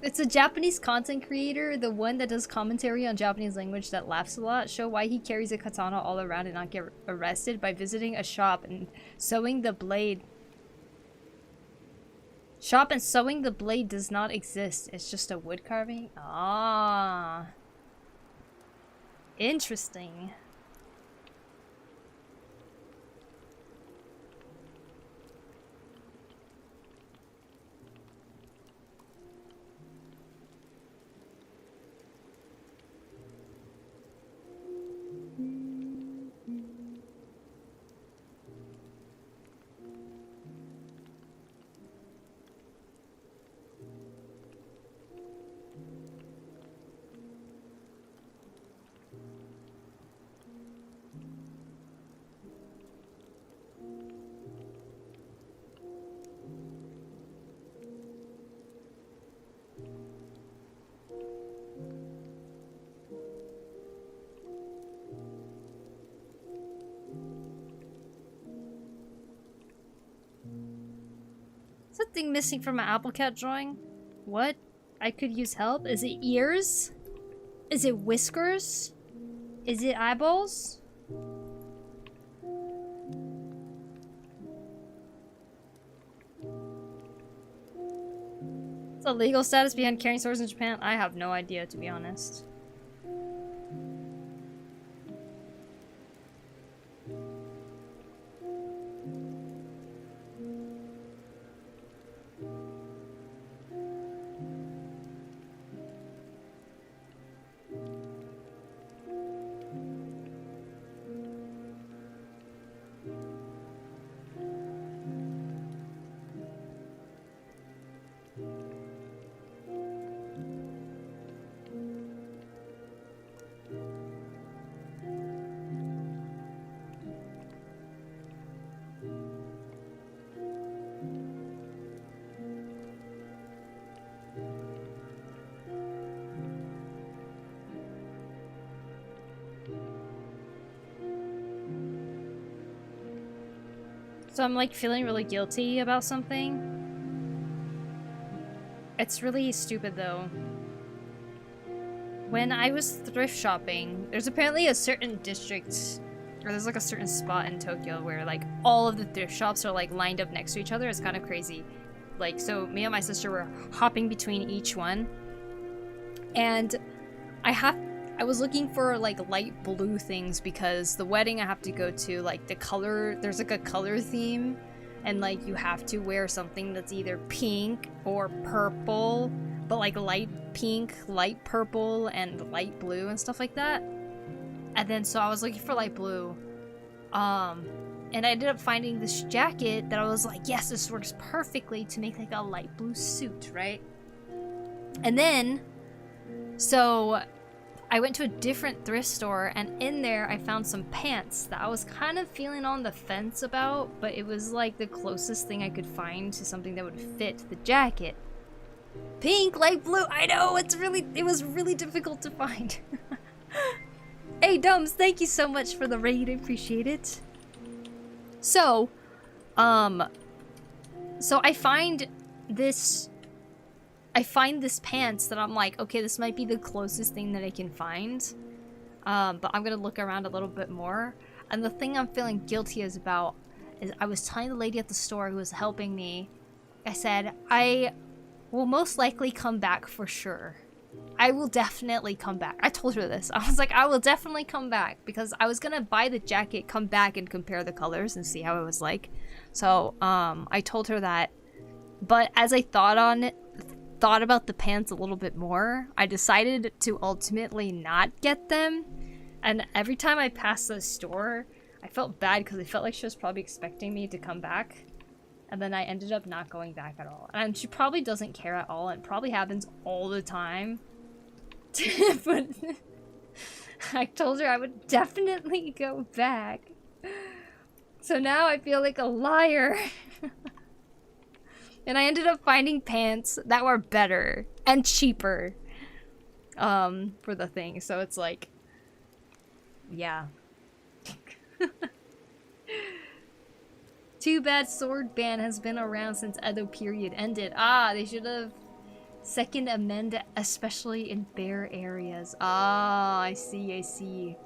It's a Japanese content creator, the one that does commentary on Japanese language that laughs a lot. Show why he carries a katana all around and not get arrested by visiting a shop and sewing the blade. Shop and sewing the blade does not exist. It's just a wood carving. Ah. Interesting. Something missing from my Apple Cat drawing? What? I could use help? Is it ears? Is it whiskers? Is it eyeballs? What's the legal status behind carrying swords in Japan? I have no idea, to be honest. So I'm like feeling really guilty about something. It's really stupid though. When I was thrift shopping, there's apparently a certain district, or there's like a certain spot in Tokyo where like all of the thrift shops are like lined up next to each other. It's kind of crazy. Like, so me and my sister were hopping between each one. And I was looking for like light blue things because the wedding I have to go to, like the color, there's like a color theme, and like you have to wear something that's either pink or purple, but like light pink, light purple, and light blue and stuff like that. And then so I was looking for light blue, and I ended up finding this jacket that I was like, yes, this works perfectly to make like a light blue suit, right? And then so I went to a different thrift store, and in there I found some pants that I was kind of feeling on the fence about, but it was like the closest thing I could find to something that would fit the jacket. Pink, light blue, I know, it was really difficult to find. Hey Dums, thank you so much for the raid, I appreciate it. So I find this pants that I'm like, okay, this might be the closest thing that I can find. But I'm gonna look around a little bit more. And the thing I'm feeling guilty is I was telling the lady at the store who was helping me, I said, I will most likely come back for sure. I will definitely come back. I told her this. I was like, I will definitely come back because I was gonna buy the jacket, come back and compare the colors and see how it was like. So, I told her that. But as I thought about the pants a little bit more, I decided to ultimately not get them. And every time I passed the store, I felt bad because I felt like she was probably expecting me to come back. And then I ended up not going back at all. And she probably doesn't care at all, and it probably happens all the time. But I told her I would definitely go back. So now I feel like a liar. And I ended up finding pants that were better and cheaper for the thing. So it's like, yeah. Too bad sword ban has been around since Edo period ended. Ah, they should have second amend, especially in bare areas. Ah, I see, I see.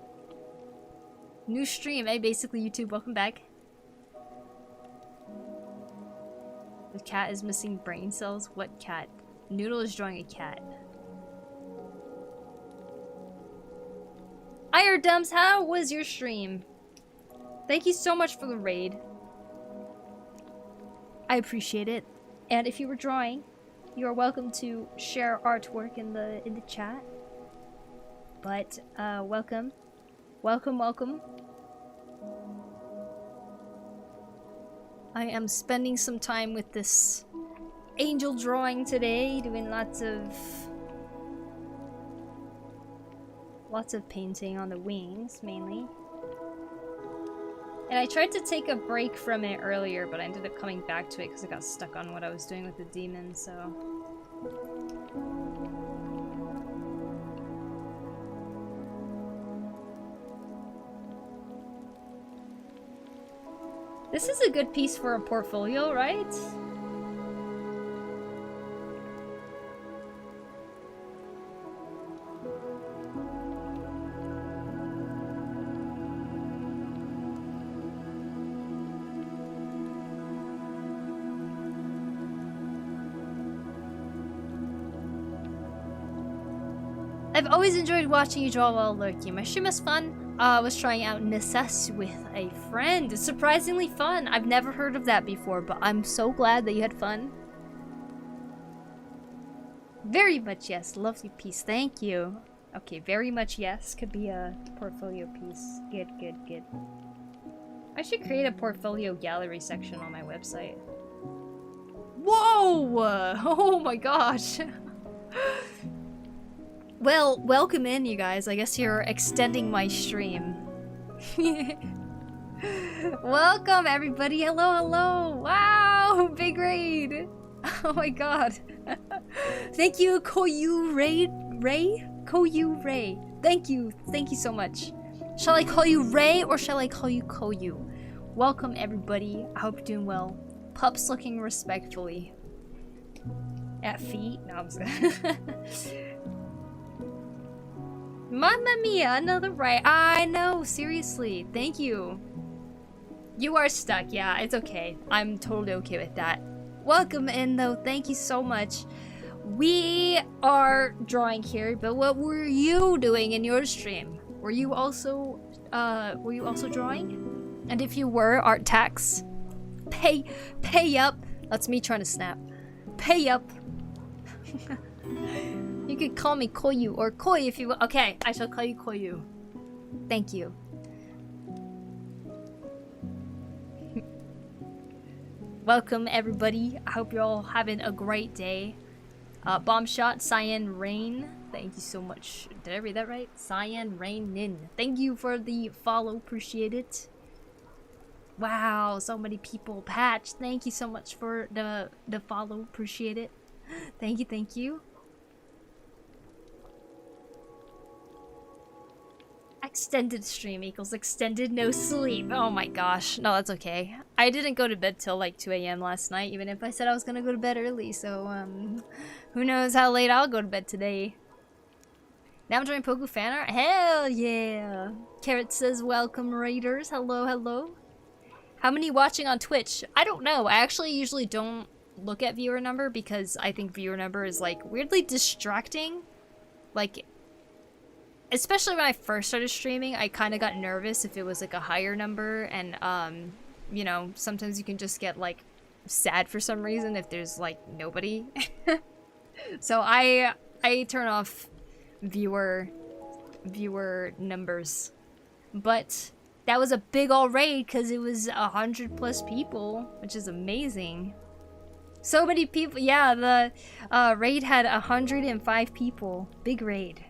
New stream, hey, basically YouTube, welcome back. The cat is missing brain cells. What cat? Noodle is drawing a cat. Iredums, how was your stream? Thank you so much for the raid. I appreciate it. And if you were drawing, you are welcome to share artwork in the chat. But welcome. Welcome, welcome. I am spending some time with this angel drawing today, doing lots of painting on the wings, mainly. And I tried to take a break from it earlier, but I ended up coming back to it because I got stuck on what I was doing with the demon, so... This is a good piece for a portfolio, right? I've always enjoyed watching you draw while lurking. My stream is fun. I was trying out Necess with a friend. It's surprisingly fun. I've never heard of that before, but I'm so glad that you had fun. Very much yes. Lovely piece. Thank you. Okay, very much yes. Could be a portfolio piece. Good, good, good. I should create a portfolio gallery section on my website. Whoa! Oh my gosh. Well, welcome in, you guys. I guess you're extending my stream. Welcome, everybody. Hello, hello. Wow, big raid. Oh my god. Thank you, Koyu Ray. Koyu Ray. Thank you so much. Shall I call you Ray or shall I call you Koyu? Welcome, everybody. I hope you're doing well. Pups looking respectfully. At feet? No, I'm just Mamma mia, another right. I know, seriously. Thank you. You are stuck. Yeah, it's okay. I'm totally okay with that. Welcome in, though. Thank you so much. We are drawing here, but what were you doing in your stream? Were you also drawing? And if you were, art tax. Pay up. That's me trying to snap. Pay up. You could call me Koyu or Koi if you will. Okay, I shall call you Koyu. Thank you. Welcome, everybody. I hope you're all having a great day. Bomb shot, Cyan Rain. Thank you so much. Did I read that right? Cyan Rain Nin. Thank you for the follow. Appreciate it. Wow, so many people. Patch, thank you so much for the follow. Appreciate it. Thank you, thank you. Extended stream equals extended no sleep. Oh my gosh. No, that's okay. I didn't go to bed till like 2 AM last night, even if I said I was gonna go to bed early, so who knows how late I'll go to bed today. Now I'm joining Poku fan art? Hell yeah! Carrot says welcome raiders. Hello, hello. How many watching on Twitch? I don't know. I actually usually don't look at viewer number because I think viewer number is like weirdly distracting. Like, especially when I first started streaming, I kind of got nervous if it was like a higher number, and you know, sometimes you can just get like sad for some reason if there's like nobody. So I turn off viewer numbers. But that was a big ol' raid because it was 100+ people, which is amazing. So many people. Yeah, the raid had 105 people. Big raid.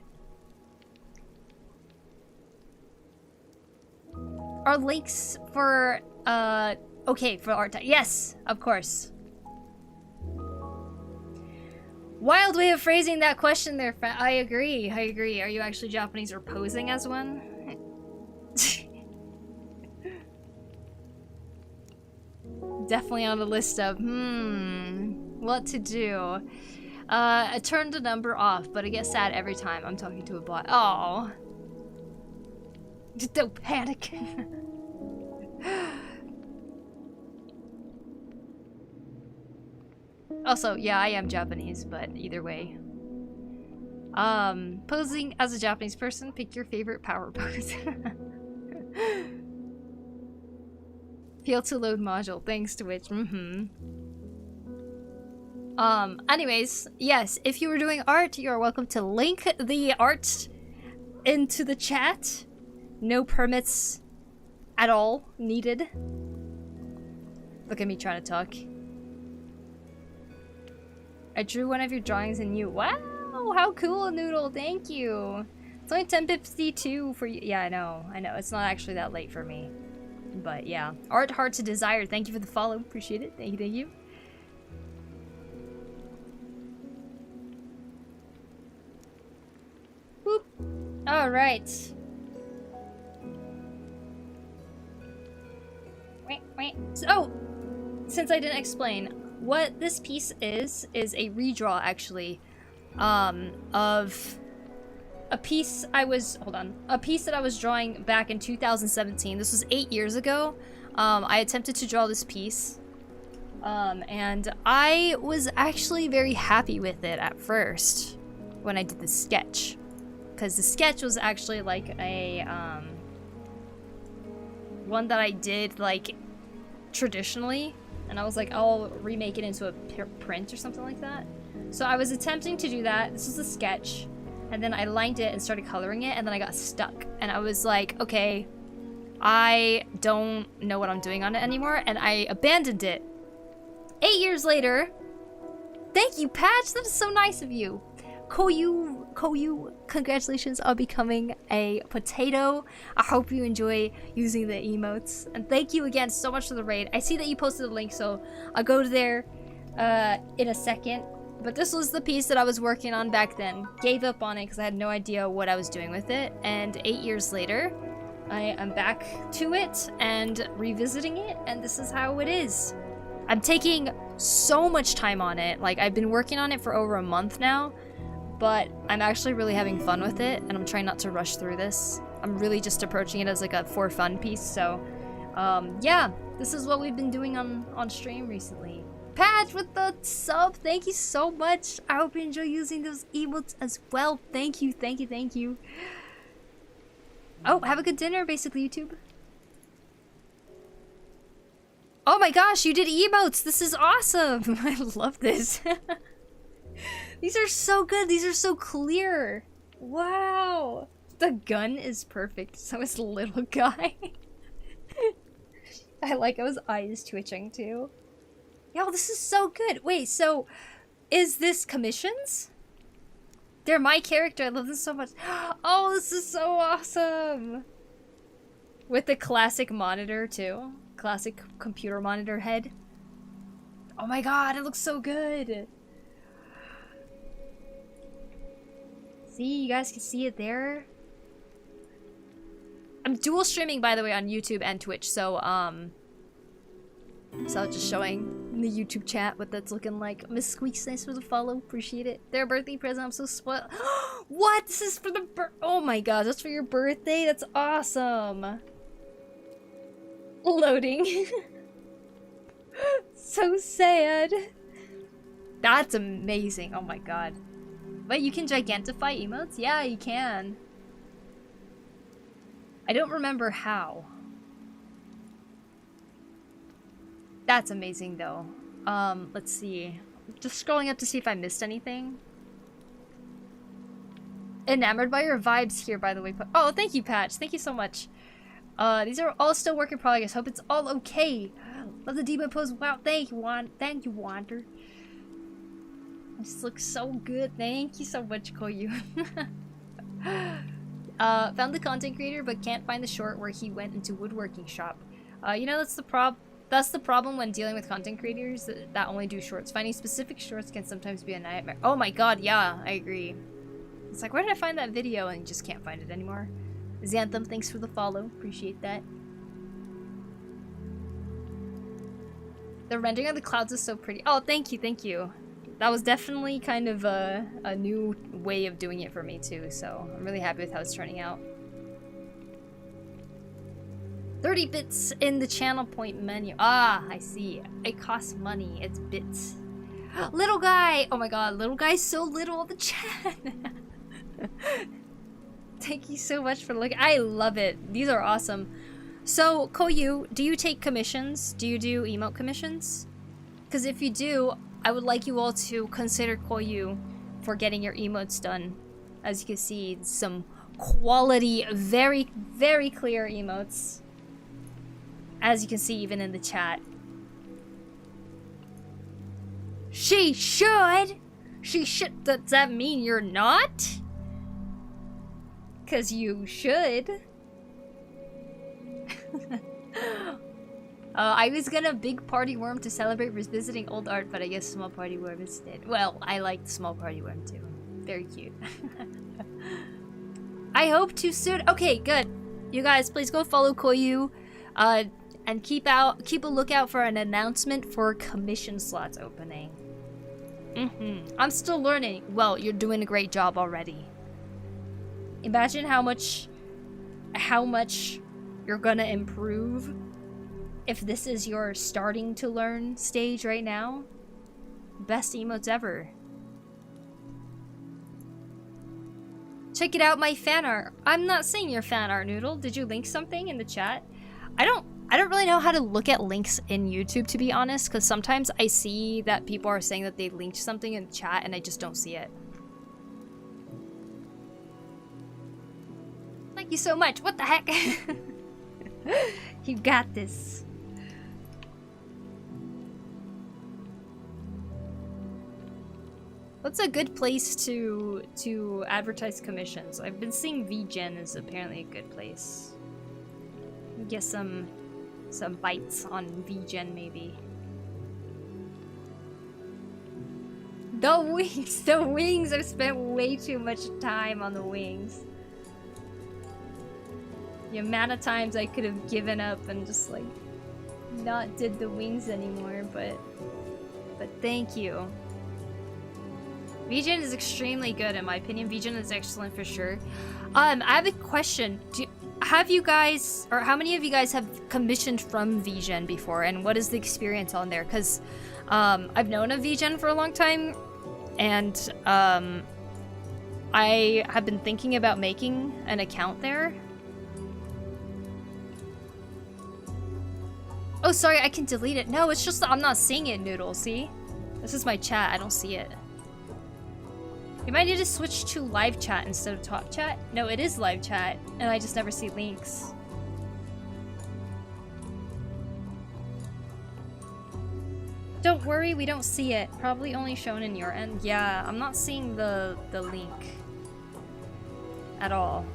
Are links for okay, for art time? Yes, of course. Wild way of phrasing that question there, I agree, I agree. Are you actually Japanese or posing as one? Definitely on the list of, what to do. I turned the number off, but I get sad every time I'm talking to a bot. Oh. Just don't panic. Also, yeah, I am Japanese, but either way. Posing as a Japanese person, pick your favorite power pose. Fail to load module, thanks to which, anyways, yes, if you were doing art, you are welcome to link the art into the chat. No permits at all needed. Look at me trying to talk. I drew one of your drawings in you. Wow, how cool, Noodle. Thank you. It's only 10:52 for you. Yeah, I know. It's not actually that late for me. But yeah. Art hard to desire. Thank you for the follow. Appreciate it. Thank you, thank you. Whoop. Alright. So, since I didn't explain, what this piece is a redraw, actually, of a piece I was, a piece that I was drawing back in 2017. This was 8 years ago. I attempted to draw this piece, and I was actually very happy with it at first when I did the sketch. because the sketch was actually like a one that I did like traditionally, and I was like, I'll remake it into a print or something like that. So I was attempting to do that. This was a sketch, and then I lined it and started coloring it, and then I got stuck, and I was like, okay, I don't know what I'm doing on it anymore, and I abandoned it. 8 years later, thank you, Patch, that is so nice of you. Koyu, congratulations on becoming a potato. I hope you enjoy using the emotes. And thank you again so much for the raid. I see that you posted a link, so I'll go there in a second. But this was the piece that I was working on back then. Gave up on it because I had no idea what I was doing with it. And 8 years later, I am back to it and revisiting it, and this is how it is. I'm taking so much time on it. Like, I've been working on it for over a month now, but I'm actually really having fun with it, and I'm trying not to rush through this. I'm really just approaching it as like a for fun piece, so yeah, this is what we've been doing on stream recently. Patch with the sub, thank you so much. I hope you enjoy using those emotes as well. Thank you, thank you, thank you. Oh, have a good dinner, basically, YouTube. Oh my gosh, you did emotes! This is awesome! I love this. These are so good, these are so clear. Wow. The gun is perfect, so is the little guy. I like how his eyes twitching too. Yo, this is so good. Wait, so is this commissions? They're my character, I love this so much. Oh, this is so awesome! With the classic monitor too. Classic computer monitor head. Oh my god, it looks so good! See, you guys can see it there. I'm dual streaming, by the way, on YouTube and Twitch, so just showing in the YouTube chat what that's looking like. Miss Squeaks, thanks for the follow, appreciate it. Their birthday present, I'm so spoiled. What? This is for the oh my god, that's for your birthday? That's awesome. Loading. So sad. That's amazing, oh my god. Wait, you can gigantify emotes? Yeah, you can. I don't remember how. That's amazing though. Let's see. Just scrolling up to see if I missed anything. Enamored by your vibes here, by the way. Oh, thank you, Patch. Thank you so much. These are all still work in progress. Hope it's all okay. Love the debut pose. Wow, thank you, Wander. This looks so good. Thank you so much, Koyu. Found the content creator, but can't find the short where he went into woodworking shop. You know, that's the problem when dealing with content creators that only do shorts. Finding specific shorts can sometimes be a nightmare. Oh my god, yeah, I agree. It's like, where did I find that video? And you just can't find it anymore. Xanthem, thanks for the follow. Appreciate that. The rendering of the clouds is so pretty. Oh, thank you, thank you. That was definitely kind of a new way of doing it for me too, so I'm really happy with how it's turning out. 30 bits in the channel point menu. Ah, I see. It costs money. It's bits. Little guy! Oh my god, little guy's so little in the chat. Thank you so much for looking. I love it. These are awesome. So, Koyu, do you take commissions? Do you do emote commissions? Because if you do, I would like you all to consider Koyu for getting your emotes done. As you can see, some quality, very, very clear emotes. As you can see even in the chat. She should! She should. Does that mean you're not? Because you should. I was gonna big party worm to celebrate revisiting old art, but I guess small party worm instead. Well, I like small party worm too. Very cute. I hope to soon. Okay, good. You guys, please go follow Koyu, and keep a lookout for an announcement for commission slots opening. I'm still learning. Well, you're doing a great job already. Imagine how much you're gonna improve if this is your starting to learn stage right now. Best emotes ever. Check it out, my fan art. I'm not seeing your fan art, Noodle. Did you link something in the chat? I don't really know how to look at links in YouTube, to be honest, because sometimes I see that people are saying that they linked something in the chat and I just don't see it. Thank you so much. What the heck? You got this. What's a good place to advertise commissions? I've been seeing VGen is apparently a good place. Get some bites on VGen maybe. The wings! I've spent way too much time on the wings. The amount of times I could have given up and just like not did the wings anymore, but thank you. VGen is extremely good in my opinion. VGen is excellent for sure. I have a question. Have you guys, or how many of you guys have commissioned from VGen before, and what is the experience on there? Because I've known of VGen for a long time, and I have been thinking about making an account there. Oh, sorry, I can delete it. No, it's just that I'm not seeing it, Noodle, see? This is my chat, I don't see it. You might need to switch to live chat instead of talk chat. No, it is live chat, and I just never see links. Don't worry, we don't see it. Probably only shown in your end. Yeah, I'm not seeing the link at all.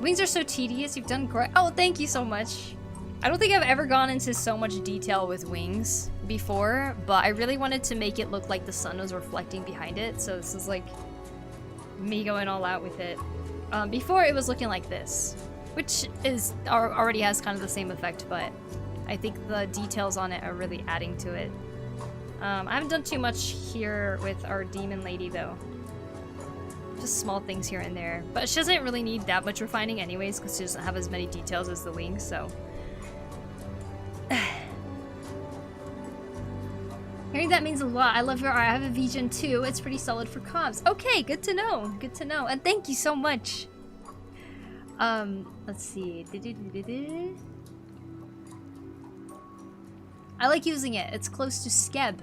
Wings are so tedious. You've done great. Oh, thank you so much. I don't think I've ever gone into so much detail with wings before, but I really wanted to make it look like the sun was reflecting behind it, so this is like me going all out with it. Before it was looking like this, which is already has kind of the same effect, but I think the details on it are really adding to it. I haven't done too much here with our demon lady though. Just small things here and there, but she doesn't really need that much refining anyways because she doesn't have as many details as the wings, so. Hearing that means a lot. I love your art. I have a VGen too. It's pretty solid for comms. Okay, good to know. Good to know. And thank you so much. Let's see. I like using it. It's close to Skeb.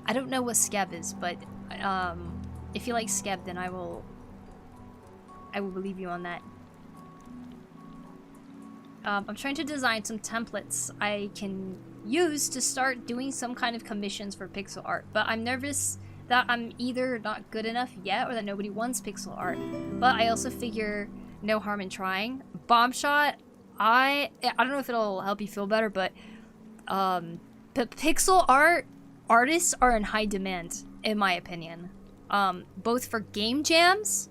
I don't know what Skeb is, but if you like Skeb, then I will believe you on that. I'm trying to design some templates I can use to start doing some kind of commissions for pixel art, but I'm nervous that I'm either not good enough yet or that nobody wants pixel art. But I also figure no harm in trying. Bomb shot, I don't know if it'll help you feel better, but pixel art artists are in high demand in my opinion. Both for game jams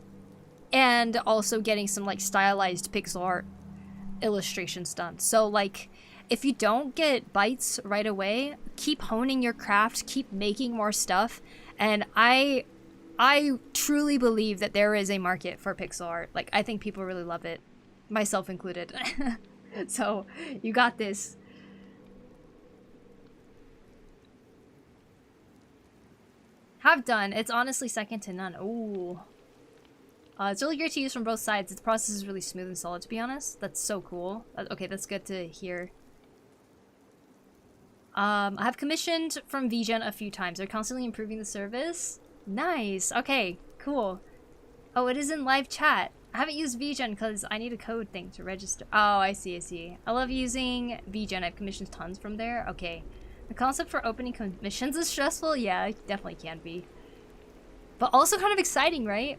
and also getting some like stylized pixel art illustrations done. So like if you don't get bites right away, keep honing your craft, keep making more stuff, and I truly believe that there is a market for pixel art. Like I think people really love it, myself included. So you got this. Have done. It's honestly second to none. Ooh. It's really great to use from both sides. The process is really smooth and solid, to be honest. That's so cool. Okay, that's good to hear. I have commissioned from VGen a few times. They're constantly improving the service. Nice. Okay, cool. Oh, it is in live chat. I haven't used VGen because I need a code thing to register. Oh, I see, I see. I love using VGen. I've commissioned tons from there. Okay. The concept for opening commissions is stressful. Yeah, it definitely can be. But also kind of exciting, right?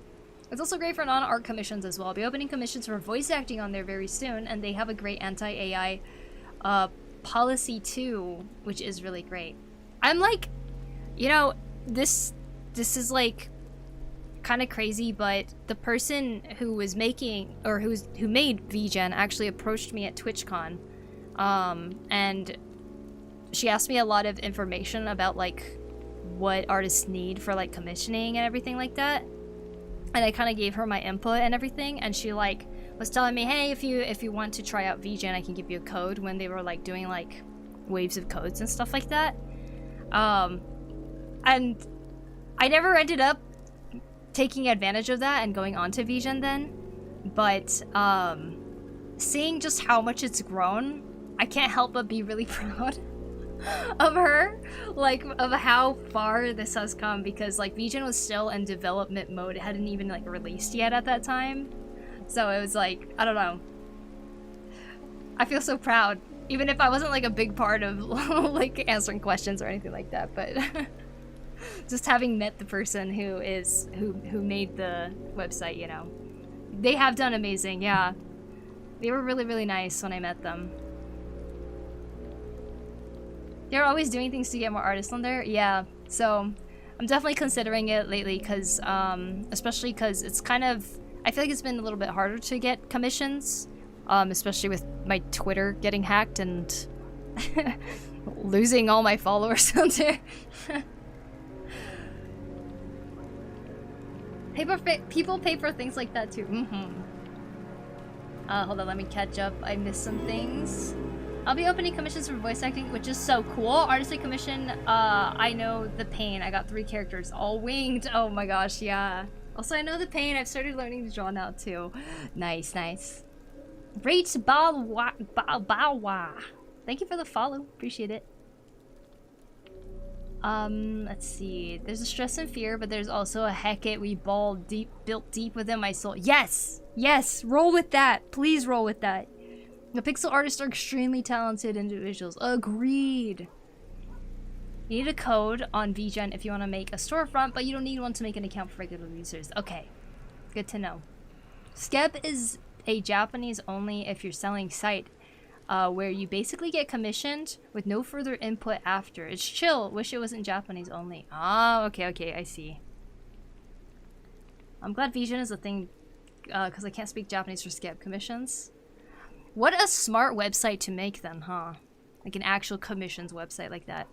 It's also great for non-art commissions as well. I'll be opening commissions for voice acting on there very soon, and they have a great anti-AI policy too, which is really great. I'm like, you know, this is like kind of crazy, but the person who was making, or who made VGen actually approached me at TwitchCon, and she asked me a lot of information about like what artists need for like commissioning and everything like that. And I kind of gave her my input and everything, and she like was telling me, hey, if you want to try out VGen, I can give you a code, when they were like doing like waves of codes and stuff like that. And I never ended up taking advantage of that and going on to VGen then, but seeing just how much it's grown, I can't help but be really proud of her, like of how far this has come, because like VGen was still in development mode. It hadn't even like released yet at that time, so it was like, I don't know, I feel so proud, even if I wasn't like a big part of like answering questions or anything like that, but just having met the person who made the website, you know, they have done amazing. Yeah, they were really, really nice when I met them. They're always doing things to get more artists on there. Yeah, so I'm definitely considering it lately, because especially because it's kind of, I feel like it's been a little bit harder to get commissions, especially with my Twitter getting hacked and losing all my followers on there. People pay for things like that too. Hold on, let me catch up. I missed some things. I'll be opening commissions for voice acting, which is so cool. Artistry commission, I know the pain. I got 3 characters, all winged. Oh my gosh, yeah. Also, I know the pain. I've started learning to draw now too. Nice, nice. Rate Bow Wow. Thank you for the follow. Appreciate it. Let's see. There's a stress and fear, but there's also a heck it we built deep within my soul. Yes! Yes! Roll with that! Please roll with that. The pixel artists are extremely talented individuals. Agreed. You need a code on VGen if you want to make a storefront, but you don't need one to make an account for regular users. Okay. Good to know. Skeb is a Japanese only if you're selling site, where you basically get commissioned with no further input after. It's chill. Wish it wasn't Japanese only. Ah, okay, okay, I see. I'm glad VGen is a thing, because I can't speak Japanese for Skeb commissions. What a smart website to make then, huh? Like an actual commissions website like that.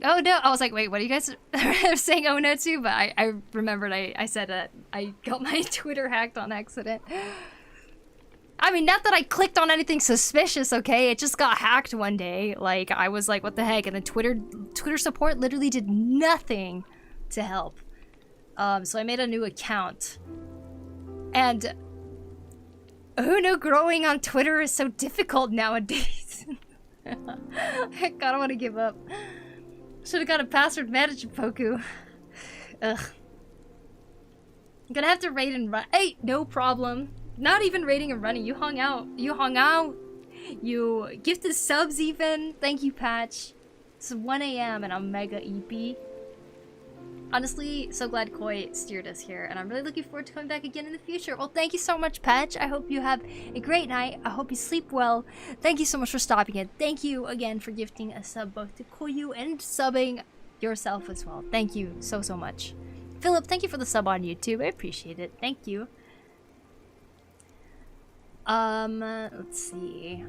Oh no, I was like, wait, what are you guys saying oh no to? But I remembered I said that I got my Twitter hacked on accident. I mean, not that I clicked on anything suspicious, okay? It just got hacked one day. Like, I was like, what the heck? And then Twitter support literally did nothing to help. So I made a new account. And who knew growing on Twitter is so difficult nowadays? Heck, I don't want to give up. Should have got a password manager, Poku. Ugh. I'm gonna have to raid and run. Hey, no problem. Not even raiding and running. You hung out. You hung out. You gifted subs even. Thank you, Patch. It's 1 AM and I'm mega EP. Honestly, so glad Koi steered us here, and I'm really looking forward to coming back again in the future. Well, thank you so much, Patch. I hope you have a great night. I hope you sleep well. Thank you so much for stopping in. Thank you again for gifting a sub both to Koyu and subbing yourself as well. Thank you so, so much. Philip, thank you for the sub on YouTube. I appreciate it. Thank you. Let's see.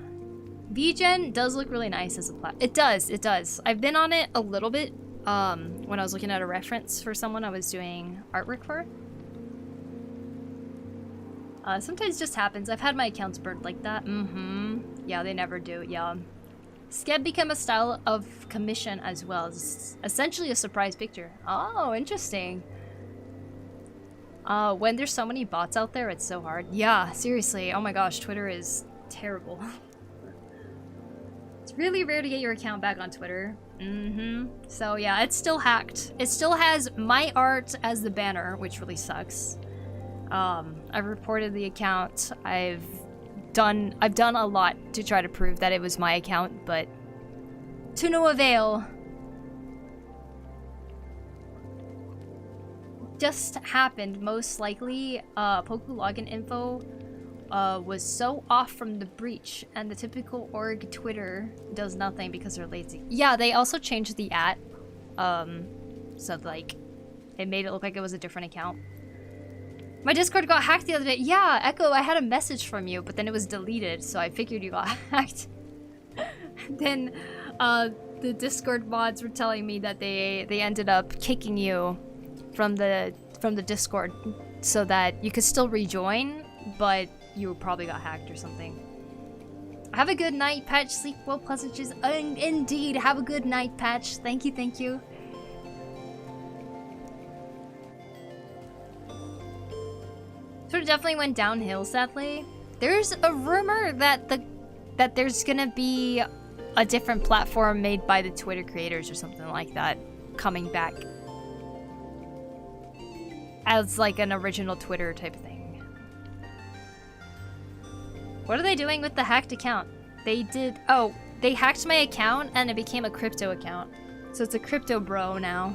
VGen does look really nice as a platform. It does, it does. I've been on it a little bit. When I was looking at a reference for someone I was doing artwork for. Sometimes it just happens. I've had my accounts burned like that. Yeah, they never do. Yeah. Skeb became a style of commission as well. It's essentially a surprise picture. Oh, interesting. When there's so many bots out there, it's so hard. Yeah, seriously. Oh my gosh, Twitter is terrible. It's really rare to get your account back on Twitter. So yeah, it's still hacked. It still has my art as the banner, which really sucks. I've reported the account. I've done a lot to try to prove that it was my account, but to no avail. Just happened, most likely. Poku login info was so off from the breach, and the typical org Twitter does nothing because they're lazy. Yeah, they also changed the @ so like it made it look like it was a different account. My Discord got hacked the other day. Yeah, Echo, I had a message from you, but then it was deleted, so I figured you got hacked. Then the Discord mods were telling me that they ended up kicking you from the Discord so that you could still rejoin, but you probably got hacked or something. Have a good night, Patch. Sleep well, pleasant dreams. Indeed, have a good night, Patch. Thank you, thank you. Sort of definitely went downhill, sadly. There's a rumor that there's gonna be a different platform made by the Twitter creators or something like that coming back as like an original Twitter type thing. What are they doing with the hacked account? They hacked my account and it became a crypto account. So it's a crypto bro now.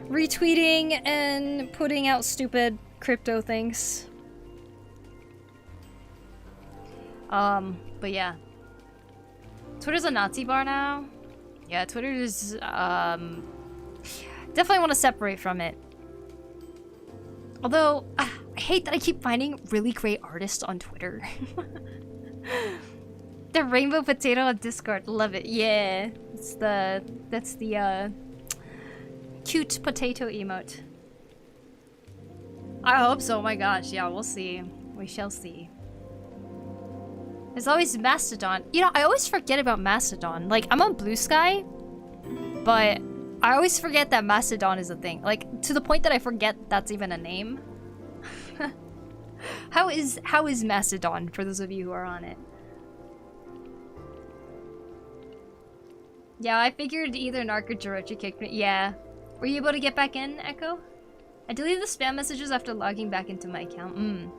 Retweeting and putting out stupid crypto things. But yeah. Twitter's a Nazi bar now. Yeah, Twitter's, definitely want to separate from it. Although, I hate that I keep finding really great artists on Twitter. The rainbow potato on Discord, love it. Yeah, that's the cute potato emote. I hope so. Oh my gosh, yeah, we'll see. We shall see. There's always Mastodon. You know, I always forget about Mastodon. Like, I'm on Blue Sky, but I always forget that Mastodon is a thing. Like, to the point that I forget that's even a name. How is Mastodon, for those of you who are on it? Yeah, I figured either Narc or Jirochi kicked me. Yeah. Were you able to get back in, Echo? I deleted the spam messages after logging back into my account.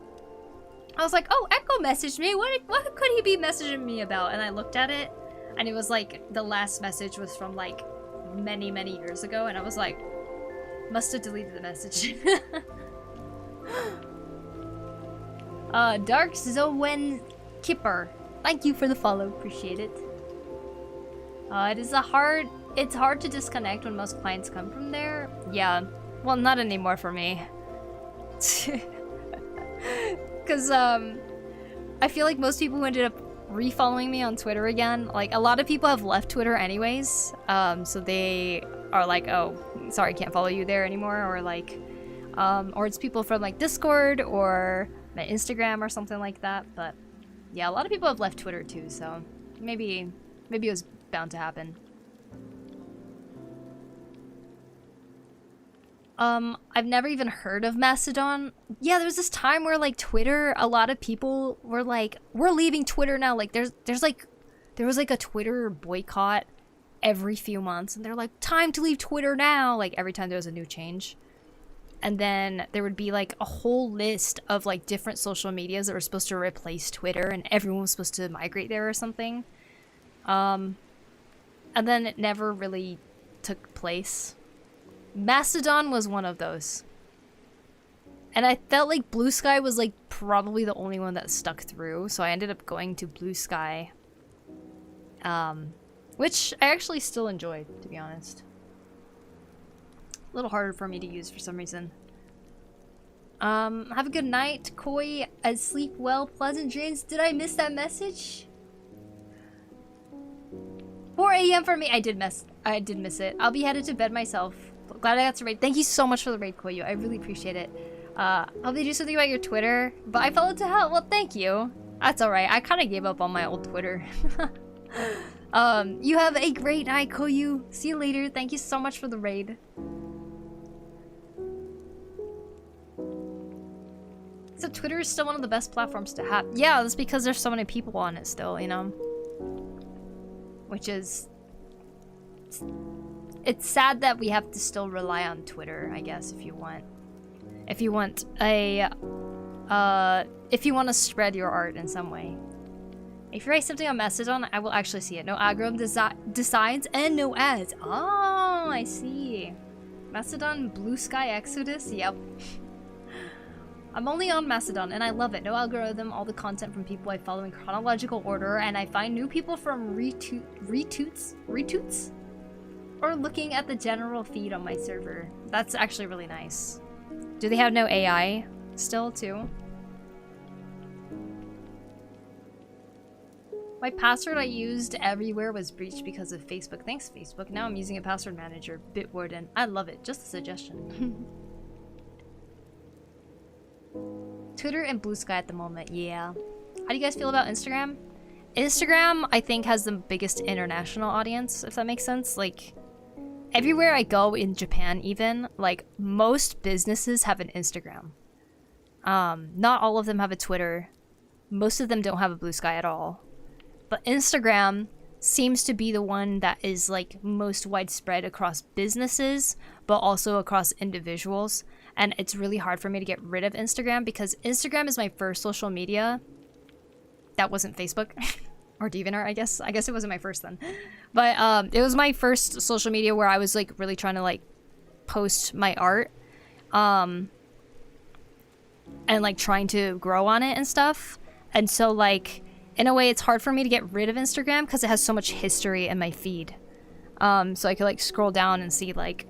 I was like, oh, Echo messaged me. What could he be messaging me about? And I looked at it, and it was like the last message was from like many, many years ago, and I was like, must have deleted the message. Dark Zowen Kipper, thank you for the follow. Appreciate it. It's hard to disconnect when most clients come from there. Yeah, well, not anymore for me. Because, I feel like most people who ended up refollowing me on Twitter again, like, a lot of people have left Twitter anyways, so they are like, oh, sorry, can't follow you there anymore, or like, or it's people from, like, Discord, or my Instagram, or something like that, but, yeah, a lot of people have left Twitter too, so maybe it was bound to happen. I've never even heard of Mastodon. Yeah, there was this time where like Twitter, a lot of people were like, we're leaving Twitter now. Like there was like a Twitter boycott every few months, and they're like, time to leave Twitter now. Like every time there was a new change. And then there would be like a whole list of like different social medias that were supposed to replace Twitter, and everyone was supposed to migrate there or something. And then it never really took place. Mastodon was one of those. And I felt like Blue Sky was like probably the only one that stuck through, so I ended up going to Blue Sky. Which I actually still enjoyed, to be honest. A little harder for me to use for some reason. Have a good night, Koi. Sleep well, pleasant dreams. Did I miss that message? 4 a.m. for me. I did miss it. I'll be headed to bed myself. Glad I got to raid. Thank you so much for the raid, Koyu. I really appreciate it. I'll be do something about your Twitter, but I fell into hell. Well, thank you. That's alright. I kind of gave up on my old Twitter. You have a great night, Koyu. See you later. Thank you so much for the raid. So Twitter is still one of the best platforms to have. Yeah, that's because there's so many people on it still, you know? Which is... It's sad that we have to still rely on Twitter, I guess, if you want to spread your art in some way. If you write something on Mastodon, I will actually see it. No algorithm decides and no ads. Oh, I see. Mastodon, Blue Sky Exodus, yep. I'm only on Mastodon and I love it. No algorithm, all the content from people I follow in chronological order, and I find new people from retweets? Or looking at the general feed on my server. That's actually really nice. Do they have no AI still, too? My password I used everywhere was breached because of Facebook. Thanks, Facebook. Now I'm using a password manager, Bitwarden. I love it. Just a suggestion. Twitter and Blue Sky at the moment, yeah. How do you guys feel about Instagram? Instagram, I think, has the biggest international audience, if that makes sense. Like, everywhere I go in Japan, even, like, most businesses have an Instagram. Not all of them have a Twitter. Most of them don't have a Blue Sky at all. But Instagram seems to be the one that is, like, most widespread across businesses, but also across individuals. And it's really hard for me to get rid of Instagram because Instagram is my first social media. That wasn't Facebook. Or DeviantArt, I guess. I guess it wasn't my first then. But it was my first social media where I was, like, really trying to, like, post my art. And, like, trying to grow on it and stuff. And so, like, in a way, it's hard for me to get rid of Instagram because it has so much history in my feed. So I could, like, scroll down and see, like,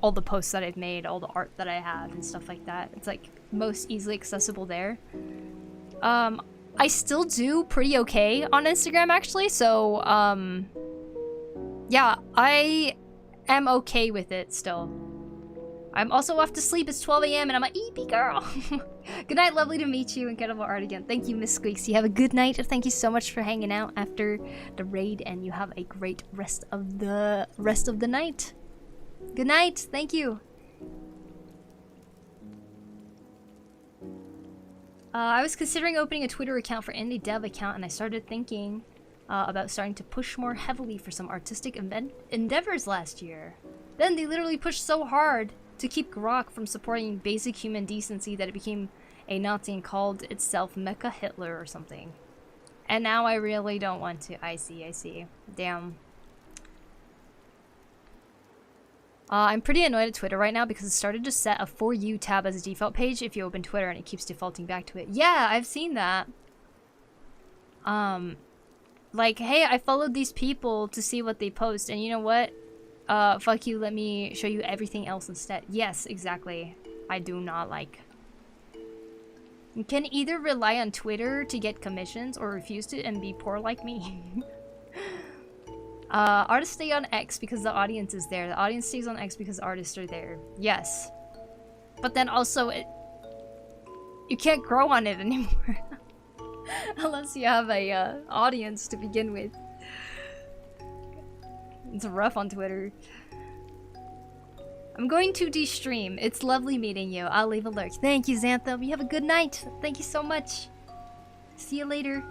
all the posts that I've made, all the art that I have, and stuff like that. It's, like, most easily accessible there. I still do pretty okay on Instagram, actually. So, yeah, I am okay with it still. I'm also off to sleep. It's 12 a.m. and I'm an EP girl. Good night. Lovely to meet you. Incredible art again. Thank you, Miss Squeaks. You have a good night. Thank you so much for hanging out after the raid, and you have a great rest of the night. Good night. Thank you. I was considering opening a Twitter account for indie dev account, and I started thinking about starting to push more heavily for some artistic endeavors last year. Then they literally pushed so hard to keep Grok from supporting basic human decency that it became a Nazi and called itself Mecha Hitler or something. And now I really don't want to. I see. Damn. I'm pretty annoyed at Twitter right now because it started to set a For You tab as a default page if you open Twitter and it keeps defaulting back to it. Yeah, I've seen that. Like, hey, I followed these people to see what they post, and you know what? Fuck you, let me show you everything else instead. Yes, exactly. I do not like. You can either rely on Twitter to get commissions or refuse to and be poor like me. Artists stay on X because the audience is there. The audience stays on X because artists are there. Yes. But then also, you can't grow on it anymore. Unless you have a audience to begin with. It's rough on Twitter. I'm going to de-stream. It's lovely meeting you. I'll leave a lurk. Thank you, Xantha. You have a good night. Thank you so much. See you later.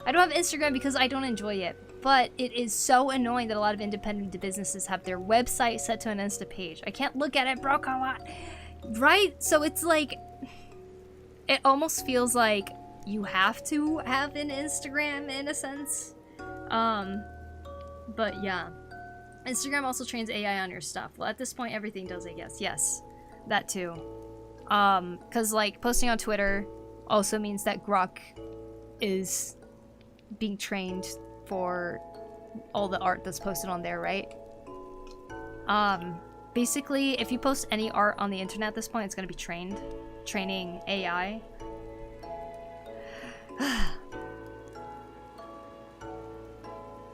I don't have Instagram because I don't enjoy it. But it is so annoying that a lot of independent businesses have their website set to an Insta page. I can't look at it, bro. Come on. Right? So it's like... It almost feels like you have to have an Instagram in a sense. But yeah. Instagram also trains AI on your stuff. Well, at this point, everything does, I guess. Yes. That too. Because, like, posting on Twitter also means that Grok is being trained for all the art that's posted on there, right? Basically, if you post any art on the internet at this point, it's gonna be training AI.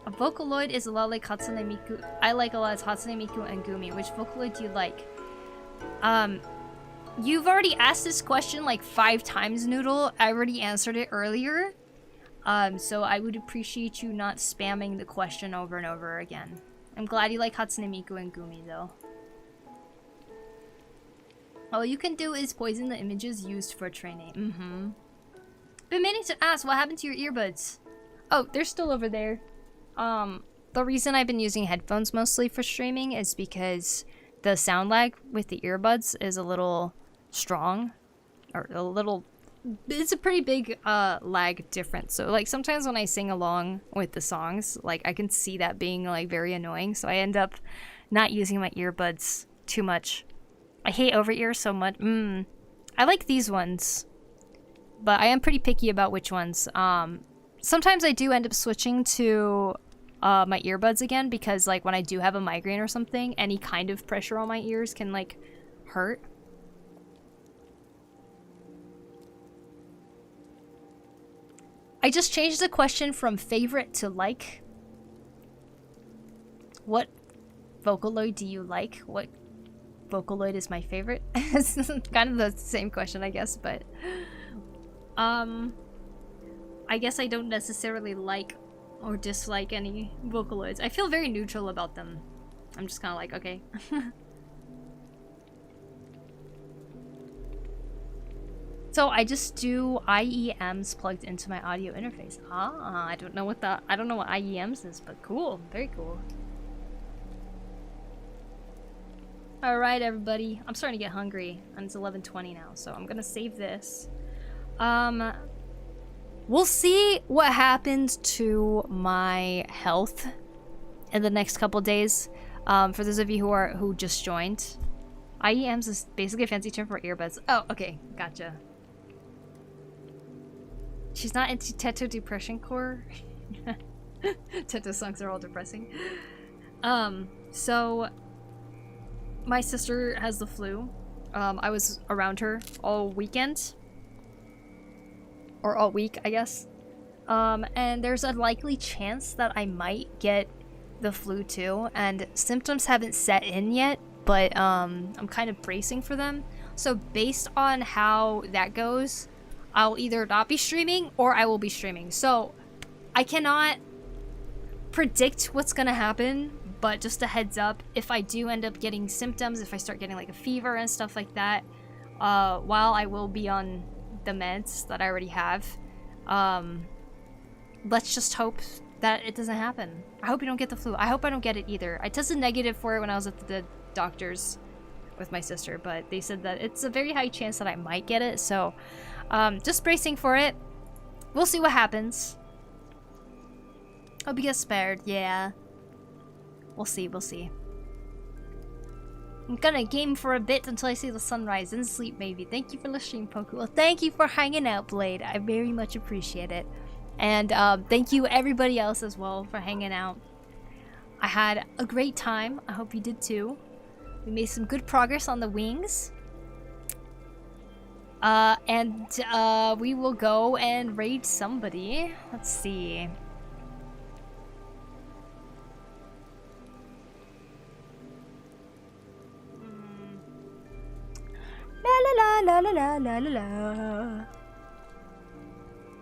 A Vocaloid is a lot like Hatsune Miku. I like a lot of Hatsune Miku and Gumi. Which Vocaloid do you like? You've already asked this question like 5 times, Noodle. I already answered it earlier. So I would appreciate you not spamming the question over and over again. I'm glad you like Hatsune Miku and Gumi, though. All you can do is poison the images used for training. Been meaning to ask, what happened to your earbuds? Oh, they're still over there. The reason I've been using headphones mostly for streaming is because the sound lag with the earbuds is a little strong. Or a little... It's a pretty big lag difference. So like sometimes when I sing along with the songs, like I can see that being like very annoying. So I end up not using my earbuds too much. I hate over ears so much. I like these ones, but I am pretty picky about which ones. Sometimes I do end up switching to my earbuds again because like when I do have a migraine or something, any kind of pressure on my ears can like hurt. I just changed the question from favorite to like. What Vocaloid do you like? What Vocaloid is my favorite? It's kind of the same question, I guess, but... I I guess I don't necessarily like or dislike any Vocaloids. I feel very neutral about them. I'm just kind of like, okay. So I just do IEMs plugged into my audio interface. Ah, I don't know what IEMs is, but cool, very cool. All right, everybody. I'm starting to get hungry, and it's 11:20 now, so I'm gonna save this. We'll see what happens to my health in the next couple days. For those of you who just joined, IEMs is basically a fancy term for earbuds. Oh, okay, gotcha. She's not into Teto depression core. Teto songs are all depressing. So my sister has the flu. I was around her all weekend. Or all week, I guess. And there's a likely chance that I might get the flu too. And symptoms haven't set in yet, but I'm kind of bracing for them. So based on how that goes, I'll either not be streaming or I will be streaming. So I cannot predict what's gonna happen, but just a heads up, if I do end up getting symptoms, if I start getting like a fever and stuff like that, while I will be on the meds that I already have, let's just hope that it doesn't happen. I hope you don't get the flu. I hope I don't get it either. I tested negative for it when I was at the doctor's with my sister, but they said that it's a very high chance that I might get it, so just bracing for it. We'll see what happens. Hope you get spared, yeah. We'll see, we'll see. I'm gonna game for a bit until I see the sunrise and sleep maybe. Thank you for listening, Poku. Well, thank you for hanging out, Blade. I very much appreciate it. And thank you everybody else as well for hanging out. I had a great time. I hope you did too. We made some good progress on the wings. And we will go and raid somebody. Let's see. La la la la la la la la.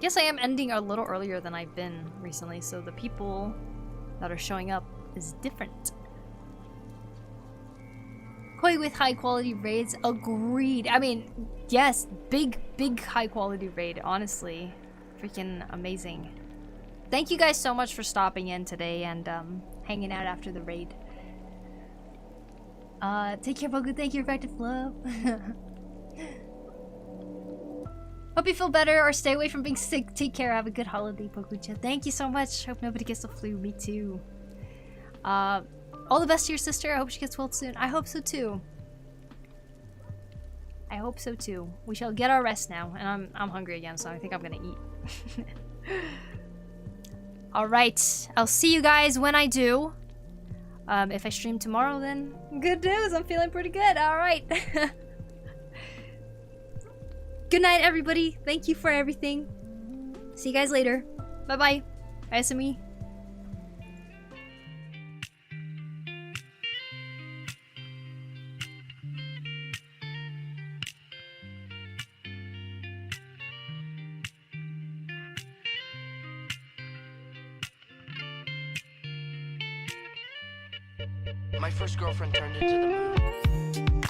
Guess I am ending a little earlier than I've been recently, so the people that are showing up is different. Koi with high quality raids, agreed. I mean, yes, big high quality raid, honestly. Freaking amazing. Thank you guys so much for stopping in today and hanging out after the raid. Take care, Poku. Thank you, Refracted Flow. Hope you feel better or stay away from being sick. Take care. Have a good holiday, Pokucha. Thank you so much. Hope nobody gets the flu. Me too. All the best to your sister. I hope she gets well soon. I hope so too. I hope so too. We shall get our rest now, and I'm hungry again, so I think I'm gonna eat. All right. I'll see you guys when I do. If I stream tomorrow, then good news. I'm feeling pretty good. All right. Good night, everybody. Thank you for everything. See you guys later. Bye-bye. Bye, SME. My first girlfriend turned into the moon.